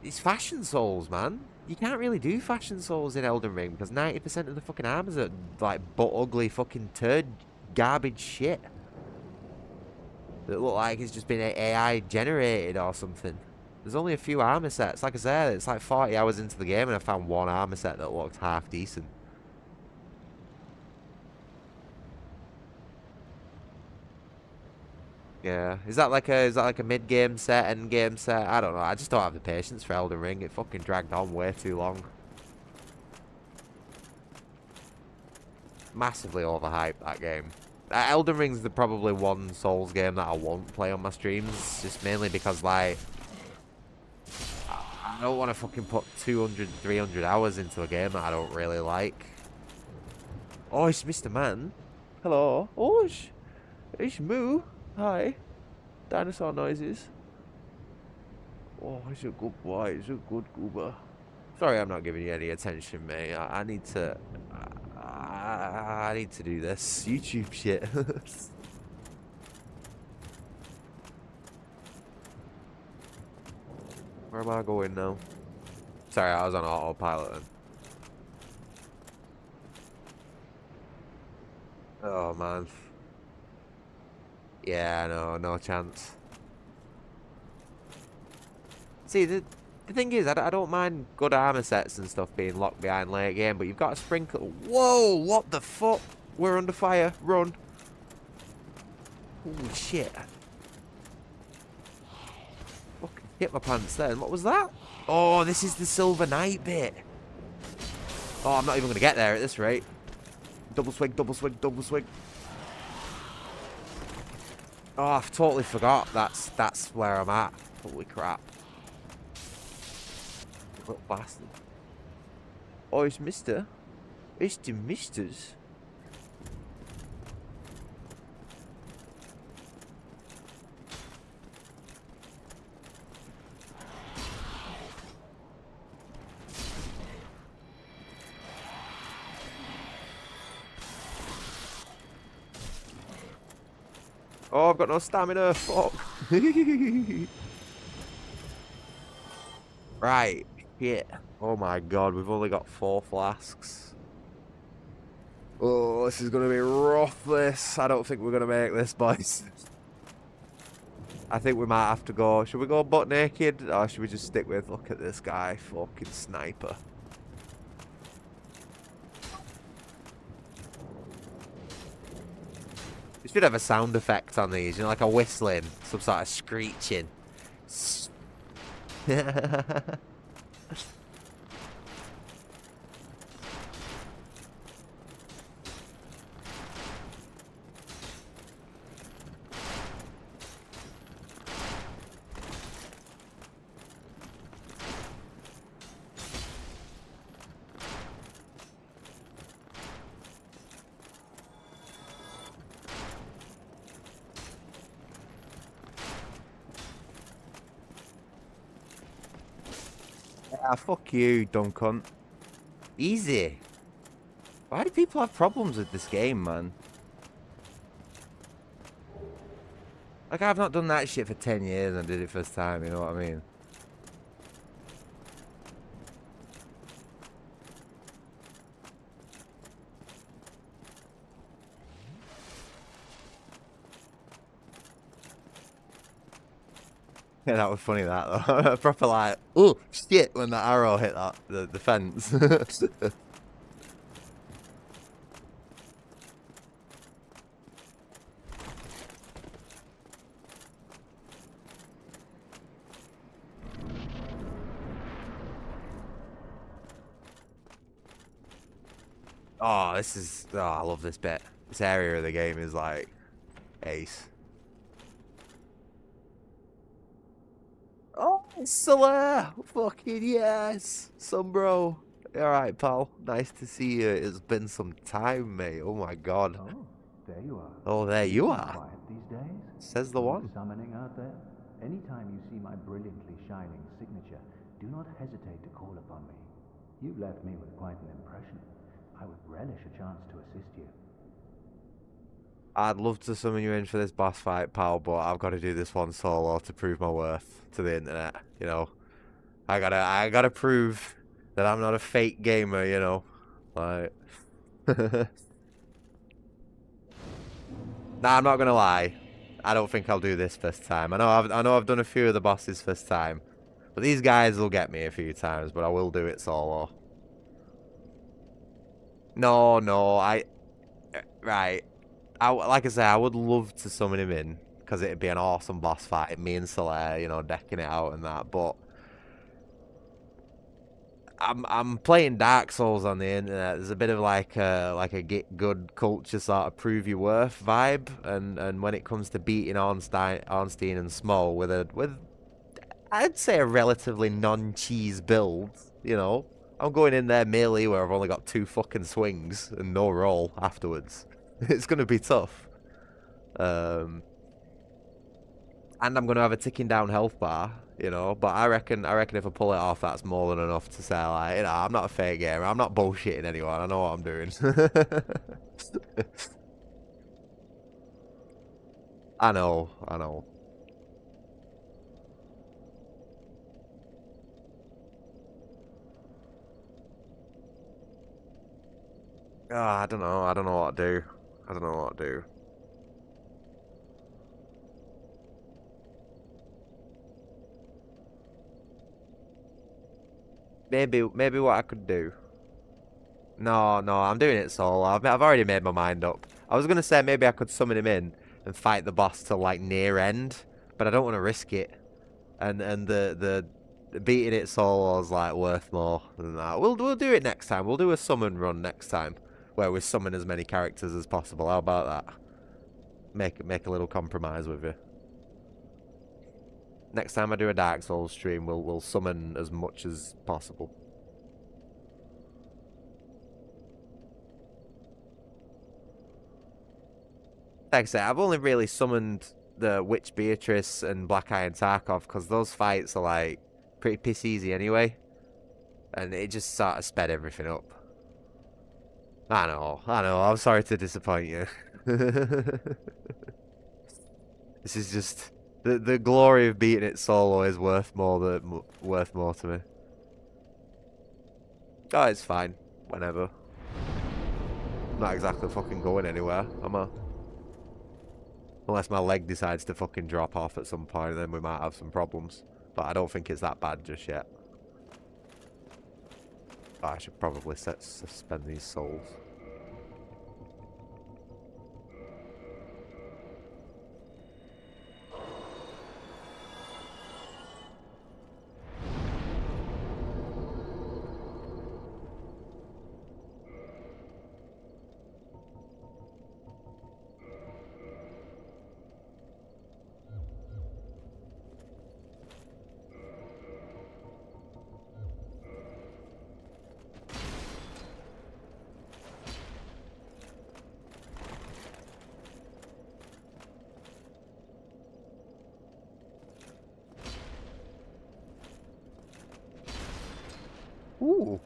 It's Fashion Souls, man. you can't really do fashion souls in Elden Ring because 90% of the fucking armors are like butt ugly fucking turd garbage shit that look like it's just been AI generated or something. There's only a few armor sets. Like I said, it's like 40 hours into the game and I found one armor set that looked half decent. Yeah, is that like a mid game set, end game set? I don't know. I just don't have the patience for Elden Ring. It fucking dragged on way too long. Massively overhyped that game. Elden Ring's the probably one Souls game that I won't play on my streams, just mainly because like I don't want to fucking put 200, 300 hours into a game that I don't really like. Oh, it's Mr. Man. Hello. Oh, it's Moo. Hi. Dinosaur noises. Oh, he's a good boy. He's a good goober. Sorry I'm not giving you any attention, mate. I need to... I need to do this YouTube shit. Where am I going now? Sorry, I was on autopilot then. Oh, man. Yeah, no chance. See, the thing is, I don't mind good armor sets and stuff being locked behind late game, but you've got to sprinkle... Whoa, what the fuck? We're under fire. Run. Holy shit. Fucking hit my pants then. What was that? Oh, this is the Silver Knight bit. Oh, I'm not even going to get there at this rate. Double swing, double swing, double swing. Oh, I've totally forgot. That's where I'm at. Holy crap. Little bastard. Oh, it's Mister. It's the Misters. Oh, I've got no stamina. Fuck. Right. Shit. Oh my god, we've only got 4 flasks. Oh, this is going to be rough, this. I don't think we're going to make this, boys. I think we might have to go... Should we go butt naked? Or should we just stick with... Look at this guy. Fucking sniper. You should have a sound effect on these, you know, like a whistling, some sort of screeching. Ah, fuck you, dumb cunt. Easy. Why do people have problems with this game, man? Like, I've not done that shit for 10 years and I did it first time, you know what I mean? Yeah, that was funny, that, though. Proper like, oh, shit, when that arrow hit that, the fence. Oh, this is... Oh, I love this bit. This area of the game is, like, ace. Oh, it's Solar! Fucking yes! Sombro. Alright, pal. Nice to see you. It's been some time, mate. Oh, my God. Oh, there you are. Oh, there you Keeping are. quiet these days? Says the one. Summoning out there? Anytime you see my brilliantly shining signature, do not hesitate to call upon me. You've left me with quite an impression. I would relish a chance to assist you. I'd love to summon you in for this boss fight, pal, but I've got to do this one solo to prove my worth to the internet. You know, I gotta prove that I'm not a fake gamer, you know. Like, nah, I'm not gonna lie. I don't think I'll do this first time. I know I've done a few of the bosses first time, but these guys will get me a few times. But I will do it solo. No, no, right. Like I say, I would love to summon him in because it'd be an awesome boss fight. Me and Solaire, you know, decking it out and that. But I'm playing Dark Souls on the internet. There's a bit of like a get good culture sort of prove your worth vibe, and when it comes to beating Ornstein and Small with I'd say a relatively non-cheese build, you know, I'm going in there melee where I've only got 2 fucking swings and no roll afterwards. It's gonna be tough. Um, and I'm gonna have a ticking down health bar, you know. But I reckon if I pull it off, that's more than enough to say, like, you know, I'm not a fake gamer. I'm not bullshitting anyone. I know what I'm doing. I know, I know. I don't know. I don't know what to do. I don't know what to do. Maybe what I could do. No, no, I'm doing it solo. I've already made my mind up. I was gonna say maybe I could summon him in and fight the boss till like near end, but I don't want to risk it. And the beating it solo is like worth more than that. We'll do it next time. We'll do a summon run next time where we summon as many characters as possible. How about that? Make a little compromise with you. Next time I do a Dark Souls stream, we'll summon as much as possible. Like I say, I've only really summoned the Witch Beatrice and Black Iron Tarkov because those fights are like pretty piss easy anyway, and it just sort of sped everything up. I know, I know. I'm sorry to disappoint you. This is just the glory of beating it solo is worth more to me. Oh, it's fine. Whenever. I'm not exactly fucking going anywhere, am I? Unless my leg decides to fucking drop off at some point, then we might have some problems. But I don't think it's that bad just yet. But I should probably suspend these souls. Ooh.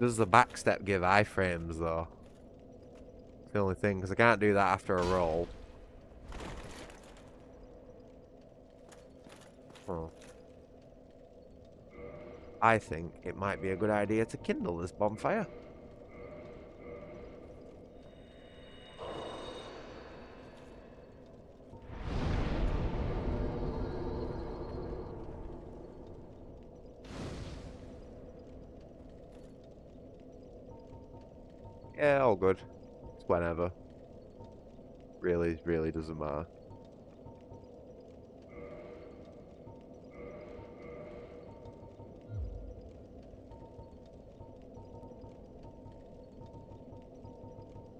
Does the backstep give iframes though? It's the only thing, because I can't do that after a roll. Oh. I think it might be a good idea to kindle this bonfire. Yeah, all good. It's whenever. Really, really doesn't matter.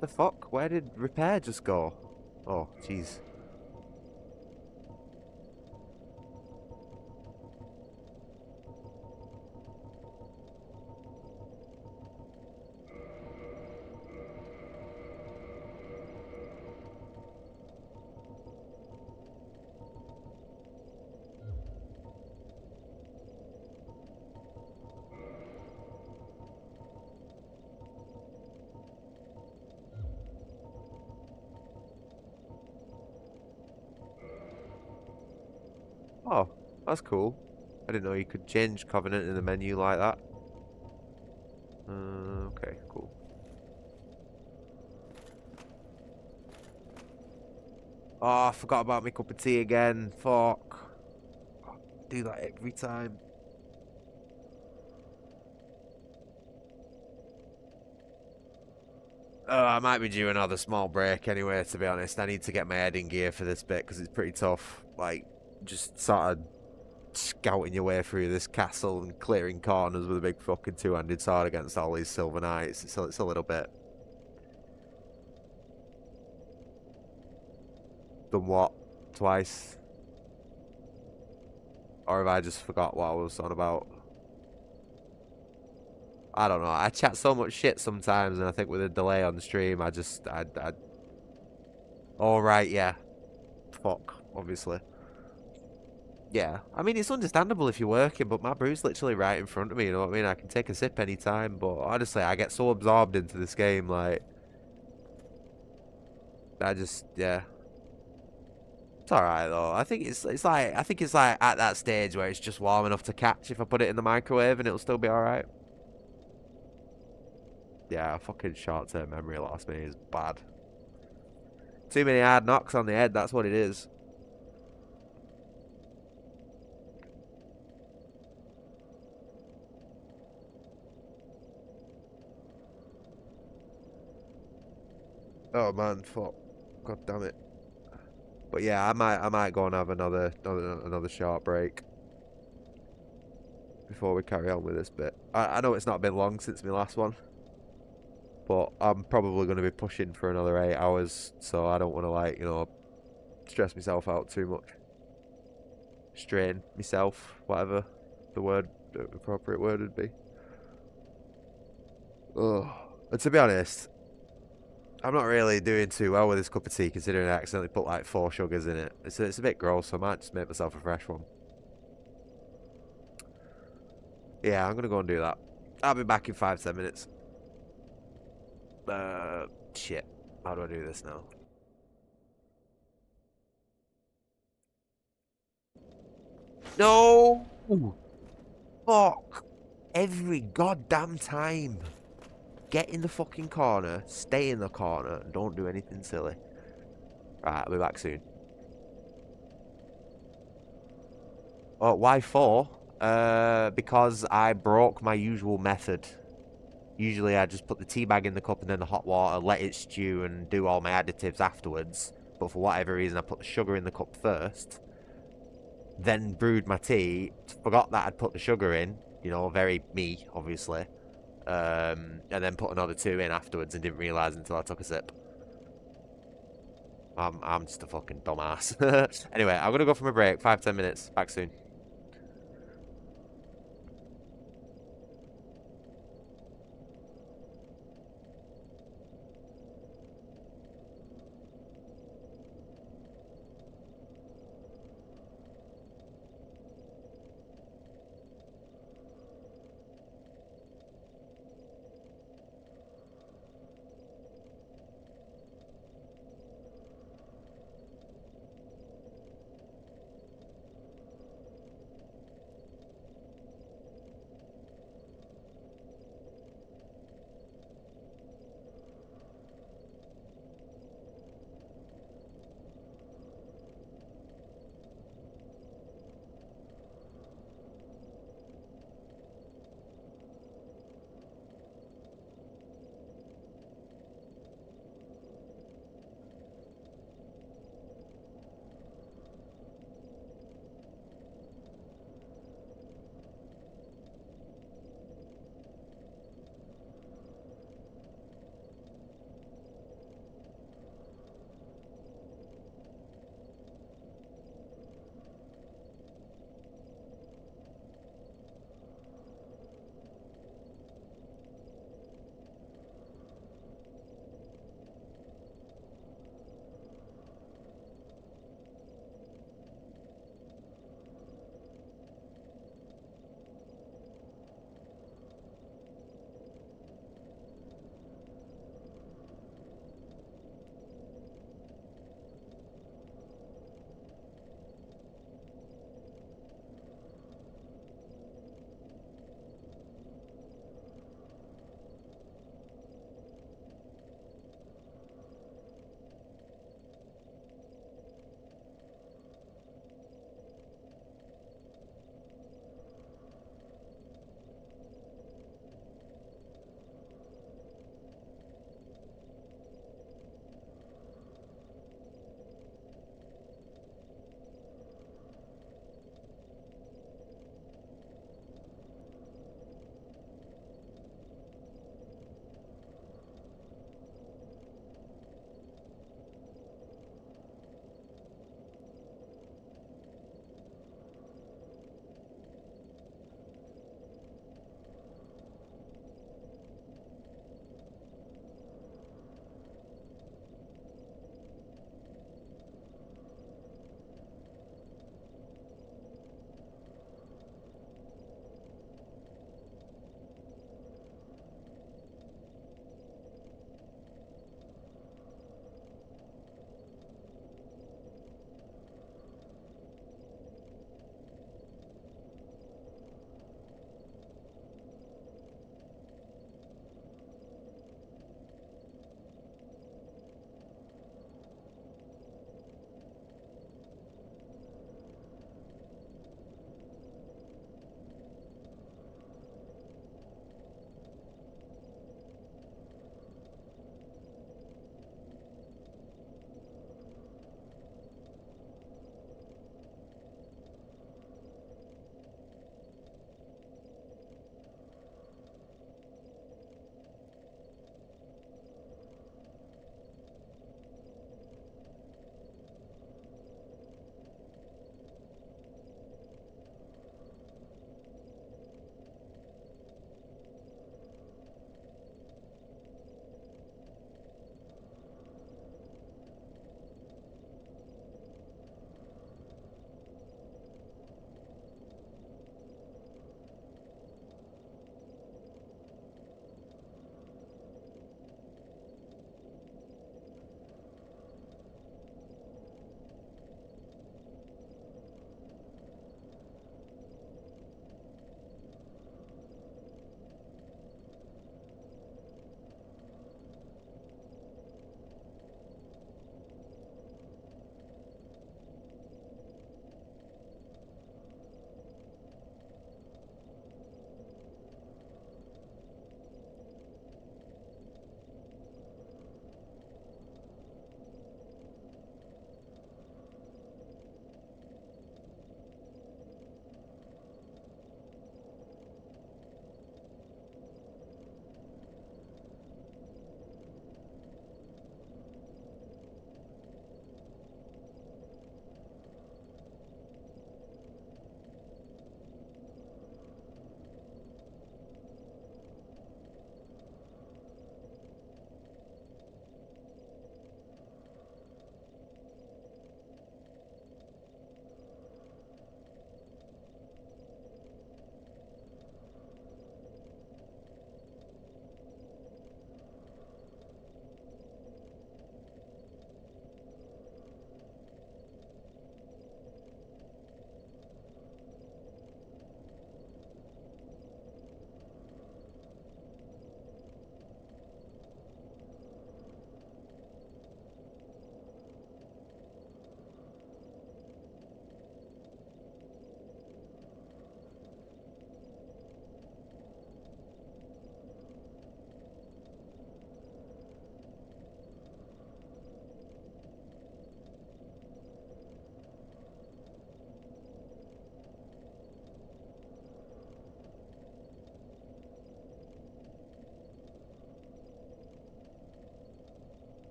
The fuck? Where did repair just go? Oh, jeez. Oh, that's cool. I didn't know you could change Covenant in the menu like that. Okay, cool. Oh, I forgot about my cup of tea again. Fuck. Do that every time. I might be due another small break anyway, to be honest. I need to get my head in gear for this bit because it's pretty tough. Like, just sort of scouting your way through this castle and clearing corners with a big fucking two-handed sword against all these silver knights. It's a little bit. Done what? Twice? Or have I just forgot what I was on about? I don't know. I chat so much shit sometimes, and I think with a delay on the stream, I. Oh, right, yeah. Fuck, obviously. Yeah. I mean, it's understandable if you're working, but my brew's literally right in front of me, you know what I mean? I can take a sip anytime, but honestly, I get so absorbed into this game, like, yeah. It's alright, though. I think it's like at that stage where it's just warm enough to catch if I put it in the microwave and it'll still be alright. Yeah, fucking short-term memory loss, me, is bad. Too many hard knocks on the head, that's what it is. Oh man, fuck. God damn it. But yeah, I might go and have another short break before we carry on with this bit. I know it's not been long since my last one, but I'm probably going to be pushing for another 8 hours, so I don't want to, like, you know, stress myself out too much. Strain myself, whatever the appropriate word would be. Ugh. And to be honest, I'm not really doing too well with this cup of tea, considering I accidentally put like 4 sugars in it. It's a bit gross, so I might just make myself a fresh one. Yeah, I'm gonna go and do that. I'll be back in 5-10 minutes. Shit. How do I do this now? No! Fuck! Every goddamn time. Get in the fucking corner, stay in the corner, and don't do anything silly. Right, I'll be back soon. Oh, why 4? Because I broke my usual method. Usually I just put the tea bag in the cup and then the hot water, let it stew and do all my additives afterwards. But for whatever reason I put the sugar in the cup first. Then brewed my tea. Forgot that I'd put the sugar in. You know, very me, obviously. And then put another 2 in afterwards and didn't realise until I took a sip. I'm just a fucking dumbass. Anyway, I'm gonna go for my break. 5-10 minutes. Back soon.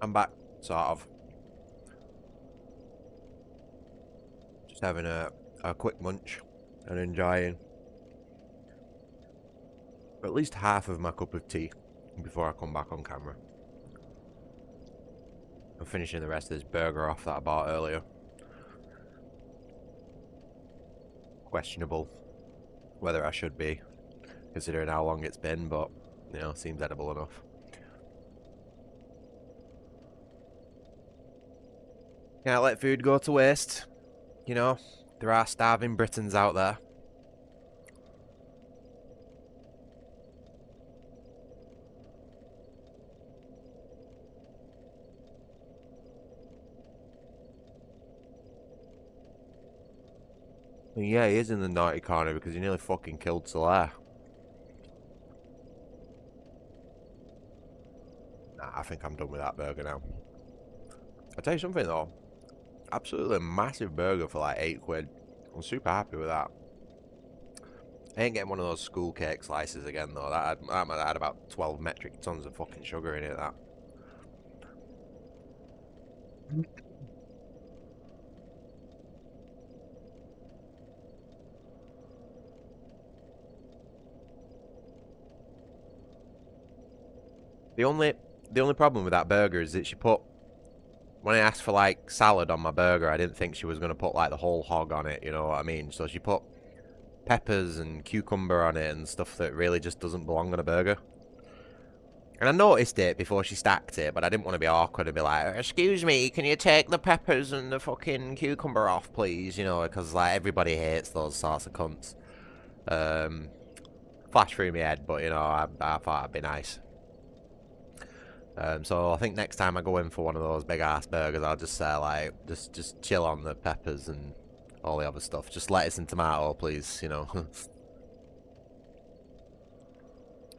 I'm back, sort of. Just having a quick munch and enjoying at least half of my cup of tea before I come back on camera. I'm finishing the rest of this burger off that I bought earlier. Questionable whether I should be, considering how long it's been, but, you know, seems edible enough. Can't let food go to waste. You know, there are starving Britons out there. And yeah, he is in the naughty corner because he nearly fucking killed Solaire. Nah, I think I'm done with that burger now. I'll tell you something though. Absolutely massive burger for like £8. I'm super happy with that. I ain't getting one of those school cake slices again though. That had about 12 metric tons of fucking sugar in it, that. The only problem with that burger is that she put, when I asked for like salad on my burger, I didn't think she was gonna put like the whole hog on it, you know what I mean? So she put peppers and cucumber on it and stuff that really just doesn't belong on a burger. And I noticed it before she stacked it, but I didn't want to be awkward and be like, excuse me, can you take the peppers and the fucking cucumber off, please? You know, because like everybody hates those sorts of cunts. Flash through my head, but you know, I thought I'd be nice. So I think next time I go in for one of those big ass burgers, I'll just say like, just chill on the peppers and all the other stuff. Just lettuce and tomato, please. You know.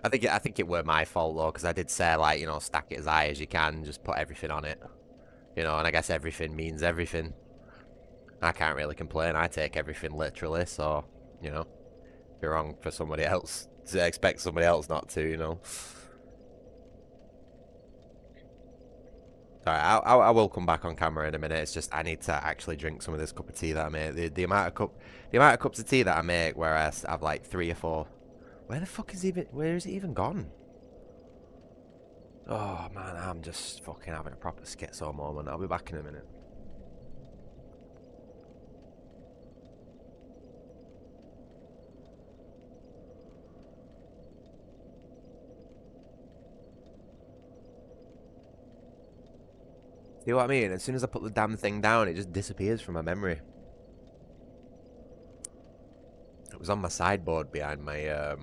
I think it were my fault though, because I did say like, you know, stack it as high as you can, just put everything on it. You know, and I guess everything means everything. I can't really complain. I take everything literally, so you know, it'd be wrong for somebody else to expect somebody else not to. You know. Sorry, I will come back on camera in a minute. It's just I need to actually drink some of this cup of tea that I made. The amount of cups of tea that I make, where I have like 3 or 4. Where is it even gone? Oh man, I'm just fucking having a proper schizo moment. I'll be back in a minute. See what I mean? As soon as I put the damn thing down, it just disappears from my memory. It was on my sideboard behind my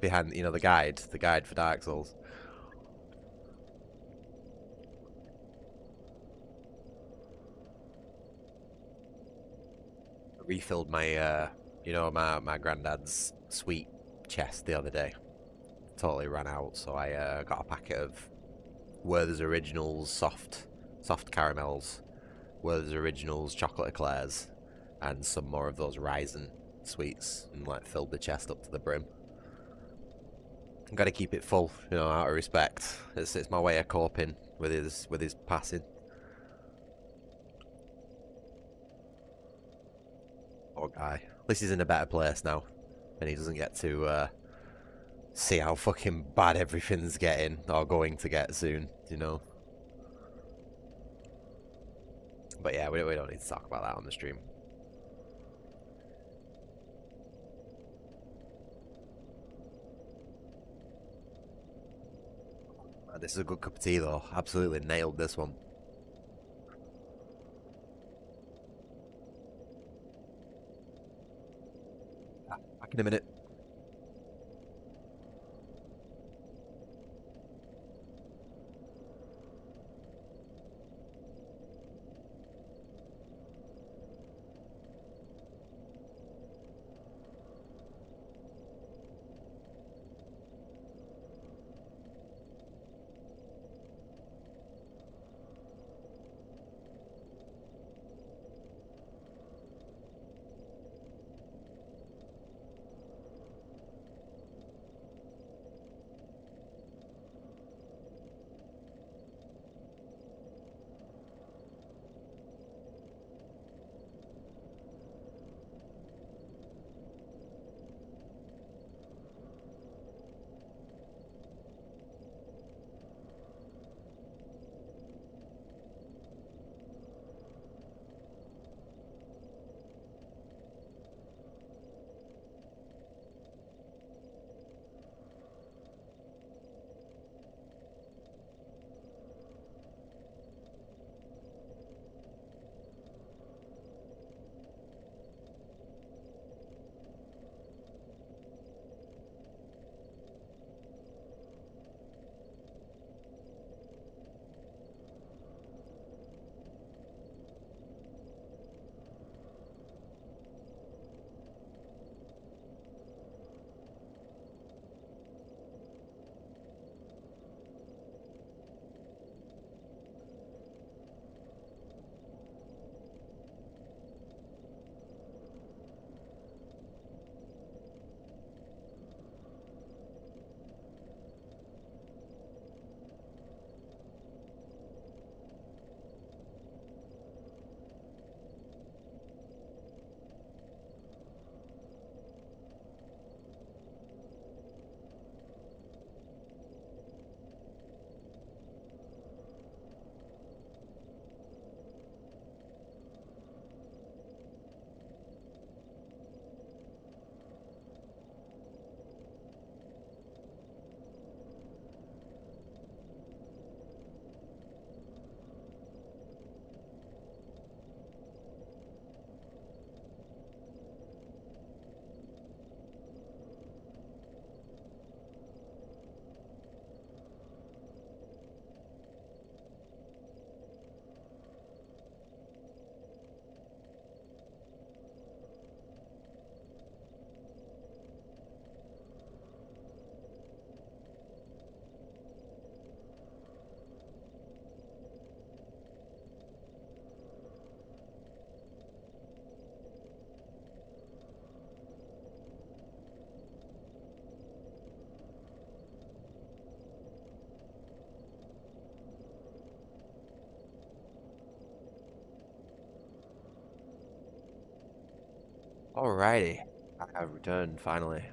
behind, you know, the guide for Dark Souls. I refilled my you know, my granddad's sweet chest the other day. Totally ran out, so I got a packet of Werther's Originals soft caramels, Werther's Originals chocolate eclairs, and some more of those Ryzen sweets, and like filled the chest up to the brim. I've got to keep it full, you know, out of respect. It's my way of coping with his passing. Poor guy. At least he's in a better place now, and he doesn't get to see how fucking bad everything's getting or going to get soon, you know. But yeah, we don't need to talk about that on the stream. This is a good cup of tea though. Absolutely nailed this one. Back in a minute. Alrighty. I have returned finally.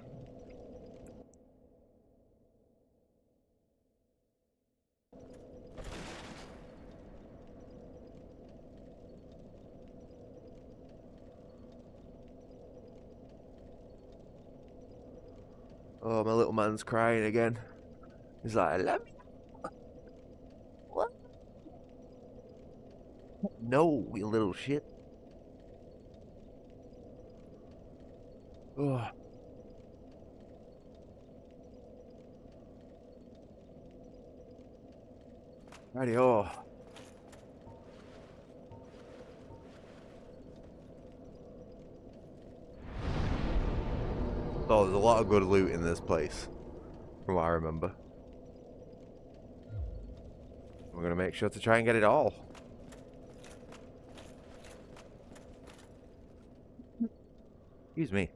Oh, my little man's crying again. He's like, let me. What? No, you little shit. Oh. Righty, oh. Oh, there's a lot of good loot in this place, from what I remember. We're gonna make sure to try and get it all. Excuse me.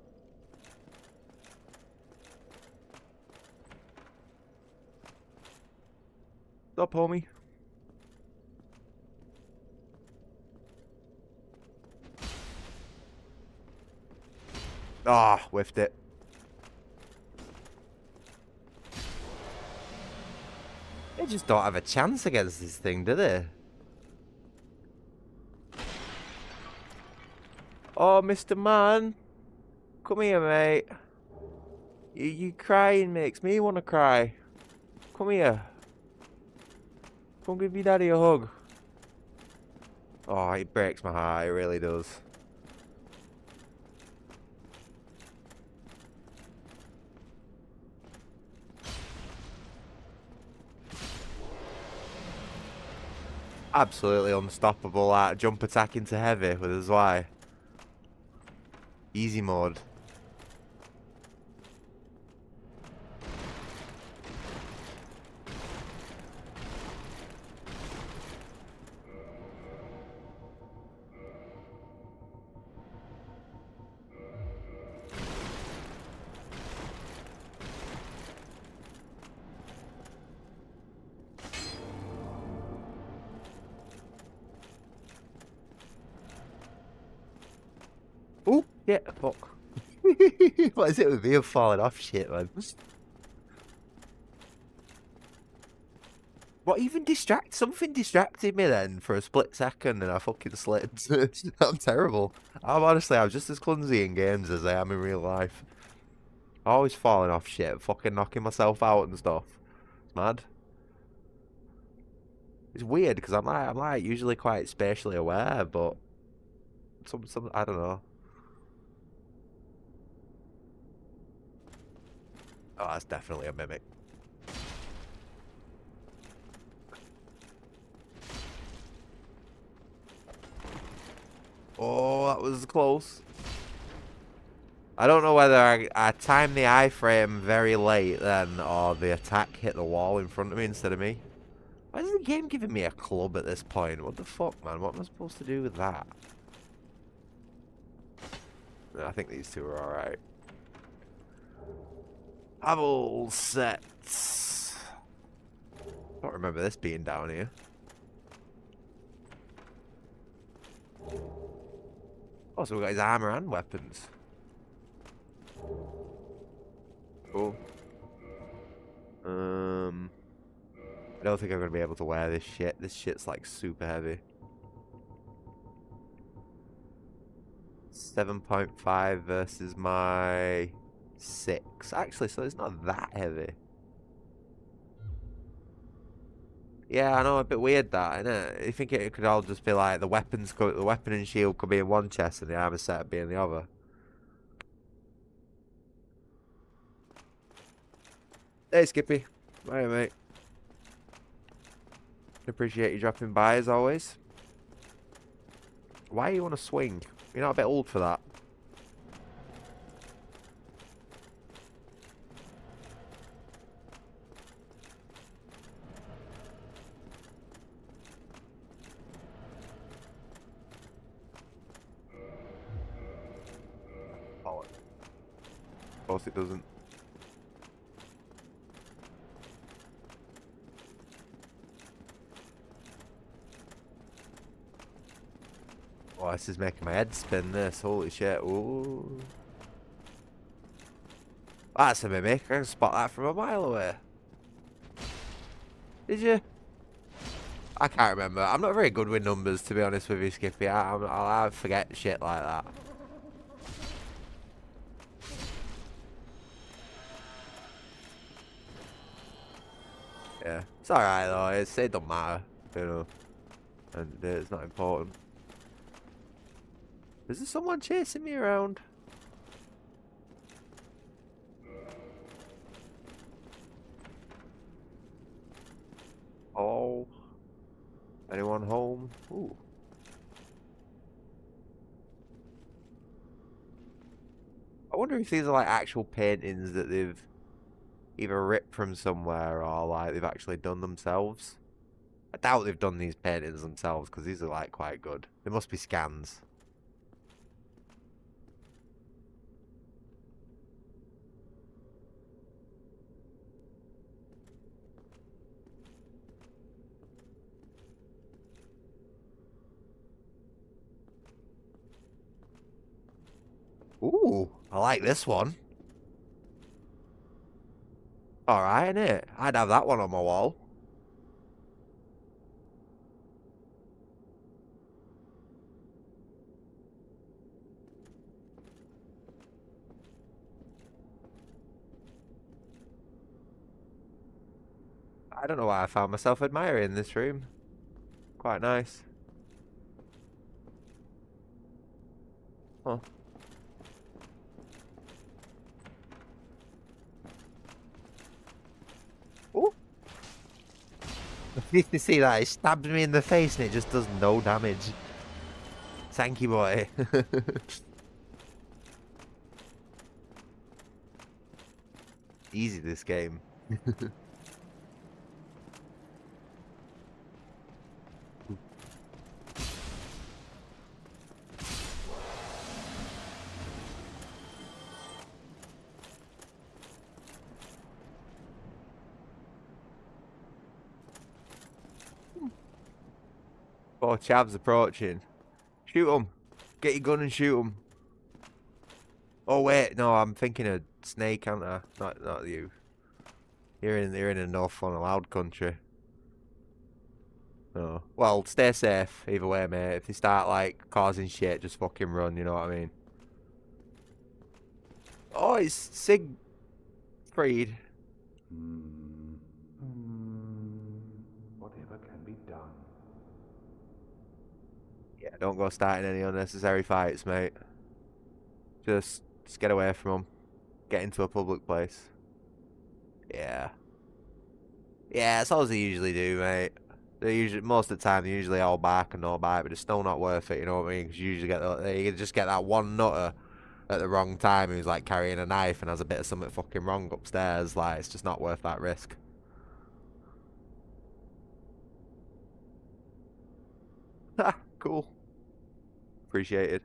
What's up, homie? Ah, whiffed it. They just don't have a chance against this thing, do they? Oh, Mr. Man. Come here, mate. You crying makes me want to cry. Come here. Come give your daddy a hug. Oh, it breaks my heart. It really does. Absolutely unstoppable. That jump attack into heavy with his Y. Easy mode. Oh, yeah, fuck. What is it with me of falling off shit, man? What even something distracted me then for a split second and I fucking slipped. I'm terrible. I'm just as clumsy in games as I am in real life. Always falling off shit, fucking knocking myself out and stuff. It's mad. It's weird because I'm like usually quite spatially aware, but some I don't know. Oh, that's definitely a mimic. Oh, that was close. I don't know whether I timed the iframe very late then, or the attack hit the wall in front of me instead of me. Why is the game giving me a club at this point? What the fuck, man? What am I supposed to do with that? I think these two are alright. Havel sets. I don't remember this being down here. Oh, so we've got his armor and weapons. Cool. I don't think I'm gonna be able to wear this shit. This shit's like super heavy. 7.5 versus my 6. Actually, so it's not that heavy. Yeah, I know, a bit weird that, innit? You think it could all just be like the weapon and shield could be in one chest and the armor set be in the other. Hey, Skippy. Hi, mate. Appreciate you dropping by as always. Why do you want to swing? You're not a bit old for that. Of course it doesn't. Oh, this is making my head spin, this. Holy shit. Ooh. That's a mimic. I can spot that from a mile away. Did you? I can't remember. I'm not very good with numbers, to be honest with you, Skippy. I'll forget shit like that. Yeah. It's alright, though. It don't matter, you know. And it's not important. Is there someone chasing me around? Oh. Anyone home? Ooh. I wonder if these are like actual paintings that they've either ripped from somewhere or like they've actually done themselves. I doubt they've done these paintings themselves because these are like quite good. They must be scans. Ooh, I like this one. Alright, innit? I'd have that one on my wall. I don't know why I found myself admiring this room. Quite nice. Huh. Ooh. You can see that? It stabs me in the face and it just does no damage. Thank you, boy. Easy, this game. Oh, Chav's approaching. Shoot him. Get your gun and shoot him. Oh wait, no, I'm thinking of Snake, aren't I? Not you. You're in a no fun allowed country. No. Well, stay safe either way, mate. If they start like causing shit, just fucking run. You know what I mean? Oh, it's Siegfried. Whatever can be done. Yeah, don't go starting any unnecessary fights, mate. Just get away from them. Get into a public place. Yeah. Yeah, that's all they usually do, mate. They usually, most of the time, they usually all bark and no bite, but it's still not worth it, you know what I mean? Because you usually you just get that one nutter at the wrong time who's like carrying a knife and has a bit of something fucking wrong upstairs. Like, it's just not worth that risk. Ha, cool. Appreciated.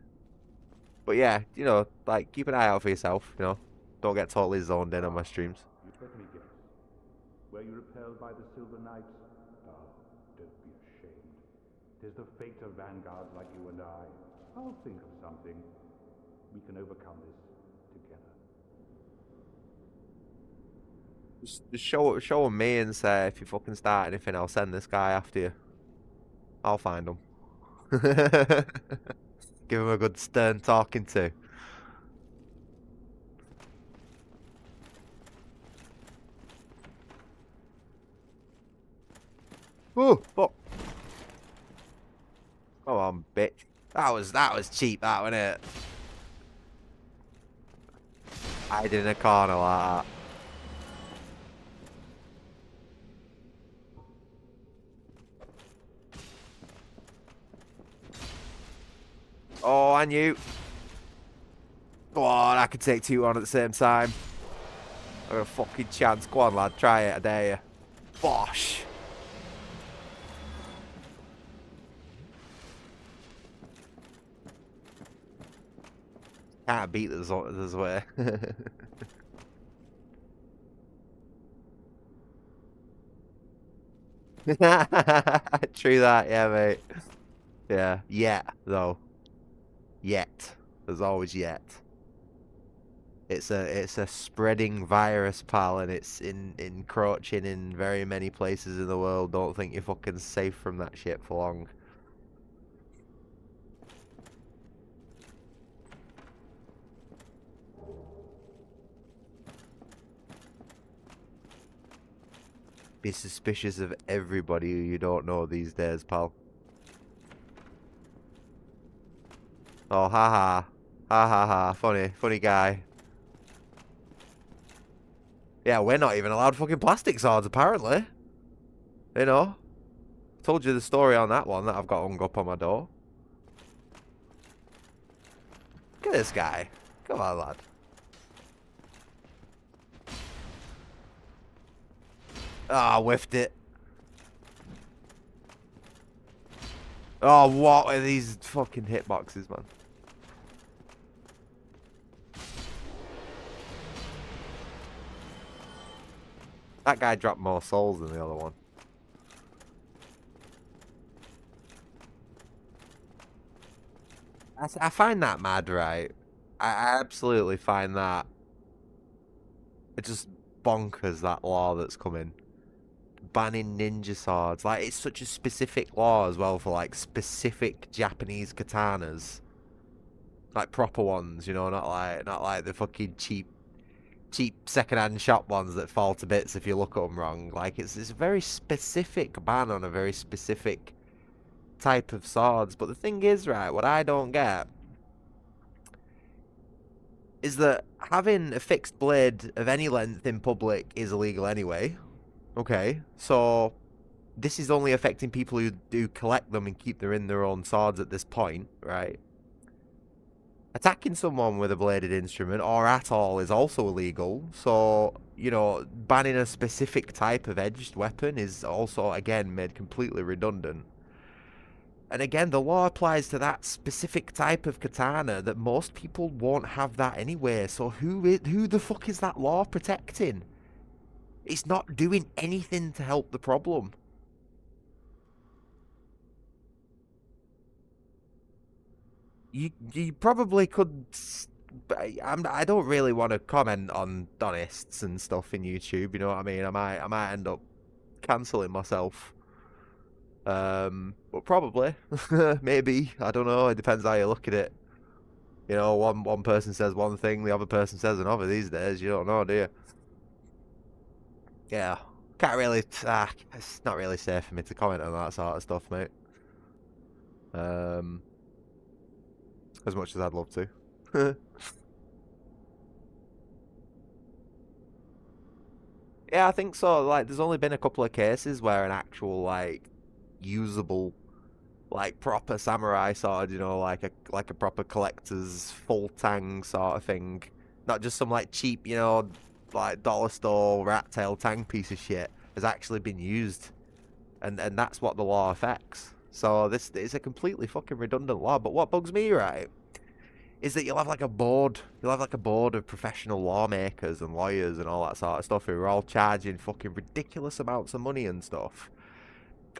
But yeah, you know, like, keep an eye out for yourself, you know? Don't get totally zoned in on my streams. Let me guess. Were you repelled by the Silver Knights? Oh, don't be ashamed. Tis the fate of vanguards like you and I. I'll think of something. We can overcome this together. Just show them me and say, if you fucking start anything, I'll send this guy after you. I'll find him. Give him a good stern talking to. Oh, fuck. Come on, bitch. That was cheap, that wasn't it? Hiding in a corner like that. Oh, and you. Go on, I could take two on at the same time. I got a fucking chance. Go on, lad. Try it, I dare you. Bosh. Can't beat this way. True that, yeah, mate. Yeah, though. Yet. There's always yet. It's a spreading virus, pal, and it's encroaching in very many places in the world. Don't think you're fucking safe from that shit for long. Be suspicious of everybody who you don't know these days, pal. Oh, haha. Ha ha ha. Funny guy. Yeah, we're not even allowed fucking plastic swords, apparently. You know? Told you the story on that one that I've got hung up on my door. Look at this guy. Come on, lad. Ah, oh, whiffed it. Oh, what are these fucking hitboxes, man? That guy dropped more souls than the other one. I find that mad, right? I absolutely find that. It's just bonkers, that law that's coming. Banning ninja swords. Like, it's such a specific law as well for, like, specific Japanese katanas. Like, proper ones, you know, not like the fucking cheap second-hand shop ones that fall to bits if you look at them wrong. Like, it's a very specific ban on a very specific type of swords. But the thing is, right, what I don't get is that having a fixed blade of any length in public is illegal anyway. Okay, so this is only affecting people who do collect them and keep them in their own swords at this point, right? Attacking someone with a bladed instrument or at all is also illegal. So, you know, banning a specific type of edged weapon is also, again, made completely redundant. And again, the law applies to that specific type of katana that most people won't have that anyway. So who the fuck is that law protecting? It's not doing anything to help the problem. You probably could. I don't really want to comment on Donists and stuff in YouTube. You know what I mean? I might end up cancelling myself. But probably, maybe, I don't know. It depends how you look at it. You know, one person says one thing, the other person says another. These days, you don't know, do you? Yeah, can't really. It's not really safe for me to comment on that sort of stuff, mate. As much as I'd love to. Yeah, I think so. Like, there's only been a couple of cases where an actual, like, usable, like, proper samurai sword, you know, like a proper collector's full tang sort of thing. Not just some, like, cheap, you know, like, dollar store rat tail tang piece of shit has actually been used. And that's what the law affects. So this is a completely fucking redundant law. But what bugs me, right, is that you'll have like a board of professional lawmakers and lawyers and all that sort of stuff who are all charging fucking ridiculous amounts of money and stuff.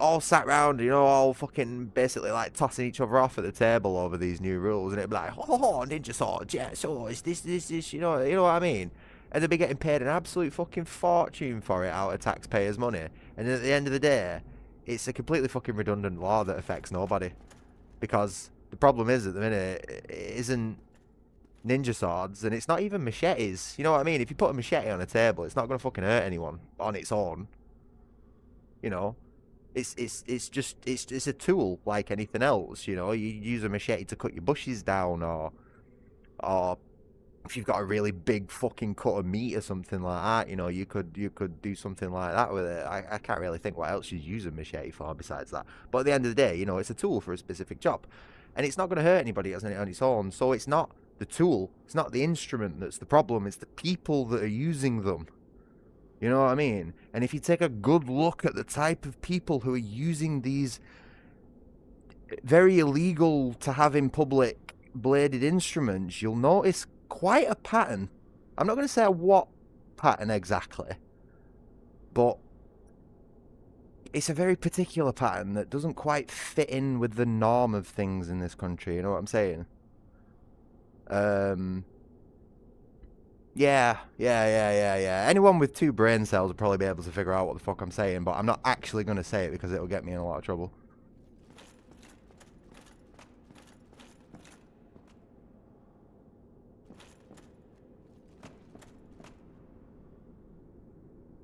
All sat round, you know, all fucking basically like tossing each other off at the table over these new rules, and it'd be like, oh, ninja swords, yeah, so it's this, you know what I mean? And they'd be getting paid an absolute fucking fortune for it out of taxpayers' money. And at the end of the day, it's a completely fucking redundant law that affects nobody. Because the problem is, at the minute, it isn't ninja swords, and it's not even machetes. You know what I mean? If you put a machete on a table, it's not going to fucking hurt anyone on its own. You know? It's a tool like anything else, you know? You use a machete to cut your bushes down, or if you've got a really big fucking cut of meat or something like that, you know, you could do something like that with it. I can't really think what else you'd use a machete for besides that. But at the end of the day, you know, it's a tool for a specific job. And it's not going to hurt anybody on its own. So it's not the tool, it's not the instrument that's the problem, it's the people that are using them. You know what I mean? And if you take a good look at the type of people who are using these very illegal to have in public bladed instruments, you'll notice quite a pattern. I'm not going to say what pattern exactly, but it's a very particular pattern that doesn't quite fit in with the norm of things in this country. You know what I'm saying? Yeah. Anyone with 2 brain cells would probably be able to figure out what the fuck I'm saying, but I'm not actually going to say it because it'll get me in a lot of trouble.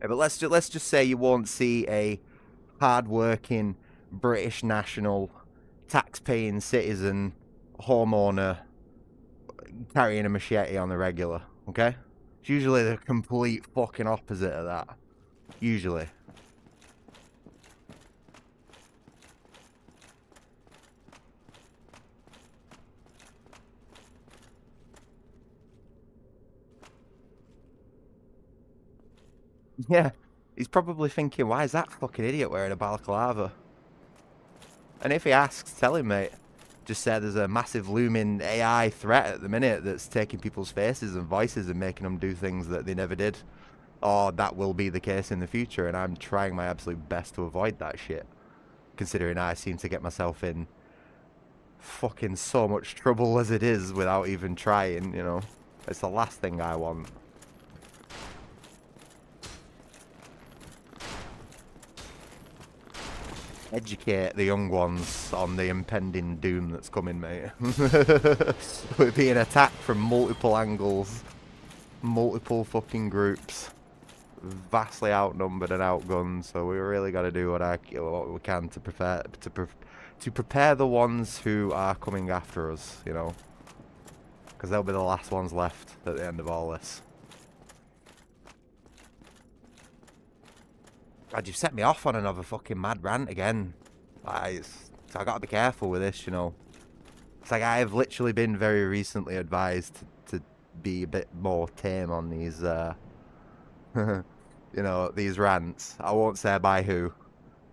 Yeah, but let's just say you won't see a hard-working British national, tax-paying citizen, homeowner carrying a machete on the regular, okay? It's usually the complete fucking opposite of that. Usually. Yeah. He's probably thinking, why is that fucking idiot wearing a balaclava? And if he asks, tell him, mate. Just say there's a massive looming AI threat at the minute that's taking people's faces and voices and making them do things that they never did. Or that will be the case in the future, and I'm trying my absolute best to avoid that shit. Considering I seem to get myself in fucking so much trouble as it is without even trying, you know. It's the last thing I want. Educate the young ones on the impending doom that's coming, mate. We're being attacked from multiple angles, multiple fucking groups, vastly outnumbered and outgunned. So we really got to do what we can to prepare the ones who are coming after us, you know, because they'll be the last ones left at the end of all this. God, you've set me off on another fucking mad rant again. So I gotta be careful with this, you know. It's like I've literally been very recently advised to be a bit more tame on these, you know, these rants. I won't say by who,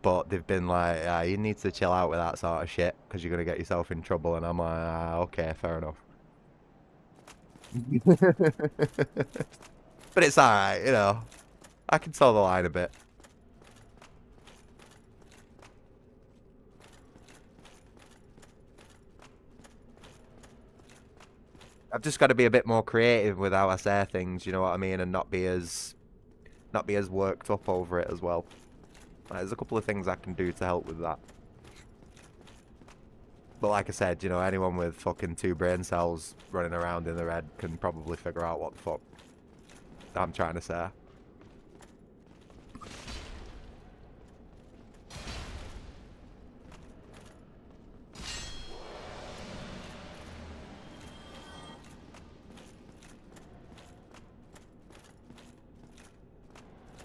but they've been like, you need to chill out with that sort of shit because you're gonna get yourself in trouble. And I'm like, okay, fair enough. But it's alright, you know. I can toe the line a bit. I've just got to be a bit more creative with how I say things, you know what I mean, and not be as worked up over it as well. There's a couple of things I can do to help with that. But like I said, you know, anyone with fucking 2 brain cells running around in their head can probably figure out what the fuck I'm trying to say.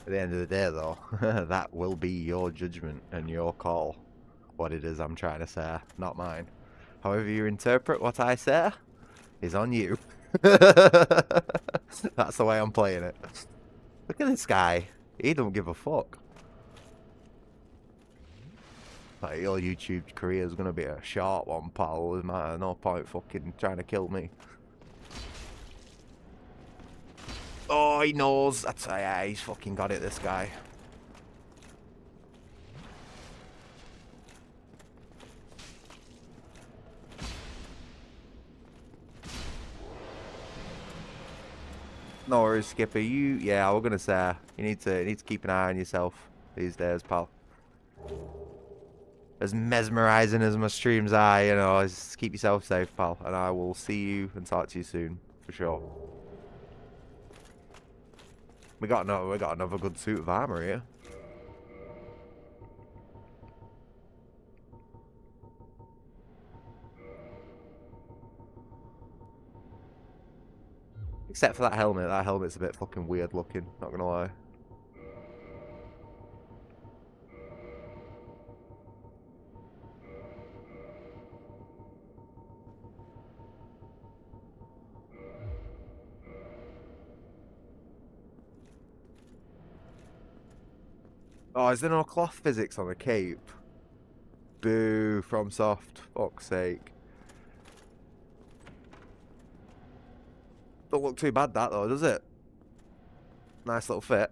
At the end of the day, though, that will be your judgment and your call. What it is I'm trying to say, not mine. However you interpret what I say is on you. That's the way I'm playing it. Look at this guy. He don't give a fuck. Like, your YouTube career is gonna be a short one, pal. There's no point fucking trying to kill me. Oh, he knows. Yeah, he's fucking got it, this guy. No worries, Skipper. Yeah, we're gonna say you need to keep an eye on yourself these days, pal. As mesmerizing as my streams are, you know, just keep yourself safe, pal. And I will see you and talk to you soon, for sure. We got another good suit of armor here. Except for that helmet. That helmet's a bit fucking weird looking, not gonna lie. Oh, is there no cloth physics on the cape? Boo, from soft. Fuck's sake. Don't look too bad, that, though, does it? Nice little fit.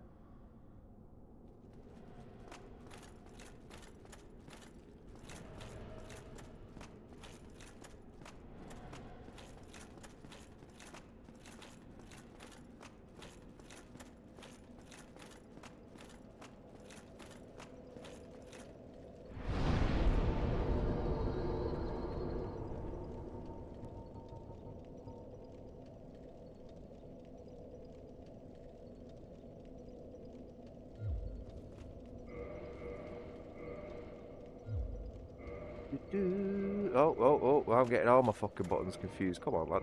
Oh, I'm getting all my fucking buttons confused. Come on, lad.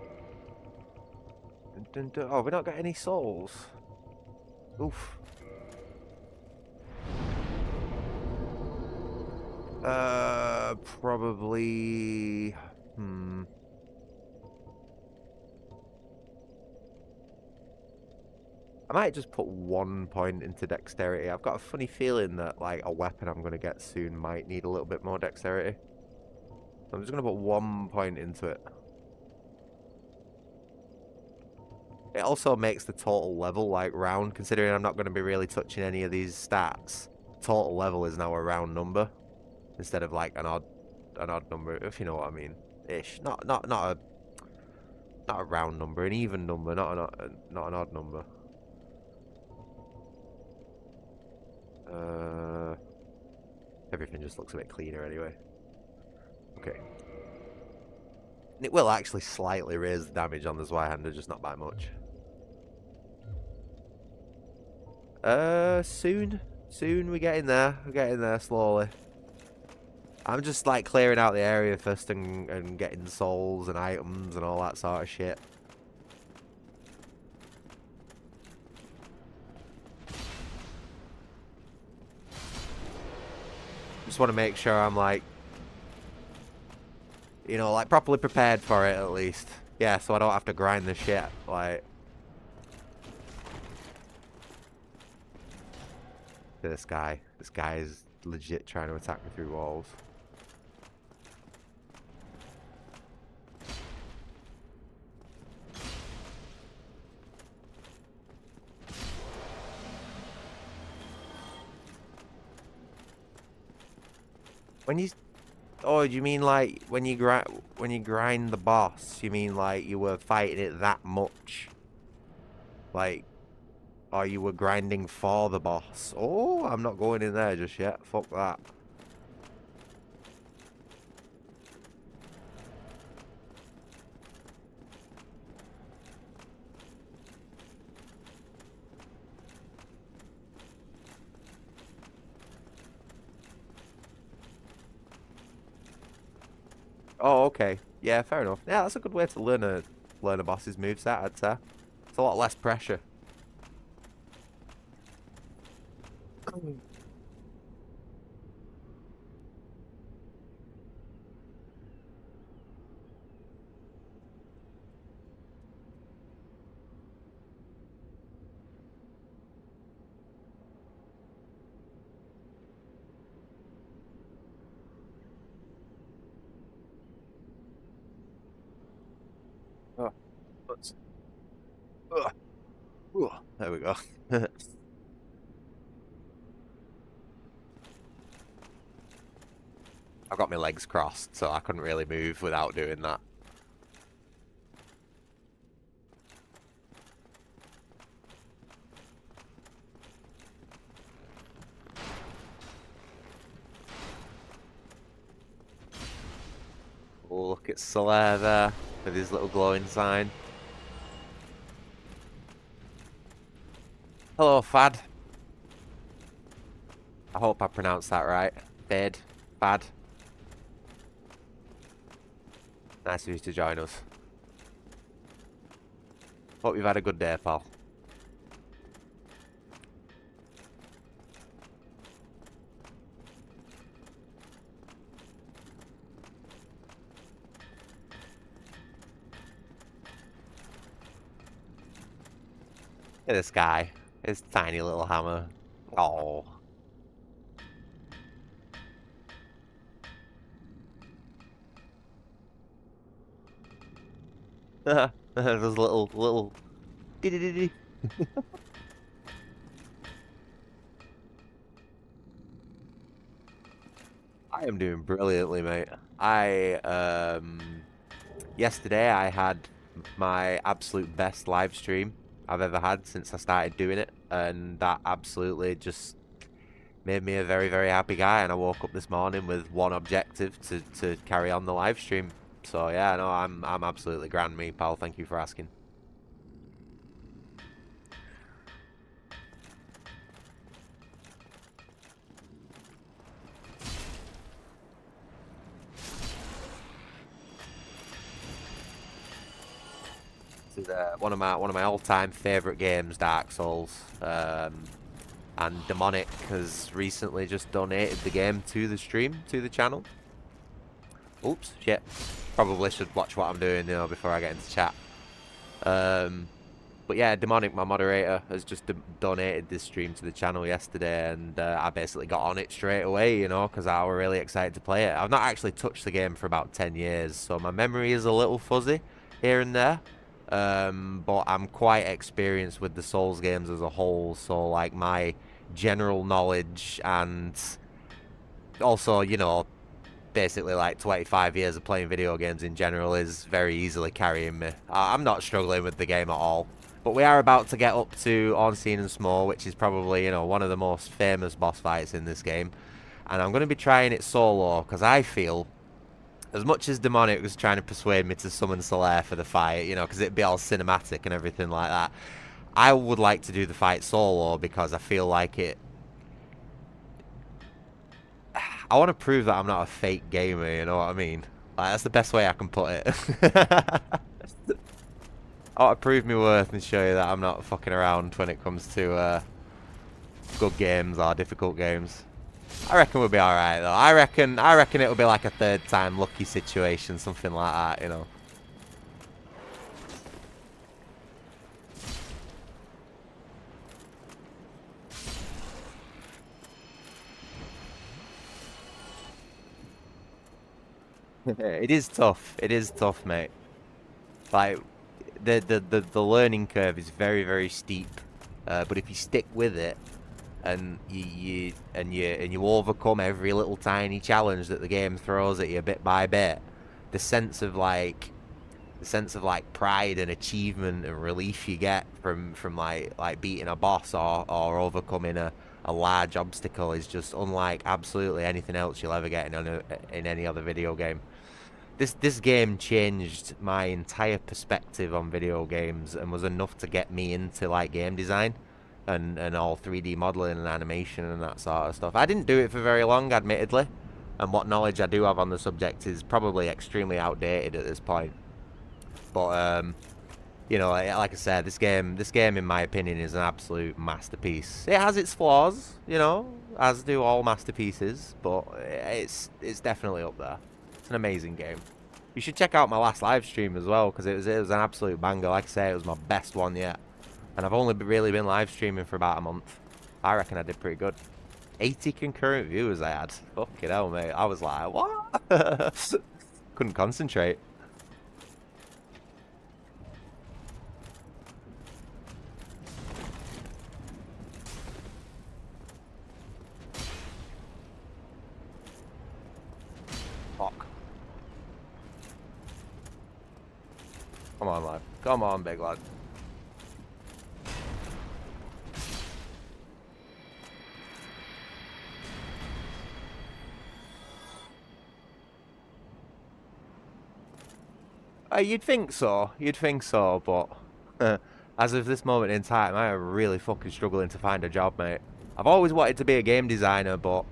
Oh, we not got any souls. Oof. Probably. I might just put 1 point into dexterity. I've got a funny feeling that like a weapon I'm gonna get soon might need a little bit more dexterity. So I'm just gonna put 1 point into it. It also makes the total level like round, considering I'm not going to be really touching any of these stats. Total level is now a round number instead of like an odd number, if you know what I mean. Ish. Not a round number, an even number, not an odd number. Everything just looks a bit cleaner anyway. Okay. And it will actually slightly raise the damage on the Zweihander, just not by much. Soon. Soon we're getting there. We're getting there slowly. I'm just like clearing out the area first and getting souls and items and all that sort of shit. Just want to make sure I'm like, you know, like properly prepared for it at least. Yeah, so I don't have to grind the shit, like. This guy is legit trying to attack me through walls. When you, oh, do you mean like when you grind the boss? You mean like you were fighting it that much? Like, or you were grinding for the boss? Oh, I'm not going in there just yet. Fuck that. Oh, okay. Yeah, fair enough. Yeah, that's a good way to learn a boss's moveset, I'd say. It's a lot less pressure. Oh, let's, there we go. I've got my legs crossed, so I couldn't really move without doing that. Oh, look at Solaire there with his little glowing sign. Hello, Fad. I hope I pronounced that right. Fad. Fad. Nice of you to join us. Hope you've had a good day, pal. Look at this guy. His tiny little hammer. Oh. Those little dee. I am doing brilliantly, mate. Yesterday I had my absolute best live stream I've ever had since I started doing it, and that absolutely just made me a very, very happy guy. And I woke up this morning with one objective to carry on the live stream. So yeah, no, I'm absolutely grand, me pal. Thank you for asking. This is one of my all-time favorite games, Dark Souls. And Demonic has recently just donated the game to the stream, to the channel. Oops, shit. Probably should watch what I'm doing, before I get into chat. But yeah, Demonic, my moderator, has just donated this stream to the channel yesterday, and I basically got on it straight away, because I was really excited to play it. I've not actually touched the game for about 10 years, so my memory is a little fuzzy here and there. But I'm quite experienced with the Souls games as a whole, so like my general knowledge and also, basically like 25 years of playing video games in general is very easily carrying me. I'm not struggling with the game at all. But we are about to get up to Ornstein and Small, which is probably, one of the most famous boss fights in this game. And I'm going to be trying it solo, because I feel, as much as Demonic was trying to persuade me to summon Solaire for the fight, because it'd be all cinematic and everything like that, I would like to do the fight solo, because I feel like I want to prove that I'm not a fake gamer, you know what I mean? Like, that's the best way I can put it. I want to prove my worth and show you that I'm not fucking around when it comes to good games or difficult games. I reckon we'll be alright though. I reckon it'll be like a third time lucky situation, something like that, It is tough. It is tough, mate. Like the learning curve is very, very steep. But if you stick with it and you overcome every little tiny challenge that the game throws at you bit by bit, the sense of like pride and achievement and relief you get from like beating a boss or overcoming a large obstacle is just unlike absolutely anything else you'll ever get in any other video game. This game changed my entire perspective on video games and was enough to get me into like game design and all 3D modeling and animation and that sort of stuff. I didn't do it for very long, admittedly, and what knowledge I do have on the subject is probably extremely outdated at this point. But like I said, this game in my opinion is an absolute masterpiece. It has its flaws, as do all masterpieces, but it's definitely up there. It's an amazing game. You should check out my last live stream as well, because it was an absolute banger. Like I say, it was my best one yet. And I've only really been live streaming for about a month. I reckon I did pretty good. 80 concurrent viewers I had. Fucking hell, mate. I was like, what? Couldn't concentrate. Fuck. Come on, lad. Come on, big lad. You'd think so, but as of this moment in time, I am really fucking struggling to find a job, mate. I've always wanted to be a game designer, but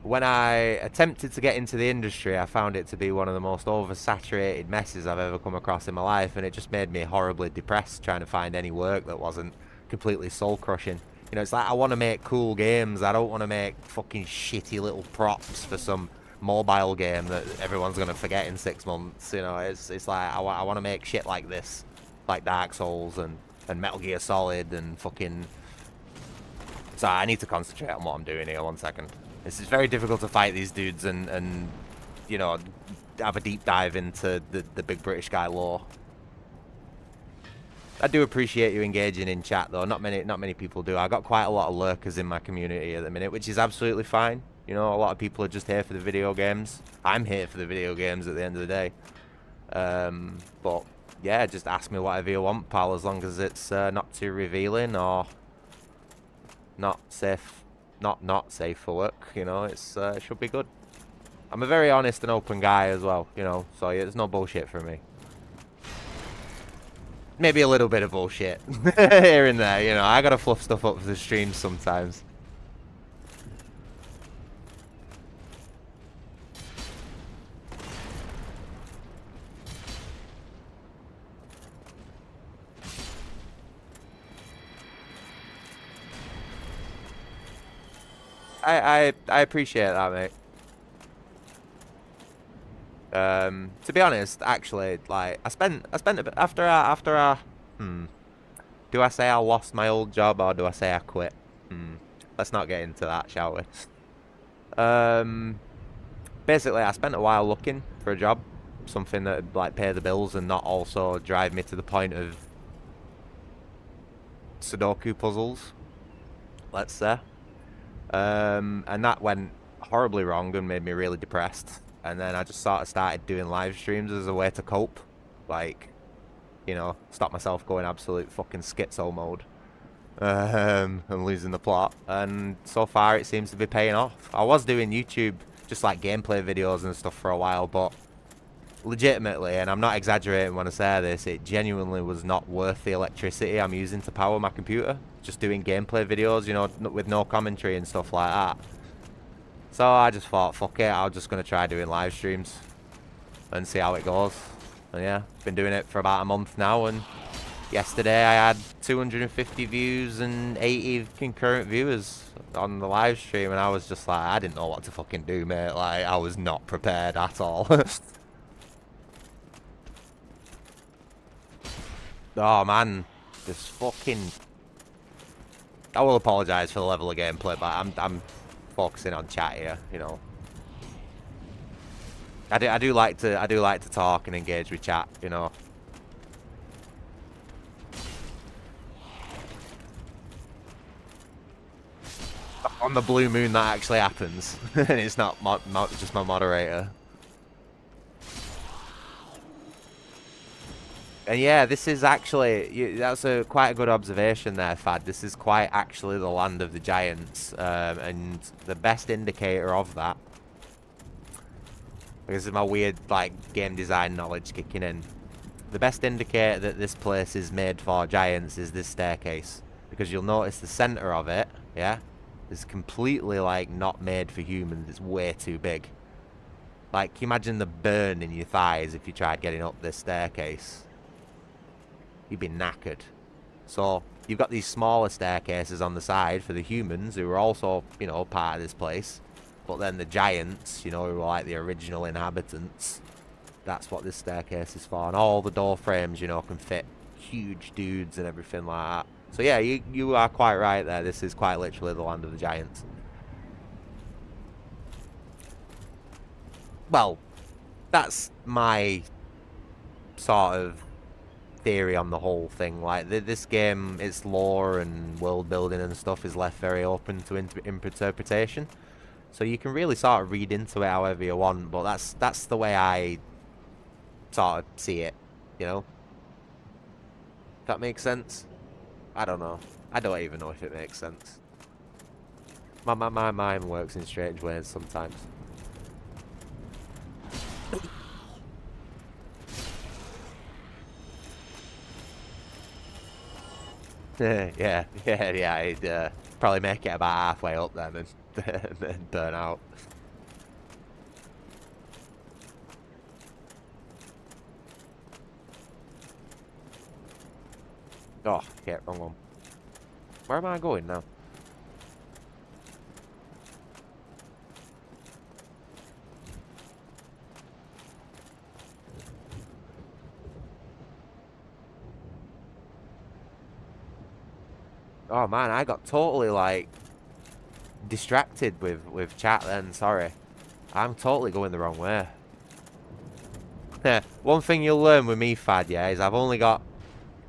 when I attempted to get into the industry, I found it to be one of the most oversaturated messes I've ever come across in my life, and it just made me horribly depressed trying to find any work that wasn't completely soul-crushing. It's like I want to make cool games. I don't want to make fucking shitty little props for some mobile game that everyone's going to forget in 6 months. It's like I want to make shit like this, like Dark Souls and Metal Gear Solid and fucking... So I need to concentrate on what I'm doing here. 1 second. This is very difficult to fight these dudes and have a deep dive into the big British guy lore. I do appreciate you engaging in chat though. Not many people do. I got quite a lot of lurkers in my community at the minute, which is absolutely fine. A lot of people are just here for the video games. I'm here for the video games at the end of the day. But yeah, just ask me whatever you want, pal, as long as it's not too revealing or not safe. Not safe for work, it should be good. I'm a very honest and open guy as well, so yeah, there's no bullshit for me. Maybe a little bit of bullshit here and there, I gotta fluff stuff up for the streams sometimes. I appreciate that, mate. To be honest, actually, like I spent a bit after I do I say I lost my old job or do I say I quit? Let's not get into that, shall we? Basically, I spent a while looking for a job, something that would like pay the bills and not also drive me to the point of Sudoku puzzles, let's say. And that went horribly wrong and made me really depressed. And then I just sort of started doing live streams as a way to cope, like, you know, stop myself going absolute fucking schizo mode, and losing the plot. And so far, it seems to be paying off. I was doing YouTube, just like gameplay videos and stuff for a while, but legitimately, and I'm not exaggerating when I say this, it genuinely was not worth the electricity I'm using to power my computer. Just doing gameplay videos, you know, with no commentary and stuff like that. So I just thought, fuck it, I'm just going to try doing live streams and see how it goes. And yeah, been doing it for about a month now, and yesterday I had 250 views and 80 concurrent viewers on the live stream, and I was just like, I didn't know what to fucking do, mate. Like, I was not prepared at all. Oh man, this fucking... I will apologise for the level of gameplay, but I'm focusing on chat here, you know. I do like to talk and engage with chat, you know. On the blue moon, that actually happens, and it's not just my moderator. And yeah, this is actually, that's quite a good observation there, Fad. This is quite actually the land of the giants, and the best indicator of that, this is my weird like game design knowledge kicking in. The best indicator that this place is made for giants is this staircase, because you'll notice the center of it, yeah, is completely like not made for humans. It's way too big. Like, imagine the burn in your thighs if you tried getting up this staircase. You'd be knackered. So you've got these smaller staircases on the side for the humans who are also, you know, part of this place. But then the giants, you know, who are like the original inhabitants, that's what this staircase is for. And all the door frames, you know, can fit huge dudes and everything like that. So yeah, you are quite right there. This is quite literally the land of the giants. Well, that's my sort of theory on the whole thing. Like, this game, its lore and world building and stuff is left very open to interpretation, so you can really sort of read into it however you want, but that's the way I sort of see it, you know. If that makes sense? I don't know. I don't even know if it makes sense. My mind works in strange ways sometimes. yeah, I'd probably make it about halfway up then and then burn out. Oh, yeah, wrong one. Where am I going now? Oh man, I got totally like distracted with chat then, sorry. I'm totally going the wrong way. One thing you'll learn with me, Fad, yeah, is I've only got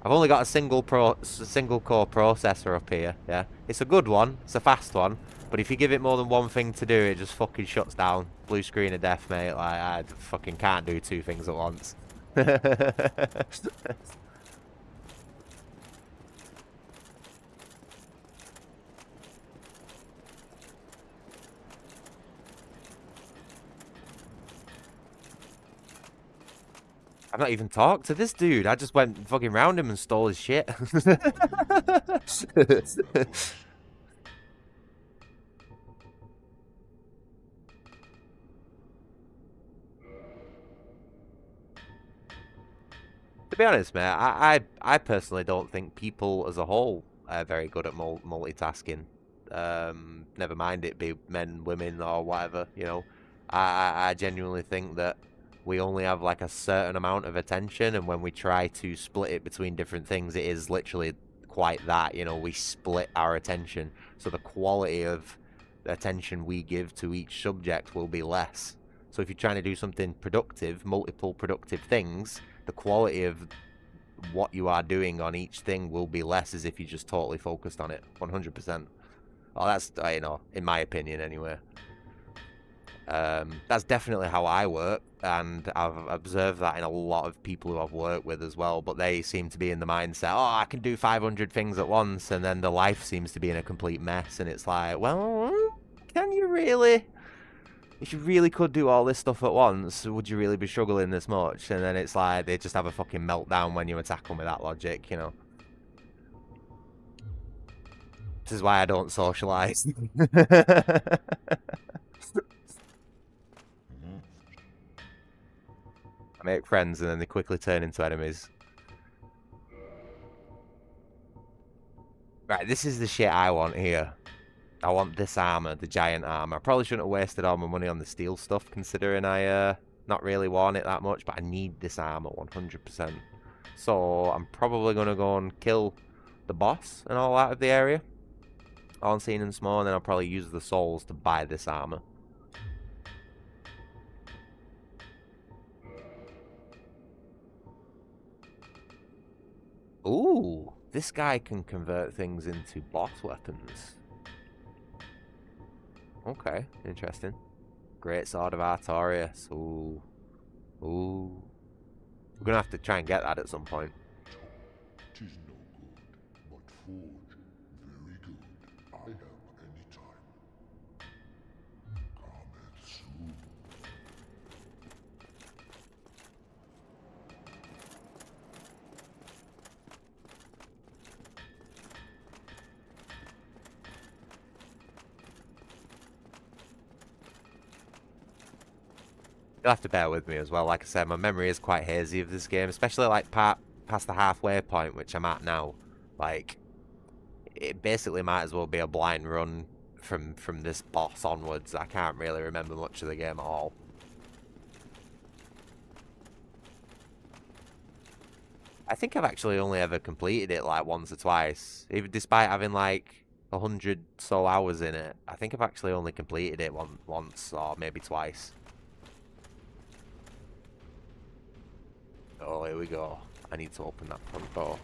a single core processor up here, yeah. It's a good one, it's a fast one, but if you give it more than one thing to do, it just fucking shuts down. Blue screen of death, mate. Like, I fucking can't do two things at once. I've not even talked to this dude. I just went fucking round him and stole his shit. To be honest, mate, I personally don't think people as a whole are very good at multitasking. Never mind it be men, women, or whatever. You know, I genuinely think that we only have like a certain amount of attention, and when we try to split it between different things, it is literally quite that. You know, we split our attention, so the quality of the attention we give to each subject will be less. So if you're trying to do something productive, multiple productive things, the quality of what you are doing on each thing will be less as if you just totally focused on it 100%. Oh, that's, you know, in my opinion anyway. That's definitely how I work, and I've observed that in a lot of people who I've worked with as well, but they seem to be in the mindset, oh, I can do 500 things at once, and then the life seems to be in a complete mess, and it's like, well, can you really? If you really could do all this stuff at once, would you really be struggling this much? And then it's like, they just have a fucking meltdown when you attack them with that logic, you know? This is why I don't socialise. I make friends and then they quickly turn into enemies. Right, this is the shit I want here. I want this armor, the giant armor. I probably shouldn't have wasted all my money on the steel stuff, considering I not really worn it that much, but I need this armor 100%. So I'm probably going to go and kill the boss and all that of the area, all unseen and small, and then I'll probably use the souls to buy this armor. Ooh, this guy can convert things into boss weapons. Okay, interesting. Great Sword of Artorias. Ooh. Ooh. We're gonna have to try and get that at some point. Tis no good, but forge very good. I help any time. Cometh soon. You'll have to bear with me as well. Like I said, my memory is quite hazy of this game, especially like past the halfway point, which I'm at now. Like, it basically might as well be a blind run from this boss onwards. I can't really remember much of the game at all. I think I've actually only ever completed it like once or twice, even despite having like 100 so hours in it. I think I've actually only completed it once or maybe twice. Oh, here we go. I need to open that front door.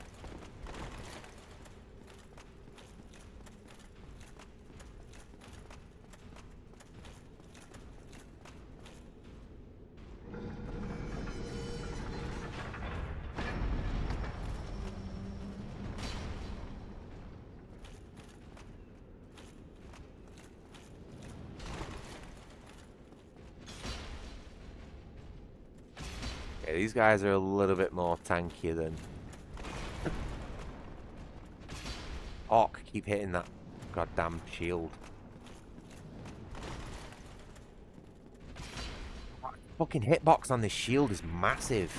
Yeah, these guys are a little bit more tanky than... Orc, keep hitting that goddamn shield. Fucking hitbox on this shield is massive.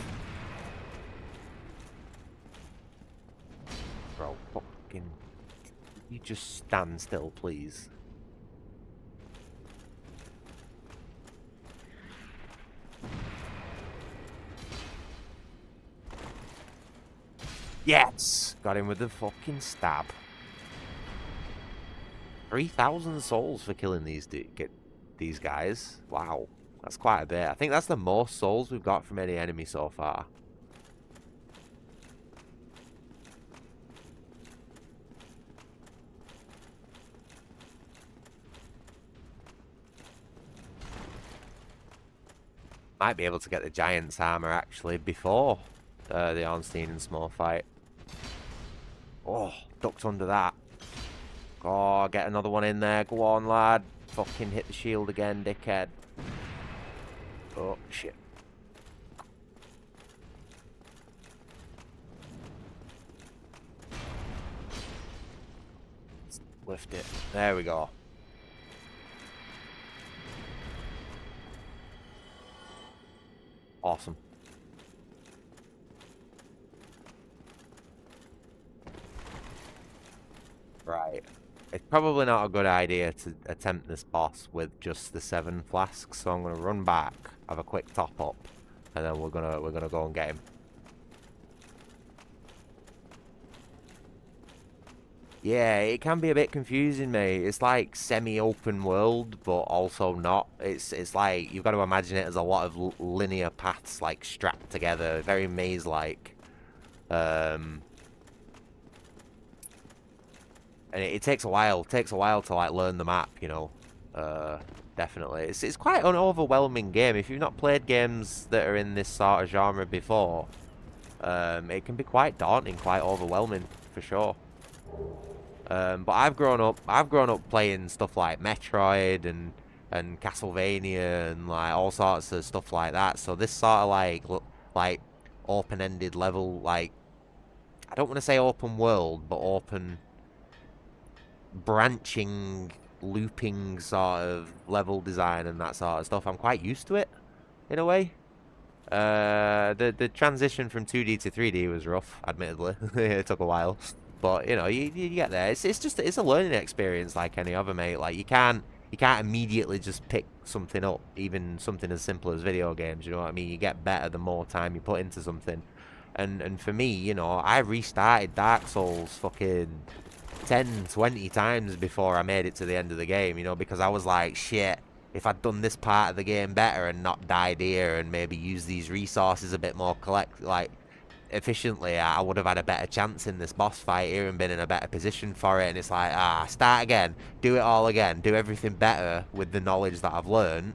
Bro, fucking... You just stand still, please. Yes! Got him with the fucking stab. 3,000 souls for killing these guys. Wow. That's quite a bit. I think that's the most souls we've got from any enemy so far. Might be able to get the Giant's armor actually before the Ornstein and Small fight. Oh, ducked under that. Oh, get another one in there. Go on, lad. Fucking hit the shield again, dickhead. Oh, shit. Let's lift it. There we go. Awesome. Right. It's probably not a good idea to attempt this boss with just the 7 flasks, so I'm gonna run back, have a quick top up, and then we're gonna go and get him. Yeah, it can be a bit confusing, mate. It's like semi-open world, but also not. It's like you've got to imagine it as a lot of linear paths like strapped together, very maze-like. And it takes a while. It takes a while to like learn the map, you know. Definitely, it's quite an overwhelming game. If you've not played games that are in this sort of genre before, it can be quite daunting, quite overwhelming for sure. But I've grown up playing stuff like Metroid and Castlevania and like all sorts of stuff like that. So this sort of like open-ended level, like I don't want to say open world, but open branching, looping sort of level design and that sort of stuff. I'm quite used to it in a way. The transition from 2D to 3D was rough, admittedly. It took a while. But you know, you get there. It's a learning experience like any other, mate. Like you can't immediately just pick something up, even something as simple as video games. You know what I mean? You get better the more time you put into something. And for me, you know, I restarted Dark Souls fucking 10, 20 times before I made it to the end of the game. You know, because I was like, shit. If I'd done this part of the game better and not died here and maybe used these resources a bit more efficiently, I would have had a better chance in this boss fight here and been in a better position for it. And it's like, start again, do it all again, do everything better with the knowledge that I've learned.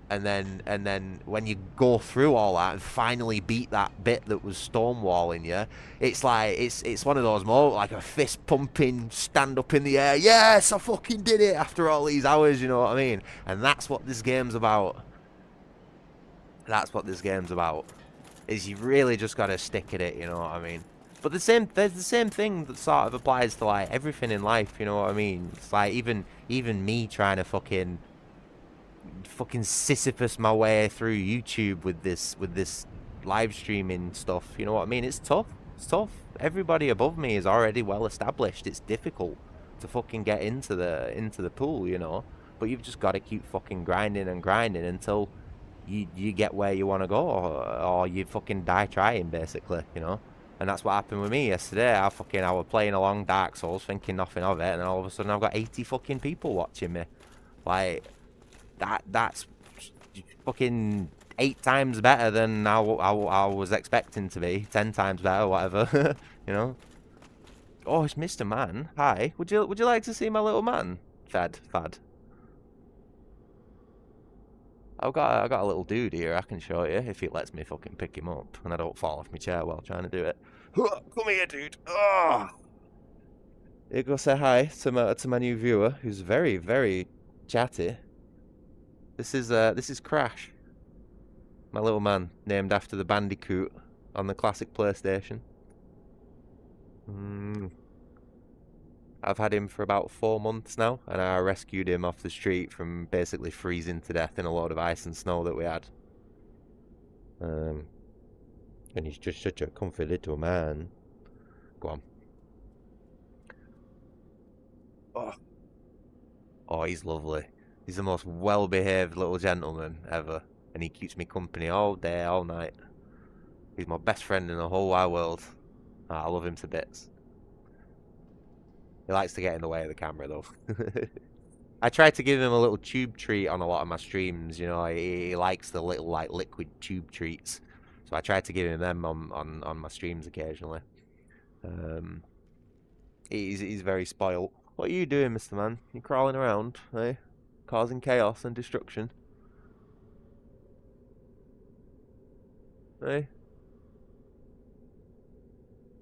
And then when you go through all that and finally beat that bit that was stonewalling you, it's like it's one of those moments, like a fist pumping, stand up in the air, yes, I fucking did it after all these hours, you know what I mean? And that's what this game's about. That's what this game's about. Is you really just gotta stick at it, you know what I mean? But there's the same thing that sort of applies to like everything in life, you know what I mean? It's like even me trying to fucking Sisyphus my way through YouTube with this live streaming stuff, you know what I mean? It's tough. It's tough. Everybody above me is already well established. It's difficult to fucking get into the pool, you know? But you've just got to keep fucking grinding and grinding until you get where you want to go, or you fucking die trying, basically, you know? And that's what happened with me yesterday. I was playing along Dark Souls, thinking nothing of it, and then all of a sudden I've got 80 fucking people watching me. Like, that's fucking 8 times better than I was expecting to be. 10 times better, whatever, you know? Oh, it's Mr. Man. Hi. Would you like to see my little man? Fad. I've got a little dude here I can show you if it lets me fucking pick him up and I don't fall off my chair while trying to do it. Come here, dude. Oh. Here, go say hi to my new viewer who's very, very chatty. This is Crash, my little man, named after the Bandicoot on the classic PlayStation. I've had him for about 4 months now, and I rescued him off the street from basically freezing to death in a load of ice and snow that we had. And he's just such a comfy little man. Go on. Oh, he's lovely. He's the most well-behaved little gentleman ever, and he keeps me company all day, all night. He's my best friend in the whole wide world. I love him to bits. He likes to get in the way of the camera, though. I try to give him a little tube treat on a lot of my streams. You know, he likes the little like liquid tube treats, so I try to give him them on my streams occasionally. He's very spoiled. What are you doing, Mr. Man? You crawling around, eh? Causing chaos and destruction. Eh?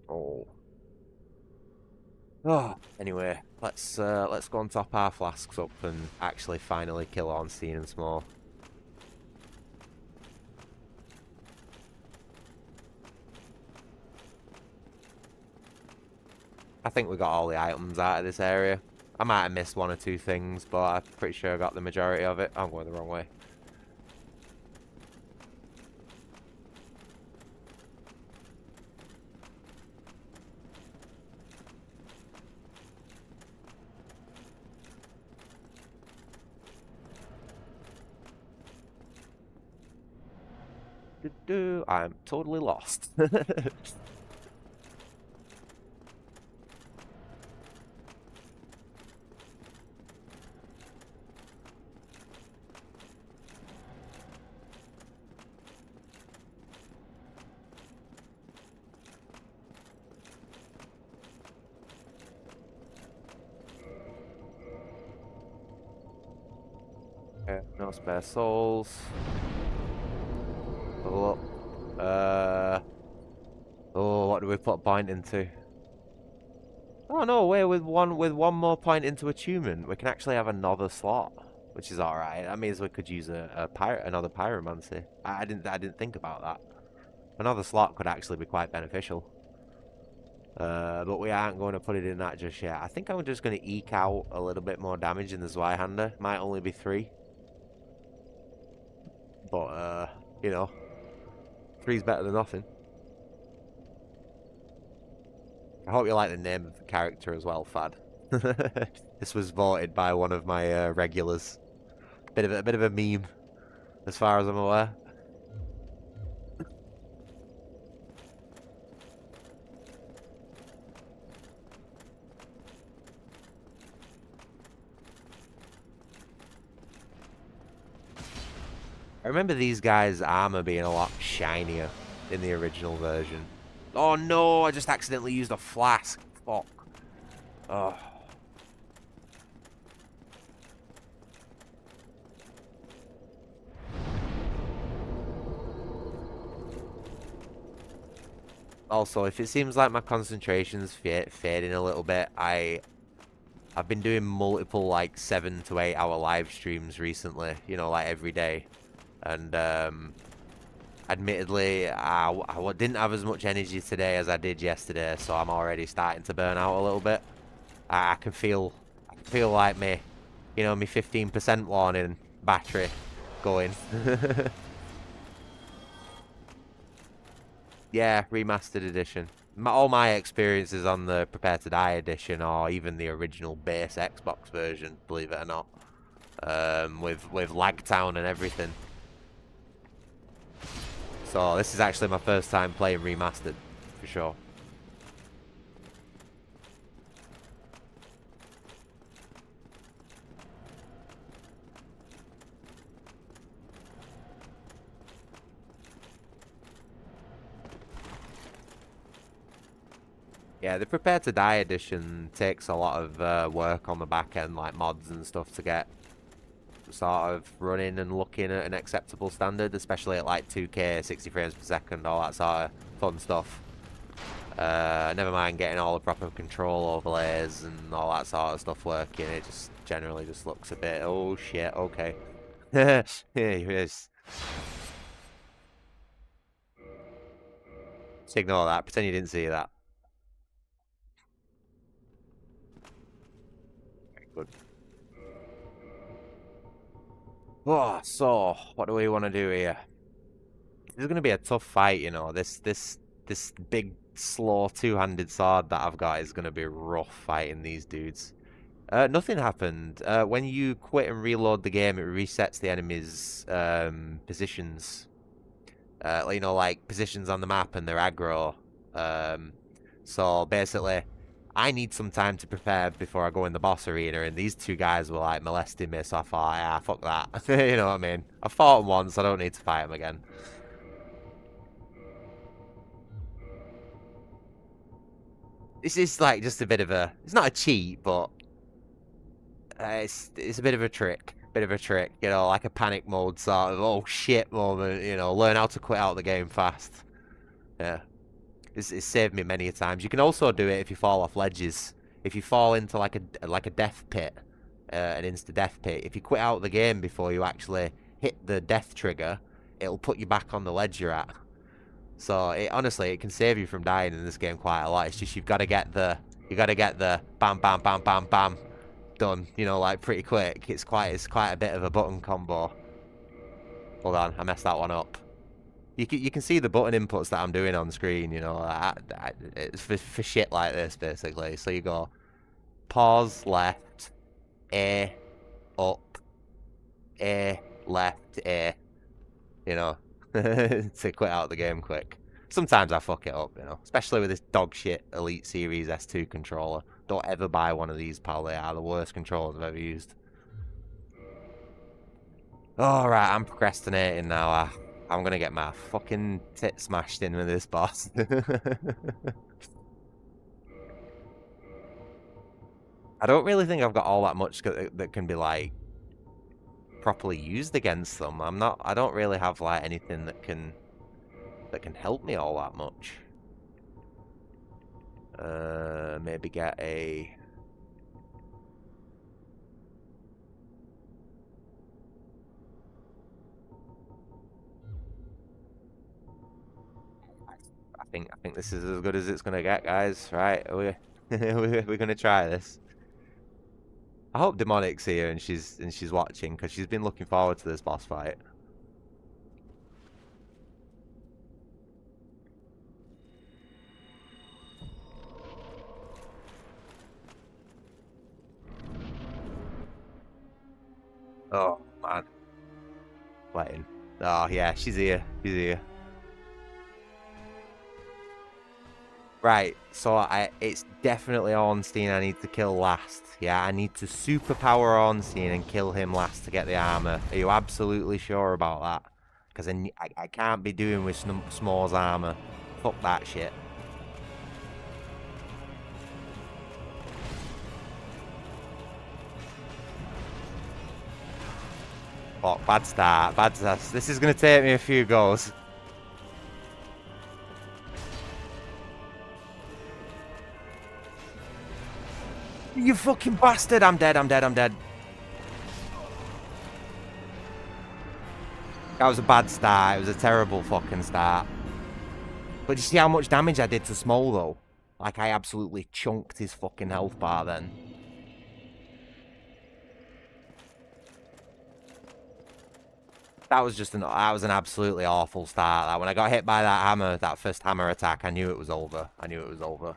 Oh. Oh. Anyway, let's go and top our flasks up and actually finally kill Ornstein and Small. I think we got all the items out of this area. I might have missed 1 or 2 things, but I'm pretty sure I got the majority of it. I'm going the wrong way. I'm totally lost. Okay, no spare souls. Oh, oh, what do we put point into? Oh no, wait, with one more point into attunement, we can actually have another slot, which is alright. That means we could use another pyromancy. I didn't think about that. Another slot could actually be quite beneficial. But we aren't going to put it in that just yet. I think I'm just going to eke out a little bit more damage in the Zweihander. Might only be 3. But, you know, 3's better than nothing. I hope you like the name of the character as well, Fad. This was voted by one of my regulars. Bit of a meme, as far as I'm aware. I remember these guys' armor being a lot shinier in the original version. Oh no, I just accidentally used a flask. Fuck. Oh. Also, if it seems like my concentration's fading a little bit, I've been doing multiple like 7 to 8 hour live streams recently, you know, like every day. And admittedly, I didn't have as much energy today as I did yesterday, so I'm already starting to burn out a little bit. I can feel like me, you know, my 15% warning battery going. Yeah, remastered edition. All my experiences on the Prepare to Die edition, or even the original base Xbox version, believe it or not, with Lagtown and everything. So this is actually my first time playing Remastered, for sure. Yeah, the Prepare to Die edition takes a lot of work on the back end, like mods and stuff, to get sort of running and looking at an acceptable standard, especially at like 2K, 60 frames per second, all that sort of fun stuff. Never mind getting all the proper control overlays and all that sort of stuff working, it just generally just looks a bit, oh shit, okay. Here he is. Just ignore that, pretend you didn't see that. Good. Oh, so what do we want to do here? This is going to be a tough fight, you know. This big, slow, two-handed sword that I've got is going to be rough fighting these dudes. Nothing happened. When you quit and reload the game, it resets the enemy's positions. You know, like positions on the map and their aggro. So basically, I need some time to prepare before I go in the boss arena, and these two guys were like molesting me, so I thought, ah, fuck that. You know what I mean? I fought them once, I don't need to fight them again. This is like just a bit of a, it's not a cheat, but it's a bit of a trick. Bit of a trick, you know, like a panic mode sort of, oh shit moment, you know, learn how to quit out the game fast. Yeah. It's saved me many a times. You can also do it if you fall off ledges. If you fall into like a death pit, an insta-death pit, if you quit out the game before you actually hit the death trigger, it'll put you back on the ledge you're at. So honestly, it can save you from dying in this game quite a lot. It's just you gotta get the bam bam bam bam bam done, you know, like pretty quick. It's quite a bit of a button combo. Hold on, I messed that one up. You can see the button inputs that I'm doing on screen, you know, it's for shit like this, basically. So you go pause, left, A, up, A, left, A, you know. to quit out the game quick. Sometimes I fuck it up, you know, especially with this dog shit Elite Series S2 controller. Don't ever buy one of these, pal. They are the worst controllers I've ever used. Alright, I'm procrastinating now. I'm gonna get my fucking tit smashed in with this boss. I don't really think I've got all that much that can be, like, properly used against them. I don't really have, like, anything that can help me all that much. Maybe get a... I think this is as good as it's gonna get, guys. Right? We're gonna try this. I hope Demonic's here and she's watching, because she's been looking forward to this boss fight. Oh man, waiting. Oh yeah, she's here. She's here. Right, so it's definitely Ornstein I need to kill last. Yeah, I need to superpower Ornstein and kill him last to get the armor. Are you absolutely sure about that? Because I can't be doing with S'more's armor. Fuck that shit. Fuck, bad start, bad start. This is going to take me a few goes. You fucking bastard! I'm dead, I'm dead, I'm dead. That was a bad start. It was a terrible fucking start. But you see how much damage I did to Small, though? Like, I absolutely chunked his fucking health bar then. That was an absolutely awful start. When I got hit by that hammer, that first hammer attack, I knew it was over. I knew it was over.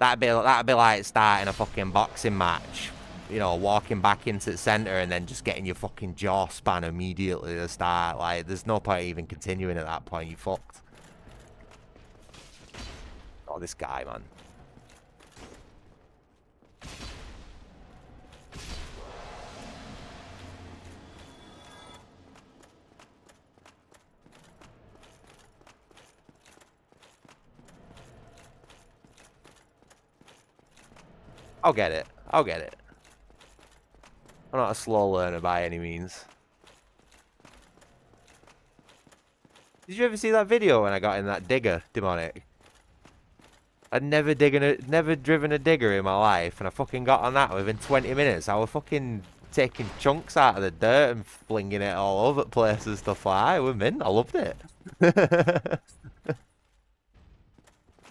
That'd be like starting a fucking boxing match. You know, walking back into the center and then just getting your fucking jaw span immediately at the start. Like, there's no point even continuing at that point. You fucked. Oh, this guy, man. I'll get it. I'll get it. I'm not a slow learner by any means. Did you ever see that video when I got in that digger, Demonic? I'd never driven a digger in my life, and I fucking got on that within 20 minutes. I was fucking taking chunks out of the dirt and flinging it all over the place and stuff like that. It was mint. I loved it.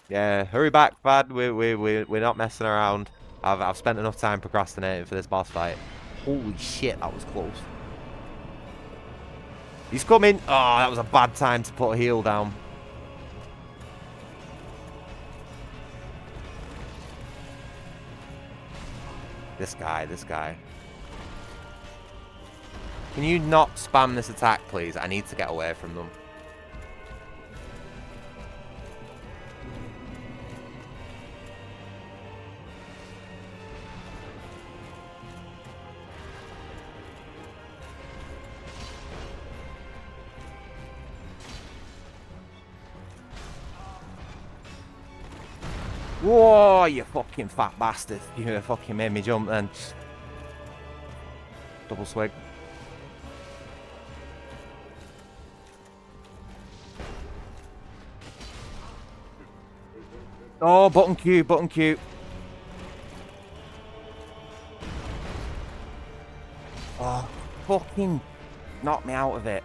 Yeah, hurry back, Fad. We're not messing around. I've spent enough time procrastinating for this boss fight. Holy shit, that was close. He's coming. Oh, that was a bad time to put a heal down. This guy. Can you not spam this attack, please? I need to get away from them. Whoa, you fucking fat bastard. You fucking made me jump then. Double swig. Oh, button Q, button Q. Oh, fucking knock me out of it.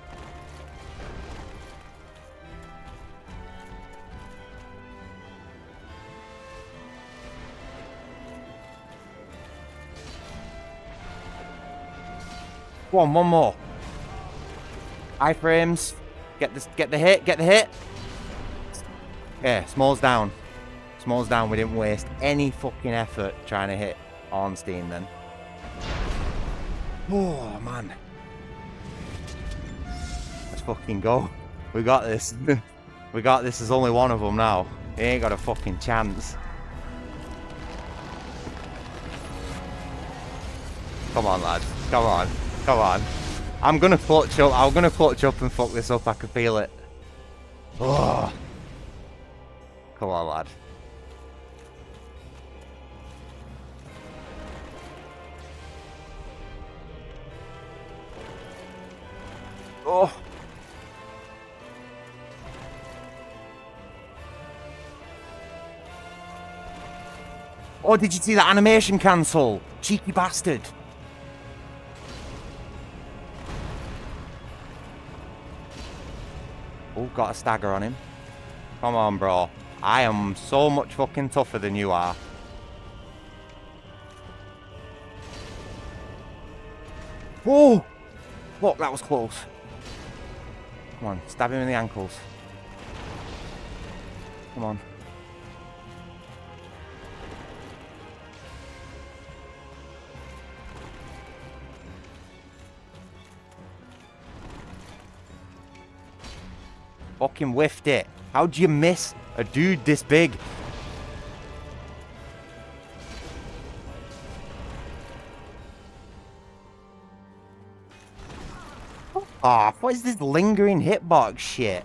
Go on, one more. Iframes. Get the hit. Yeah, Small's down. Small's down. We didn't waste any fucking effort trying to hit Ornstein then. Oh, man. fucking go. We got this. We got this. There's only one of them now. He ain't got a fucking chance. Come on, lad. Come on. Come on. I'm gonna clutch up. I'm gonna clutch up and fuck this up. I can feel it. Oh. Come on, lad. Oh. Oh, did you see that animation cancel? Cheeky bastard. Oh, got a stagger on him. Come on, bro. I am so much fucking tougher than you are. Oh! Look, that was close. Come on, stab him in the ankles. Come on. Fucking whiffed it. How'd you miss a dude this big? Ah, what is this lingering hitbox shit?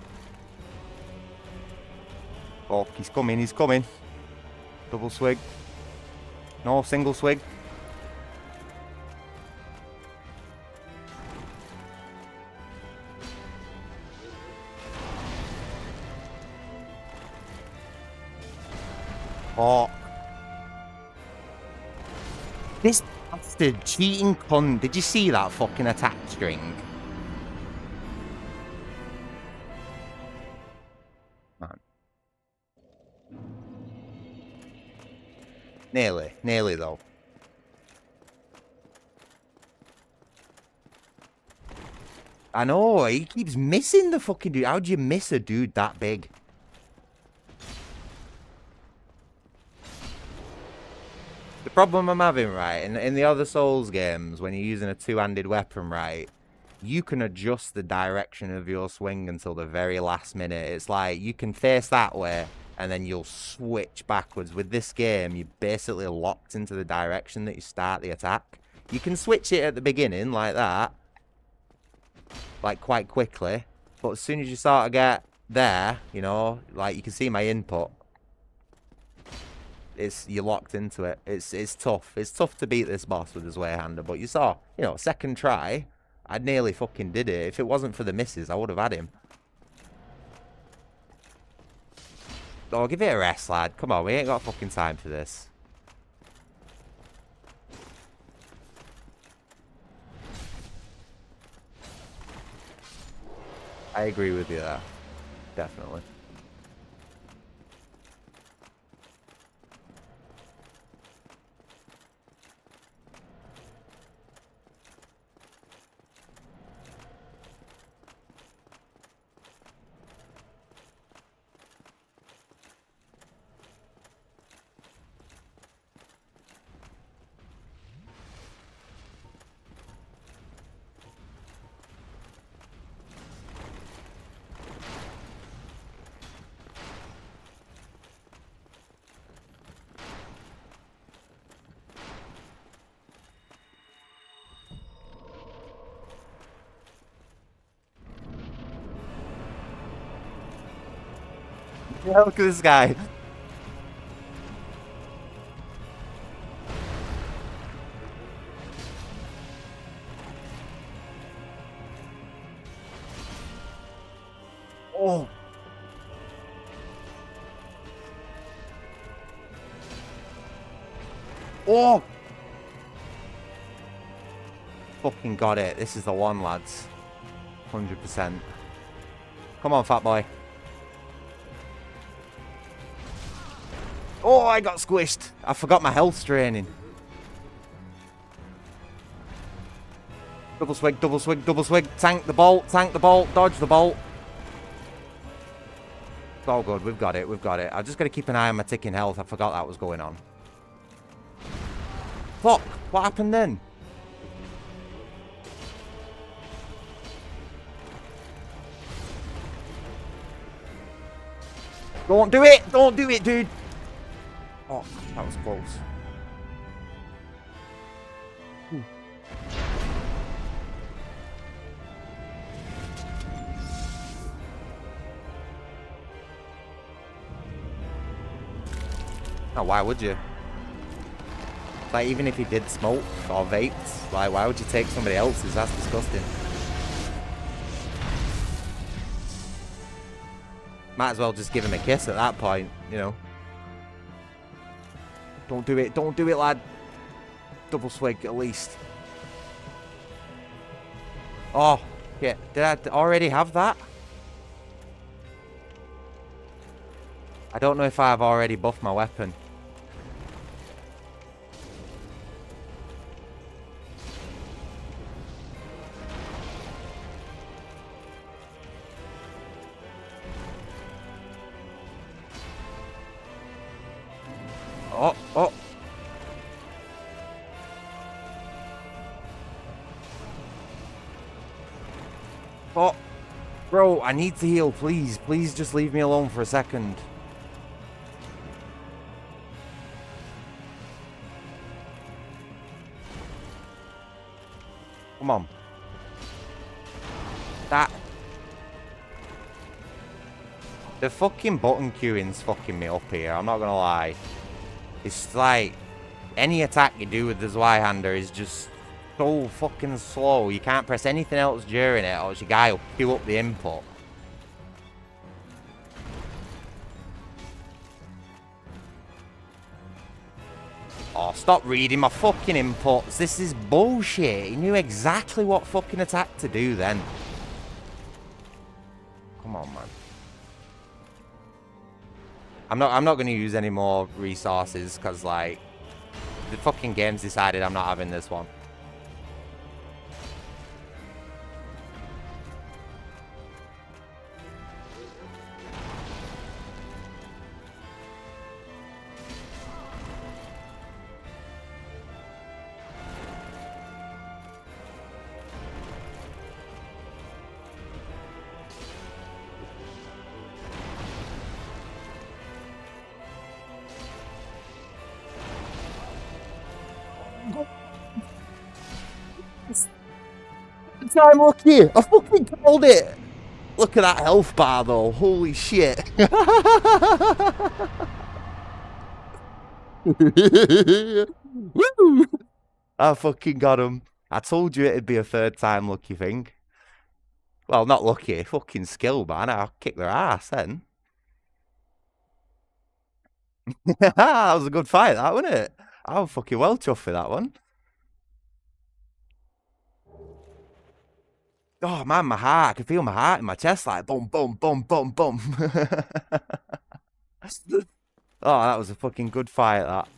Oh, he's coming, he's coming. Double swig. No, single swig. Oh. This bastard cheating cunt. Did you see that fucking attack string? Man. Nearly though. I know, he keeps missing the fucking dude. How'd you miss a dude that big? The problem I'm having, right, in the other Souls games, when you're using a two-handed weapon, right, you can adjust the direction of your swing until the very last minute. It's like, you can face that way, and then you'll switch backwards. With this game, you're basically locked into the direction that you start the attack. You can switch it at the beginning, like that, like, quite quickly, but as soon as you sort of get there, you know, like, you can see my input. You're locked into it. It's tough. It's tough to beat this boss with his way-hander, but you saw, you know, second try, I nearly fucking did it. If it wasn't for the misses, I would have had him. Oh, give it a rest, lad. Come on, we ain't got fucking time for this. I agree with you there. Definitely. Yeah, look at this guy. Oh. Oh. Fucking got it. This is the one, lads. 100%. Come on, fat boy. Oh, I got squished. I forgot my health straining. Double swig, double swig, double swig. Tank the bolt, dodge the bolt. It's all good. We've got it, we've got it. I just got to keep an eye on my ticking health. I forgot that was going on. Fuck, what happened then? Don't do it! Don't do it, dude! Oh, that was close. Oh, why would you? Like, even if you did smoke or vapes, like, why would you take somebody else's? That's disgusting. Might as well just give him a kiss at that point, you know. Don't do it, lad. Double swig, at least. Oh, yeah. Did I already have that? I don't know if I've already buffed my weapon. Oh, oh. Oh. Bro, I need to heal, please. Please just leave me alone for a second. Come on. That... The fucking button queuing's fucking me up here, I'm not gonna lie. It's like, any attack you do with the Zweihander is just so fucking slow. You can't press anything else during it, or else your guy will queue up the input. Oh, stop reading my fucking inputs. This is bullshit. He knew exactly what fucking attack to do then. Come on, man. I'm not going to use any more resources because, like, the fucking game's decided I'm not having this one. I'm lucky. I fucking called it. Look at that health bar, though. Holy shit. Woo! I fucking got him. I told you it'd be a third time lucky thing. Well, not lucky. Fucking skill, man. I'll kick their ass then. That was a good fight, that, wasn't it? I was fucking well chuffed with that one. Oh, man, my heart. I can feel my heart in my chest, like, boom, boom, boom, boom, boom. Oh, that was a fucking good fight, that.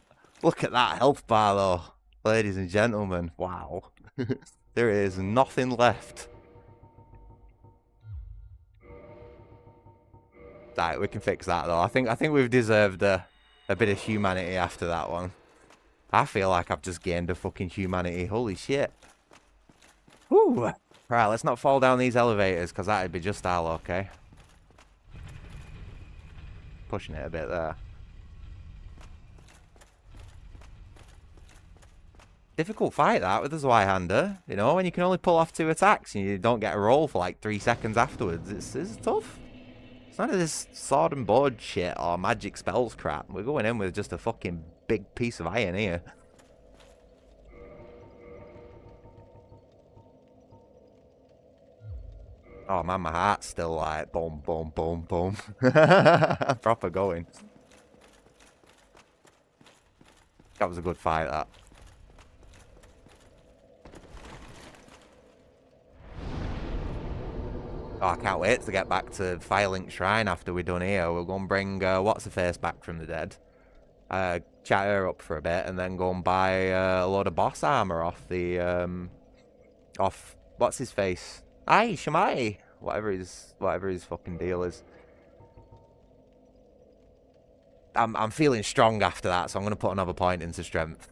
Look at that health bar, though. Ladies and gentlemen. Wow. There is nothing left. Right, we can fix that, though. I think we've deserved a bit of humanity after that one. I feel like I've just gained a fucking humanity. Holy shit. Whew. Right, let's not fall down these elevators, because that'd be just all okay. Pushing it a bit there. Difficult fight, that, with the Zweihander. You know, when you can only pull off 2 attacks, and you don't get a roll for like 3 seconds afterwards. It's tough. It's none of this sword and board shit or magic spells crap. We're going in with just a fucking big piece of iron here. Oh man, my heart's still like boom, boom, boom, boom. Proper going. That was a good fight, that. Oh, I can't wait to get back to Firelink Shrine after we're done here. We'll go and bring What's-Her-Face back from the dead. Chat her up for a bit and then go and buy a load of boss armor off the... off... What's-His-Face? Aye, Shamai! Whatever his fucking deal is. I'm feeling strong after that, so I'm going to put another point into strength.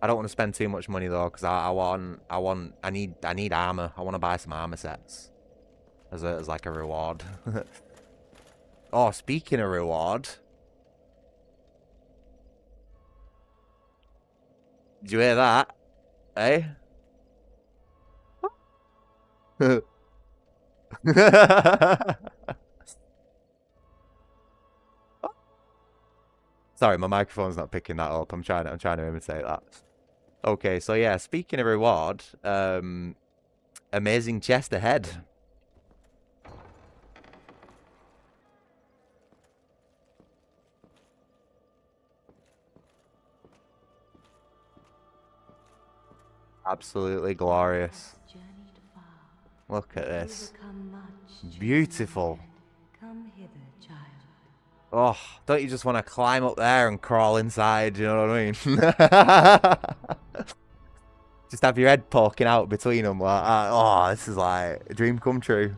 I don't want to spend too much money though, because I need armor. I want to buy some armor sets. as like a reward. Oh, speaking of reward, did you hear that? Eh? Sorry, my microphone's not picking that up. I'm trying to imitate that. Okay, so yeah, speaking of reward, amazing chest ahead. Absolutely glorious. Look at this. Beautiful. Come hither, child. Oh, don't you just want to climb up there and crawl inside, you know what I mean? Just have your head poking out between them. Like, oh, this is like a dream come true.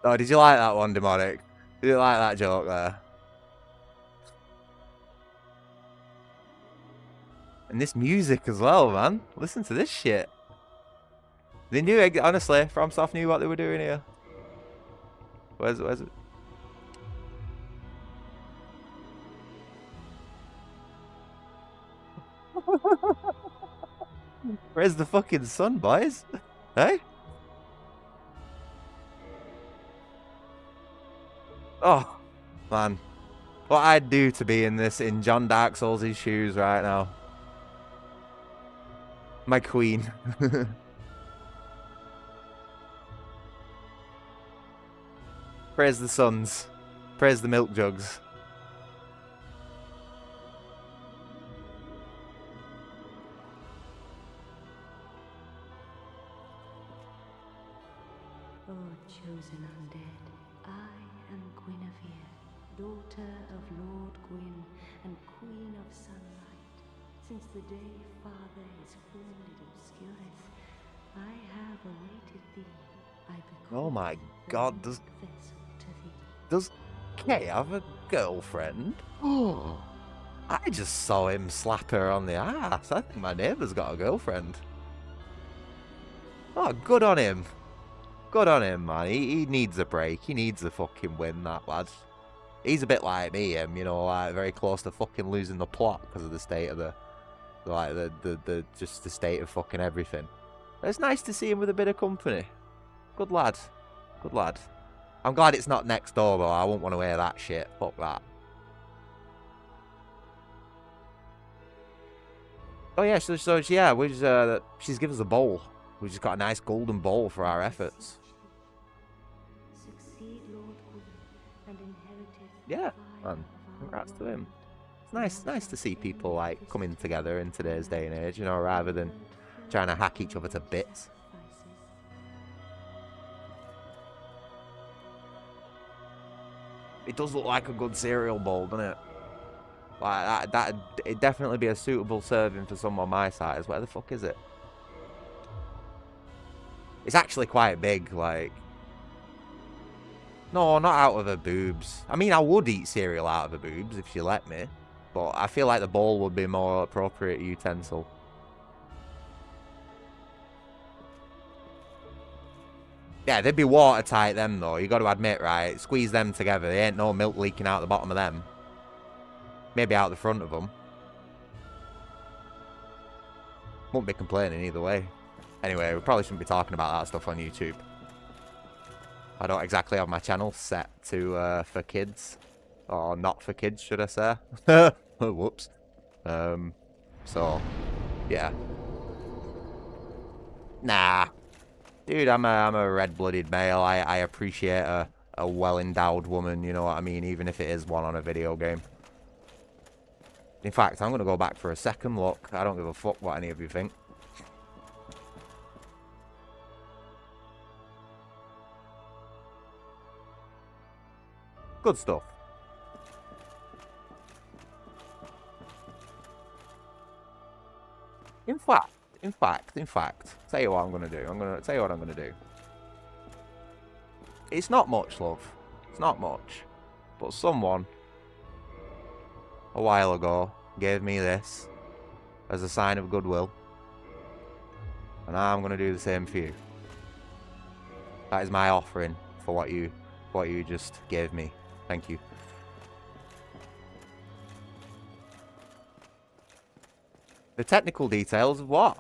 Oh, did you like that one, Demonic? Did you like that joke there? And this music as well, man. Listen to this shit. They knew, honestly, FromSoft knew what they were doing here. Where's it? Where's the fucking sun, boys? Hey? Oh, man. What I'd do to be in John Dark Souls' shoes right now. My queen. Praise the suns. Praise the milk jugs. Oh, chosen undead, I am Guinevere, daughter of Lord Gwyn and Queen of Sunlight. Since the day Father his wounded obscureth, I have awaited thee. Oh my god, does Kay have a girlfriend? Oh, I just saw him slap her on the ass. I think my neighbour's got a girlfriend. Oh, good on him. Good on him, man. He needs a break. He needs a fucking win, that lad. He's a bit like me, you know, like very close to fucking losing the plot because of the state of just the state of fucking everything. It's nice to see him with a bit of company. Good lad. Good lad. I'm glad it's not next door, though. I won't want to hear that shit. Fuck that. Oh, yeah, so yeah, she's given us a bowl. We just got a nice golden bowl for our efforts. Yeah, man. Congrats to him. It's nice to see people, like, coming together in today's day and age, you know, rather than trying to hack each other to bits. It does look like a good cereal bowl, doesn't it? Like, it'd definitely be a suitable serving for someone my size. Where the fuck is it? It's actually quite big, like... No, not out of her boobs. I mean, I would eat cereal out of her boobs if she let me. But I feel like the bowl would be a more appropriate utensil. Yeah, they'd be watertight, them, though. You got to admit, right? Squeeze them together. There ain't no milk leaking out the bottom of them. Maybe out the front of them. Won't be complaining either way. Anyway, we probably shouldn't be talking about that stuff on YouTube. I don't exactly have my channel set to for kids. Or not for kids, should I say. Whoops. So, yeah. Nah. Dude, I'm a red-blooded male. I appreciate a well-endowed woman, you know what I mean? Even if it is one on a video game. In fact, I'm going to go back for a second look. I don't give a fuck what any of you think. Good stuff. In fact, tell you what I'm going to do. I'm going to tell you what I'm going to do. It's not much, love. It's not much. But someone, a while ago, gave me this as a sign of goodwill. And I'm going to do the same for you. That is my offering for what you just gave me. Thank you. The technical details of what?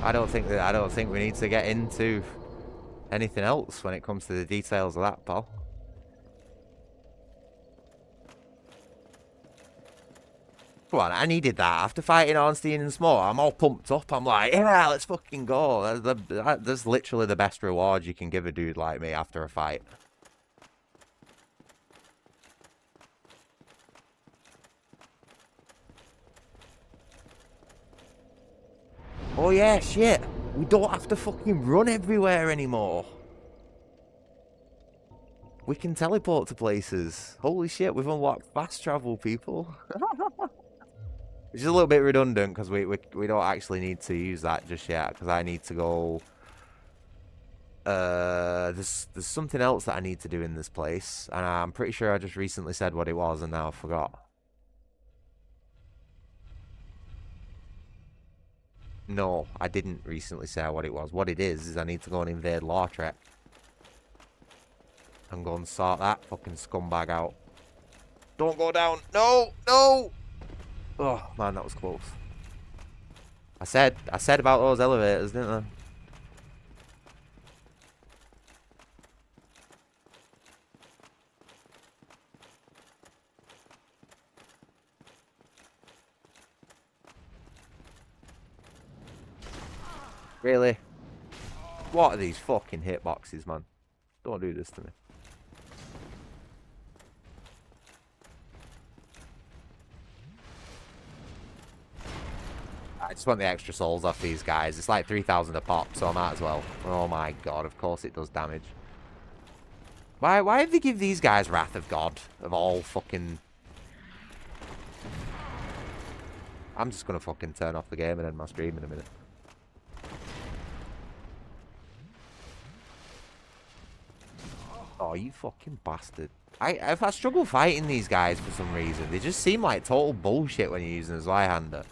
I don't think we need to get into anything else when it comes to the details of that, pal. Come on, I needed that. After fighting Ornstein and Smoke, I'm all pumped up. I'm like, yeah, let's fucking go. That's literally the best reward you can give a dude like me after a fight. Oh yeah, shit. We don't have to fucking run everywhere anymore. We can teleport to places. Holy shit, we've unlocked fast travel, people. Which is a little bit redundant because we don't actually need to use that just yet because I need to go. There's something else that I need to do in this place, and I'm pretty sure I just recently said what it was, and now I forgot. No, I didn't recently say what it was. What it is I need to go and invade Lautrec. And go and sort that fucking scumbag out. Don't go down. No, no! Oh, man, that was close. I said about those elevators, didn't I? Really? What are these fucking hitboxes, man? Don't do this to me. I just want the extra souls off these guys. It's like 3,000 a pop, so I might as well. Oh my god, of course it does damage. Why did they give these guys Wrath of God? Of all fucking... I'm just gonna fucking turn off the game and end my stream in a minute. Oh, you fucking bastard. I struggle fighting these guys for some reason. They just seem like total bullshit when you're using a Zweihander.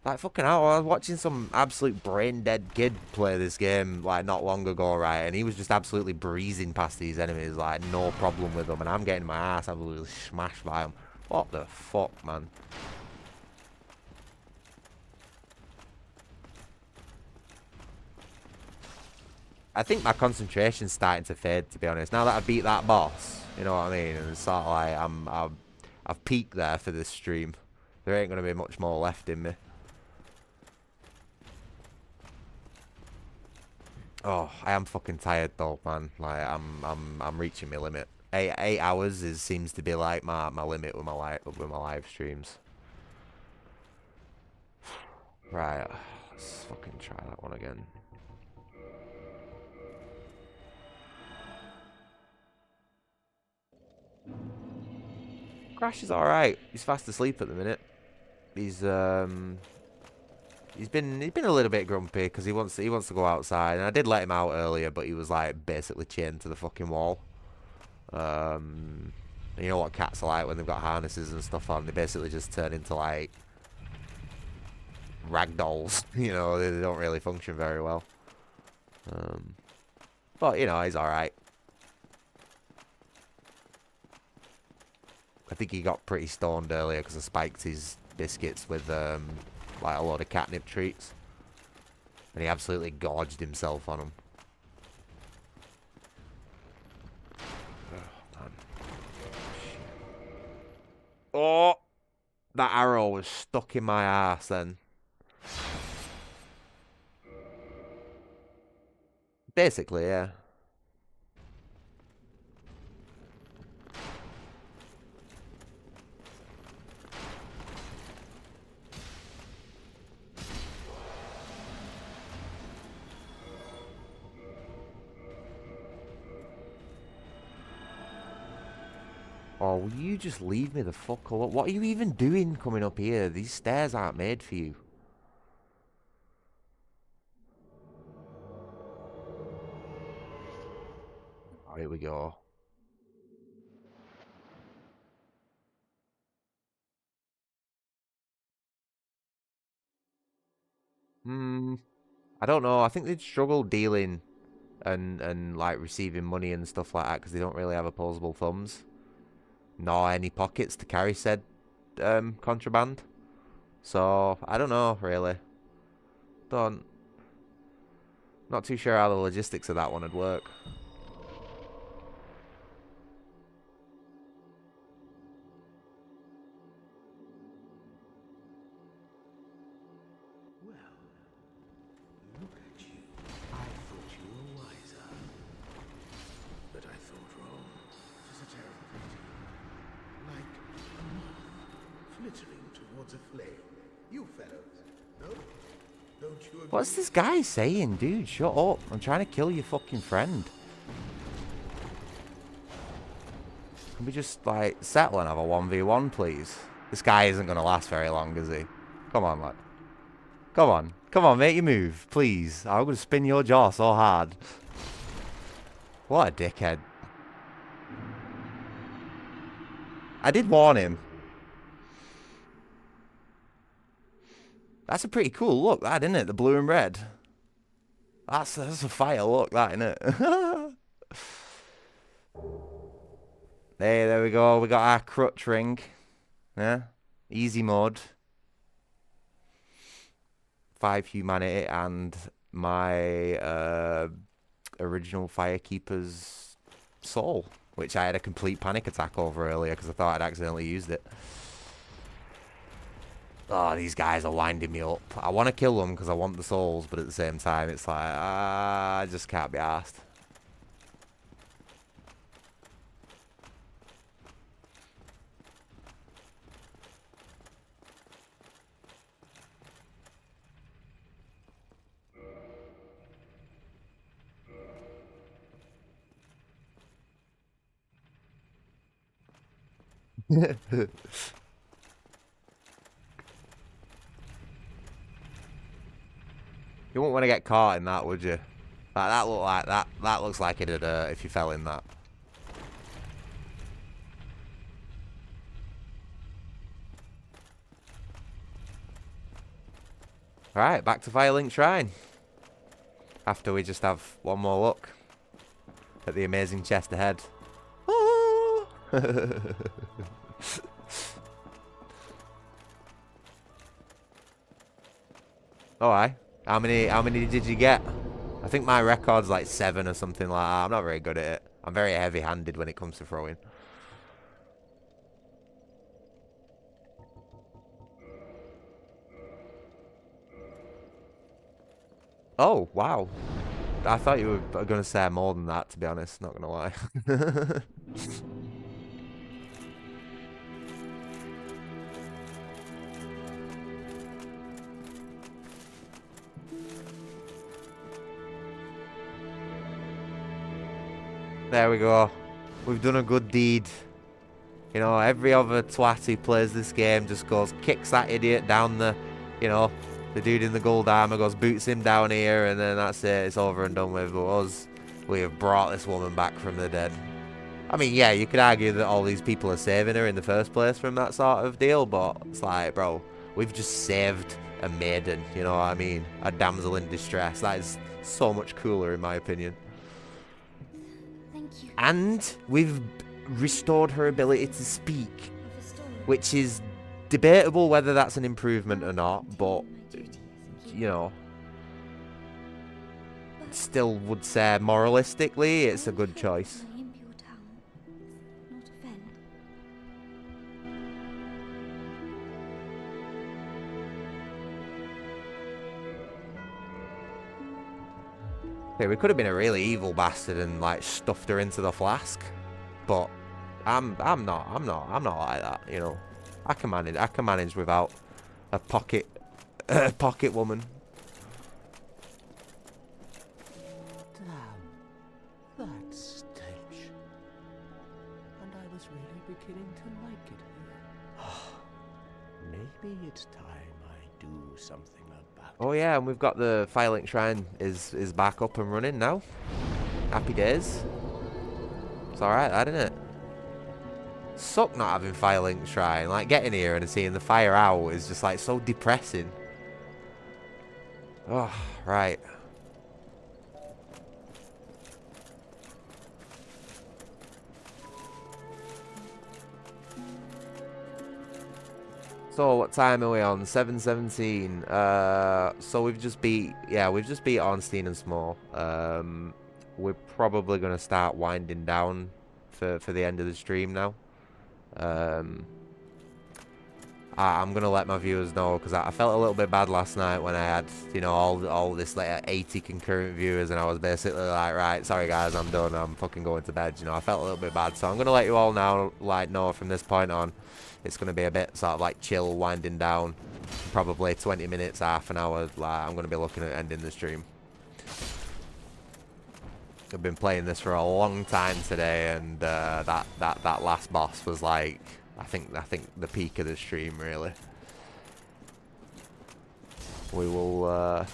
Like, fucking hell, I was watching some absolute brain-dead kid play this game, like, not long ago, right? And he was just absolutely breezing past these enemies, like, no problem with them. And I'm getting my ass absolutely smashed by them. What the fuck, man? I think my concentration's starting to fade, to be honest. Now that I beat that boss, you know what I mean? And it's sort of like, I've peaked there for this stream. There ain't going to be much more left in me. Oh, I am fucking tired though, man. Like I'm reaching my limit. 8 hours seems to be like my limit with my live streams. Right, let's fucking try that one again. Crash is all right. He's fast asleep at the minute. He's been a little bit grumpy because he wants to go outside, and I did let him out earlier, but he was like basically chained to the fucking wall. You know what cats are like when they've got harnesses and stuff on? They basically just turn into like ragdolls. You know, they don't really function very well. But you know, he's all right. I think he got pretty stoned earlier because I spiked his biscuits with like a load of catnip treats, and he absolutely gorged himself on them. Oh, man. Oh, that arrow was stuck in my ass then. Basically, yeah. Oh, will you just leave me the fuck alone? What are you even doing coming up here? These stairs aren't made for you. Oh, here we go. I don't know. I think they'd struggle dealing and like receiving money and stuff like that because they don't really have opposable thumbs, nor any pockets to carry said contraband. So I don't know really. Don't. Not too sure how the logistics of that one would work. Well, look at you. I thought you were wiser. But I thought wrong. It is a terrible pity. Like a moth flittering towards a flame. You fellows, no? Don't you agree? What's this guy saying, dude? Shut up. I'm trying to kill your fucking friend. Can we just, like, settle and have a 1v1, please? This guy isn't going to last very long, is he? Come on, lad. Come on. Come on, make your move, please. I'm going to spin your jaw so hard. What a dickhead. I did warn him. That's a pretty cool look, that, isn't it? The blue and red. That's a fire look, that, isn't it? Hey, there we go. We got our crutch ring. Yeah. Easy mode. 5 humanity and my original Firekeeper's soul, which I had a complete panic attack over earlier because I thought I'd accidentally used it. Oh, these guys are winding me up. I want to kill them because I want the souls, but at the same time, it's like, I just can't be arsed. You wouldn't want to get caught in that, would you? That look like that. That looks like it'd if you fell in that. All right, back to Firelink Shrine. After we just have one more look at the amazing chest ahead. Oh, aye. How many did you get? I think my record's like 7 or something like that. I'm not very good at it. I'm very heavy-handed when it comes to throwing. Oh, wow. I thought you were going to say more than that, to be honest. Not going to lie. There we go. We've done a good deed. You know, every other twat who plays this game just goes, kicks that idiot down the, you know, the dude in the gold armor goes, boots him down here, and then that's it. It's over and done with. But us, we have brought this woman back from the dead. I mean, yeah, you could argue that all these people are saving her in the first place from that sort of deal, but it's like, bro, we've just saved a maiden, you know what I mean? A damsel in distress. That is so much cooler, in my opinion. And we've restored her ability to speak, which is debatable whether that's an improvement or not, but, you know, still would say moralistically it's a good choice. Okay, we could have been a really evil bastard and like stuffed her into the flask, but I'm not like that, you know. I can manage without a pocket woman. Damn, that stench. And I was really beginning to like it here. Maybe it's time I do something about it. Oh yeah, and we've got the Firelink Shrine is back up and running now. Happy days. It's alright, that, isn't it? Suck not having Firelink Shrine. Like, getting here and seeing the fire out is just, like, so depressing. Oh, right. So what time are we on? 7:17. So we've just beat Ornstein and Small. We're probably gonna start winding down for the end of the stream now. I'm gonna let my viewers know because I felt a little bit bad last night when I had, you know, all this like 80 concurrent viewers, and I was basically like, right, sorry guys, I'm done, I'm fucking going to bed. You know, I felt a little bit bad, so I'm gonna let you all now know from this point on, it's gonna be a bit sort of like chill, winding down, probably 20 minutes, half an hour. Like I'm gonna be looking at ending the stream. I've been playing this for a long time today, and that last boss was like, I think the peak of the stream, really. We will,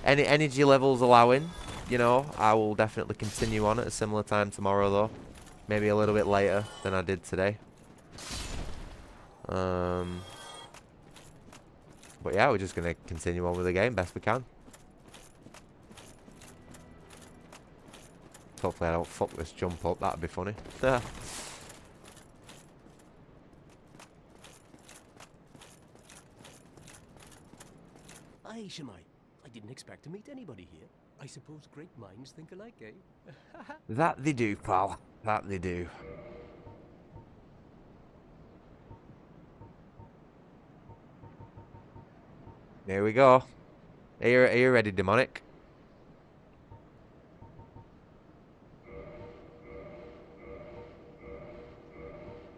any energy levels allowing, you know, I will definitely continue on at a similar time tomorrow, though. Maybe a little bit later than I did today. But yeah, we're just gonna continue on with the game best we can. Hopefully I don't fuck this jump up, that'd be funny. Aye, Shemai. I didn't expect to meet anybody here. I suppose great minds think alike, eh? That they do, pal. That they do. There we go. Are you ready, Demonic?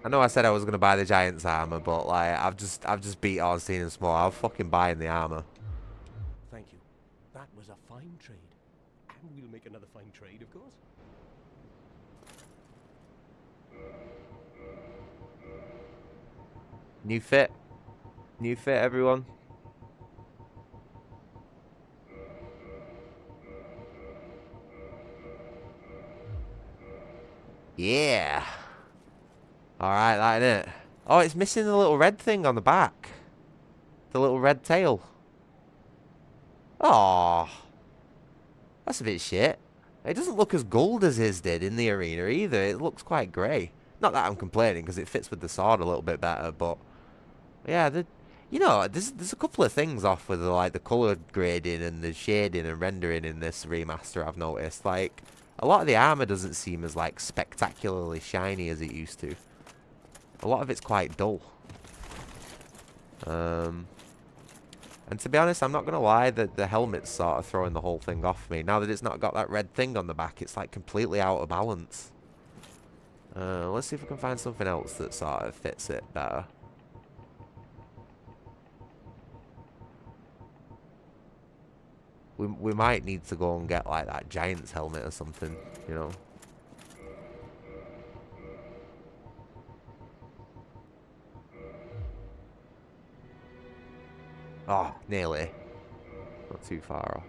I know I said I was gonna buy the Giant's armor, but like I've just beat Ornstein and Small. I'm fucking buying the armor. Thank you. That was a fine trade. And we'll make another fine trade, of course. New fit. New fit, everyone. Yeah. Alright, that innit? Oh, it's missing the little red thing on the back. The little red tail. Oh, that's a bit shit. It doesn't look as gold as his did in the arena either. It looks quite grey. Not that I'm complaining, because it fits with the sword a little bit better, but... Yeah, you know, there's a couple of things off with the colour grading and the shading and rendering in this remaster, I've noticed. Like, a lot of the armour doesn't seem as, like, spectacularly shiny as it used to. A lot of it's quite dull. And to be honest, I'm not going to lie, the helmet's sort of throwing the whole thing off me. Now that it's not got that red thing on the back, it's like completely out of balance. Let's see if we can find something else that sort of fits it better. We might need to go and get like that Giant's helmet or something, you know. Oh, nearly. Not too far off.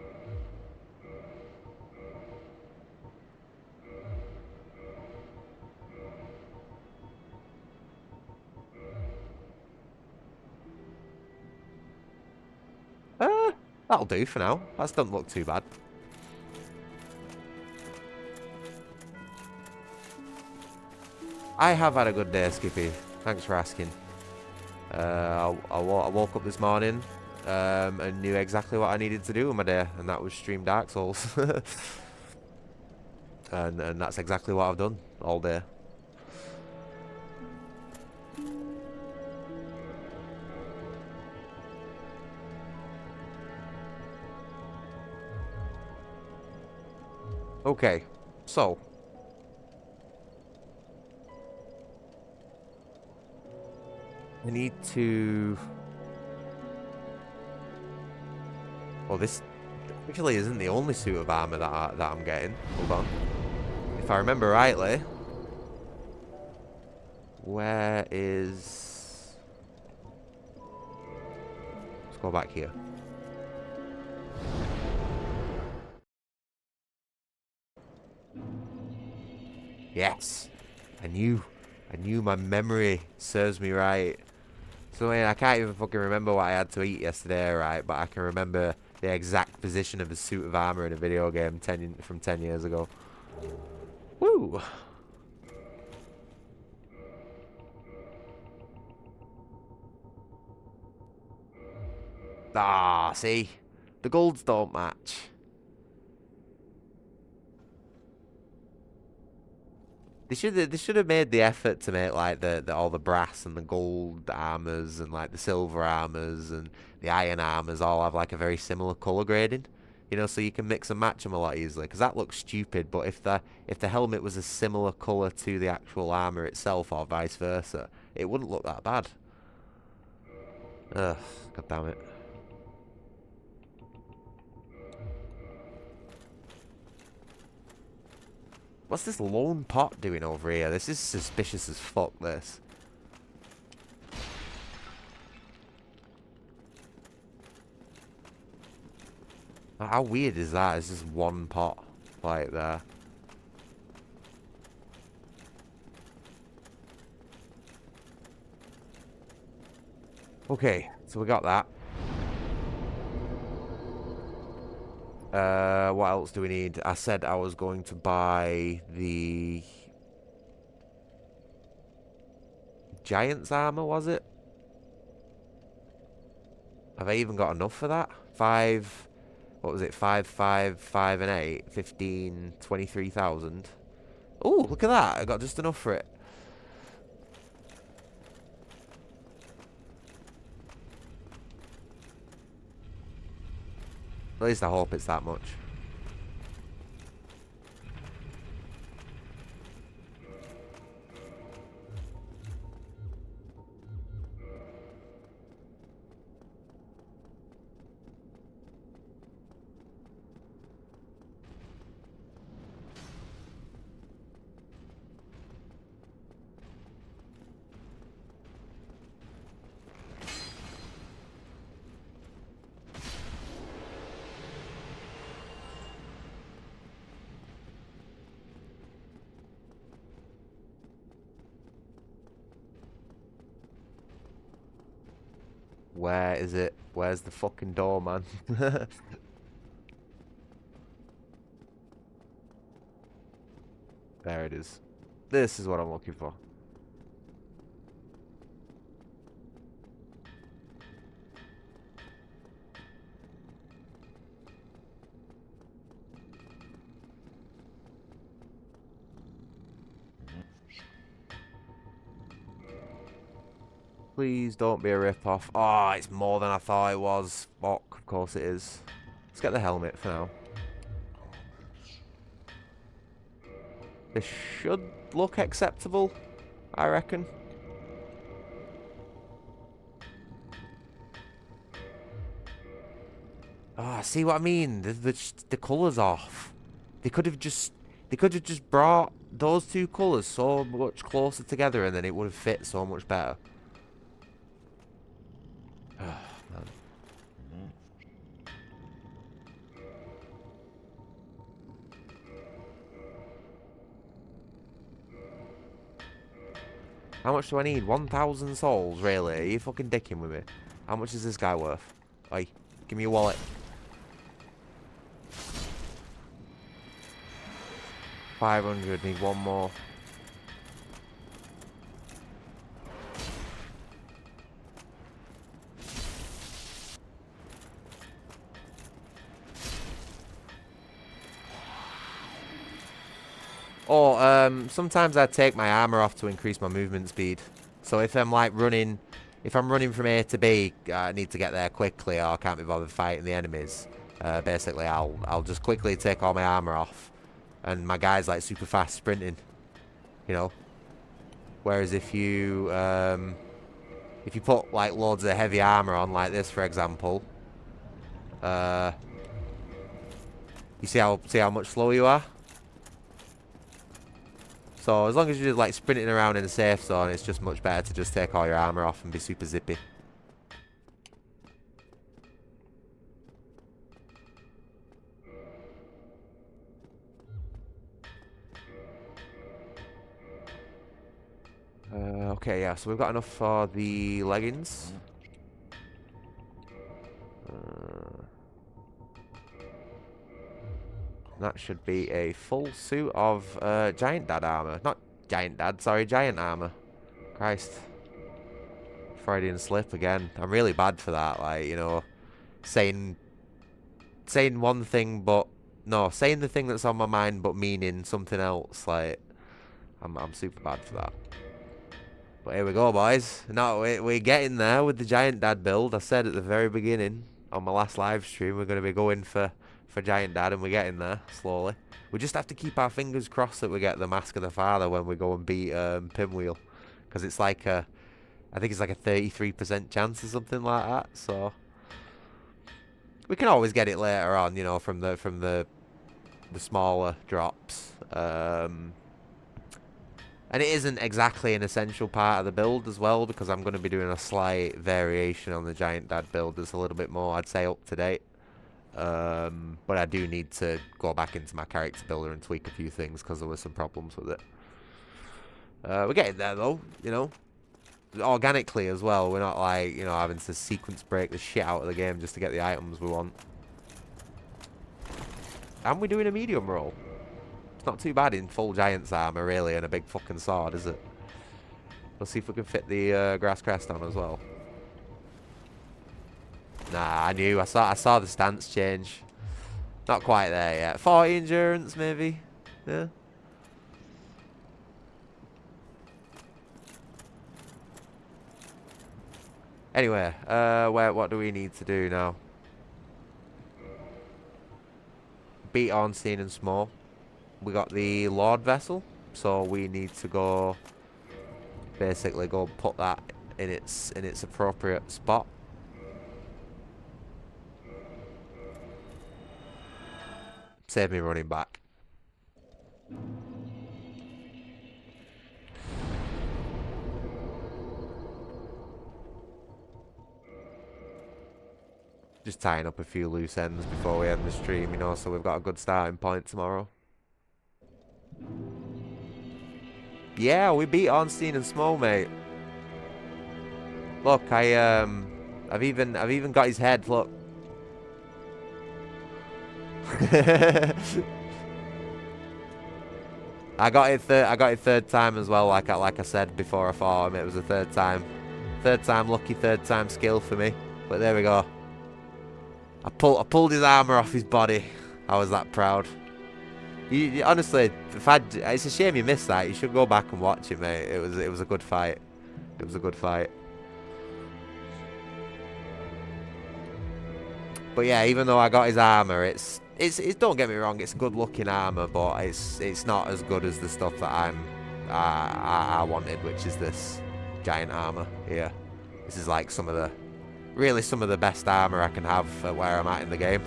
That'll do for now. That doesn't look too bad. I have had a good day, Skippy. Thanks for asking. I woke up this morning and knew exactly what I needed to do with my day, and that was stream Dark Souls. and that's exactly what I've done all day. Okay, so I need to... Oh, this actually isn't the only suit of armor that I'm getting. Hold on. If I remember rightly, where is... Let's go back here. Yes, I knew my memory serves me right. So I can't even fucking remember what I had to eat yesterday, right? But I can remember the exact position of a suit of armor in a video game from 10 years ago. Woo! Ah, see? The golds don't match. They should have made the effort to make like the all the brass and the gold armors and like the silver armors and the iron armors all have like a very similar color grading, you know, so you can mix and match them a lot easily. Because that looks stupid, but if the helmet was a similar color to the actual armor itself or vice versa, it wouldn't look that bad. Ugh, god damn it. What's this lone pot doing over here? This is suspicious as fuck, this. How weird is that? It's just one pot, like, there. Okay, so we got that. What else do we need? I said I was going to buy the Giant's armor, was it? Have I even got enough for that? What was it? 5, and 8? 15, 23,000. Oh, look at that. I got just enough for it. At least I hope it's that much. Where is it? Where's the fucking door, man? There it is. This is what I'm looking for. Please don't be a rip-off. Oh, it's more than I thought it was. Fuck, of course it is. Let's get the helmet for now. This should look acceptable, I reckon. Ah, see what I mean? The colours off. They could have just brought those two colours so much closer together, and then it would have fit so much better. How much do I need? 1,000 souls, really? Are you fucking dicking with me? How much is this guy worth? Oi, give me your wallet. $500, need one more. Oh, sometimes I take my armor off to increase my movement speed. So if I'm like running, if I'm running from A to B, I need to get there quickly, or I can't be bothered fighting the enemies. Basically, I'll just quickly take all my armor off, and my guy's like super fast sprinting. You know. Whereas if you put like loads of heavy armor on, like this, for example, you see how much slower you are. So as long as you're like sprinting around in a safe zone, it's just much better to just take all your armor off and be super zippy. Okay, yeah, so we've got enough for the leggings. That should be a full suit of Giant Dad armor. Not Giant Dad, sorry, Giant armor. Christ. Freudian slip again. I'm really bad for that, like, you know, saying one thing but no, saying the thing that's on my mind but meaning something else. Like, I'm super bad for that. But here we go, boys. No, we're getting there with the Giant Dad build. I said at the very beginning on my last live stream we're going to be going for Giant Dad, and we're getting there slowly. We just have to keep our fingers crossed that we get the Mask of the Father when we go and beat Pinwheel, because it's like I think it's like a 33% chance or something like that. So we can always get it later on, you know, from the smaller drops. And it isn't exactly an essential part of the build as well, because I'm going to be doing a slight variation on the Giant Dad build that's a little bit more, I'd say, up to date. But I do need to go back into my character builder and tweak a few things because there were some problems with it. We're getting there though, you know. Organically as well. We're not like, you know, having to sequence break the shit out of the game just to get the items we want. And we're doing a medium roll. It's not too bad in full Giant's armor really and a big fucking sword, is it? We'll see if we can fit the grass crest on as well. Nah, I knew. I saw the stance change. Not quite there yet. 40 endurance, maybe. Yeah. Anyway, what do we need to do now? Beat Ornstein and Small. We got the Lord Vessel, so we need to go. Basically, go put that in its appropriate spot. Save me running back. Just tying up a few loose ends before we end the stream, you know, so we've got a good starting point tomorrow. Yeah, we beat Ornstein and Small, mate. Look, I've even got his head. Look. I got it third time as well. Like I said before, I fought him. It was a third time lucky, third time skill for me. But there we go. I pulled his armor off his body. I was that proud. You honestly, it's a shame you missed that. You should go back and watch it, mate. It was a good fight. It was a good fight. But yeah, even though I got his armor, it's don't get me wrong, it's good looking armor, but it's not as good as the stuff that I wanted, which is this giant armor here. This is like some of the best armor I can have at where I'm at in the game.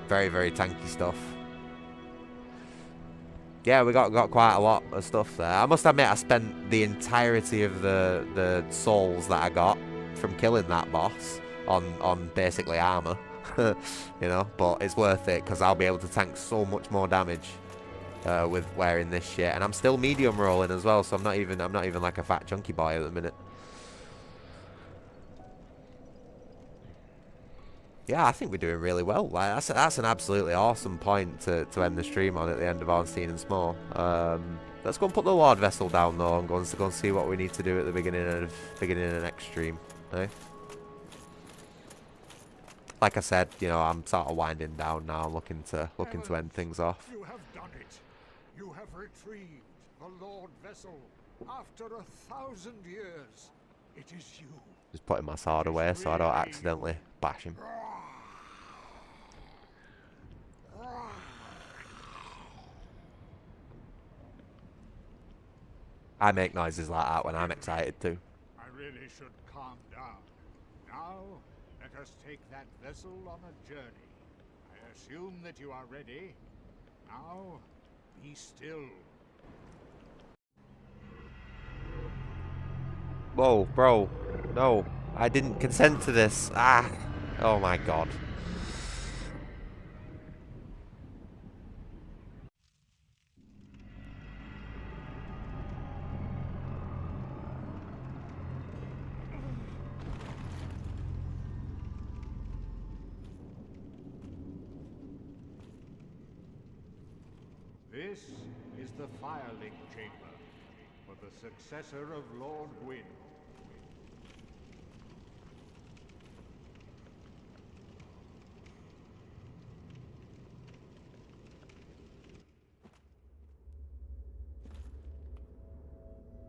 Very, very tanky stuff. Yeah, we got quite a lot of stuff there. I must admit, I spent the entirety of the souls that I got from killing that boss on basically armor. You know, but it's worth it because I'll be able to tank so much more damage with wearing this shit, and I'm still medium rolling as well, so I'm not even like a fat chunky boy at the minute. Yeah, I think we're doing really well. Like that's an absolutely awesome point to end the stream on at the end of Ornstein and Small. Let's go and put the Lord Vessel down though, and go and see what we need to do at the beginning of the next stream. Eh? Like I said, you know, I'm sort of winding down now, looking to end things off. You have done it. You have retrieved the Lord Vessel after 1,000 years. It is you. Just putting my sword away so I don't accidentally bash him. I make noises like that when I'm excited too. I really should calm down. Now, let us take that vessel on a journey. I assume that you are ready. Now, be still. Whoa, bro. No, I didn't consent to this. Ah. Oh my god. This is the Firelink Chamber for the successor of Lord Gwyn.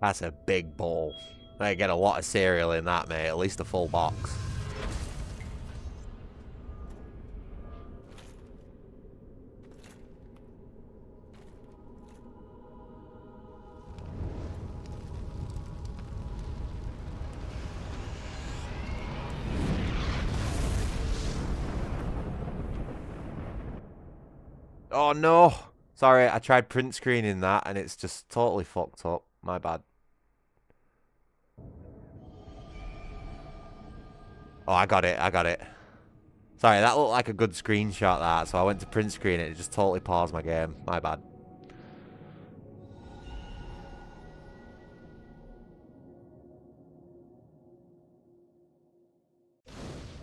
That's a big bowl. I get a lot of cereal in that, mate. At least a full box. Oh no! Sorry, I tried print screening that and it's just totally fucked up. My bad. Oh, I got it. I got it. Sorry, that looked like a good screenshot, that, so I went to print screen it. It just totally paused my game. My bad.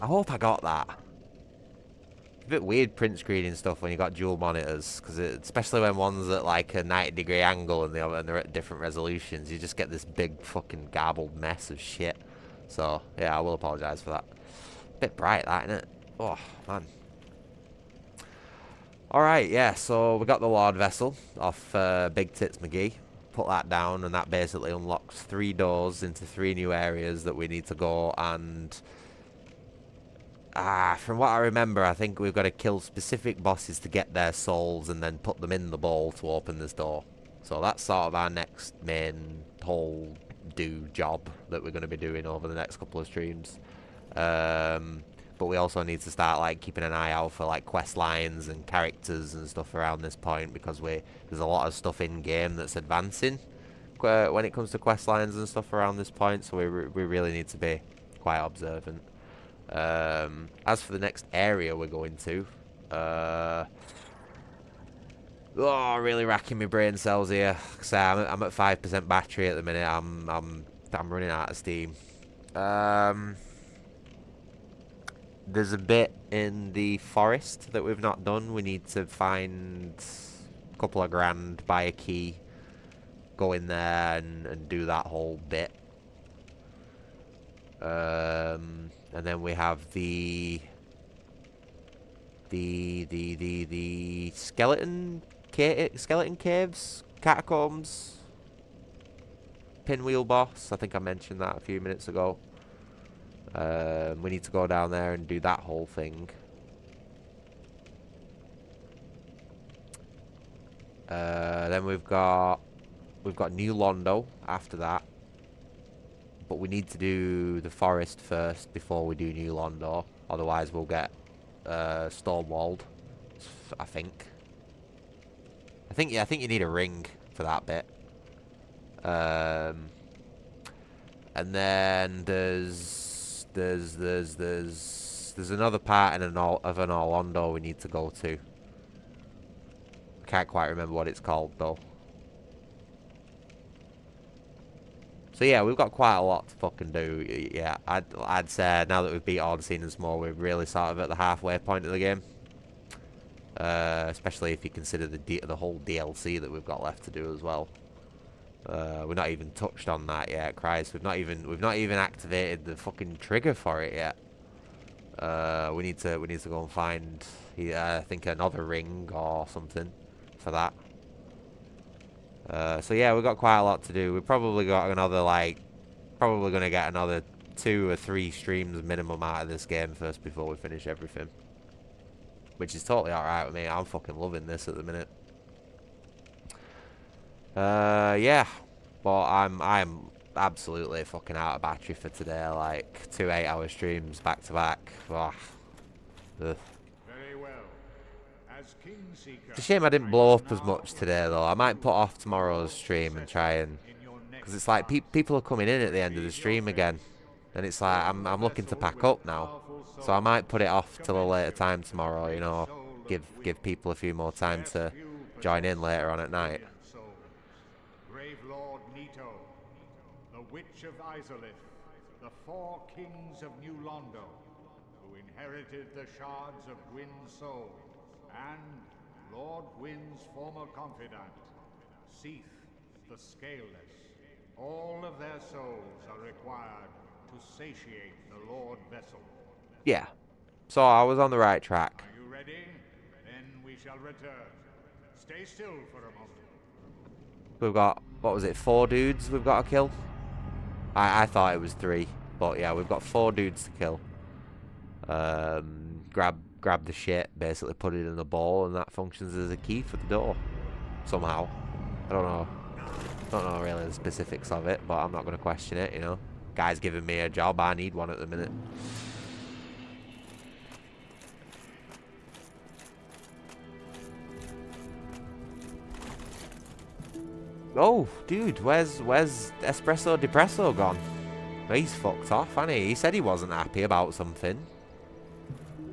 I hope I got that. It's a bit weird print screening stuff when you got dual monitors, because especially when one's at like a 90-degree angle and they're at different resolutions, you just get this big fucking garbled mess of shit. So, yeah, I will apologise for that. Bit bright, that, isn't it? Oh, man. Alright, yeah, so we got the Lord Vessel off Big Tits McGee. Put that down, and that basically unlocks 3 doors into 3 new areas that we need to go, and from what I remember, I think we've got to kill specific bosses to get their souls and then put them in the bowl to open this door. So that's sort of our next main whole job that we're going to be doing over the next couple of streams. But we also need to start like keeping an eye out for like quest lines and characters and stuff around this point, because there's a lot of stuff in game that's advancing when it comes to quest lines and stuff around this point. So we really need to be quite observant. As for the next area we're going to, really racking my brain cells here. So I'm at 5% battery at the minute. I'm running out of steam. There's a bit in the forest that we've not done. We need to find a couple of grand, buy a key, go in there and do that whole bit. And then we have the skeleton caves, catacombs, pinwheel boss. I think I mentioned that a few minutes ago. We need to go down there and do that whole thing. Then we've got New Londo after that, but we need to do the forest first before we do New Londo. Otherwise, we'll get stonewalled. I think you need a ring for that bit. And then there's another part of an Orlando we need to go to. I can't quite remember what it's called though. So yeah, we've got quite a lot to fucking do. Yeah, I'd say now that we've beat Odyssey and more, we're really sort of at the halfway point of the game. Especially if you consider the whole DLC that we've got left to do as well. We're not even touched on that yet, Christ. We've not even activated the fucking trigger for it yet. We need to go and find, I think, another ring or something for that. So yeah, we've got quite a lot to do. We've probably got another probably gonna get another 2 or 3 streams minimum out of this game first before we finish everything. Which is totally alright with me. I'm fucking loving this at the minute. Yeah, but I'm absolutely fucking out of battery for today. Like 2 8-hour streams back to back. Ugh. Ugh. Very well. As Kingseeker, It's a shame I didn't blow up as much today, though. I might put off tomorrow's stream and try and, because it's like people are coming in at the end of the stream again, and it's like I'm looking to pack up now, so I might put it off till a later time tomorrow. You know, give people a few more time to join in later on at night. Grave Lord Nito, the Witch of Izalith, the 4 kings of New Londo, who inherited the shards of Gwyn's soul, and Lord Gwyn's former confidant, Seath the Scaleless. All of their souls are required to satiate the Lord Vessel. Yeah. So I was on the right track. Are you ready? Then we shall return. Stay still for a moment. We've got, what was it, 4 dudes we've got to kill? I thought it was 3. But yeah, we've got 4 dudes to kill. Grab the shit, basically put it in the ball, and that functions as a key for the door. Somehow. I don't know. Don't know really the specifics of it, but I'm not going to question it, you know. Guy's giving me a job, I need one at the minute. Oh, dude, where's Espresso Depresso gone? He's fucked off, hasn't he? He said he wasn't happy about something.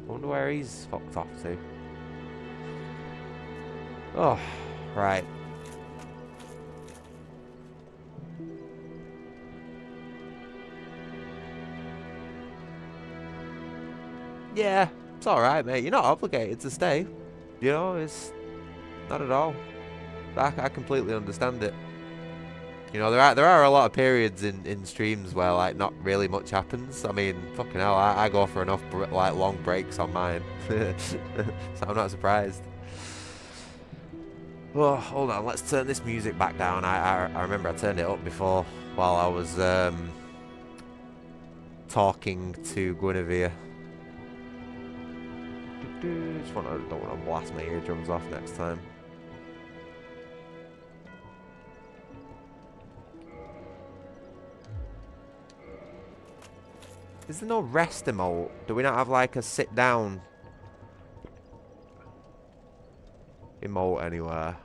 Wonder where he's fucked off to. Oh, right. Yeah, it's alright, mate. You're not obligated to stay. You know, it's not at all. I completely understand it. You know, there are a lot of periods in streams where like not really much happens. I mean, fucking hell, I go for enough like long breaks on mine, so I'm not surprised. Oh, hold on, let's turn this music back down. I remember I turned it up before while I was talking to Guinevere. Just don't want to blast my eardrums off next time. Is there no rest emote? Do we not have like a sit down emote anywhere?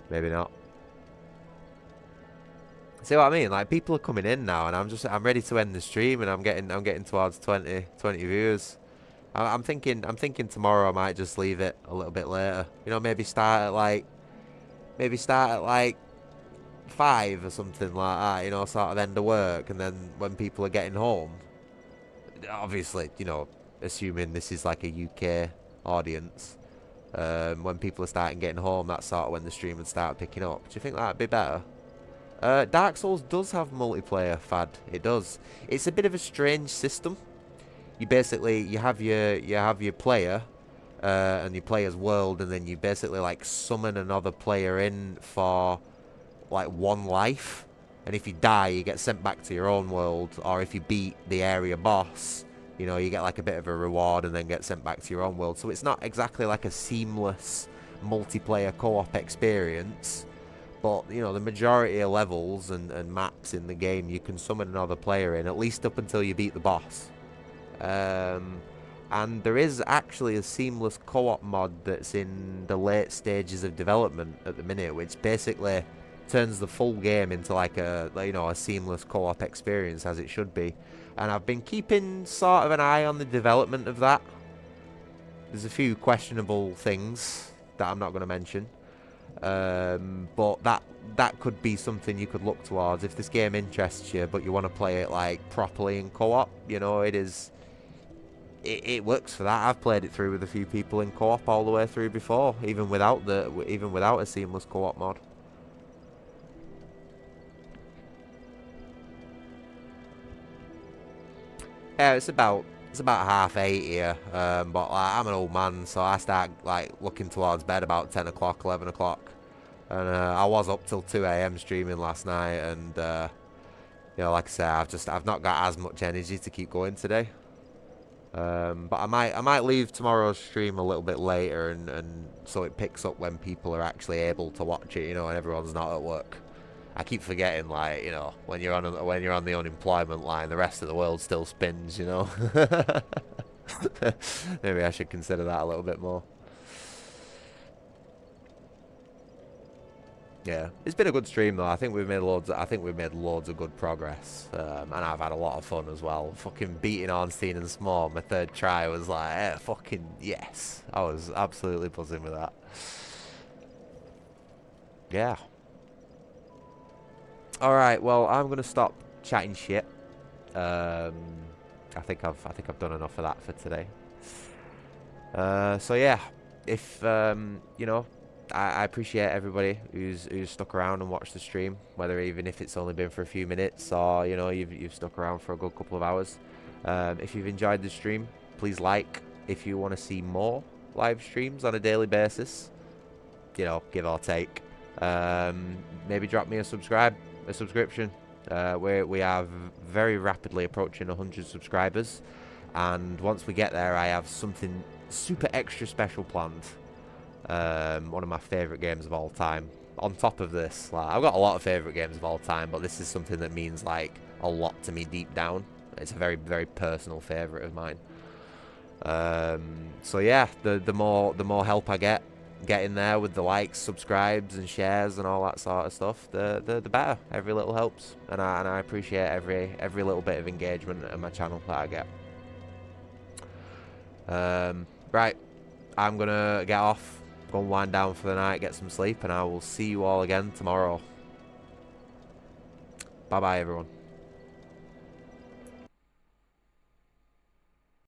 Maybe not. See what I mean? Like people are coming in now, and I'm ready to end the stream, and I'm getting towards 20 viewers. I'm thinking tomorrow I might just leave it a little bit later. You know, maybe start at like 5 or something like that. You know, sort of end of work, and then when people are getting home, obviously, you know, assuming this is like a UK audience, when people are starting getting home, that's sort of when the stream would start picking up. Do you think that'd be better? Dark Souls does have multiplayer, Fad. It does. It's a bit of a strange system. You basically you have your player and your player's world, and then you basically like summon another player in for like 1 life, and if you die you get sent back to your own world, or if you beat the area boss, you know, you get like a bit of a reward and then get sent back to your own world. So it's not exactly like a seamless multiplayer co-op experience, but you know, the majority of levels and maps in the game you can summon another player in, at least up until you beat the boss. And there is actually a seamless co-op mod that's in the late stages of development at the minute, which basically turns the full game into like a, you know, a seamless co-op experience, as it should be. And I've been keeping sort of an eye on the development of that. There's a few questionable things that I'm not going to mention, but that could be something you could look towards if this game interests you, but you want to play it like properly in co-op. You know, it works for that. I've played it through with a few people in co-op all the way through before, even without a seamless co-op mod. Yeah, it's about 8:30 here, but like, I'm an old man, so I start like looking towards bed about 10 o'clock, 11 o'clock, and I was up till 2 AM streaming last night, and you know, like I say, I've not got as much energy to keep going today. But I might leave tomorrow's stream a little bit later, and so it picks up when people are actually able to watch it, you know, and everyone's not at work. I keep forgetting, like, you know, when you're on the unemployment line, the rest of the world still spins, you know. Maybe I should consider that a little bit more. Yeah, it's been a good stream though. I think we've made loads of good progress, and I've had a lot of fun as well. Fucking beating Ornstein and Small, my 3rd try was like, fucking yes. I was absolutely buzzing with that. Yeah. All right, well, I'm gonna stop chatting shit, I think I've done enough of that for today. So yeah, if you know, I appreciate everybody who's stuck around and watched the stream, whether even if it's only been for a few minutes or you know you've stuck around for a good couple of hours. If you've enjoyed the stream, please like. If you want to see more live streams on a daily basis, you know, give or take, maybe drop me a subscription. We are very rapidly approaching 100 subscribers, and once we get there, I have something super extra special planned. One of my favourite games of all time. On top of this, like, I've got a lot of favourite games of all time, but this is something that means like a lot to me deep down. It's a very, very personal favourite of mine. So yeah, the more help I get in there with the likes, subscribes, and shares and all that sort of stuff, the better. Every little helps, and I appreciate every little bit of engagement on my channel that I get. Right, I'm gonna get off, go and wind down for the night, get some sleep, and I will see you all again tomorrow. Bye bye, everyone.